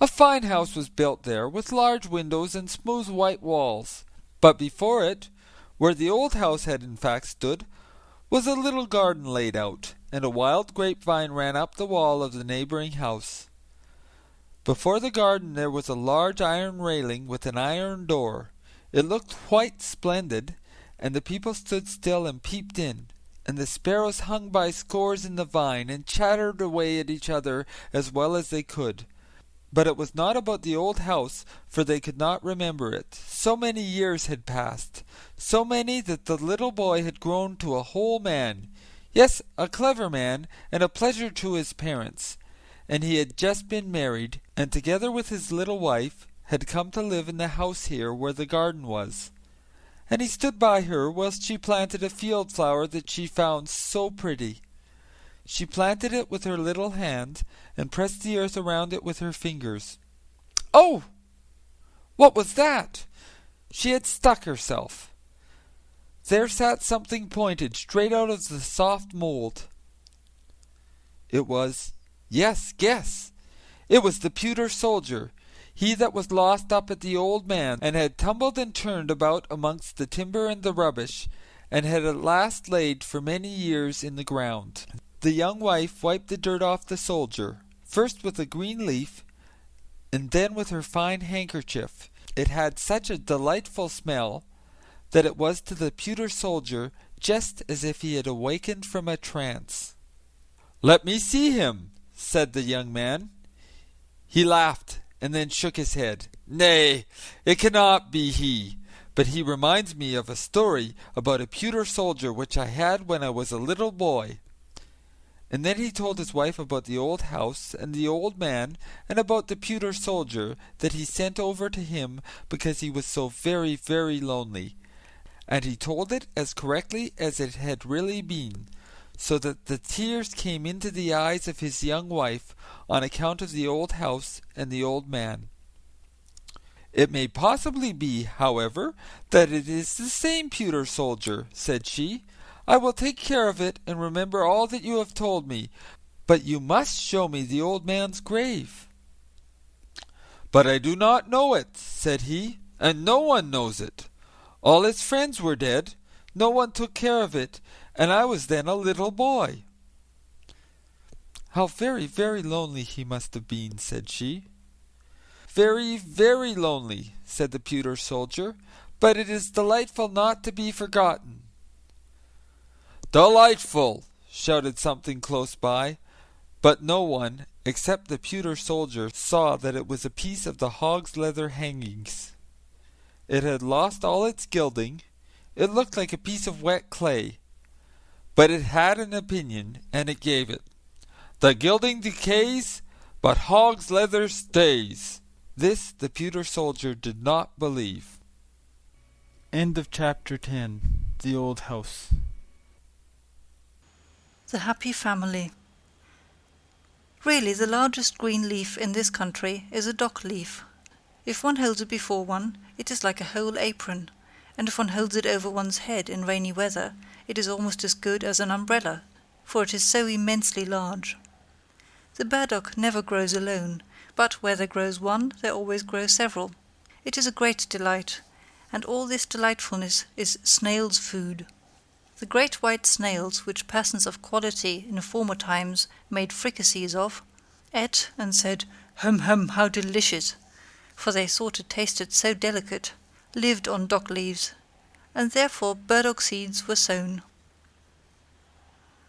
A fine house was built there, with large windows and smooth white walls. But before it, where the old house had in fact stood, was a little garden laid out, and a wild grapevine ran up the wall of the neighbouring house. Before the garden there was a large iron railing with an iron door. It looked quite splendid, and the people stood still and peeped in, and the sparrows hung by scores in the vine and chattered away at each other as well as they could. But it was not about the old house, for they could not remember it. So many years had passed, so many that the little boy had grown to a whole man. Yes, a clever man, and a pleasure to his parents. And he had just been married, and together with his little wife had come to live in the house here where the garden was. And he stood by her whilst she planted a field flower that she found so pretty. She planted it with her little hand, and pressed the earth around it with her fingers. Oh! What was that? She had stuck herself. There sat something pointed straight out of the soft mould. It was, yes, guess! It was the pewter soldier, he that was lost up at the old man, and had tumbled and turned about amongst the timber and the rubbish, and had at last laid for many years in the ground. The young wife wiped the dirt off the soldier, first with a green leaf, and then with her fine handkerchief. It had such a delightful smell that it was to the pewter soldier just as if he had awakened from a trance. "Let me see him," said the young man. He laughed, and then shook his head. "Nay, it cannot be he, but he reminds me of a story about a pewter soldier which I had when I was a little boy." And then he told his wife about the old house and the old man, and about the pewter soldier that he sent over to him because he was so very, very lonely. And he told it as correctly as it had really been, so that the tears came into the eyes of his young wife on account of the old house and the old man. "It may possibly be, however, that it is the same pewter soldier," said she. "I will take care of it and remember all that you have told me, but you must show me the old man's grave." "But I do not know it," said he, "and no one knows it. All his friends were dead, no one took care of it, and I was then a little boy." "How very, very lonely he must have been," said she. "Very, very lonely," said the pewter soldier, "but it is delightful not to be forgotten." "Delightful!" shouted something close by, but no one, except the pewter soldier, saw that it was a piece of the hog's leather hangings. It had lost all its gilding, it looked like a piece of wet clay, but it had an opinion, and it gave it. "The gilding decays, but hog's leather stays." This the pewter soldier did not believe. End of chapter 10. The Old House. The Happy Family. Really, the largest green leaf in this country is a dock leaf. If one holds it before one, it is like a whole apron, and if one holds it over one's head in rainy weather, it is almost as good as an umbrella, for it is so immensely large. The burdock never grows alone, but where there grows one, there always grow several. It is a great delight, and all this delightfulness is snails' food. The great white snails, which persons of quality in former times made fricassees of, ate and said, "Hum, hum, how delicious!" for they thought it tasted so delicate, lived on dock leaves, and therefore burdock seeds were sown.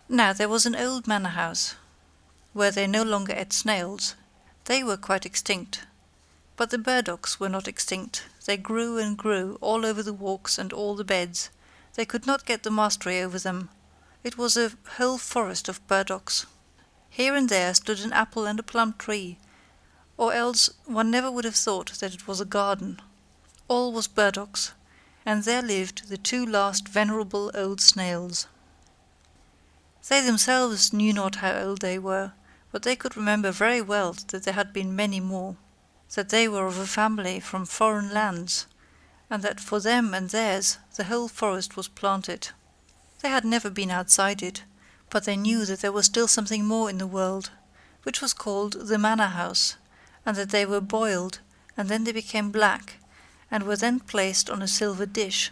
Now there was an old manor house, where they no longer ate snails. They were quite extinct. But the burdocks were not extinct. They grew and grew all over the walks and all the beds. They could not get the mastery over them. It was a whole forest of burdocks. Here and there stood an apple and a plum tree, or else one never would have thought that it was a garden. All was burdocks, and there lived the two last venerable old snails. They themselves knew not how old they were, but they could remember very well that there had been many more, that they were of a family from foreign lands, and that for them and theirs the whole forest was planted. They had never been outside it, but they knew that there was still something more in the world, which was called the manor house, and that they were boiled, and then they became black, and were then placed on a silver dish,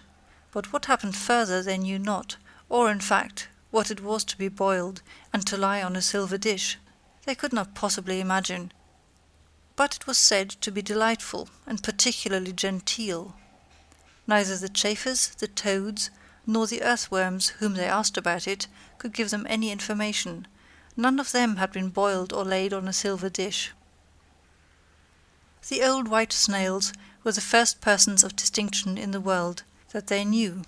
but what happened further they knew not, or in fact what it was to be boiled and to lie on a silver dish, they could not possibly imagine, but it was said to be delightful and particularly genteel. Neither the chafers, the toads, nor the earthworms whom they asked about it could give them any information. None of them had been boiled or laid on a silver dish. The old white snails were the first persons of distinction in the world that they knew.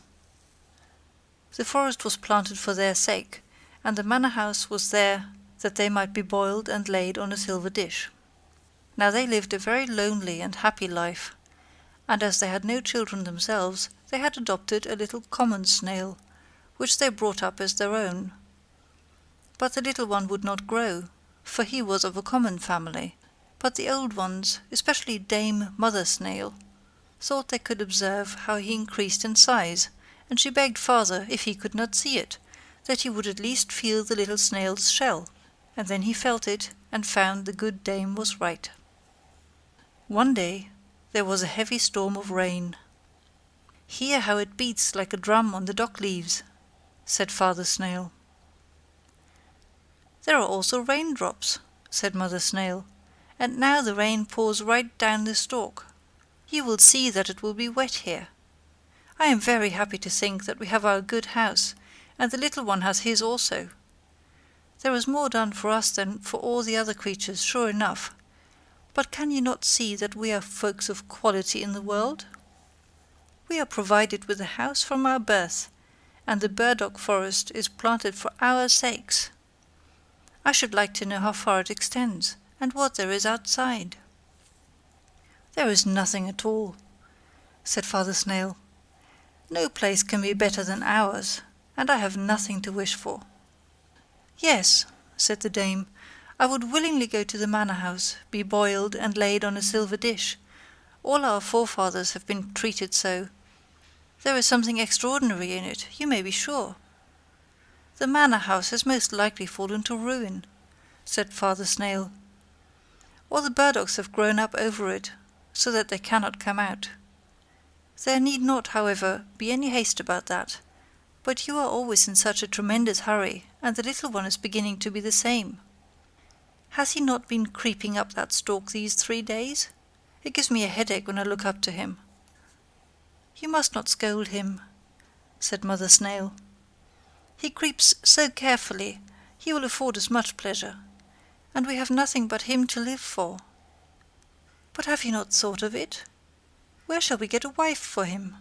The forest was planted for their sake, and the manor-house was there that they might be boiled and laid on a silver dish. Now they lived a very lonely and happy life, and as they had no children themselves, they had adopted a little common snail, which they brought up as their own. But the little one would not grow, for he was of a common family, but the old ones, especially Dame Mother Snail, thought they could observe how he increased in size, and she begged father, if he could not see it, that he would at least feel the little snail's shell, and then he felt it and found the good dame was right. One day there was a heavy storm of rain. "Hear how it beats like a drum on the dock leaves," said Father Snail. "There are also raindrops," said Mother Snail, "and now the rain pours right down the stalk. You will see that it will be wet here. I am very happy to think that we have our good house, and the little one has his also. There is more done for us than for all the other creatures, sure enough. But can you not see that we are folks of quality in the world? We are provided with a house from our birth, and the burdock forest is planted for our sakes. I should like to know how far it extends, and what there is outside." "There is nothing at all," said Father Snail. "No place can be better than ours, and I have nothing to wish for." "Yes," said the dame, "I would willingly go to the manor-house, be boiled and laid on a silver dish. All our forefathers have been treated so. There is something extraordinary in it, you may be sure." "The manor-house has most likely fallen to ruin," said Father Snail. "All the burdocks have grown up over it, so that they cannot come out. There need not, however, be any haste about that, but you are always in such a tremendous hurry, and the little one is beginning to be the same. Has he not been creeping up that stalk these 3 days? It gives me a headache when I look up to him." "You must not scold him," said Mother Snail. "He creeps so carefully, he will afford us much pleasure, and we have nothing but him to live for. But have you not thought of it? Where shall we get a wife for him?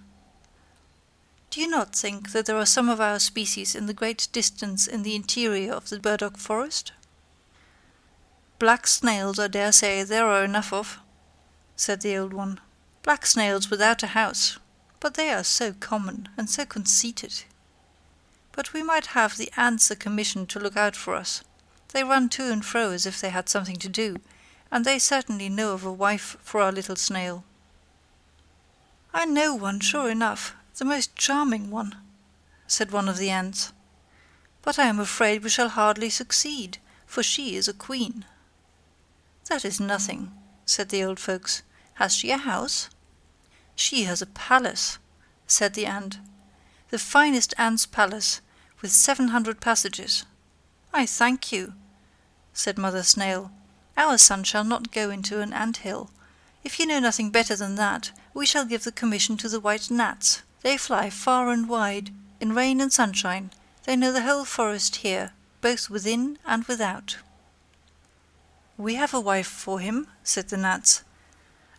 Do you not think that there are some of our species in the great distance in the interior of the burdock forest?" "Black snails, I dare say, there are enough of," said the old one. "Black snails without a house, but they are so common and so conceited. But we might have the ants a commission to look out for us. They run to and fro as if they had something to do, and they certainly know of a wife for our little snail." "I know one, sure enough, the most charming one," said one of the ants. "But I am afraid we shall hardly succeed, for she is a queen." "That is nothing," said the old folks. "Has she a house?" "She has a palace," said the ant. "The finest ant's palace, with 700 passages." "I thank you," said Mother Snail. "Our son shall not go into an ant-hill. If you know nothing better than that, we shall give the commission to the white gnats. They fly far and wide, in rain and sunshine. They know the whole forest here, both within and without." "We have a wife for him," said the gnats.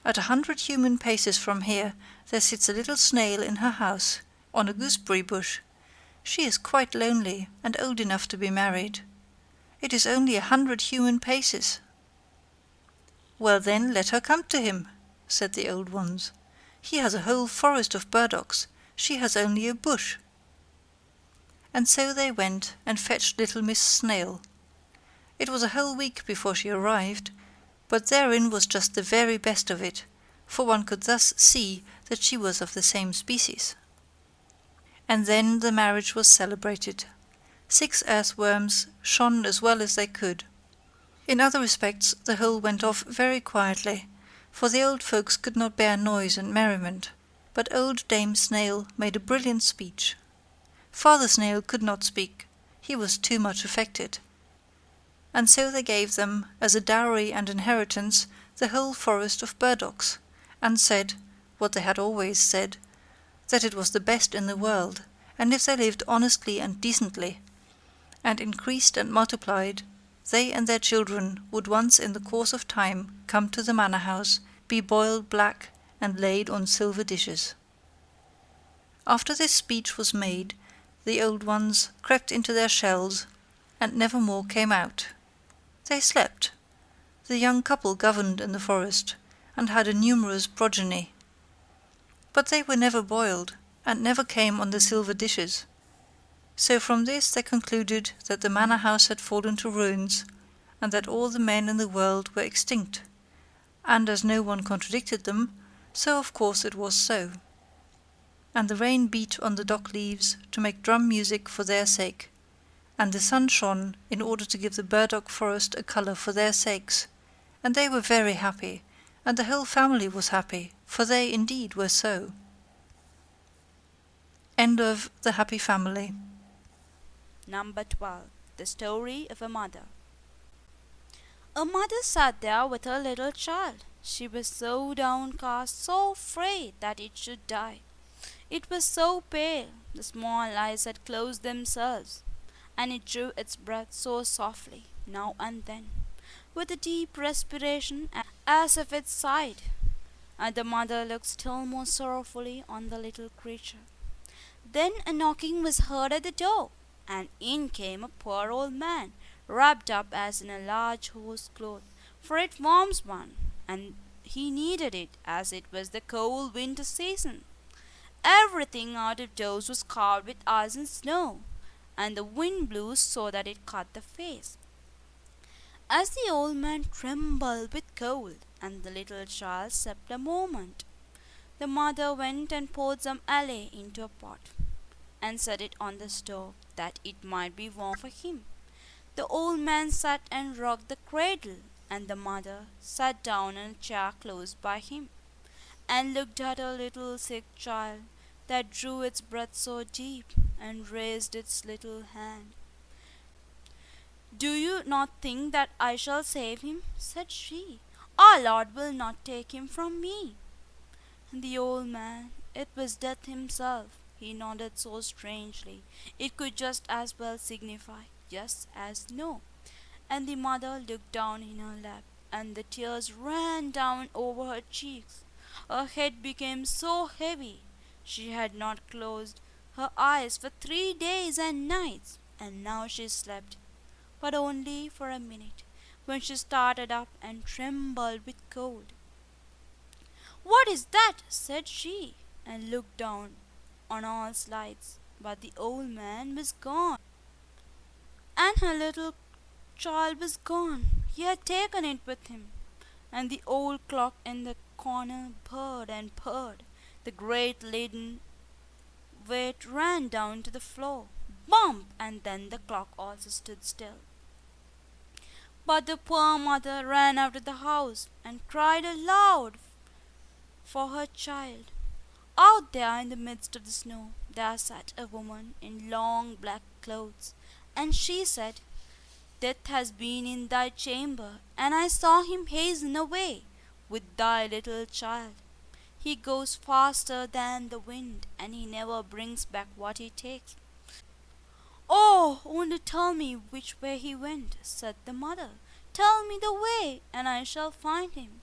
"At 100 human paces from here there sits a little snail in her house, on a gooseberry bush. She is quite lonely, and old enough to be married. It is only 100 human paces." "Well then, let her come to him," said the old ones. "He has a whole forest of burdocks, she has only a bush." And so they went and fetched little Miss Snail. It was a whole week before she arrived, but therein was just the very best of it, for one could thus see that she was of the same species. And then the marriage was celebrated. 6 earthworms shone as well as they could. In other respects the whole went off very quietly, for the old folks could not bear noise and merriment, but old Dame Snail made a brilliant speech. Father Snail could not speak. he was too much affected. And so they gave them, as a dowry and inheritance, the whole forest of burdocks, and said, what they had always said, that it was the best in the world, and if they lived honestly and decently, and increased and multiplied, they and their children would once in the course of time come to the manor house, be boiled black, and laid on silver dishes. After this speech was made, the old ones crept into their shells, and never more came out. They slept. The young couple governed in the forest, and had a numerous progeny. But they were never boiled, and never came on the silver dishes. So from this they concluded that the manor house had fallen to ruins, and that all the men in the world were extinct, and as no one contradicted them, so of course it was so. And the rain beat on the dock leaves to make drum music for their sake, and the sun shone in order to give the burdock forest a colour for their sakes, and they were very happy, and the whole family was happy, for they indeed were so. End of The Happy Family. Number 12. The Story of a Mother. A mother sat there with her little child. She was so downcast, so afraid that it should die. It was so pale, the small eyes had closed themselves, and it drew its breath so softly, now and then, with a deep respiration, as if it sighed. And the mother looked still more sorrowfully on the little creature. Then a knocking was heard at the door, and in came a poor old man, wrapped up as in a large horse cloth, for it warms one, and he needed it, as it was the cold winter season. Everything out of doors was covered with ice and snow, and the wind blew so that it cut the face. As the old man trembled with cold, and the little child slept a moment, the mother went and poured some ale into a pot, and set it on the stove, that it might be warm for him. The old man sat and rocked the cradle, and the mother sat down in a chair close by him, and looked at her little sick child, that drew its breath so deep, and raised its little hand. "Do you not think that I shall save him?" said she. "Our Lord will not take him from me." And the old man, it was death himself, he nodded so strangely, it could just as well signify yes as no. And the mother looked down in her lap, and the tears ran down over her cheeks. Her head became so heavy, she had not closed her eyes for 3 days and nights, and now she slept, but only for a minute, when she started up and trembled with cold. "What is that?" said she, and looked down on all sides, but the old man was gone, and her little child was gone. He had taken it with him, and the old clock in the corner purred and purred. The great leaden weight ran down to the floor. Bump! And then the clock also stood still. But the poor mother ran out of the house and cried aloud for her child. Out there in the midst of the snow there sat a woman in long black clothes, and she said, "Death has been in thy chamber, and I saw him hasten away with thy little child. He goes faster than the wind, and he never brings back what he takes." "Oh, only tell me which way he went," said the mother. "Tell me the way, and I shall find him."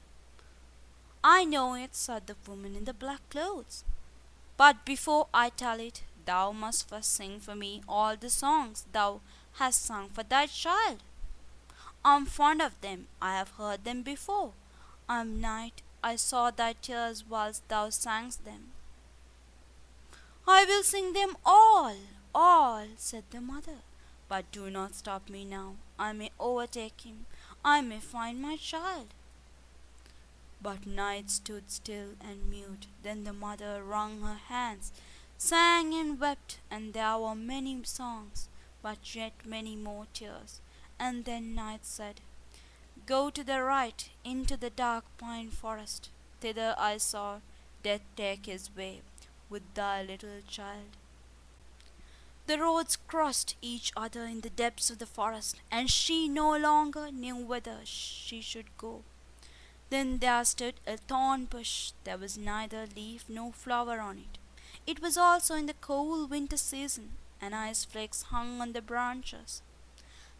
"I know it," said the woman in the black clothes. "But before I tell it, thou must first sing for me all the songs thou hast sung for thy child. I am fond of them, I have heard them before. Night I saw thy tears whilst thou sangst them." "I will sing them all," said the mother. "But do not stop me now. I may overtake him. I may find my child." But night stood still and mute. Then the mother wrung her hands, sang and wept, and there were many songs, but yet many more tears. And then night said, "Go to the right, into the dark pine forest. Thither I saw Death take his way with thy little child." The roads crossed each other in the depths of the forest, and she no longer knew whither she should go. Then there stood a thorn bush. There was neither leaf nor flower on it. It was also in the cold winter season, and ice flakes hung on the branches.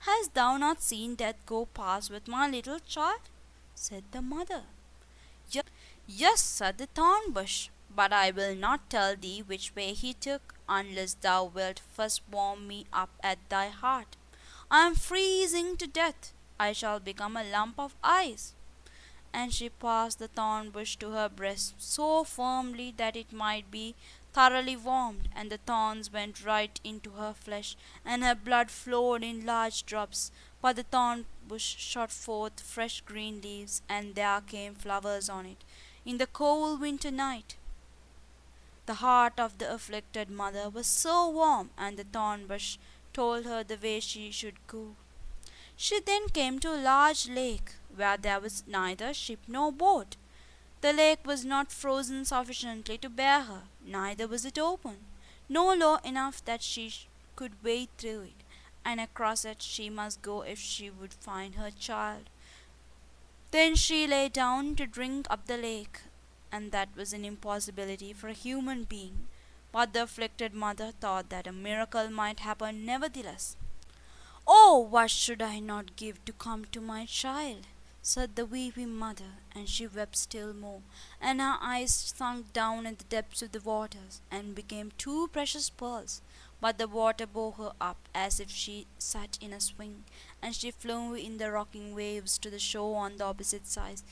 "Hast thou not seen Death go past with my little child?" said the mother. "Yes," said the thorn bush, "but I will not tell thee which way he took, unless thou wilt first warm me up at thy heart. I am freezing to death. I shall become a lump of ice." And she passed the thorn bush to her breast so firmly that it might be thoroughly warmed, and the thorns went right into her flesh, and her blood flowed in large drops. But the thorn bush shot forth fresh green leaves, and there came flowers on it. In the cold winter night, the heart of the afflicted mother was so warm, and the thorn bush told her the way she should go. She then came to a large lake, where there was neither ship nor boat. The lake was not frozen sufficiently to bear her, neither was it open, nor low enough that she could wade through it, and across it she must go if she would find her child. Then she lay down to drink up the lake, and that was an impossibility for a human being. But the afflicted mother thought that a miracle might happen nevertheless. "Oh, what should I not give to come to my child?" said the weeping mother, and she wept still more, and her eyes sunk down in the depths of the waters, and became two precious pearls. But the water bore her up as if she sat in a swing, and she flew in the rocking waves to the shore on the opposite side,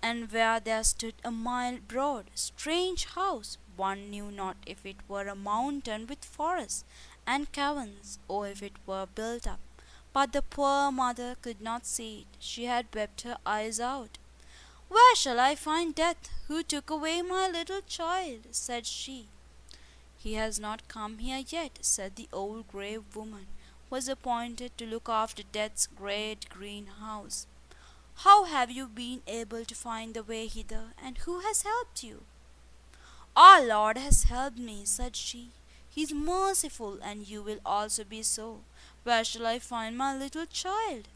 and where there stood a mile broad, strange house. One knew not if it were a mountain with forests and caverns, or if it were built up. But the poor mother could not see it. She had wept her eyes out. "Where shall I find Death, who took away my little child?" said she. "He has not come here yet," said the old grave woman, who was appointed to look after Death's great green house. "How have you been able to find the way hither, and who has helped you?" "Our Lord has helped me," said she. "He is merciful, and you will also be so. Where shall I find my little child?"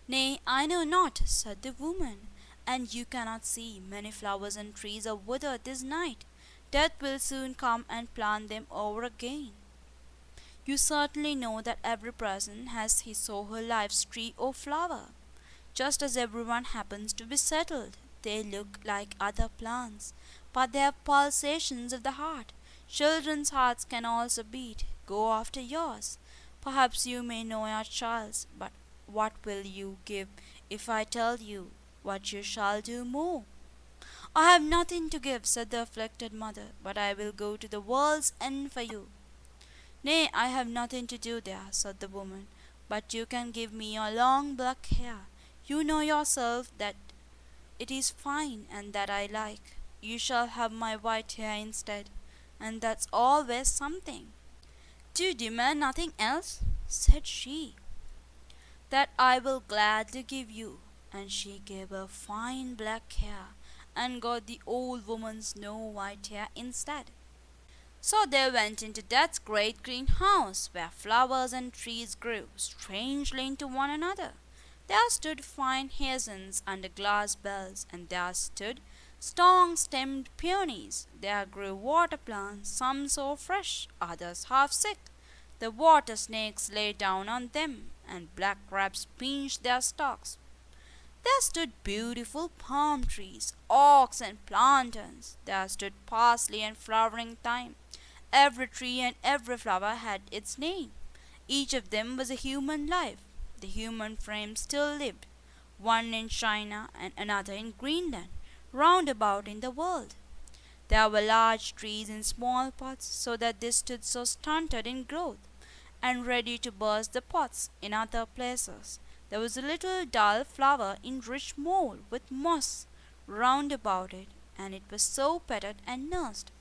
"Nay, I know not," said the woman, "and you cannot see. Many flowers and trees are withered this night. Death will soon come and plant them over again. You certainly know that every person has his or her life's tree or flower. Just as everyone happens to be settled, they look like other plants, but they have pulsations of the heart. Children's hearts can also beat. Go after yours. Perhaps you may know your child's, but what will you give if I tell you what you shall do more?" "I have nothing to give," said the afflicted mother, "but I will go to the world's end for you." "Nay, I have nothing to do there," said the woman, "but you can give me your long black hair. You know yourself that it is fine and that I like. You shall have my white hair instead, and that's always something." "Do you demand nothing else?" said she. "That I will gladly give you." And she gave her fine black hair, and got the old woman's snow white hair instead. So they went into Death's great green house, where flowers and trees grew strangely into one another. There stood fine hyacinths under glass bells, and there stood strong-stemmed peonies. There grew water plants, some so fresh, others half sick. The water snakes lay down on them, and black crabs pinched their stalks. There stood beautiful palm trees, oaks and plantains. There stood parsley and flowering thyme. Every tree and every flower had its name. Each of them was a human life. The human frame still lived, one in China and another in Greenland, round about in the world. There were large trees in small pots, so that they stood so stunted in growth, and ready to burst the pots in other places. There was a little dull flower in rich mould, with moss round about it, and it was so petted and nursed.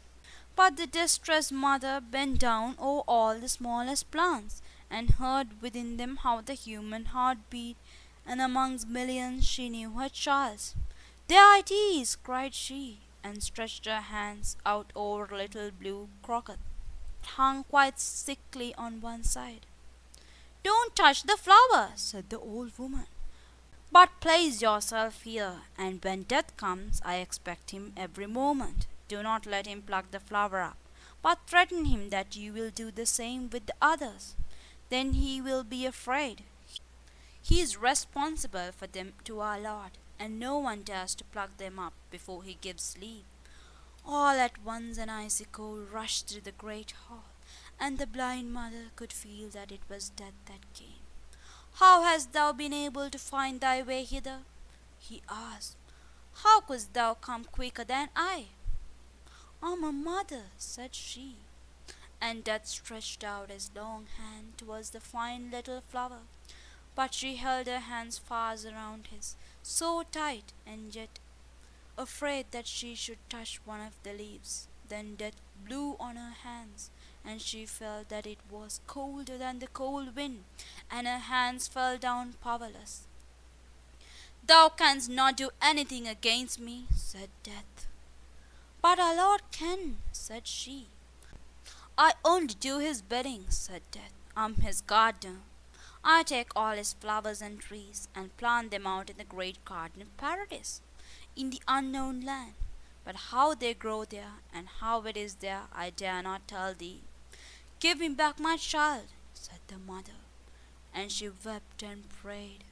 But the distressed mother bent down over all the smallest plants, and heard within them how the human heart beat, and amongst millions she knew her child's. "There it is!" cried she, and stretched her hands out over little blue croquet. hung quite sickly on one side. "Don't touch the flower," said the old woman, "but place yourself here, and when death comes, I expect him every moment. Do not let him pluck the flower up, but threaten him that you will do the same with the others. Then he will be afraid. He is responsible for them to our Lord, and no one dares to pluck them up before he gives leave." All at once an icy cold rushed through the great hall, and the blind mother could feel that it was death that came. "How hast thou been able to find thy way hither?" he asked. "How couldst thou come quicker than I?" "I am a mother," said she, and Death stretched out his long hand towards the fine little flower, but she held her hands fast around his, so tight, and yet afraid that she should touch one of the leaves. Then Death blew on her hands, and she felt that it was colder than the cold wind, and her hands fell down powerless. "Thou canst not do anything against me," said Death. "But our Lord can," said she. "I only do his bidding," said Death. "I am his gardener. I take all his flowers and trees, and plant them out in the great garden of paradise, in the unknown land. But how they grow there, and how it is there, I dare not tell thee." "Give me back my child," said the mother, and she wept and prayed.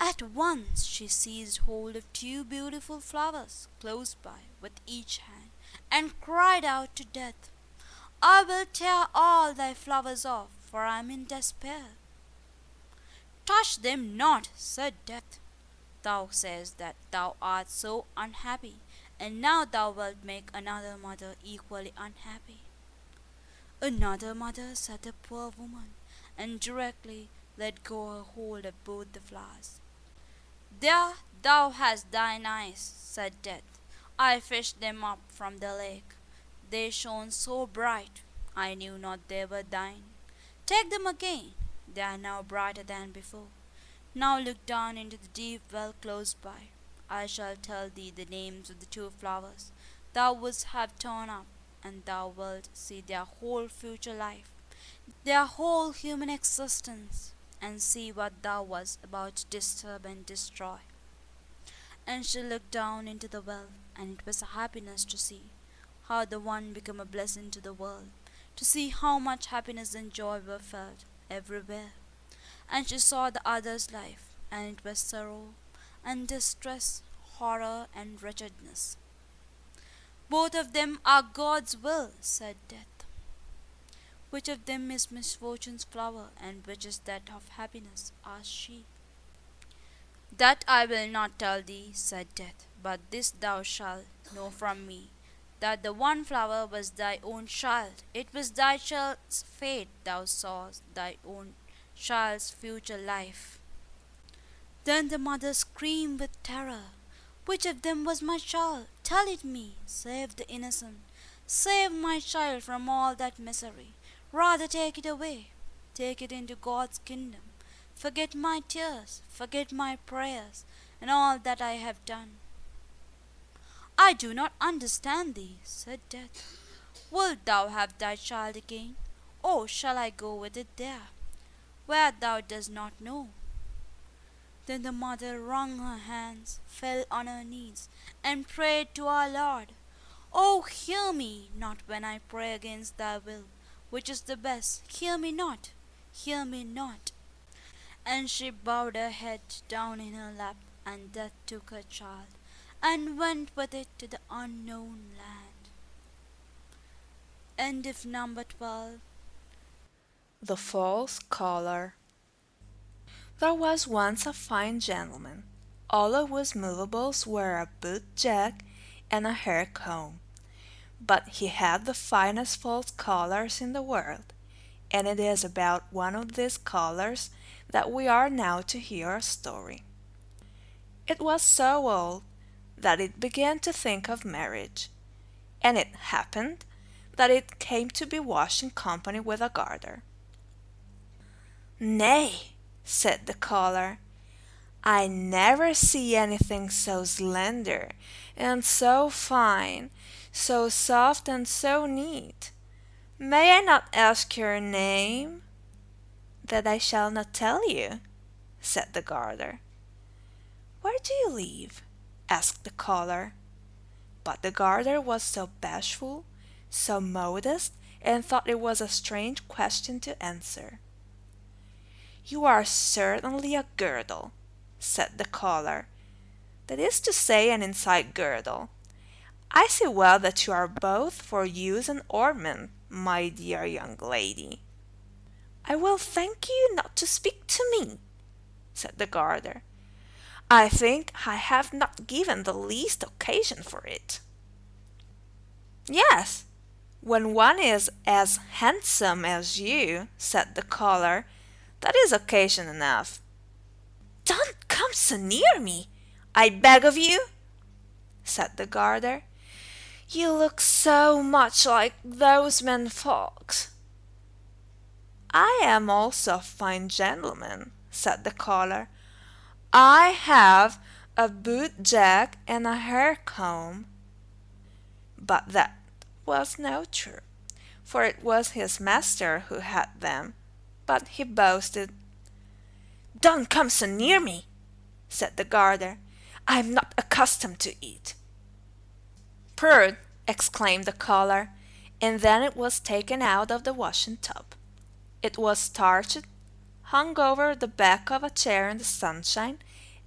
At once she seized hold of two beautiful flowers close by with each hand, and cried out to Death, "I will tear all thy flowers off, for I am in despair." "Touch them not," said Death. "Thou sayest that thou art so unhappy, and now thou wilt make another mother equally unhappy." "Another mother," said the poor woman, and directly let go her hold of both the flowers. "There thou hast thine eyes," said Death. "I fished them up from the lake. They shone so bright, I knew not they were thine. Take them again, they are now brighter than before. Now look down into the deep well close by. I shall tell thee the names of the two flowers thou wouldst have torn up, and thou wilt see their whole future life, their whole human existence, and see what thou wast about to disturb and destroy." And she looked down into the well, and it was a happiness to see how the one became a blessing to the world, to see how much happiness and joy were felt everywhere. And she saw the other's life, and it was sorrow and distress, horror and wretchedness. "Both of them are God's will," said Death. "Which of them is misfortune's flower, and which is that of happiness?" asked she. "That I will not tell thee," said Death, "but this thou shalt know from me, that the one flower was thy own child. It was thy child's fate thou sawest, thy own child's future life." Then the mother screamed with terror. "Which of them was my child? Tell it me. Save the innocent. Save my child from all that misery. Rather take it away. Take it into God's kingdom. Forget my tears, forget my prayers, and all that I have done." "I do not understand thee," said Death. "Wilt thou have thy child again, or shall I go with it there, where thou dost not know?" Then the mother wrung her hands, fell on her knees, and prayed to our Lord, "Oh, hear me not when I pray against thy will, which is the best. Hear me not, hear me not." And she bowed her head down in her lap, and Death took her child, and went with it to the unknown land. End of number 12. The False Collar. There was once a fine gentleman, all of whose movables were a boot jack and a hair comb. But he had the finest false collars in the world, and it is about one of these collars that we are now to hear a story. It was so old that it began to think of marriage, and it happened that it came to be washing company with a garter. "Nay," said the collar, "I never see anything so slender and so fine, so soft and so neat. May I not ask your name? That I shall not tell you, said the garter. Where do you live? Asked the caller. But the garter was so bashful, so modest, and thought it was a strange question to answer. You are certainly a girdle, said the caller. That is to say, an inside girdle. I see well that you are both for use and ornament, my dear young lady. I will thank you not to speak to me, said the garter. I think I have not given the least occasion for it. Yes, when one is as handsome as you, said the caller, that is occasion enough. Don't come so near me, I beg of you, said the garter. You look so much like those men folks. I am also a fine gentleman, said the caller. I have a boot jack and a hair comb. But that was no true, for it was his master who had them. But he boasted. Don't come so near me, said the garter. I am not accustomed to it. Prude, exclaimed the caller, and then it was taken out of the washing tub. It was starched, hung over the back of a chair in the sunshine,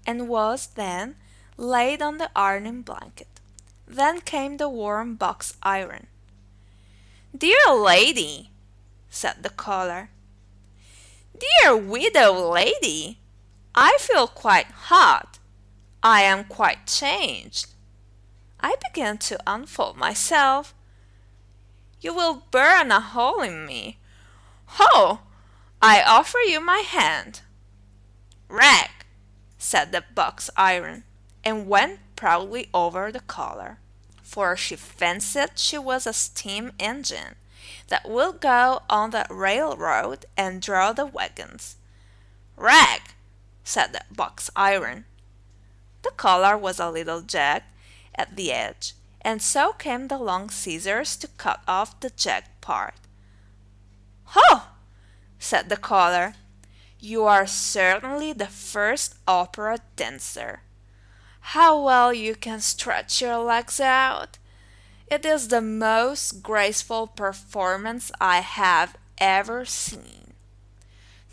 and was then laid on the ironing blanket. Then came the warm box iron. Dear lady, said the caller. Dear widow lady, I feel quite hot. I am quite changed. I began to unfold myself. You will burn a hole in me. Ho! I offer you my hand. Rag, said the box iron, and went proudly over the collar, for she fancied she was a steam engine that would go on the railroad and draw the wagons. Rag, said the box iron. The collar was a little jagged at the edge, and so came the long scissors to cut off the jagged part. Ho! said the caller. You are certainly the first opera dancer. How well you can stretch your legs out! It is the most graceful performance I have ever seen.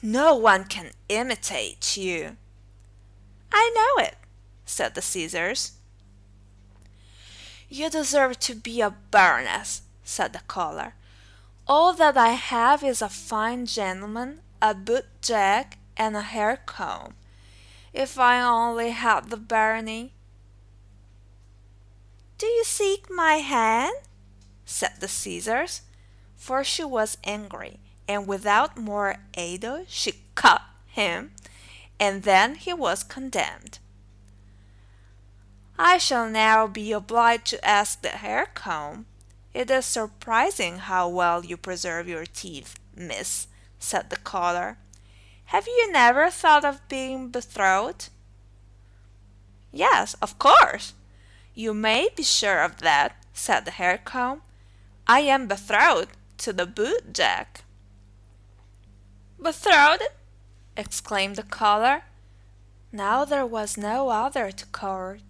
No one can imitate you. I know it, said the scissors. You deserve to be a baroness, said the caller. All that I have is a fine gentleman, a boot jack, and a hair comb. If I only had the barony. Do you seek my hand? said the scissors, for she was angry, and without more ado she cut him, and then he was condemned. I shall now be obliged to ask the hair comb. It is surprising how well you preserve your teeth, miss, said the caller. Have you never thought of being betrothed? Yes, of course. You may be sure of that, said the hair comb. I am betrothed to the boot jack. Betrothed? exclaimed the caller. Now there was no other to court,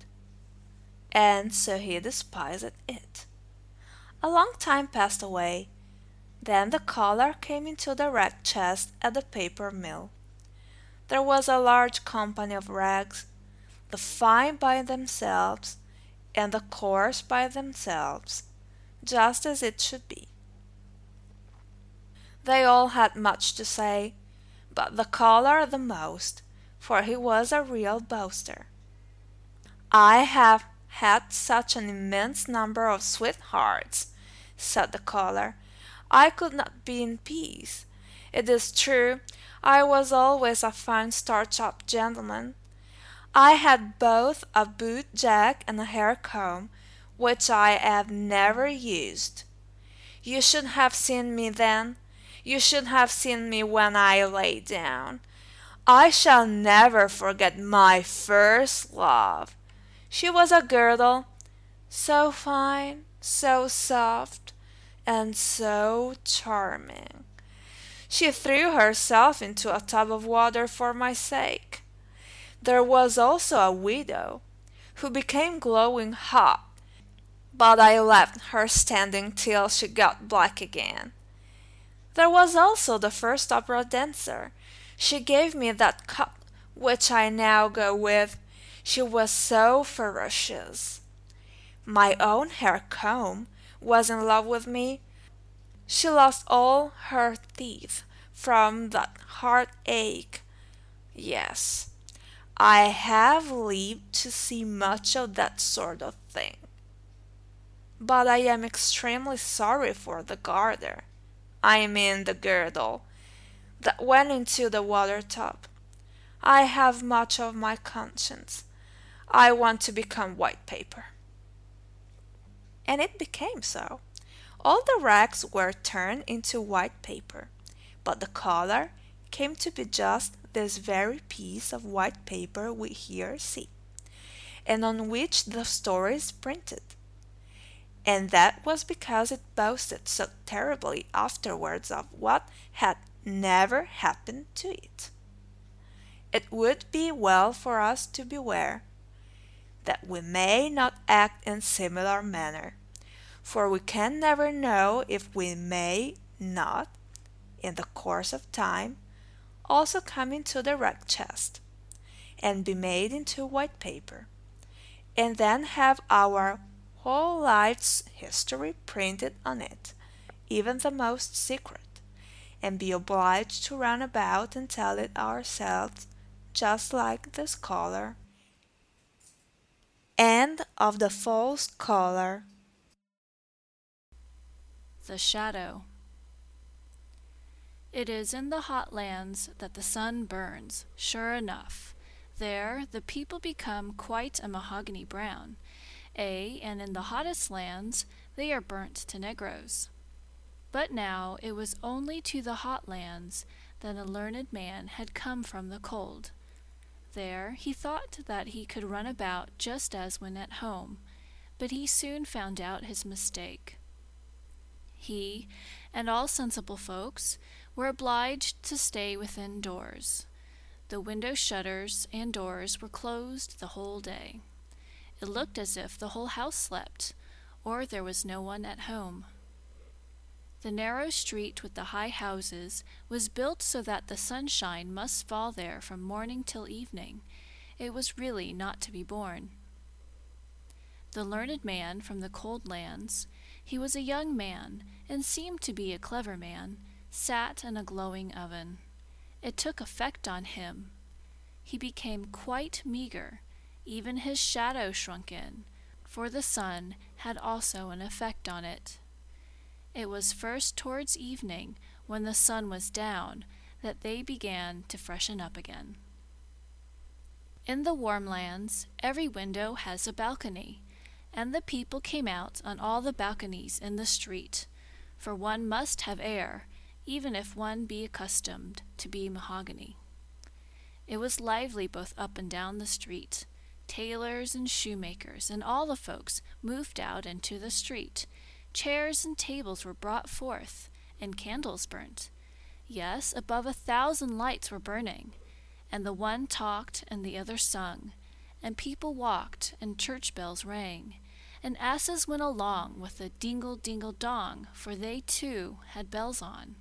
and so he despised it. A long time passed away. Then the caller came into the rag chest at the paper mill. There was a large company of rags, the fine by themselves, and the coarse by themselves, just as it should be. They all had much to say, but the caller the most, for he was a real boaster. I have had such an immense number of sweethearts, said the caller, I could not be in peace. It is true, I was always a fine starched-up gentleman. I had both a boot jack and a hair comb, which I have never used. You should have seen me then. You should have seen me when I lay down. I shall never forget my first love. She was a girdle, so fine, so soft, and so charming. She threw herself into a tub of water for my sake. There was also a widow, who became glowing hot, but I left her standing till she got black again. There was also the first opera dancer. She gave me that cup which I now go with. She was so ferocious. My own hair comb was in love with me. She lost all her teeth from that heartache. Yes, I have lived to see much of that sort of thing. But I am extremely sorry for the garter, I mean the girdle, that went into the water tub. I have much of my conscience. I want to become white paper. And it became so. All the rags were turned into white paper, but the color came to be just this very piece of white paper we here see, and on which the story is printed. And that was because it boasted so terribly afterwards of what had never happened to it. It would be well for us to beware that we may not act in similar manner, for we can never know if we may not, in the course of time, also come into the rag chest, and be made into white paper, and then have our whole life's history printed on it, even the most secret, and be obliged to run about and tell it ourselves, just like the scholar. End of the false color. The shadow. It is in the hot lands that the sun burns, sure enough. There the people become quite a mahogany brown, and in the hottest lands they are burnt to negroes. But now it was only to the hot lands that a learned man had come from the cold. There he thought that he could run about just as when at home, but he soon found out his mistake. He, and all sensible folks, were obliged to stay within doors. The window shutters and doors were closed the whole day. It looked as if the whole house slept, or there was no one at home. The narrow street with the high houses was built so that the sunshine must fall there from morning till evening. It was really not to be borne. The learned man from the cold lands, he was a young man, and seemed to be a clever man, sat in a glowing oven. It took effect on him. He became quite meagre, even his shadow shrunk in, for the sun had also an effect on it. It was first towards evening, when the sun was down, that they began to freshen up again. In the warm lands, every window has a balcony, and the people came out on all the balconies in the street, for one must have air, even if one be accustomed to be mahogany. It was lively both up and down the street. Tailors and shoemakers and all the folks moved out into the street. Chairs and tables were brought forth, and candles burnt. Yes, above 1,000 lights were burning, and the one talked and the other sung, and people walked, and church bells rang, and asses went along with a dingle-dingle-dong, for they too had bells on.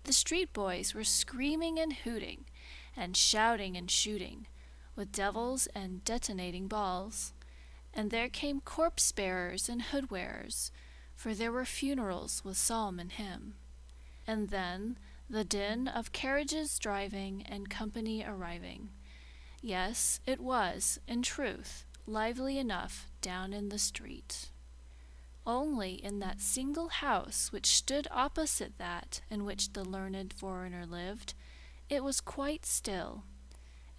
The street boys were screaming and hooting, and shouting and shooting, with devils and detonating balls, and there came corpse-bearers and hood-wearers, for there were funerals with psalm and hymn, and then the din of carriages driving and company arriving. Yes, it was, in truth, lively enough down in the street. Only in that single house which stood opposite that in which the learned foreigner lived, it was quite still.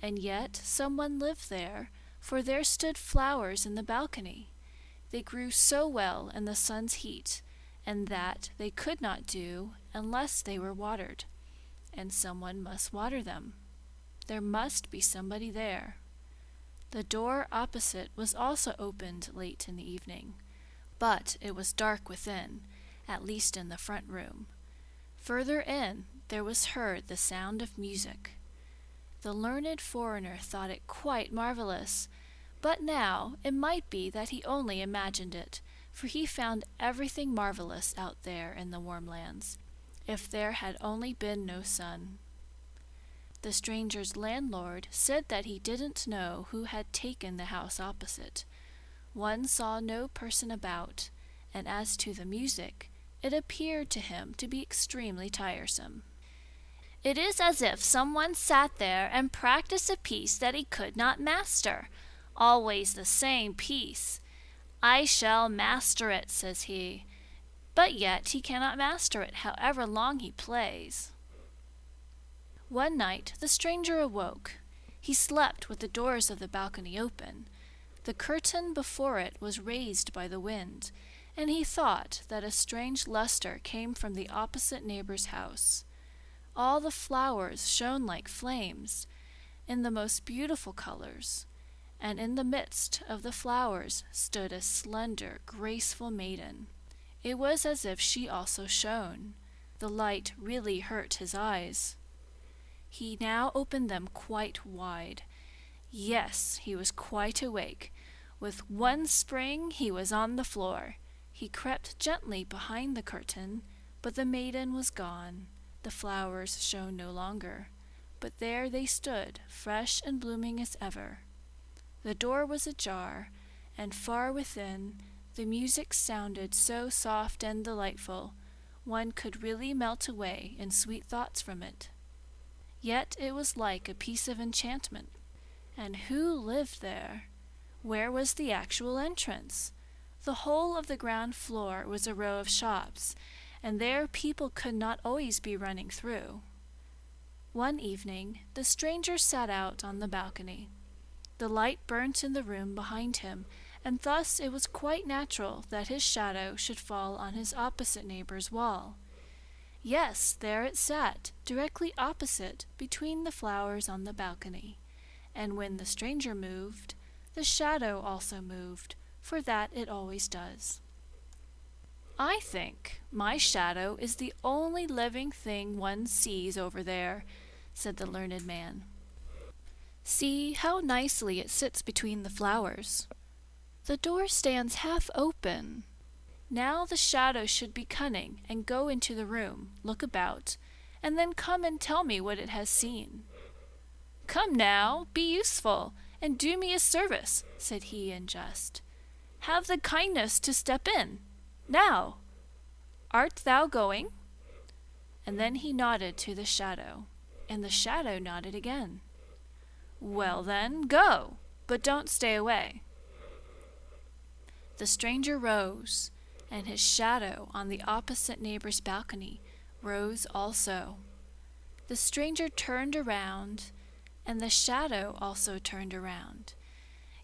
And yet someone lived there, for there stood flowers in the balcony. They grew so well in the sun's heat, and that they could not do unless they were watered, and someone must water them. There must be somebody there. The door opposite was also opened late in the evening, but it was dark within, at least in the front room. Further in, there was heard the sound of music. The learned foreigner thought it quite marvelous, but now it might be that he only imagined it, for he found everything marvelous out there in the warm lands, if there had only been no sun. The stranger's landlord said that he didn't know who had taken the house opposite. One saw no person about, and as to the music, it appeared to him to be extremely tiresome. It is as if someone sat there and practiced a piece that he could not master. Always the same piece. I shall master it, says he. But yet he cannot master it, however long he plays. One night the stranger awoke. He slept with the doors of the balcony open. The curtain before it was raised by the wind, and he thought that a strange luster came from the opposite neighbor's house. All the flowers shone like flames, in the most beautiful colors, and in the midst of the flowers stood a slender, graceful maiden. It was as if she also shone. The light really hurt his eyes. He now opened them quite wide. Yes, he was quite awake. With one spring he was on the floor. He crept gently behind the curtain, but the maiden was gone. The flowers shone no longer, but there they stood, fresh and blooming as ever. The door was ajar, and far within the music sounded so soft and delightful, one could really melt away in sweet thoughts from it. Yet it was like a piece of enchantment. And who lived there? Where was the actual entrance? The whole of the ground floor was a row of shops, and there people could not always be running through. One evening the stranger sat out on the balcony. The light burnt in the room behind him, and thus it was quite natural that his shadow should fall on his opposite neighbor's wall. Yes, there it sat, directly opposite, between the flowers on the balcony. And when the stranger moved, the shadow also moved, for that it always does. I think my shadow is the only living thing one sees over there, said the learned man. See how nicely it sits between the flowers. The door stands half open. Now the shadow should be cunning and go into the room, look about, and then come and tell me what it has seen. Come now, be useful, and do me a service, said he in jest. Have the kindness to step in. Now, art thou going? And then he nodded to the shadow, and the shadow nodded again. Well then, go, but don't stay away. The stranger rose, and his shadow on the opposite neighbor's balcony rose also. The stranger turned around, and the shadow also turned around.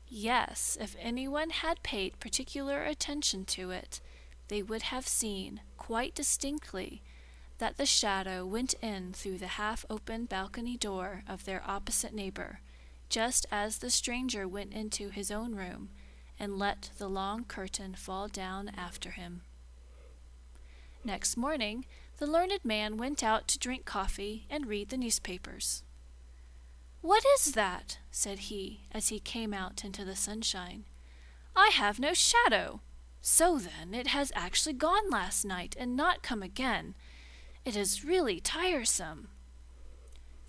Yes, if anyone had paid particular attention to it, they would have seen quite distinctly that the shadow went in through the half-open balcony door of their opposite neighbor, just as the stranger went into his own room and let the long curtain fall down after him. Next morning, the learned man went out to drink coffee and read the newspapers. What is that? Said he, as he came out into the sunshine. I have no shadow. So then, it has actually gone last night and not come again. It is really tiresome.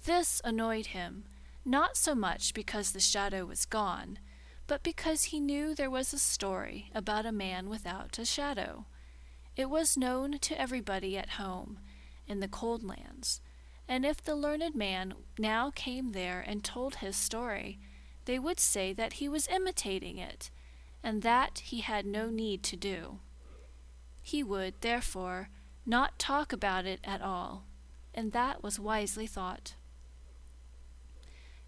This annoyed him, not so much because the shadow was gone, but because he knew there was a story about a man without a shadow. It was known to everybody at home, in the cold lands, and if the learned man now came there and told his story, they would say that he was imitating it, and that he had no need to do. He would, therefore, not talk about it at all, and that was wisely thought.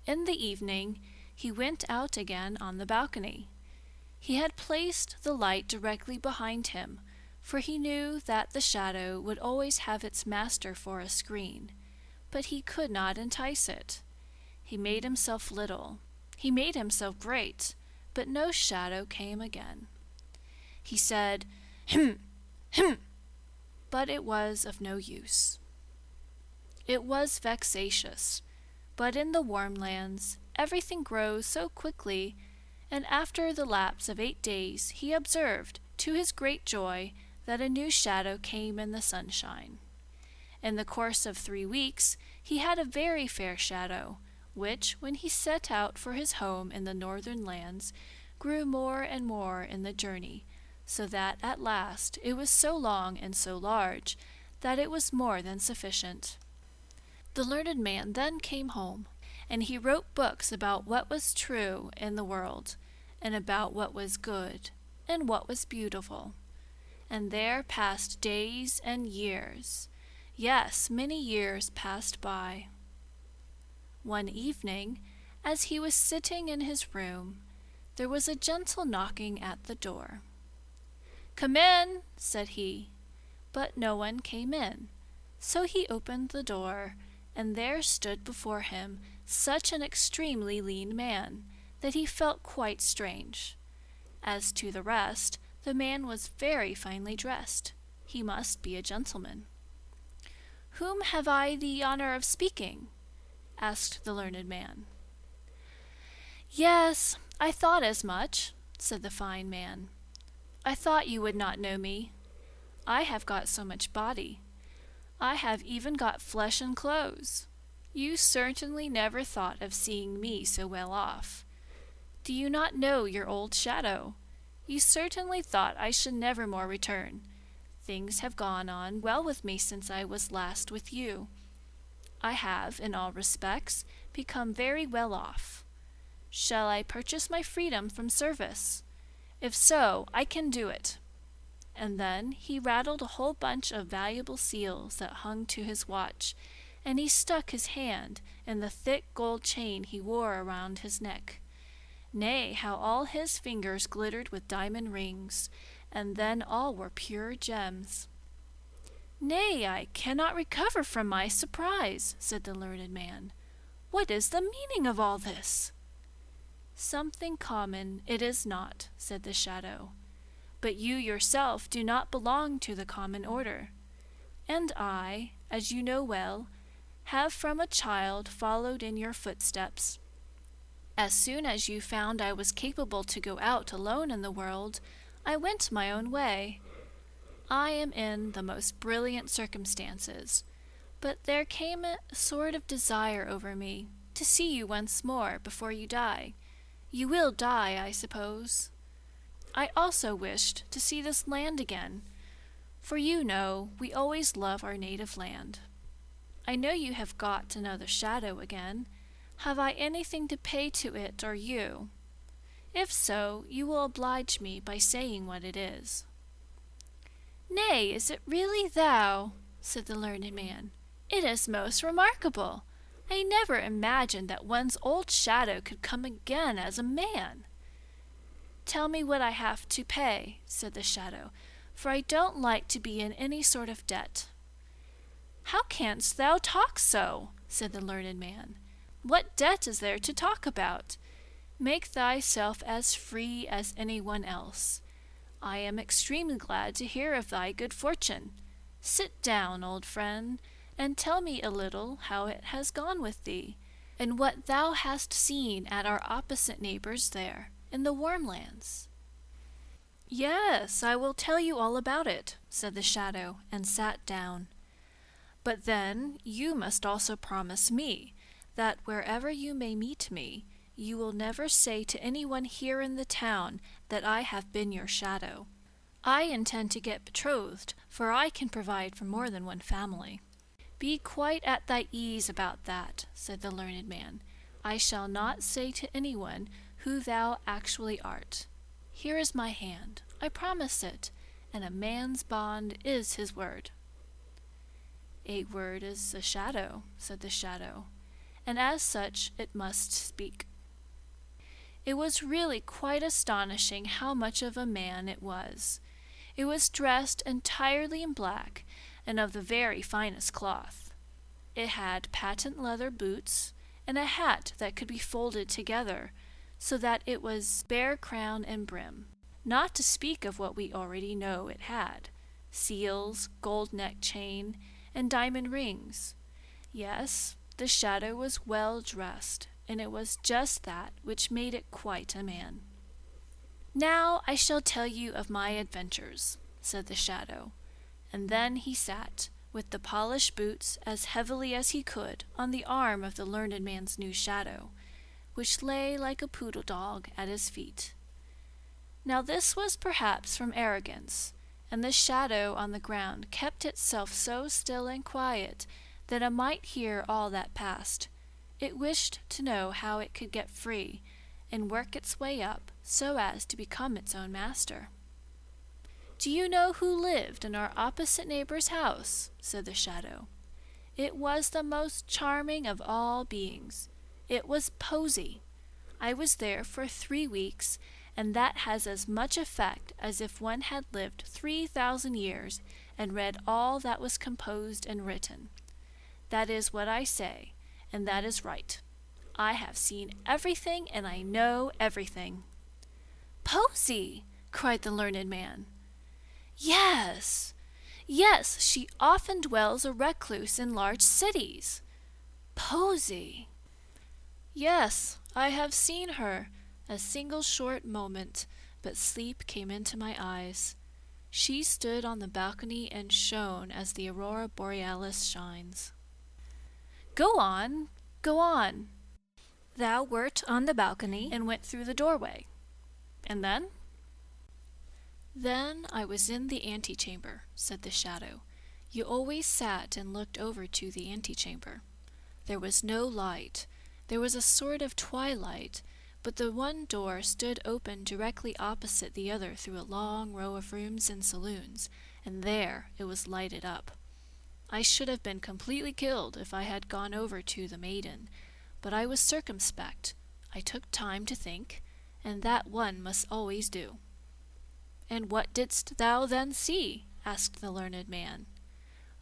In the evening, he went out again on the balcony. He had placed the light directly behind him, for he knew that the shadow would always have its master for a screen, but he could not entice it. He made himself little, he made himself great, but no shadow came again. He said, "Hem, hem," but it was of no use. It was vexatious, but in the warm lands everything grows so quickly, and after the lapse of 8 days he observed, to his great joy, that a new shadow came in the sunshine. In the course of 3 weeks he had a very fair shadow, which, when he set out for his home in the northern lands, grew more and more in the journey, so that at last it was so long and so large that it was more than sufficient. The learned man then came home, and he wrote books about what was true in the world, and about what was good, and what was beautiful. And there passed days and years. Yes, many years passed by. One evening, as he was sitting in his room, there was a gentle knocking at the door. "Come in," said he, but no one came in. So he opened the door, and there stood before him such an extremely lean man that he felt quite strange. As to the rest, the man was very finely dressed. He must be a gentleman. "Whom have I the honor of speaking?" asked the learned man. "Yes, I thought as much," said the fine man. "I thought you would not know me. I have got so much body. I have even got flesh and clothes. You certainly never thought of seeing me so well off. Do you not know your old shadow? You certainly thought I should never more return. Things have gone on well with me since I was last with you. I have, in all respects, become very well off. Shall I purchase my freedom from service? If so, I can do it." And then he rattled a whole bunch of valuable seals that hung to his watch, and he stuck his hand in the thick gold chain he wore around his neck. Nay, how all his fingers glittered with diamond rings, and then all were pure gems. "Nay, I cannot recover from my surprise," said the learned man. "What is the meaning of all this?" "Something common it is not," said the shadow. "But you yourself do not belong to the common order. And I, as you know well, have from a child followed in your footsteps. As soon as you found I was capable to go out alone in the world, I went my own way. I am in the most brilliant circumstances, but there came a sort of desire over me to see you once more before you die. You will die, I suppose. I also wished to see this land again, for you know we always love our native land. I know you have got another shadow again. Have I anything to pay to it or you? If so, you will oblige me by saying what it is." "Nay, is it really thou?" said the learned man. "It is most remarkable. I never imagined that one's old shadow could come again as a man." "Tell me what I have to pay," said the shadow, "for I don't like to be in any sort of debt." "How canst thou talk so?" said the learned man. "What debt is there to talk about? Make thyself as free as anyone else. I am extremely glad to hear of thy good fortune. Sit down, old friend, and tell me a little how it has gone with thee, and what thou hast seen at our opposite neighbors there, in the warm lands." "Yes, I will tell you all about it," said the shadow, and sat down. "But then you must also promise me that wherever you may meet me, you will never say to anyone here in the town that I have been your shadow. I intend to get betrothed, for I can provide for more than one family." "Be quite at thy ease about that," said the learned man. "I shall not say to anyone who thou actually art. Here is my hand. I promise it, and a man's bond is his word." "A word is a shadow," said the shadow, "and as such it must speak." It was really quite astonishing how much of a man it was. It was dressed entirely in black, and of the very finest cloth. It had patent leather boots, and a hat that could be folded together, so that it was bare crown and brim, not to speak of what we already know it had, seals, gold neck chain, and diamond rings. Yes, the shadow was well dressed, and it was just that which made it quite a man. "Now I shall tell you of my adventures," said the shadow, and then he sat, with the polished boots as heavily as he could on the arm of the learned man's new shadow, which lay like a poodle dog at his feet. Now this was perhaps from arrogance, and the shadow on the ground kept itself so still and quiet that it might hear all that passed. It wished to know how it could get free, and work its way up so as to become its own master. "Do you know who lived in our opposite neighbor's house?" said the shadow. "It was the most charming of all beings. It was Posy. I was there for 3 weeks, and that has as much effect as if one had lived 3,000 years and read all that was composed and written. That is what I say, and that is right. I have seen everything, and I know everything." "Posy!" cried the learned man. "Yes, yes, she often dwells a recluse in large cities." "Posy!" "Yes, I have seen her a single short moment, but sleep came into my eyes. She stood on the balcony and shone as the aurora borealis shines." "Go on, go on." "Thou wert on the balcony and went through the doorway. And then?" "Then I was in the antechamber," said the shadow. "You always sat and looked over to the antechamber. There was no light. There was a sort of twilight, but the one door stood open directly opposite the other through a long row of rooms and saloons, and there it was lighted up. I should have been completely killed if I had gone over to the maiden, but I was circumspect. I took time to think, and that one must always do." "And what didst thou then see?" asked the learned man.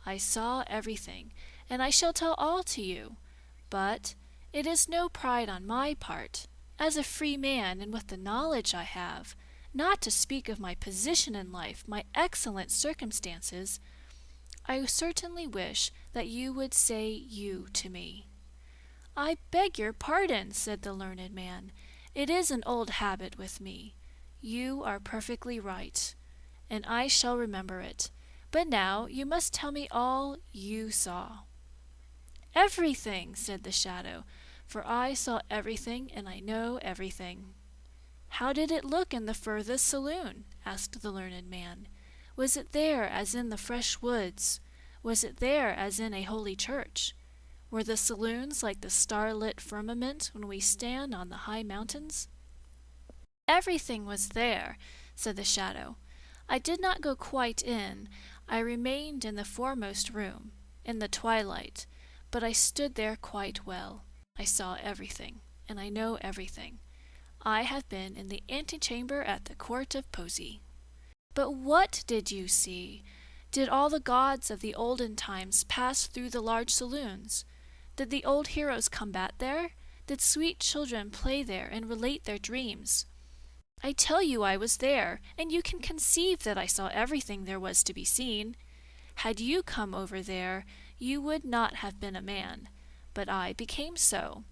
"I saw everything, and I shall tell all to you. But it is no pride on my part, as a free man and with the knowledge I have, not to speak of my position in life, my excellent circumstances. I certainly wish that you would say you to me." "I beg your pardon," said the learned man. "It is an old habit with me. You are perfectly right, and I shall remember it. But now you must tell me all you saw." "Everything," said the shadow, "for I saw everything and I know everything." "How did it look in the furthest saloon?" asked the learned man. "Was it there as in the fresh woods? Was it there as in a holy church? Were the saloons like the starlit firmament when we stand on the high mountains?" "Everything was there," said the shadow. "I did not go quite in. I remained in the foremost room, in the twilight, but I stood there quite well. I saw everything, and I know everything. I have been in the antechamber at the court of Posy." "But what did you see? Did all the gods of the olden times pass through the large saloons? Did the old heroes combat there? Did sweet children play there and relate their dreams? I tell you I was there, and you can conceive that I saw everything there was to be seen. Had you come over there, you would not have been a man, but I became so.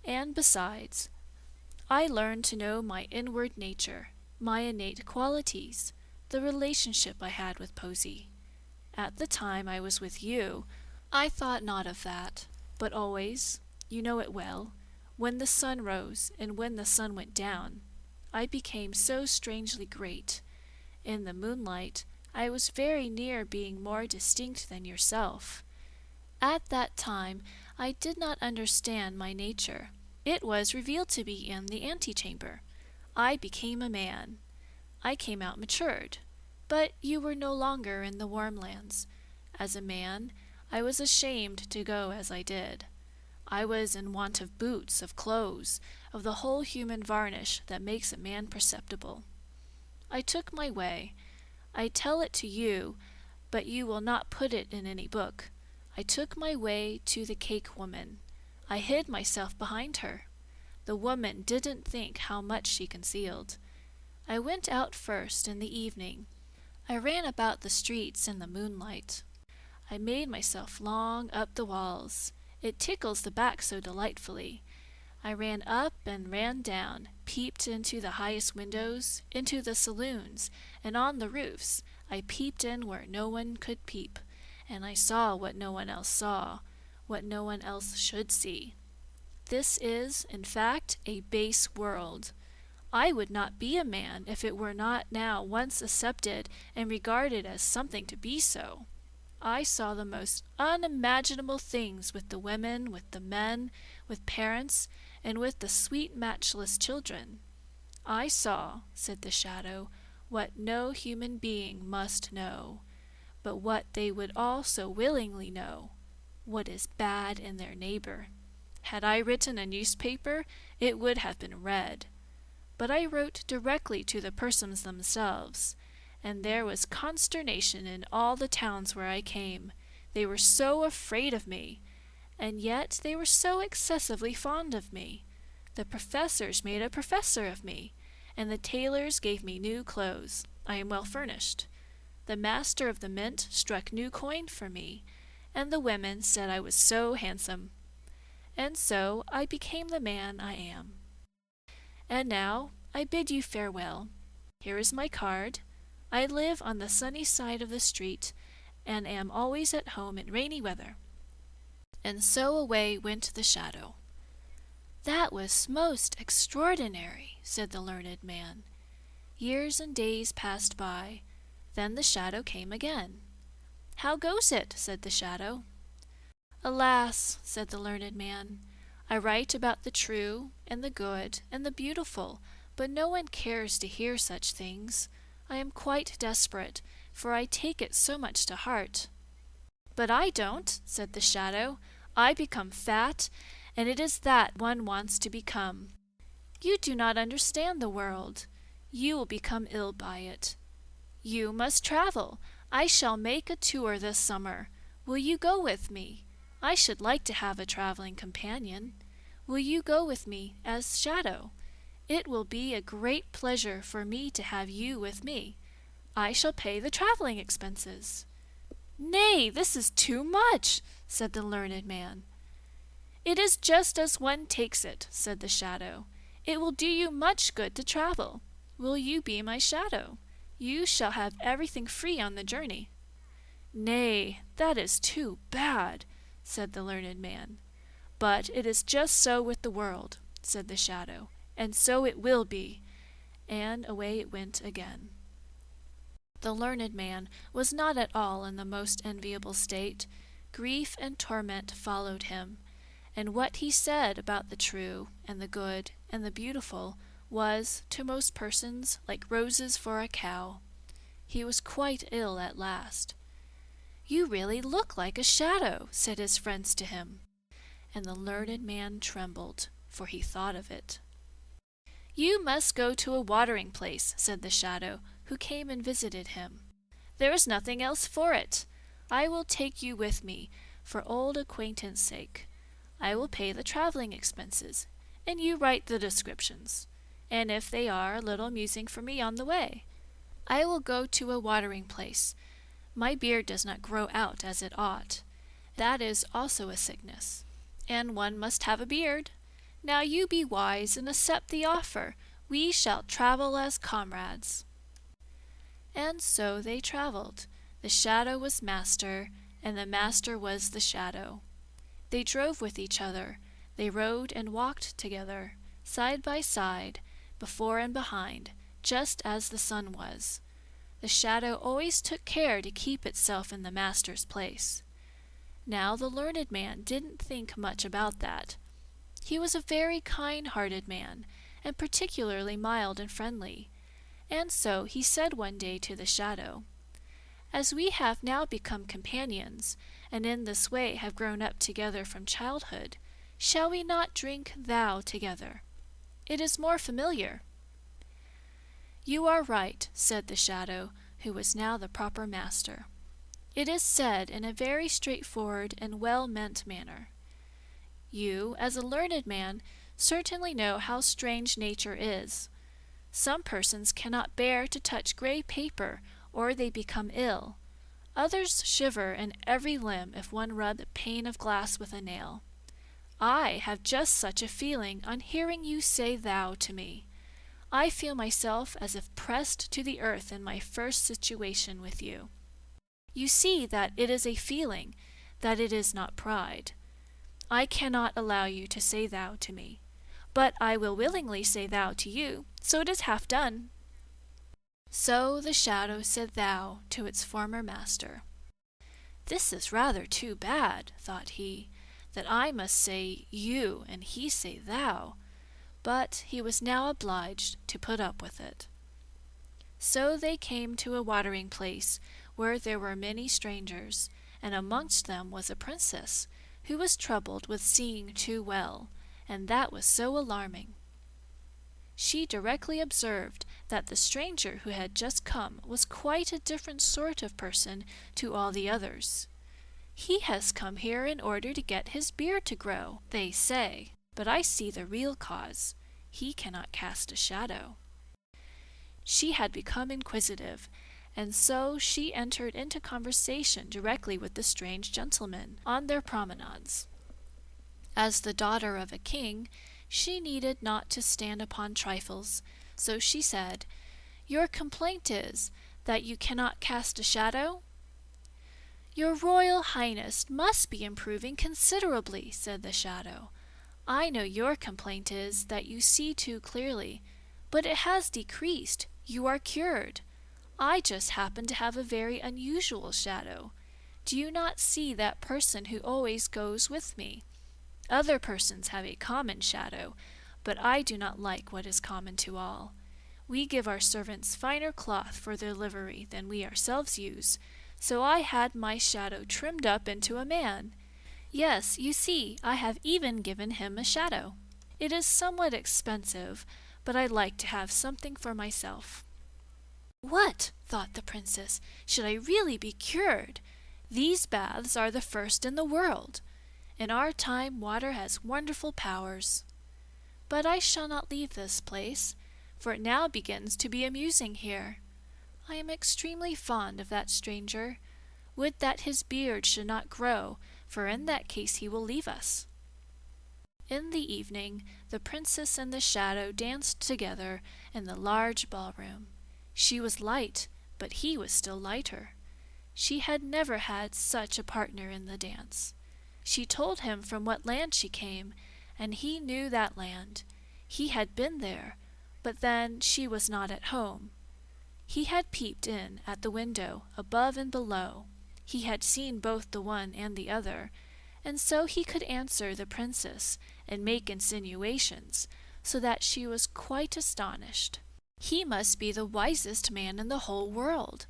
And besides, I learned to know my inward nature, my innate qualities, the relationship I had with Posy. At the time I was with you, I thought not of that, but always, you know it well, when the sun rose and when the sun went down, I became so strangely great. In the moonlight, I was very near being more distinct than yourself. At that time, I did not understand my nature. It was revealed to me in the antechamber. I became a man. I came out matured. But you were no longer in the warm lands. As a man, I was ashamed to go as I did. I was in want of boots, of clothes, of the whole human varnish that makes a man perceptible. I took my way. I tell it to you, but you will not put it in any book. I took my way to the cake woman. I hid myself behind her. The woman didn't think how much she concealed. I went out first in the evening. I ran about the streets in the moonlight. I made myself long up the walls. It tickles the back so delightfully. I ran up and ran down, peeped into the highest windows, into the saloons, and on the roofs. I peeped in where no one could peep, and I saw what no one else saw, what no one else should see. This is, in fact, a base world. I would not be a man if it were not now once accepted and regarded as something to be so. I saw the most unimaginable things with the women, with the men, with parents, and with the sweet matchless children. I saw, said the shadow, what no human being must know, but what they would all so willingly know, what is bad in their neighbor. Had I written a newspaper, it would have been read. But I wrote directly to the persons themselves, and there was consternation in all the towns where I came. They were so afraid of me, and yet they were so excessively fond of me. The professors made a professor of me, and the tailors gave me new clothes. I am well furnished. The master of the mint struck new coin for me, and the women said I was so handsome. And so I became the man I am. And now I bid you farewell. Here is my card. I live on the sunny side of the street, and am always at home in rainy weather. And so away went the shadow. That was most extraordinary, said the learned man. Years and days passed by. Then the shadow came again. How goes it? Said the shadow. Alas, said the learned man, I write about the true, and the good, and the beautiful, but no one cares to hear such things. I am quite desperate, for I take it so much to heart. But I don't, said the shadow. I become fat, and it is that one wants to become. You do not understand the world. You will become ill by it. You must travel. I shall make a tour this summer. Will you go with me? I should like to have a traveling companion. Will you go with me as shadow? It will be a great pleasure for me to have you with me. I shall pay the traveling expenses. Nay, this is too much, said the learned man. It is just as one takes it, said the shadow. It will do you much good to travel. Will you be my shadow? You shall have everything free on the journey. Nay, that is too bad, said the learned man. But it is just so with the world, said the shadow, and so it will be. And away it went again. The learned man was not at all in the most enviable state. Grief and torment followed him, and what he said about the true, and the good, and the beautiful was, to most persons, like roses for a cow. He was quite ill at last. You really look like a shadow, said his friends to him, and the learned man trembled, for he thought of it. You must go to a watering place, said the shadow, who came and visited him. There is nothing else for it. I will take you with me, for old acquaintance' sake. I will pay the traveling expenses, and you write the descriptions, and if they are a little amusing for me on the way. I will go to a watering place. My beard does not grow out as it ought. That is also a sickness, and one must have a beard. Now you be wise and accept the offer. We shall travel as comrades. And so they traveled. The shadow was master, and the master was the shadow. They drove with each other. They rode and walked together, side by side, before and behind, just as the sun was. The shadow always took care to keep itself in the master's place. Now the learned man didn't think much about that. He was a very kind-hearted man, and particularly mild and friendly. And so he said one day to the shadow, As we have now become companions, and in this way have grown up together from childhood, shall we not drink thou together? It is more familiar. You are right, said the shadow, who was now the proper master. It is said in a very straightforward and well-meant manner. You, as a learned man, certainly know how strange nature is. Some persons cannot bear to touch gray paper or they become ill. Others shiver in every limb if one rub a pane of glass with a nail. I have just such a feeling on hearing you say thou to me. I feel myself as if pressed to the earth in my first situation with you. You see that it is a feeling, that it is not pride. I cannot allow you to say thou to me, but I will willingly say thou to you, so it is half done. So the shadow said thou to its former master. This is rather too bad, thought he, that I must say you and he say thou, but he was now obliged to put up with it. So they came to a watering place where there were many strangers, and amongst them was a princess, who was troubled with seeing too well, and that was so alarming. She directly observed that the stranger who had just come was quite a different sort of person to all the others. He has come here in order to get his beard to grow, they say, but I see the real cause. He cannot cast a shadow. She had become inquisitive, and so she entered into conversation directly with the strange gentleman on their promenades. As the daughter of a king, she needed not to stand upon trifles, so she said, Your complaint is that you cannot cast a shadow? Your Royal Highness must be improving considerably, said the shadow. I know your complaint is that you see too clearly, but it has decreased. You are cured. I just happen to have a very unusual shadow. Do you not see that person who always goes with me? Other persons have a common shadow, but I do not like what is common to all. We give our servants finer cloth for their livery than we ourselves use, so I had my shadow trimmed up into a man. Yes, you see, I have even given him a shadow. It is somewhat expensive, but I like to have something for myself. What, thought the princess, should I really be cured? These baths are the first in the world. In our time water has wonderful powers. But I shall not leave this place, for it now begins to be amusing here. I am extremely fond of that stranger. Would that his beard should not grow, for in that case he will leave us. In the evening, the princess and the shadow danced together in the large ballroom. She was light, but he was still lighter. She had never had such a partner in the dance. She told him from what land she came, and he knew that land. He had been there, but then she was not at home. He had peeped in at the window, above and below. He had seen both the one and the other, and so he could answer the princess and make insinuations, so that she was quite astonished. He must be the wisest man in the whole world.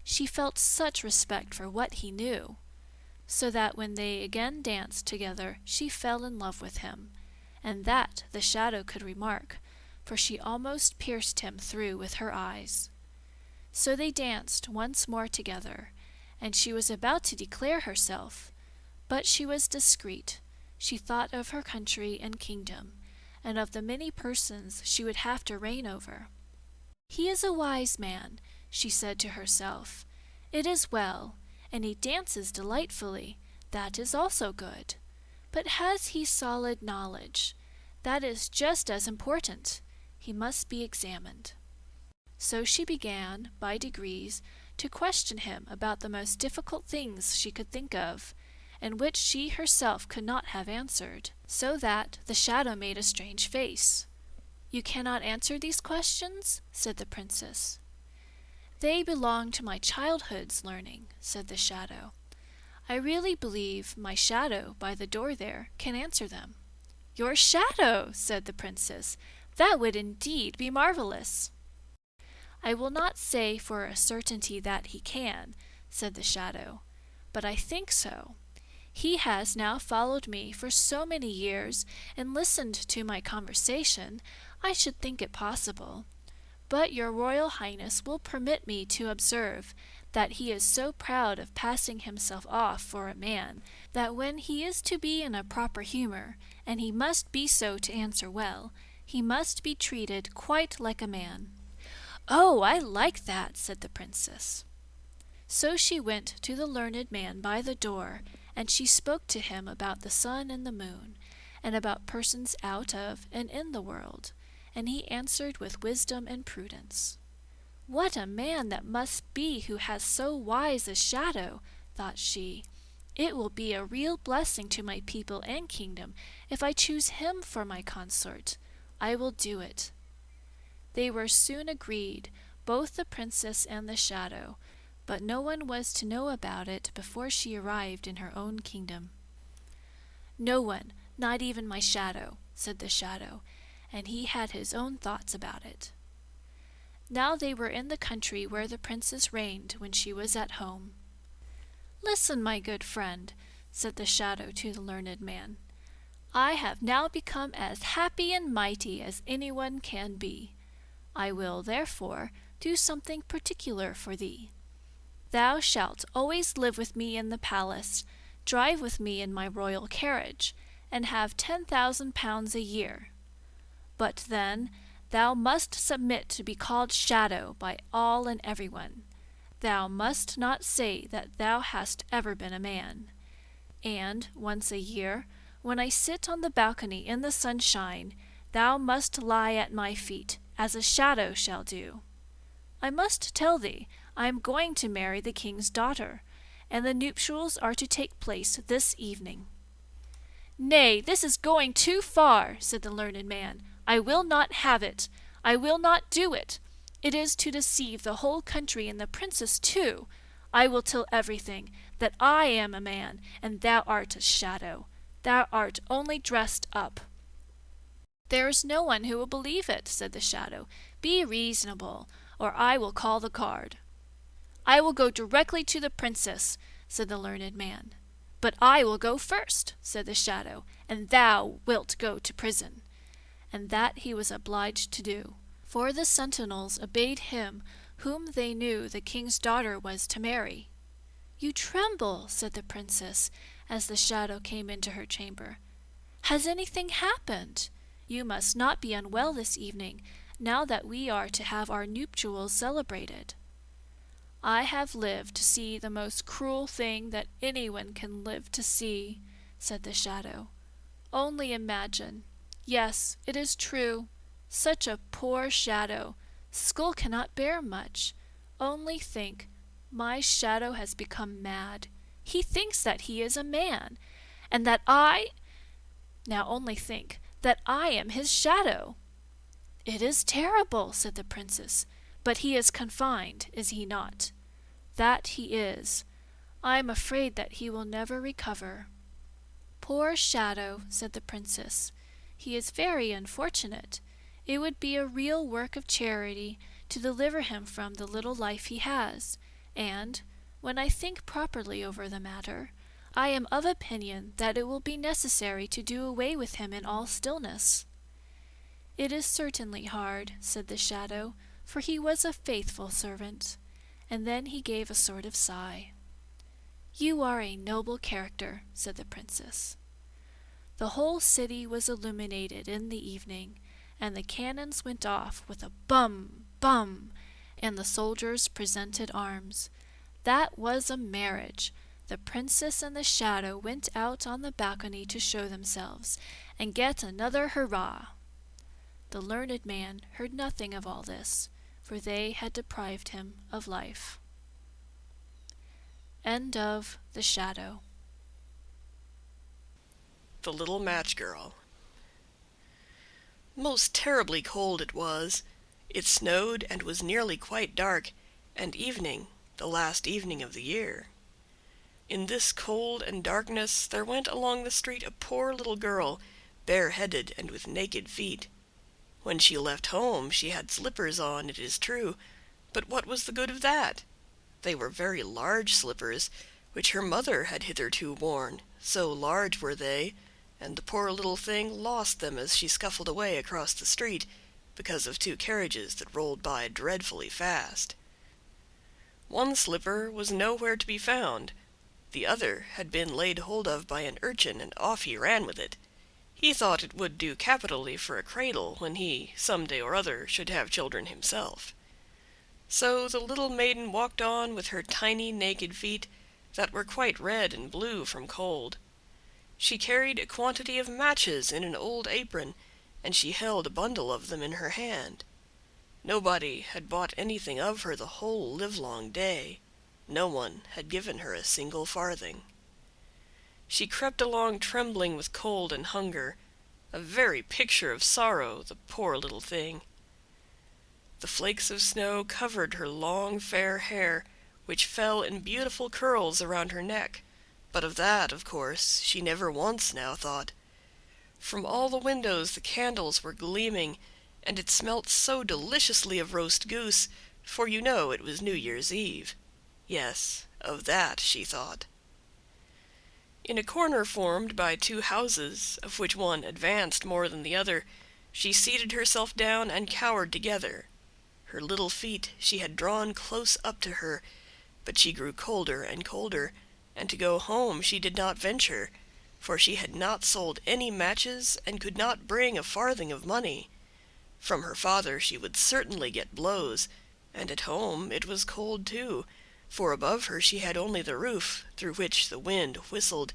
She felt such respect for what he knew, so that when they again danced together she fell in love with him, and that the shadow could remark, for she almost pierced him through with her eyes. So they danced once more together, and she was about to declare herself, but she was discreet. She thought of her country and kingdom, and of the many persons she would have to reign over. He is a wise man, she said to herself. It is well, and he dances delightfully. That is also good. But has he solid knowledge? That is just as important. He must be examined. So she began, by degrees, to question him about the most difficult things she could think of, and which she herself could not have answered, so that the shadow made a strange face. You cannot answer these questions? Said the princess. They belong to my childhood's learning, said the shadow. I really believe my shadow by the door there can answer them. Your shadow, said the princess. That would indeed be marvelous. I will not say for a certainty that he can, said the shadow, but I think so. He has now followed me for so many years and listened to my conversation, I should think it possible. But your Royal Highness will permit me to observe that he is so proud of passing himself off for a man, that when he is to be in a proper humor, and he must be so to answer well, he must be treated quite like a man. "Oh, I like that," said the princess. So she went to the learned man by the door, and she spoke to him about the sun and the moon, and about persons out of and in the world, and he answered with wisdom and prudence. "What a man that must be who has so wise a shadow," thought she. "It will be a real blessing to my people and kingdom if I choose him for my consort. I will do it." They were soon agreed, both the princess and the shadow, but no one was to know about it before she arrived in her own kingdom. "No one, not even my shadow," said the shadow, and he had his own thoughts about it. Now they were in the country where the princess reigned when she was at home. "Listen, my good friend," said the shadow to the learned man. "I have now become as happy and mighty as anyone can be. I will, therefore, do something particular for thee. Thou shalt always live with me in the palace, drive with me in my royal carriage, and have 10,000 pounds a year. But then thou must submit to be called Shadow by all and everyone. Thou must not say that thou hast ever been a man. And once a year, when I sit on the balcony in the sunshine, thou must lie at my feet, as a shadow shall do. I must tell thee, I am going to marry the king's daughter, and the nuptials are to take place this evening." "Nay, this is going too far," said the learned man. "I will not have it. I will not do it. It is to deceive the whole country and the princess too. I will tell everything, that I am a man, and thou art a shadow. Thou art only dressed up." "There is no one who will believe it," said the shadow. "Be reasonable, or I will call the guard." "I will go directly to the princess," said the learned man. "But I will go first," said the shadow, "and thou wilt go to prison." And that he was obliged to do, for the sentinels obeyed him whom they knew the king's daughter was to marry. "You tremble," said the princess, as the shadow came into her chamber. "Has anything happened? You must not be unwell this evening, now that we are to have our nuptials celebrated." "I have lived to see the most cruel thing that anyone can live to see," said the shadow. "Only imagine. Yes, it is true. Such a poor shadow. Skull cannot bear much. Only think, my shadow has become mad. He thinks that he is a man, and that now only think, that I am his shadow." "It is terrible," said the princess. "But he is confined, is he not?" "That he is. I am afraid that he will never recover." "Poor shadow," said the princess. "He is very unfortunate. It would be a real work of charity to deliver him from the little life he has, and, when I think properly over the matter, I am of opinion that it will be necessary to do away with him in all stillness." "It is certainly hard," said the shadow, "for he was a faithful servant." And then he gave a sort of sigh. "You are a noble character," said the princess. The whole city was illuminated in the evening, and the cannons went off with a bum, bum, and the soldiers presented arms. That was a marriage. The princess and the shadow went out on the balcony to show themselves, and get another hurrah. The learned man heard nothing of all this, for they had deprived him of life. End of The Shadow. The Little Match Girl. Most terribly cold it was. It snowed and was nearly quite dark, and evening, the last evening of the year. In this cold and darkness there went along the street a poor little girl, bareheaded and with naked feet. When she left home she had slippers on, it is true, but what was the good of that? They were very large slippers, which her mother had hitherto worn, so large were they, and the poor little thing lost them as she scuffled away across the street, because of two carriages that rolled by dreadfully fast. One slipper was nowhere to be found. The other had been laid hold of by an urchin, and off he ran with it. He thought it would do capitally for a cradle when he, some day or other, should have children himself. So the little maiden walked on with her tiny naked feet that were quite red and blue from cold. She carried a quantity of matches in an old apron, and she held a bundle of them in her hand. Nobody had bought anything of her the whole livelong day. No one had given her a single farthing. She crept along trembling with cold and hunger, a very picture of sorrow, the poor little thing. The flakes of snow covered her long fair hair, which fell in beautiful curls around her neck, but of that, of course, she never once now thought. From all the windows the candles were gleaming, and it smelt so deliciously of roast goose, for you know it was New Year's Eve. Yes, of that she thought. In a corner formed by two houses, of which one advanced more than the other, she seated herself down and cowered together. Her little feet she had drawn close up to her, but she grew colder and colder, and to go home she did not venture, for she had not sold any matches and could not bring a farthing of money. From her father she would certainly get blows, and at home it was cold too, for above her she had only the roof, through which the wind whistled,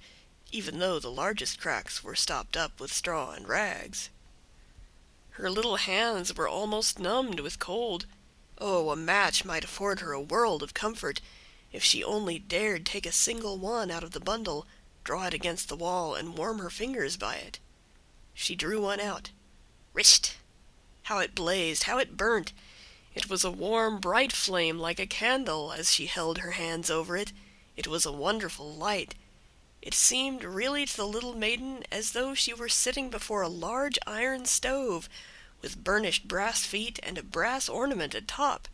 even though the largest cracks were stopped up with straw and rags. Her little hands were almost numbed with cold. Oh, a match might afford her a world of comfort, if she only dared take a single one out of the bundle, draw it against the wall, and warm her fingers by it. She drew one out. Risht! How it blazed, how it burnt! It was a warm, bright flame like a candle as she held her hands over it. It was a wonderful light. It seemed really to the little maiden as though she were sitting before a large iron stove, with burnished brass feet and a brass ornament at top.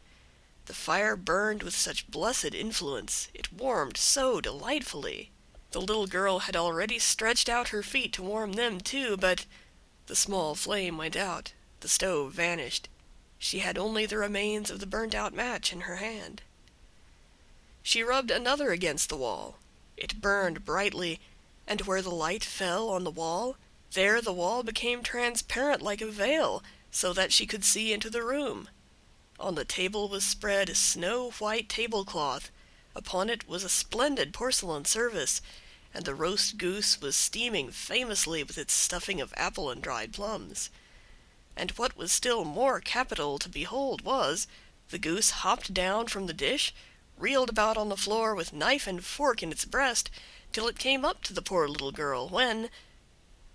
The fire burned with such blessed influence, it warmed so delightfully. The little girl had already stretched out her feet to warm them too, but the small flame went out, the stove vanished. She had only the remains of the burnt-out match in her hand. She rubbed another against the wall. It burned brightly, and where the light fell on the wall, there the wall became transparent like a veil, so that she could see into the room. On the table was spread a snow-white tablecloth. Upon it was a splendid porcelain service, and the roast goose was steaming famously with its stuffing of apple and dried plums. And what was still more capital to behold was, the goose hopped down from the dish, reeled about on the floor with knife and fork in its breast, till it came up to the poor little girl, when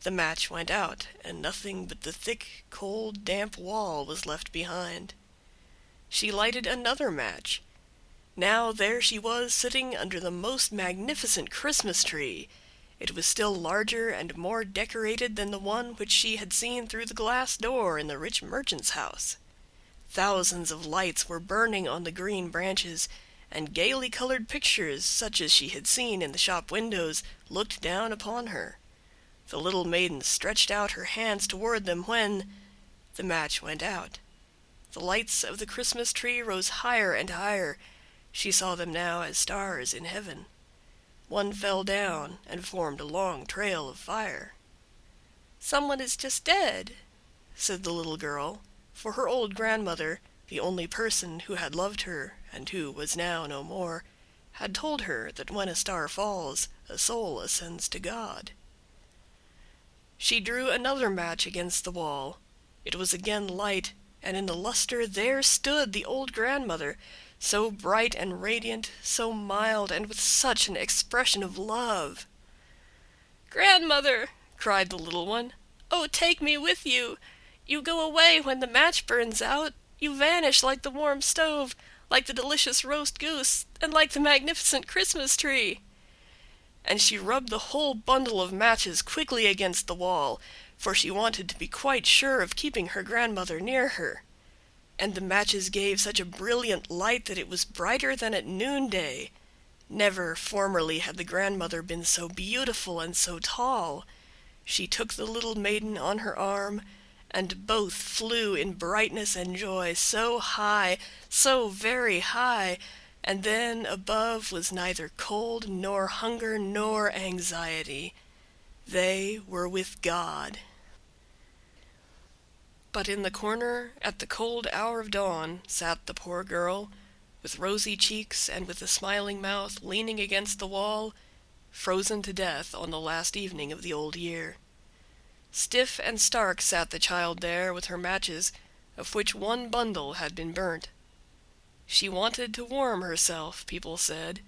the match went out, and nothing but the thick, cold, damp wall was left behind. She lighted another match. Now there she was sitting under the most magnificent Christmas tree. It was still larger and more decorated than the one which she had seen through the glass door in the rich merchant's house. Thousands of lights were burning on the green branches, and gaily colored pictures, such as she had seen in the shop windows, looked down upon her. The little maiden stretched out her hands toward them when the match went out. The lights of the Christmas tree rose higher and higher. She saw them now as stars in heaven. One fell down and formed a long trail of fire. "Someone is just dead," said the little girl, for her old grandmother, the only person who had loved her and who was now no more, had told her that when a star falls, a soul ascends to God. She drew another match against the wall. It was again light, and in the luster there stood the old grandmother, so bright and radiant, so mild, and with such an expression of love. "Grandmother," cried the little one, "oh, take me with you! You go away when the match burns out. You vanish like the warm stove, like the delicious roast goose, and like the magnificent Christmas tree." And she rubbed the whole bundle of matches quickly against the wall, for she wanted to be quite sure of keeping her grandmother near her. And the matches gave such a brilliant light that it was brighter than at noonday. Never formerly had the grandmother been so beautiful and so tall. She took the little maiden on her arm, and both flew in brightness and joy so high, so very high, and then above was neither cold nor hunger nor anxiety. They were with God. But in the corner, at the cold hour of dawn, sat the poor girl, with rosy cheeks and with a smiling mouth, leaning against the wall, frozen to death on the last evening of the old year. Stiff and stark sat the child there with her matches, of which one bundle had been burnt. She wanted to warm herself, people said.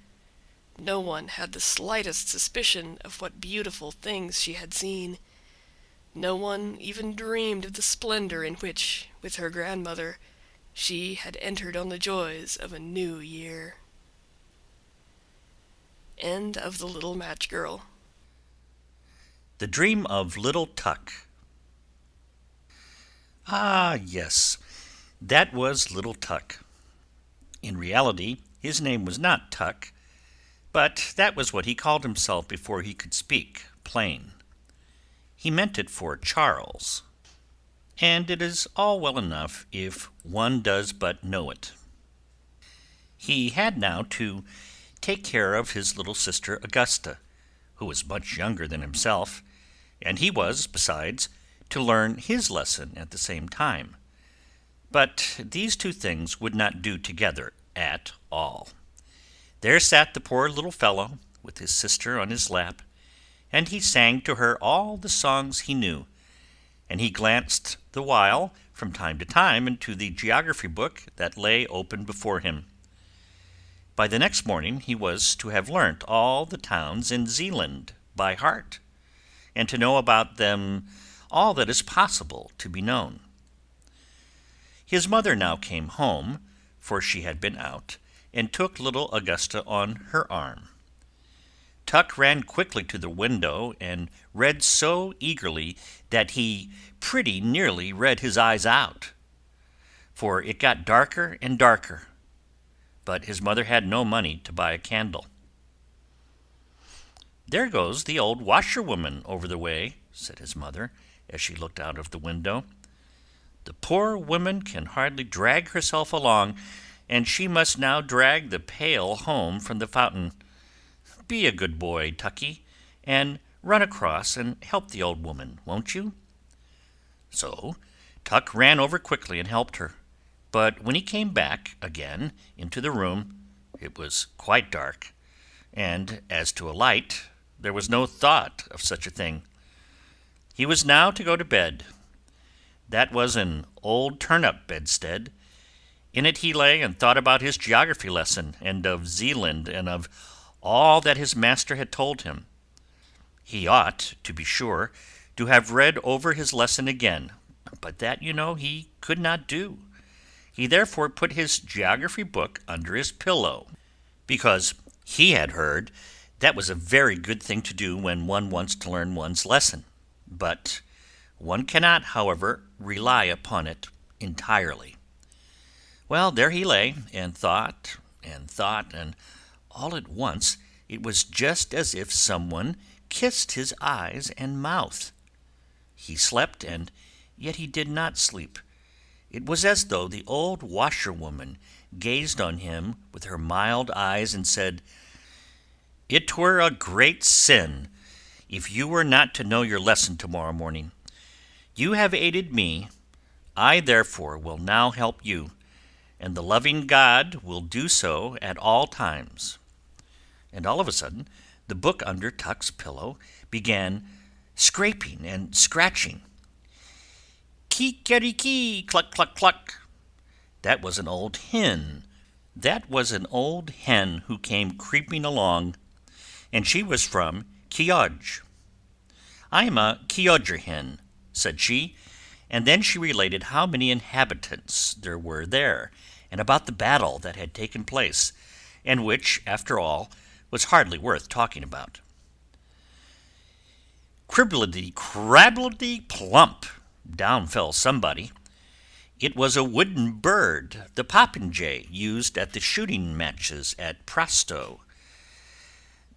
No one had the slightest suspicion of what beautiful things she had seen. No one even dreamed of the splendor in which, with her grandmother, she had entered on the joys of a new year. End of The Little Match Girl. The Dream of Little Tuck. Ah, yes, that was Little Tuck. In reality, his name was not Tuck, but that was what he called himself before he could speak plain. He meant it for Charles, and it is all well enough if one does but know it. He had now to take care of his little sister Augusta, who was much younger than himself, and he was, besides, to learn his lesson at the same time. But these two things would not do together at all. There sat the poor little fellow, with his sister on his lap, and he sang to her all the songs he knew, and he glanced the while from time to time into the geography book that lay open before him. By the next morning he was to have learnt all the towns in Zealand by heart, and to know about them all that is possible to be known. His mother now came home, for she had been out, and took little Augusta on her arm. Tuck ran quickly to the window and read so eagerly that he pretty nearly read his eyes out, for it got darker and darker, but his mother had no money to buy a candle. "There goes the old washerwoman over the way," said his mother, as she looked out of the window. "The poor woman can hardly drag herself along, and she must now drag the pail home from the fountain. Be a good boy, Tucky, and run across and help the old woman, won't you?" So Tuck ran over quickly and helped her, but when he came back again into the room, it was quite dark, and as to a light, there was no thought of such a thing. He was now to go to bed. That was an old turn-up bedstead. In it he lay and thought about his geography lesson, and of Zealand, and of all that his master had told him. He ought, to be sure, to have read over his lesson again, but that, you know, he could not do. He therefore put his geography book under his pillow, because he had heard that was a very good thing to do when one wants to learn one's lesson. But one cannot, however, rely upon it entirely. Well, there he lay, and thought, and all at once it was just as if someone kissed his eyes and mouth. He slept, and yet he did not sleep. It was as though the old washerwoman gazed on him with her mild eyes and said, "It were a great sin if you were not to know your lesson tomorrow morning. You have aided me, I therefore will now help you, and the loving God will do so at all times." And all of a sudden the book under Tuck's pillow began scraping and scratching. "Kikeriki, cluck, cluck, cluck." That was an old hen. That was an old hen who came creeping along, and she was from Chioggia. "I am a Chioggia hen," said she, and then she related how many inhabitants there were there, and about the battle that had taken place, and which, after all, was hardly worth talking about. Cribbledy, crabbledy, plump! Down fell somebody. It was a wooden bird, the popinjay used at the shooting matches at Prasto.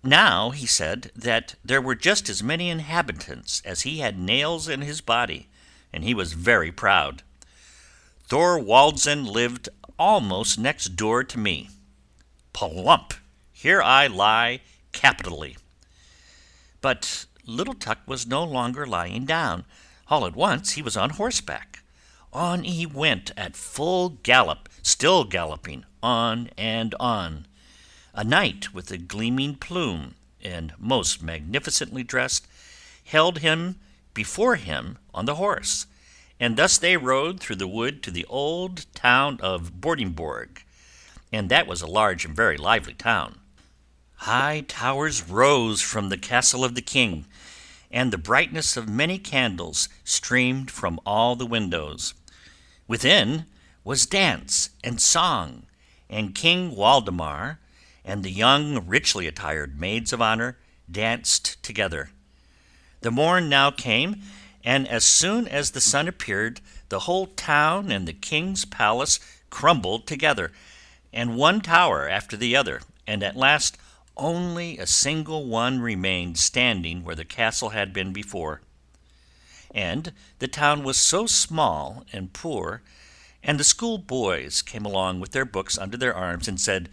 Now he said that there were just as many inhabitants as he had nails in his body, and he was very proud. Thorwaldsen lived almost next door to me. Plump! Here I lie capitally. But little Tuck was no longer lying down. All at once he was on horseback. On he went at full gallop, still galloping on and on. A knight with a gleaming plume, and most magnificently dressed, held him before him on the horse, and thus they rode through the wood to the old town of Bordingborg, and that was a large and very lively town. High towers rose from the castle of the king, and the brightness of many candles streamed from all the windows. Within was dance and song, and King Waldemar and the young, richly attired maids of honor danced together. The morn now came, and as soon as the sun appeared, the whole town and the king's palace crumbled together, and one tower after the other, and at last only a single one remained standing where the castle had been before. And the town was so small and poor, and the school boys came along with their books under their arms and said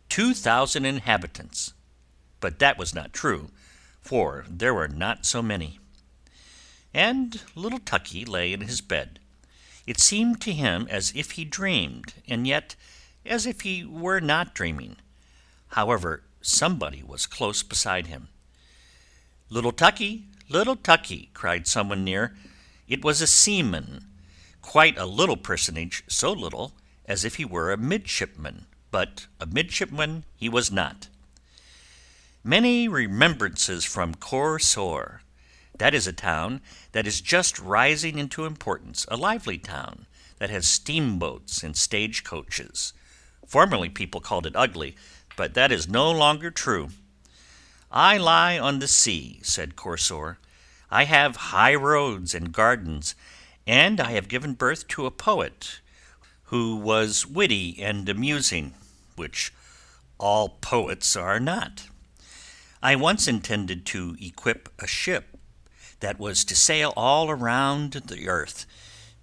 2,000 inhabitants. But that was not true, for there were not so many. And little Tucky lay in his bed. It seemed to him as if he dreamed, and yet as if he were not dreaming. However, somebody was close beside him. "Little Tucky!" cried someone near. It was a seaman, quite a little personage, so little as if he were a midshipman, but a midshipman he was not. Many remembrances from Corsor. That is a town that is just rising into importance, a lively town that has steamboats and stagecoaches. Formerly people called it ugly, but that is no longer true. "I lie on the sea," said Corsor. "I have high roads and gardens, and I have given birth to a poet who was witty and amusing, which all poets are not. I once intended to equip a ship that was to sail all around the earth,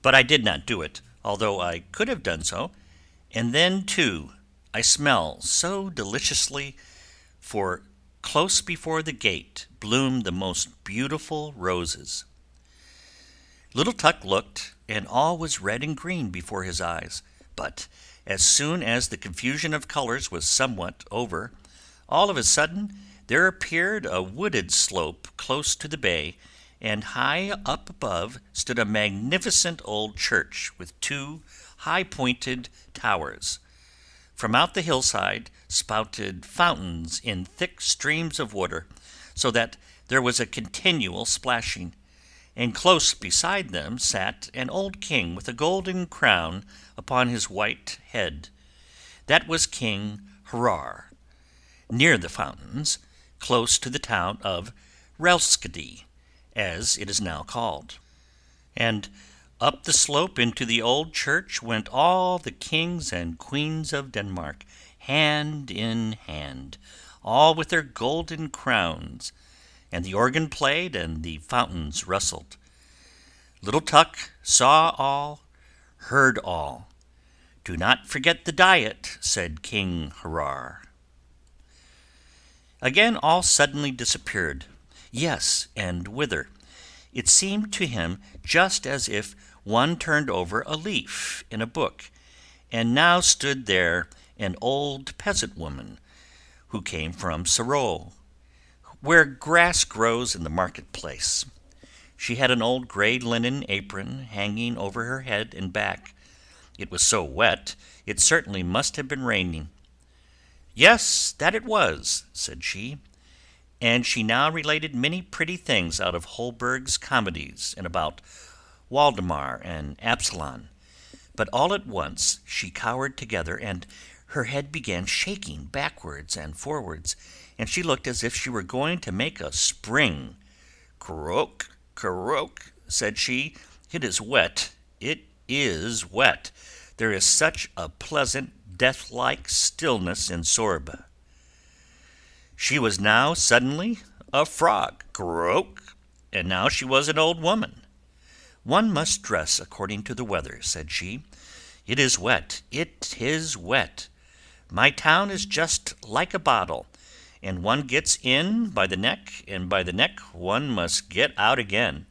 but I did not do it, although I could have done so. And then, too, I smell so deliciously, for close before the gate bloomed the most beautiful roses." Little Tuck looked, and all was red and green before his eyes. But as soon as the confusion of colors was somewhat over, all of a sudden there appeared a wooded slope close to the bay, and high up above stood a magnificent old church with two high-pointed towers. From out the hillside spouted fountains in thick streams of water, so that there was a continual splashing, and close beside them sat an old king with a golden crown upon his white head. That was King Hroar. Near the fountains, close to the town of Relskede, as it is now called. And up the slope into the old church went all the kings and queens of Denmark, hand in hand, all with their golden crowns, and the organ played and the fountains rustled. Little Tuck saw all, heard all. "Do not forget the diet," said King Hroar. Again all suddenly disappeared. Yes, and whither? It seemed to him just as if one turned over a leaf in a book, and now stood there an old peasant woman, who came from Sorrow, where grass grows in the market-place. She had an old gray linen apron hanging over her head and back. It was so wet, it certainly must have been raining. "Yes, that it was," said she. And she now related many pretty things out of Holberg's comedies, and about Waldemar and Absalon. But all at once she cowered together, and her head began shaking backwards and forwards, and she looked as if she were going to make a spring. "Croak, croak," said she. "It is wet, it is wet. There is such a pleasant, death-like stillness in Sorbe." She was now suddenly a frog, croak, and now she was an old woman. "One must dress according to the weather," said she. "It is wet, it is wet. My town is just like a bottle, and one gets in by the neck, and by the neck one must get out again.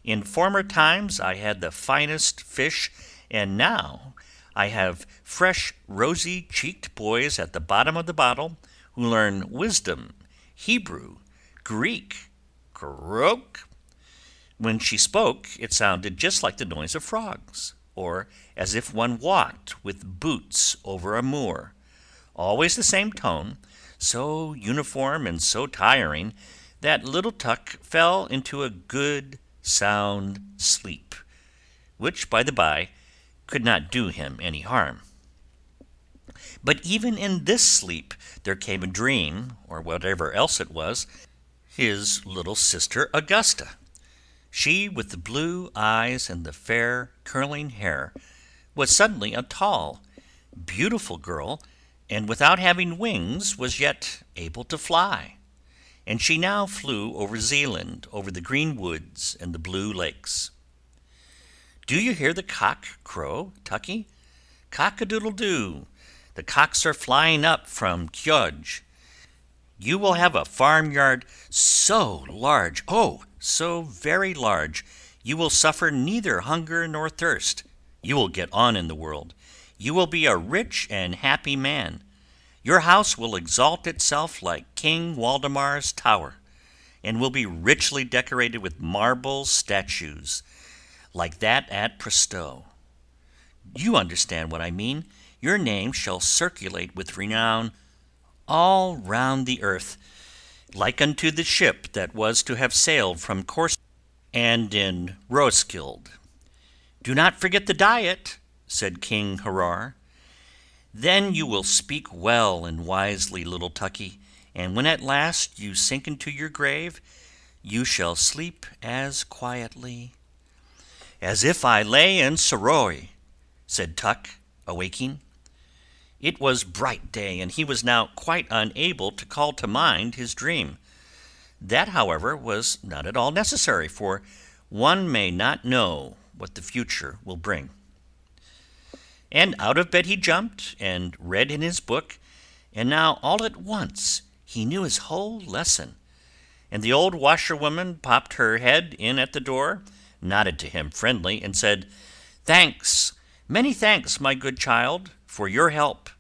In former times I had the finest fish, and now I have fresh, rosy-cheeked boys at the bottom of the bottle who learn wisdom, Hebrew, Greek, croak. When she spoke, it sounded just like the noise of frogs, or as if one walked with boots over a moor. Always the same tone, so uniform and so tiring that little Tuck fell into a good, sound sleep, which, by the by, could not do him any harm. But even in this sleep there came a dream, or whatever else it was, his little sister Augusta. She, with the blue eyes and the fair curling hair, was suddenly a tall, beautiful girl, and without having wings was yet able to fly. And she now flew over Zealand, over the green woods and the blue lakes. Do you hear the cock crow, Tucky? Cock-a-doodle-doo! The cocks are flying up from Kjöge. You will have a farmyard so large, oh, so very large, you will suffer neither hunger nor thirst. You will get on in the world. You will be a rich and happy man. Your house will exalt itself like King Waldemar's tower, and will be richly decorated with marble statues, like that at Presto. You understand what I mean. Your name shall circulate with renown all round the earth, like unto the ship that was to have sailed from Corsica and in Roeskilde. Do not forget the diet, said King Harar. Then you will speak well and wisely, little Tucky, and when at last you sink into your grave, you shall sleep as quietly as if I lay in Soroy, said Tuck, awaking. It was bright day, and he was now quite unable to call to mind his dream. That, however, was not at all necessary, for one may not know what the future will bring. And out of bed he jumped, and read in his book, and now all at once he knew his whole lesson. And the old washerwoman popped her head in at the door, nodded to him friendly, and said, Thanks, many thanks, my good child, for your help.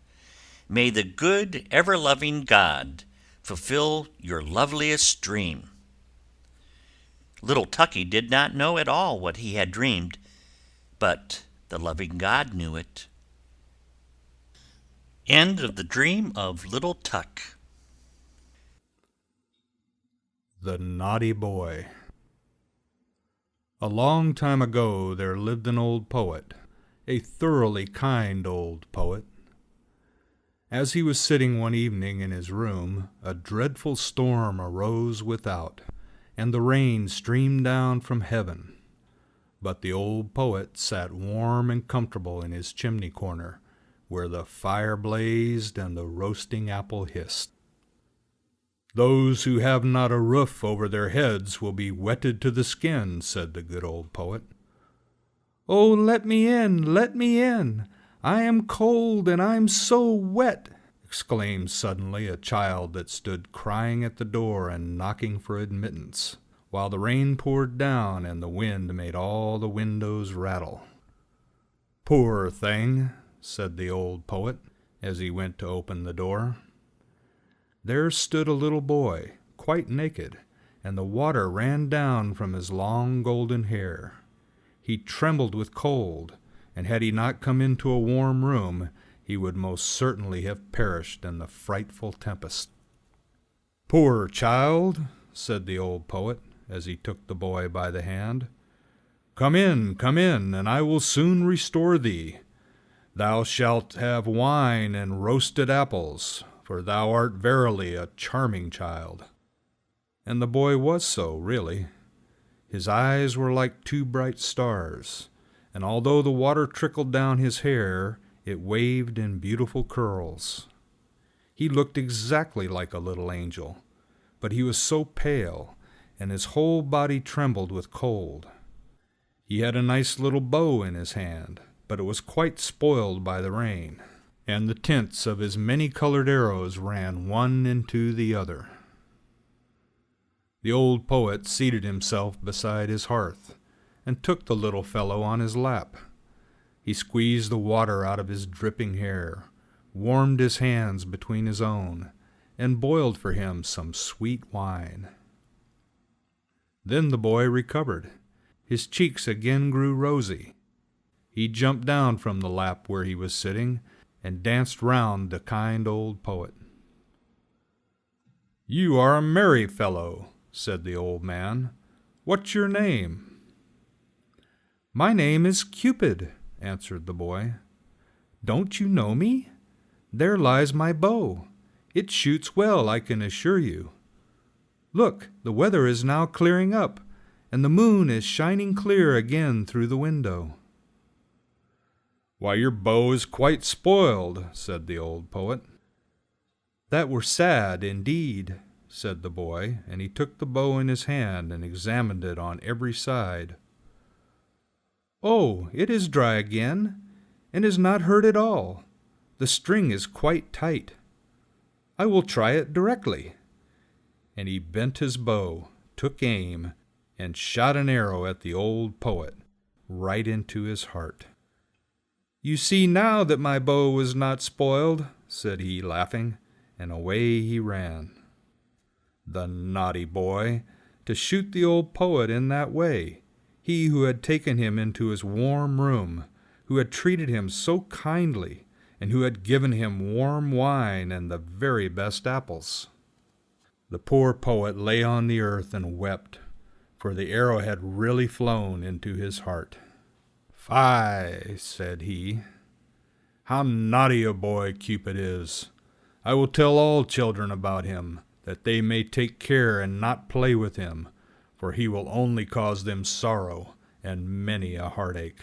May the good, ever-loving God fulfill your loveliest dream. Little Tucky did not know at all what he had dreamed, but the loving God knew it. End of the dream of little Tuck. The Naughty Boy. A long time ago there lived an old poet, a thoroughly kind old poet. As he was sitting one evening in his room, a dreadful storm arose without, and the rain streamed down from heaven. But the old poet sat warm and comfortable in his chimney corner, where the fire blazed and the roasting apple hissed. Those who have not a roof over their heads will be wetted to the skin, said the good old poet. Oh, let me in, let me in! I am cold and I'm so wet, exclaimed suddenly a child that stood crying at the door and knocking for admittance, while the rain poured down and the wind made all the windows rattle. Poor thing, said the old poet, as he went to open the door. There stood a little boy, quite naked, and the water ran down from his long golden hair. He trembled with cold, and had he not come into a warm room, he would most certainly have perished in the frightful tempest. Poor child, said the old poet, as he took the boy by the hand. Come in, and I will soon restore thee. Thou shalt have wine and roasted apples, for thou art verily a charming child. And the boy was so, really. His eyes were like two bright stars, and although the water trickled down his hair, it waved in beautiful curls. He looked exactly like a little angel, but he was so pale, and his whole body trembled with cold. He had a nice little bow in his hand, but it was quite spoiled by the rain, and the tints of his many-colored arrows ran one into the other. The old poet seated himself beside his hearth, and took the little fellow on his lap. He squeezed the water out of his dripping hair, warmed his hands between his own, and boiled for him some sweet wine. Then the boy recovered. His cheeks again grew rosy. He jumped down from the lap where he was sitting and danced round the kind old poet. "You are a merry fellow," said the old man. "What's your name?" "My name is Cupid," answered the boy. "Don't you know me? There lies my bow. It shoots well, I can assure you. Look, the weather is now clearing up, and the moon is shining clear again through the window." "Why, your bow is quite spoiled," said the old poet. "That were sad, indeed," said the boy, and he took the bow in his hand and examined it on every side. "Oh, it is dry again, and is not hurt at all. The string is quite tight. I will try it directly." And he bent his bow, took aim, and shot an arrow at the old poet, right into his heart. "You see now that my bow was not spoiled," said he, laughing, and away he ran. The naughty boy, to shoot the old poet in that way, he who had taken him into his warm room, who had treated him so kindly, and who had given him warm wine and the very best apples. The poor poet lay on the earth and wept, for the arrow had really flown into his heart. "Fie," said he, "how naughty a boy Cupid is! I will tell all children about him, that they may take care and not play with him, for he will only cause them sorrow and many a heartache."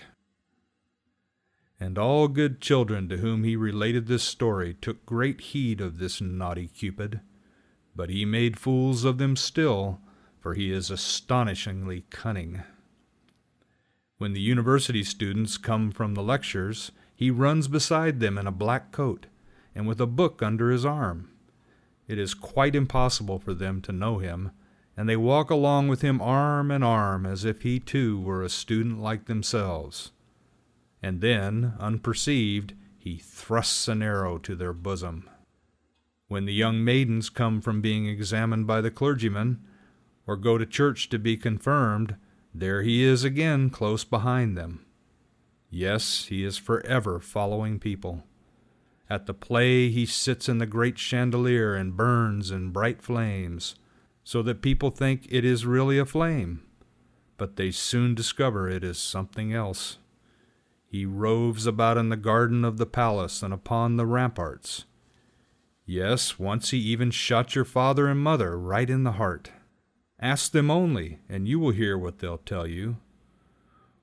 And all good children to whom he related this story took great heed of this naughty Cupid, but he made fools of them still, for he is astonishingly cunning. When the university students come from the lectures, he runs beside them in a black coat, and with a book under his arm. It is quite impossible for them to know him, and they walk along with him arm in arm as if he too were a student like themselves. And then, unperceived, he thrusts an arrow to their bosom. When the young maidens come from being examined by the clergyman, or go to church to be confirmed, there he is again close behind them. Yes, he is forever following people. At the play he sits in the great chandelier and burns in bright flames, so that people think it is really a flame, but they soon discover it is something else. He roves about in the garden of the palace and upon the ramparts. Yes, once he even shot your father and mother right in the heart. Ask them only, and you will hear what they'll tell you.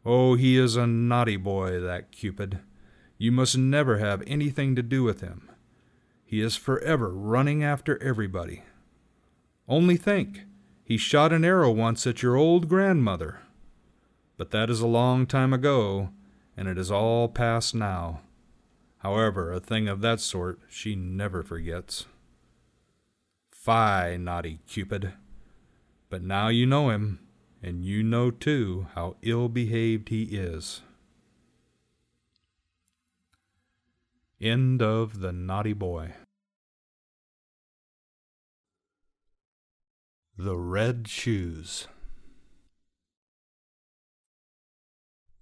Oh, he is a naughty boy, that Cupid. You must never have anything to do with him. He is forever running after everybody. Only think, he shot an arrow once at your old grandmother. But that is a long time ago, and it is all past now. However, a thing of that sort she never forgets. Fie, naughty Cupid! But now you know him, and you know, too, how ill-behaved he is. End of The Naughty Boy. The Red Shoes.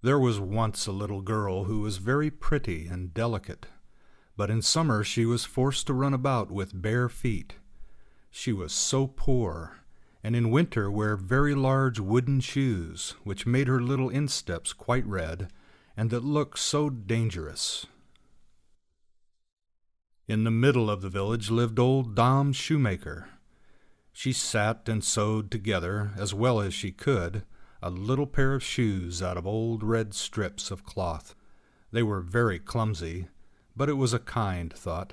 There was once a little girl who was very pretty and delicate, but in summer she was forced to run about with bare feet. She was so poor, and in winter wear very large wooden shoes, which made her little insteps quite red, and that looked so dangerous. In the middle of the village lived old Dom Shoemaker. She sat and sewed together, as well as she could, a little pair of shoes out of old red strips of cloth. They were very clumsy, but it was a kind thought.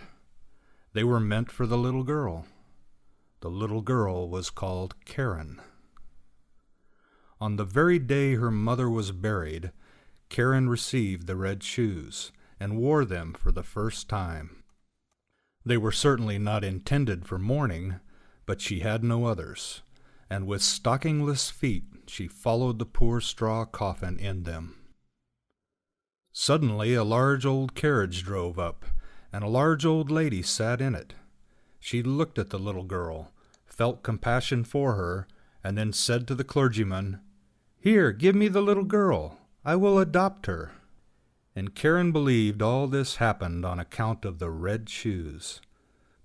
They were meant for the little girl. The little girl was called Karen. On the very day her mother was buried, Karen received the red shoes and wore them for the first time. They were certainly not intended for mourning, but she had no others, and with stockingless feet she followed the poor straw coffin in them. Suddenly a large old carriage drove up, and a large old lady sat in it. She looked at the little girl, felt compassion for her, and then said to the clergyman, "Here, give me the little girl. I will adopt her." And Karen believed all this happened on account of the red shoes.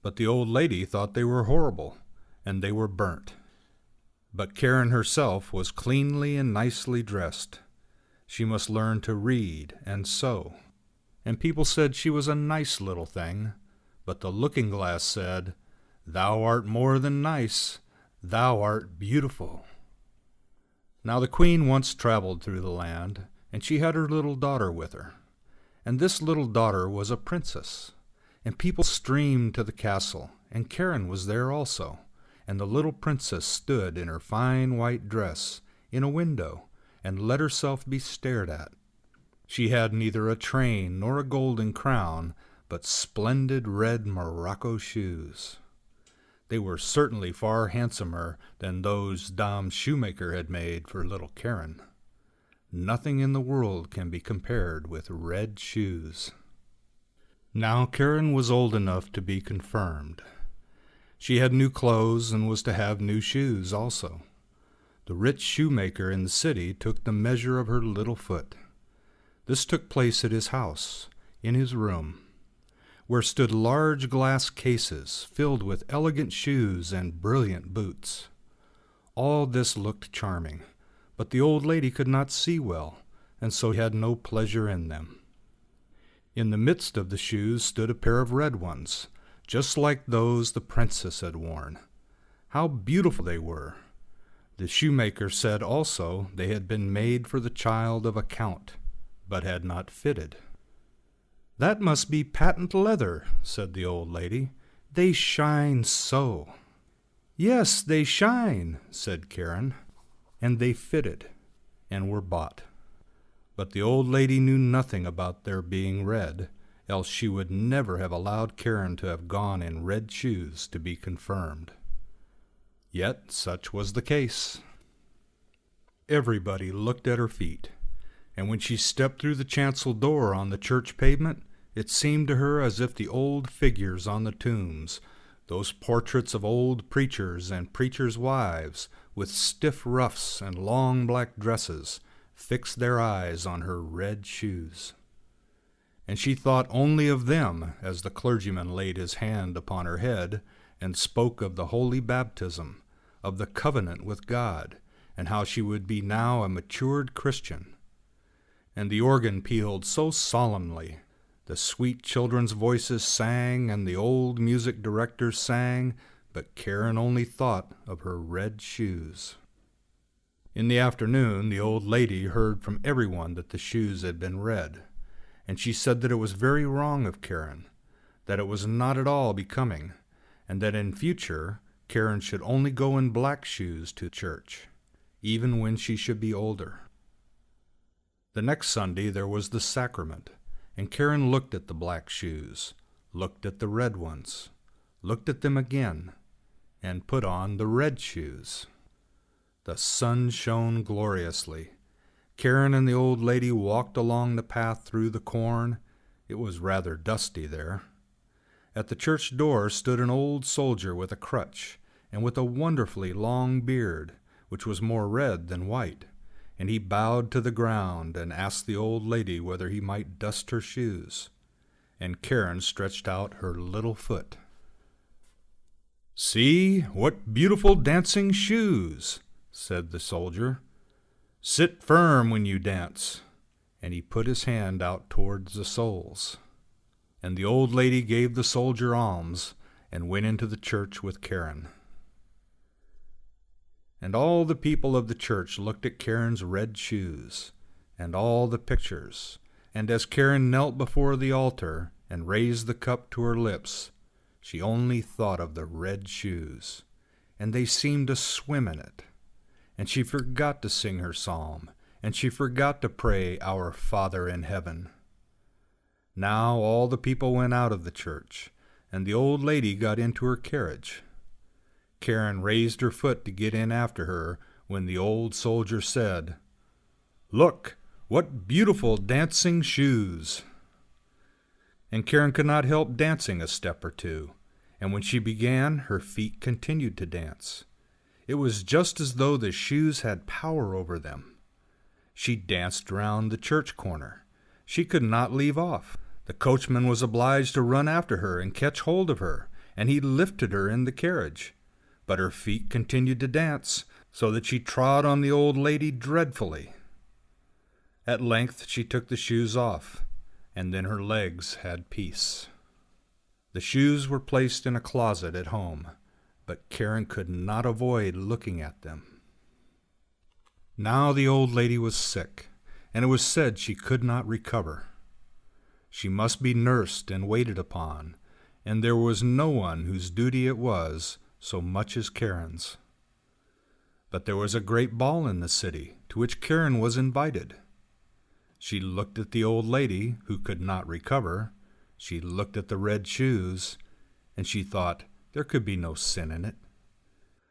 But the old lady thought they were horrible, and they were burnt. But Karen herself was cleanly and nicely dressed. She must learn to read and sew. And people said she was a nice little thing, but the looking-glass said, "Thou art more than nice, thou art beautiful." Now the queen once traveled through the land, and she had her little daughter with her. And this little daughter was a princess. And people streamed to the castle, and Karen was there also. And the little princess stood in her fine white dress in a window, and let herself be stared at. She had neither a train nor a golden crown, but splendid red morocco shoes. They were certainly far handsomer than those Dame Shoemaker had made for little Karen. Nothing in the world can be compared with red shoes. Now Karen was old enough to be confirmed. She had new clothes and was to have new shoes also. The rich shoemaker in the city took the measure of her little foot. This took place at his house, in his room, where stood large glass cases filled with elegant shoes and brilliant boots. All this looked charming, but the old lady could not see well, and so had no pleasure in them. In the midst of the shoes stood a pair of red ones, just like those the princess had worn. How beautiful they were! The shoemaker said also they had been made for the child of a count, but had not fitted. "That must be patent leather," said the old lady. "They shine so." "Yes, they shine," said Karen, and they fitted and were bought. But the old lady knew nothing about their being red, else she would never have allowed Karen to have gone in red shoes to be confirmed. Yet such was the case. Everybody looked at her feet, and when she stepped through the chancel door on the church pavement, it seemed to her as if the old figures on the tombs, those portraits of old preachers and preachers' wives, with stiff ruffs and long black dresses, fixed their eyes on her red shoes. And she thought only of them as the clergyman laid his hand upon her head and spoke of the holy baptism, of the covenant with God, and how she would be now a matured Christian. And the organ pealed so solemnly, the sweet children's voices sang, and the old music directors sang, but Karen only thought of her red shoes. In the afternoon, the old lady heard from everyone that the shoes had been red, and she said that it was very wrong of Karen, that it was not at all becoming, and that in future Karen should only go in black shoes to church, even when she should be older. The next Sunday there was the sacrament, and Karen looked at the black shoes, looked at the red ones, looked at them again, and put on the red shoes. The sun shone gloriously. Karen and the old lady walked along the path through the corn. It was rather dusty there. At the church door stood an old soldier with a crutch, and with a wonderfully long beard, which was more red than white, and he bowed to the ground and asked the old lady whether he might dust her shoes. And Karen stretched out her little foot. "See, what beautiful dancing shoes!" said the soldier. "Sit firm when you dance." And he put his hand out towards the soles. And the old lady gave the soldier alms and went into the church with Karen. And all the people of the church looked at Karen's red shoes, and all the pictures, and as Karen knelt before the altar and raised the cup to her lips, she only thought of the red shoes, and they seemed to swim in it. And she forgot to sing her psalm, and she forgot to pray, "Our Father in heaven." Now all the people went out of the church, and the old lady got into her carriage. Karen raised her foot to get in after her when the old soldier said, "Look, what beautiful dancing shoes!" And Karen could not help dancing a step or two, and when she began, her feet continued to dance. It was just as though the shoes had power over them. She danced round the church corner. She could not leave off. The coachman was obliged to run after her and catch hold of her, and he lifted her in the carriage. But her feet continued to dance, so that she trod on the old lady dreadfully. At length she took the shoes off, and then her legs had peace. The shoes were placed in a closet at home, but Karen could not avoid looking at them. Now the old lady was sick, and it was said she could not recover. She must be nursed and waited upon, and there was no one whose duty it was so much as Karen's. But there was a great ball in the city, to which Karen was invited. She looked at the old lady, who could not recover. She looked at the red shoes, and she thought there could be no sin in it.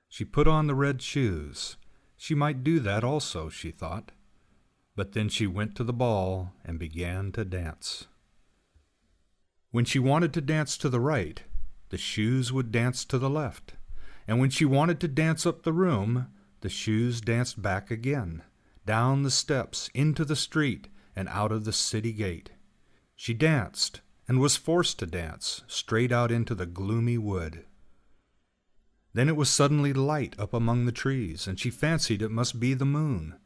She put on the red shoes. She might do that also, she thought. But then she went to the ball and began to dance. When she wanted to dance to the right, the shoes would dance to the left, and when she wanted to dance up the room, the shoes danced back again, down the steps, into the street, and out of the city gate. She danced, and was forced to dance, straight out into the gloomy wood. Then it was suddenly light up among the trees, and she fancied it must be the moon,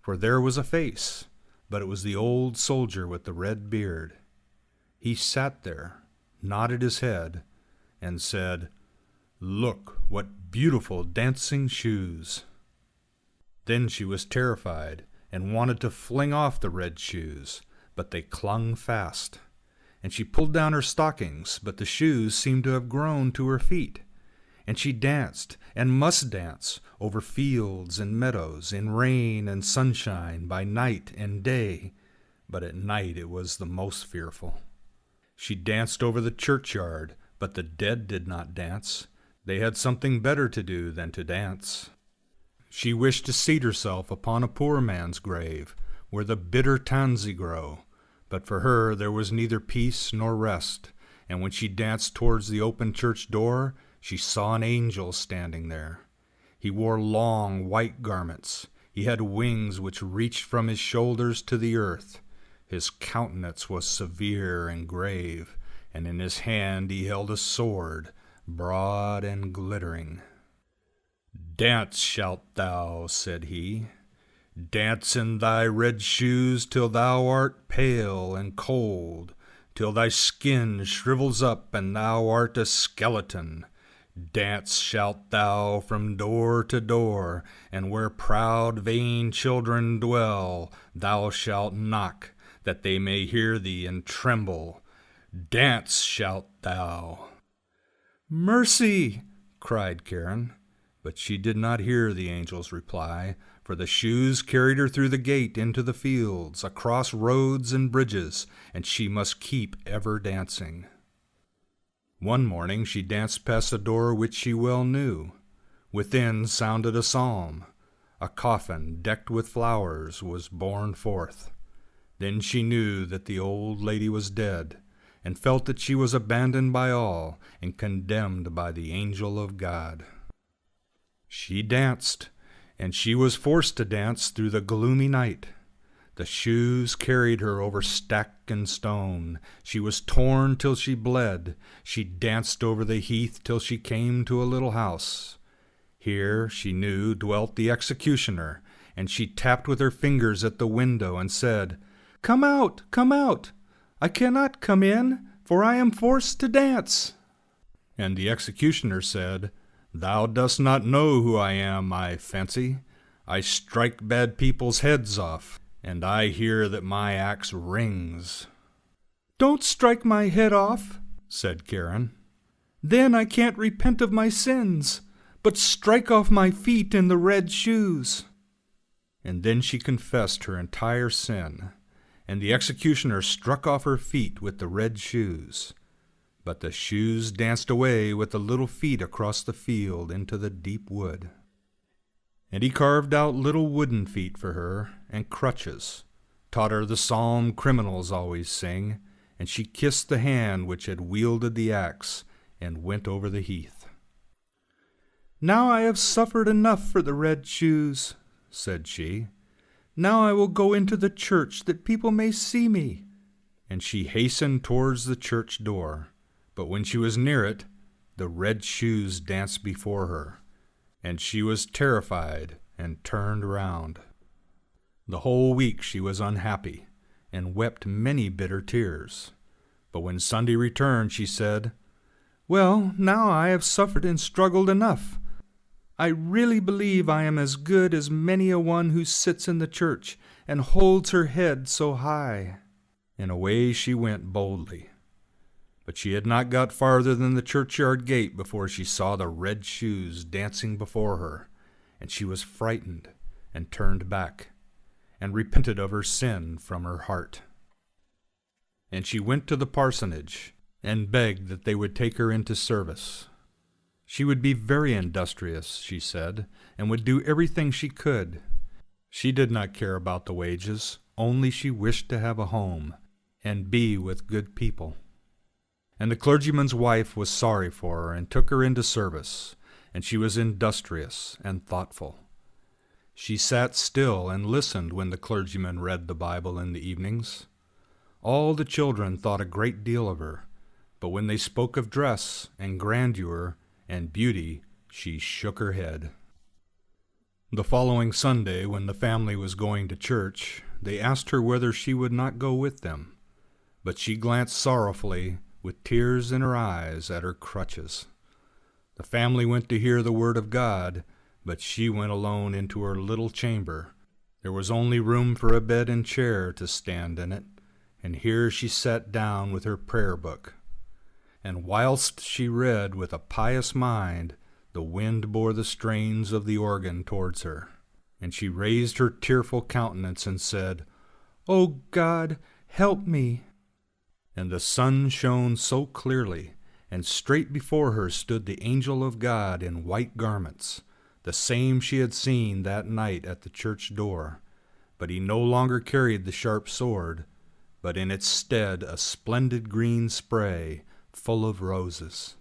for there was a face, but it was the old soldier with the red beard. He sat there, nodded his head, and said, "Look, what beautiful dancing shoes!" Then she was terrified, and wanted to fling off the red shoes, but they clung fast. And she pulled down her stockings, but the shoes seemed to have grown to her feet. And she danced, and must dance, over fields and meadows, in rain and sunshine, by night and day, but at night it was the most fearful. She danced over the churchyard, but the dead did not dance. They had something better to do than to dance. She wished to seat herself upon a poor man's grave, where the bitter tansy grow, but for her there was neither peace nor rest, and when she danced towards the open church door, she saw an angel standing there. He wore long white garments. He had wings which reached from his shoulders to the earth. His countenance was severe and grave, and in his hand he held a sword, broad and glittering. "Dance shalt thou," said he. "Dance in thy red shoes till thou art pale and cold, till thy skin shrivels up and thou art a skeleton. Dance shalt thou from door to door, and where proud vain children dwell, thou shalt knock, that they may hear thee and tremble. Dance shalt thou." "Mercy!" cried Karen, but she did not hear the angel's reply, for the shoes carried her through the gate into the fields, across roads and bridges, and she must keep ever dancing. One morning she danced past a door which she well knew. Within sounded a psalm. A coffin decked with flowers was borne forth. Then she knew that the old lady was dead, and felt that she was abandoned by all and condemned by the angel of God. She danced, and she was forced to dance through the gloomy night. The shoes carried her over stack and stone. She was torn till she bled. She danced over the heath till she came to a little house. Here, she knew, dwelt the executioner, and she tapped with her fingers at the window and said, "Come out, come out! I cannot come in, for I am forced to dance." And the executioner said, "Thou dost not know who I am, I fancy. I strike bad people's heads off, and I hear that my axe rings." "Don't strike my head off," said Karen. "Then I can't repent of my sins, but strike off my feet in the red shoes." And then she confessed her entire sin, and the executioner struck off her feet with the red shoes. But the shoes danced away with the little feet across the field into the deep wood. And he carved out little wooden feet for her, and crutches, taught her the psalm criminals always sing, and she kissed the hand which had wielded the axe, and went over the heath. "Now I have suffered enough for the red shoes," said she. "Now I will go into the church, that people may see me." And she hastened towards the church door. But when she was near it, the red shoes danced before her, and she was terrified and turned round. The whole week she was unhappy, and wept many bitter tears. But when Sunday returned, she said, "Well, now I have suffered and struggled enough. I really believe I am as good as many a one who sits in the church and holds her head so high." And away she went boldly. But she had not got farther than the churchyard gate before she saw the red shoes dancing before her, and she was frightened and turned back, and repented of her sin from her heart. And she went to the parsonage, and begged that they would take her into service. She would be very industrious, she said, and would do everything she could. She did not care about the wages, only she wished to have a home, and be with good people. And the clergyman's wife was sorry for her and took her into service, and she was industrious and thoughtful. She sat still and listened when the clergyman read the Bible in the evenings. All the children thought a great deal of her, but when they spoke of dress and grandeur and beauty, she shook her head. The following Sunday, when the family was going to church, they asked her whether she would not go with them, but she glanced sorrowfully, with tears in her eyes, at her crutches. The family went to hear the word of God, but she went alone into her little chamber. There was only room for a bed and chair to stand in it, and here she sat down with her prayer book. And whilst she read with a pious mind, the wind bore the strains of the organ towards her, and she raised her tearful countenance and said, "O God, help me." And the sun shone so clearly, and straight before her stood the angel of God in white garments, the same she had seen that night at the church door. But he no longer carried the sharp sword, but in its stead a splendid green spray full of roses.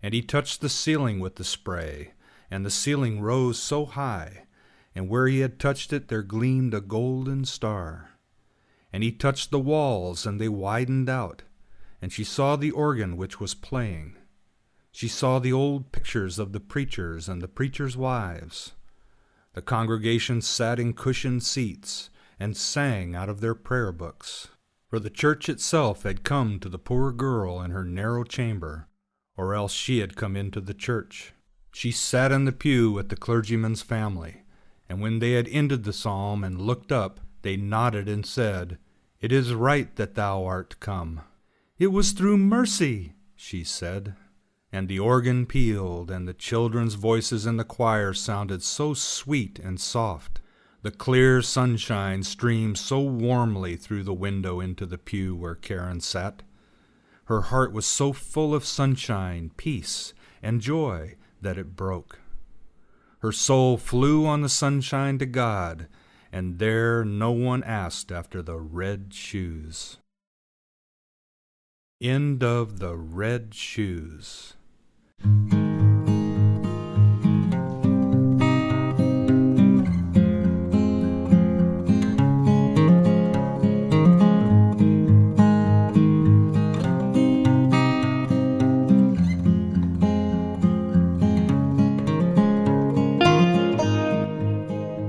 And he touched the ceiling with the spray, and the ceiling rose so high, and where he had touched it there gleamed a golden star. And he touched the walls, and they widened out, and she saw the organ which was playing. She saw the old pictures of the preachers and the preachers' wives. The congregation sat in cushioned seats and sang out of their prayer books, for the church itself had come to the poor girl in her narrow chamber, or else she had come into the church. She sat in the pew with the clergyman's family, and when they had ended the psalm and looked up, they nodded and said, "It is right that thou art come." "It was through mercy," she said. And the organ pealed, and the children's voices in the choir sounded so sweet and soft. The clear sunshine streamed so warmly through the window into the pew where Karen sat. Her heart was so full of sunshine, peace, and joy that it broke. Her soul flew on the sunshine to God, and there no one asked after the red shoes. End of The Red Shoes.